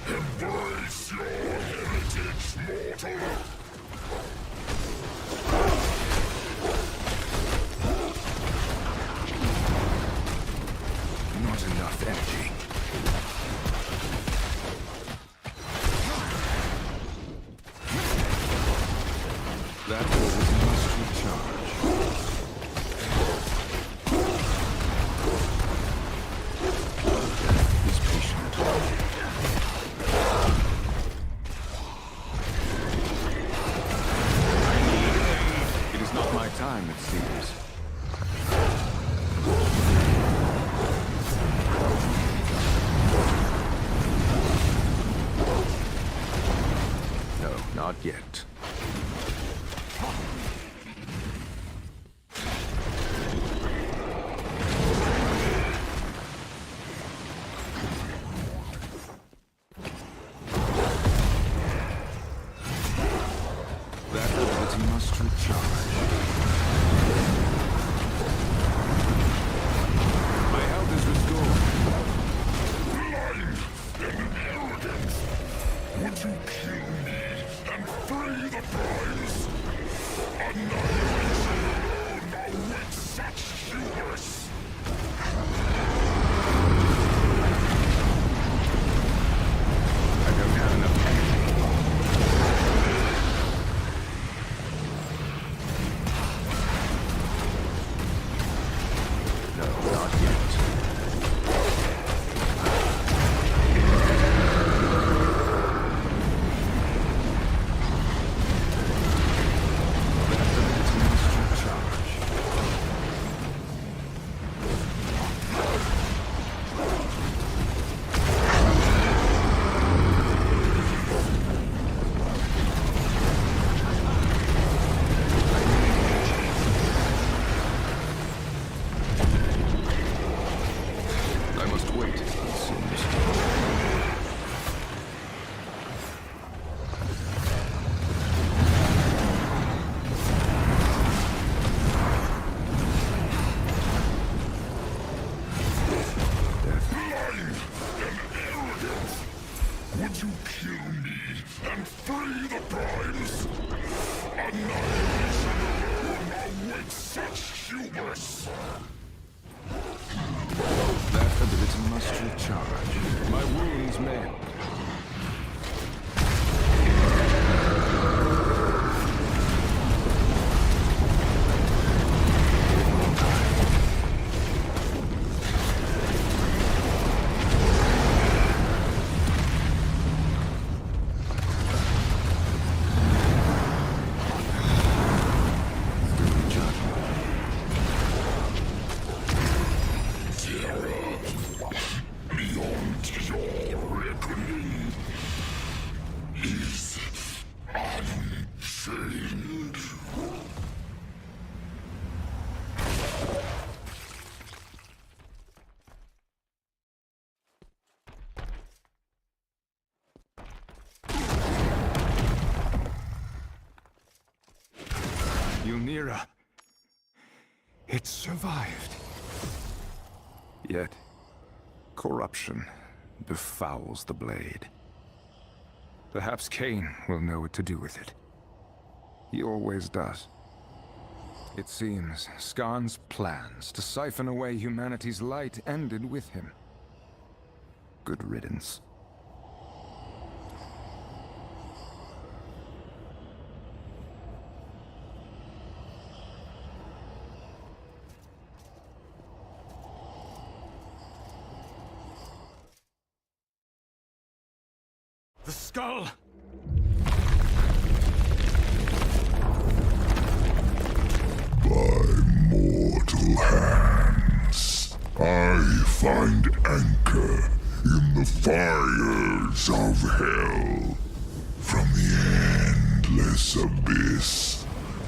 Embrace your heritage, mortal. Not enough energy. That orbital must recharge. Is patient. I need aid. It is not my time, it seems. No, not yet. That ability must recharge. My health is restored. Blind and arrogant. Would you kill me and free the prize? Annihilation alone awaits such hubris. I don't have enough energy. No, not yet. That ability must recharge. I must wait, it seems. Blind and arrogant. Would you kill me and free the prize? Annihilation alone awaits such hubris. That ability must recharge. My wounds mend. Terror. Beyond your reckoning. Ylnira. It survived. Yet, corruption befouls the blade. Perhaps Cain will know what to do with it. He always does. It seems Skarn's plans to siphon away humanity's light ended with him. Good riddance. The skull! By mortal hands, I find anchor in the fires of hell. From the endless abyss,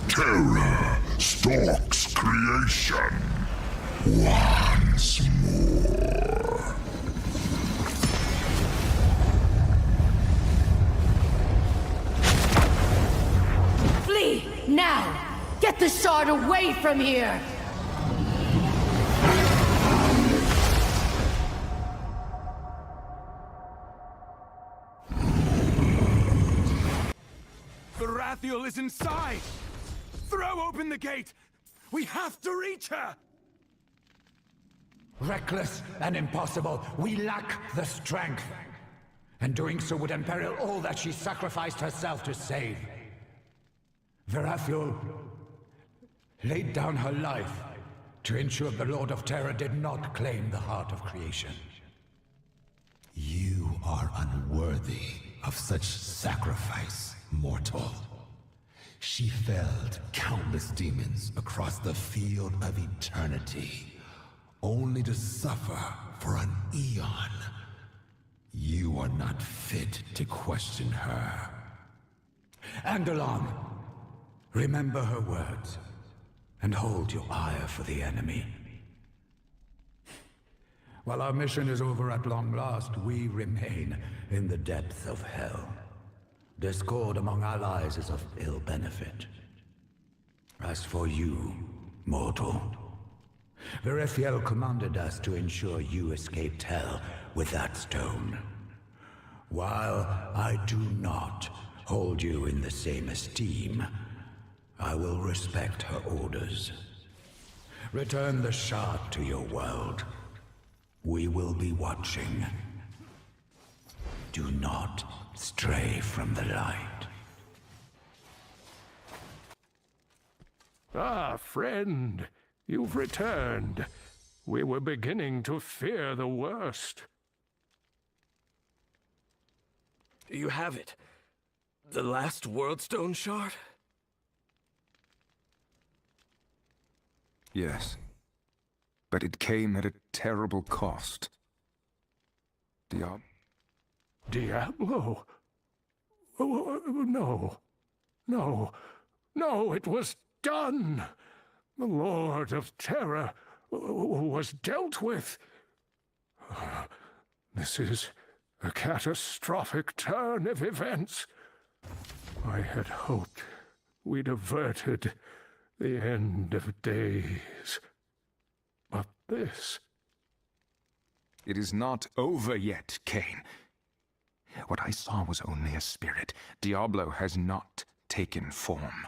terror stalks creation once more. Flee! Now! Get the shard away from here! The Rathiel is inside! Throw open the gate! We have to reach her! Reckless and impossible. We lack the strength. And doing so would imperil all that she sacrificed herself to save. Verathiel laid down her life to ensure the Lord of Terror did not claim the heart of creation. You are unworthy of such sacrifice, mortal. She felled countless demons across the field of eternity, only to suffer for an eon. You are not fit to question her. Andalon, remember her words, and hold your ire for the enemy. While our mission is over at long last, we remain in the depths of hell. Discord among allies is of ill benefit. As for you, mortal, Verathiel commanded us to ensure you escaped hell with that stone. While I do not hold you in the same esteem, I will respect her orders. Return the shard to your world. We will be watching. Do not stray from the light. Ah, friend, you've returned. We were beginning to fear the worst. You have it. The last Worldstone shard? Yes. But it came at a terrible cost. Diablo? Oh, no. No. No, it was done. The Lord of Terror was dealt with. This is a catastrophic turn of events. I had hoped we'd averted the end of days. But this... It is not over yet, Cain. What I saw was only a spirit. Diablo has not taken form.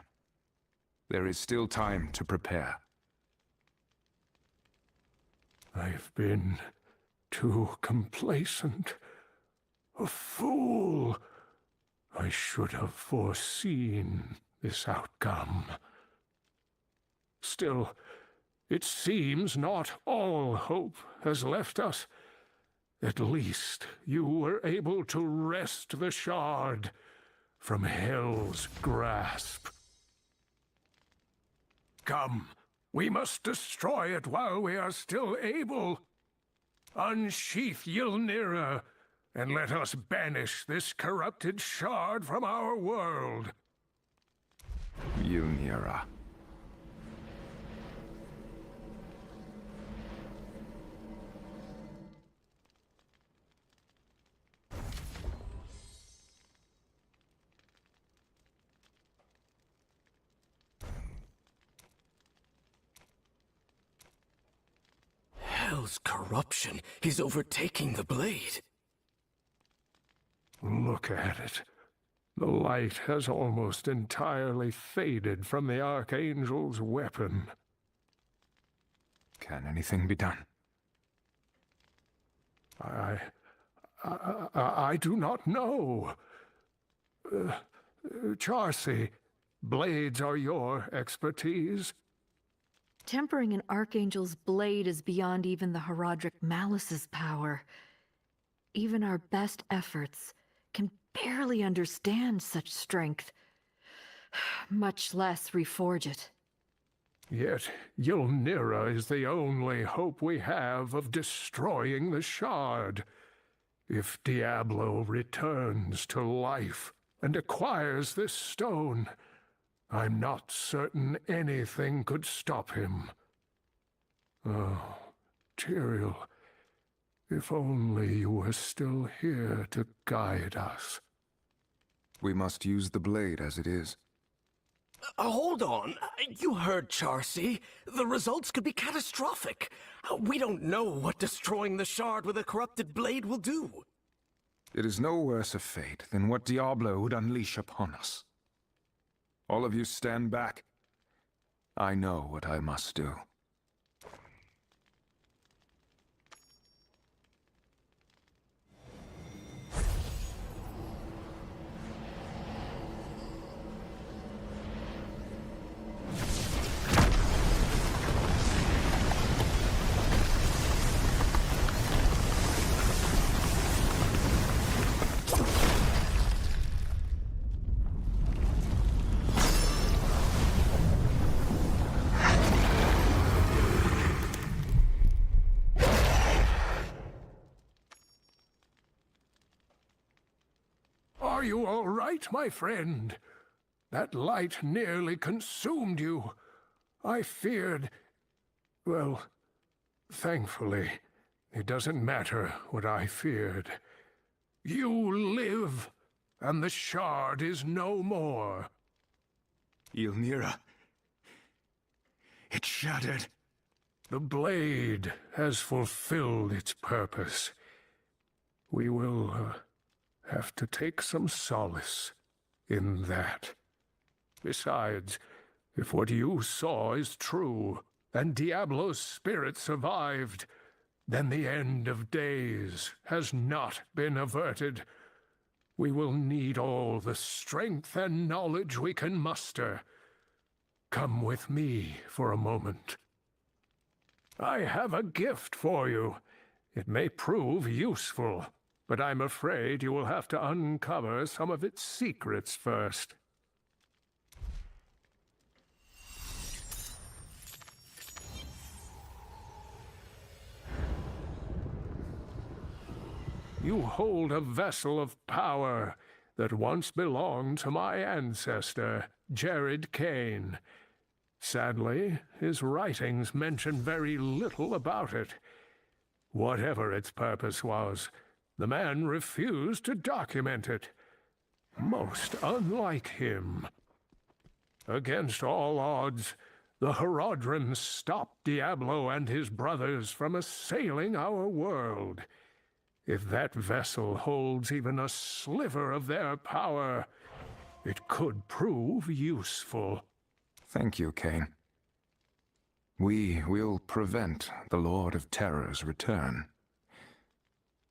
There is still time to prepare. I've been too complacent. A fool. I should have foreseen this outcome. Still, it seems not all hope has left us. At least you were able to wrest the shard from Hell's grasp. Come, we must destroy it while we are still able. Unsheath Ylnira, and let us banish this corrupted shard from our world. Ylnira. Diablo's corruption is overtaking the blade. Look at it. The light has almost entirely faded from the Archangel's weapon. Can anything be done? I do not know. Charcy, blades are your expertise. Tempering an Archangel's blade is beyond even the Herodric Malice's power. Even our best efforts can barely understand such strength, much less reforge it. Yet Ylnira is the only hope we have of destroying the Shard. If Diablo returns to life and acquires this stone, I'm not certain anything could stop him. Oh, Tyrael, if only you were still here to guide us. We must use the blade as it is. Hold on. You heard Charcy. The results could be catastrophic. We don't know what destroying the Shard with a corrupted blade will do. It is no worse a fate than what Diablo would unleash upon us. All of you stand back. I know what I must do. Are you all right, my friend? That light nearly consumed you. I feared... Well, thankfully, it doesn't matter what I feared. You live, and the Shard is no more. Ylnira. It shattered. The blade has fulfilled its purpose. We will have to take some solace in that. Besides, if what you saw is true, and Diablo's spirit survived, then the end of days has not been averted. We will need all the strength and knowledge we can muster. Come with me for a moment. I have a gift for you. It may prove useful, but I'm afraid you will have to uncover some of its secrets first. You hold a vessel of power that once belonged to my ancestor, Jared Kane. Sadly, his writings mention very little about it. Whatever its purpose was, the man refused to document it. Most unlike him. Against all odds, the Herodrins stopped Diablo and his brothers from assailing our world. If that vessel holds even a sliver of their power, it could prove useful. Thank you, Kane. We will prevent the Lord of Terror's return.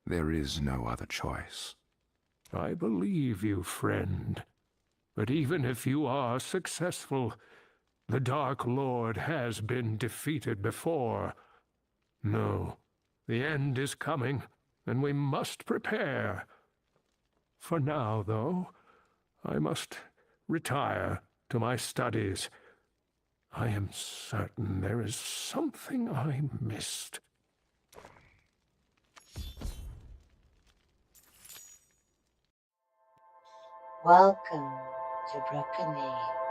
There is no other choice. I believe you, friend. But even if you are successful, the Dark Lord has been defeated before. No, the end is coming, and we must prepare. For now, though, I must retire to my studies. I am certain there is something I missed. Welcome to Broken Age.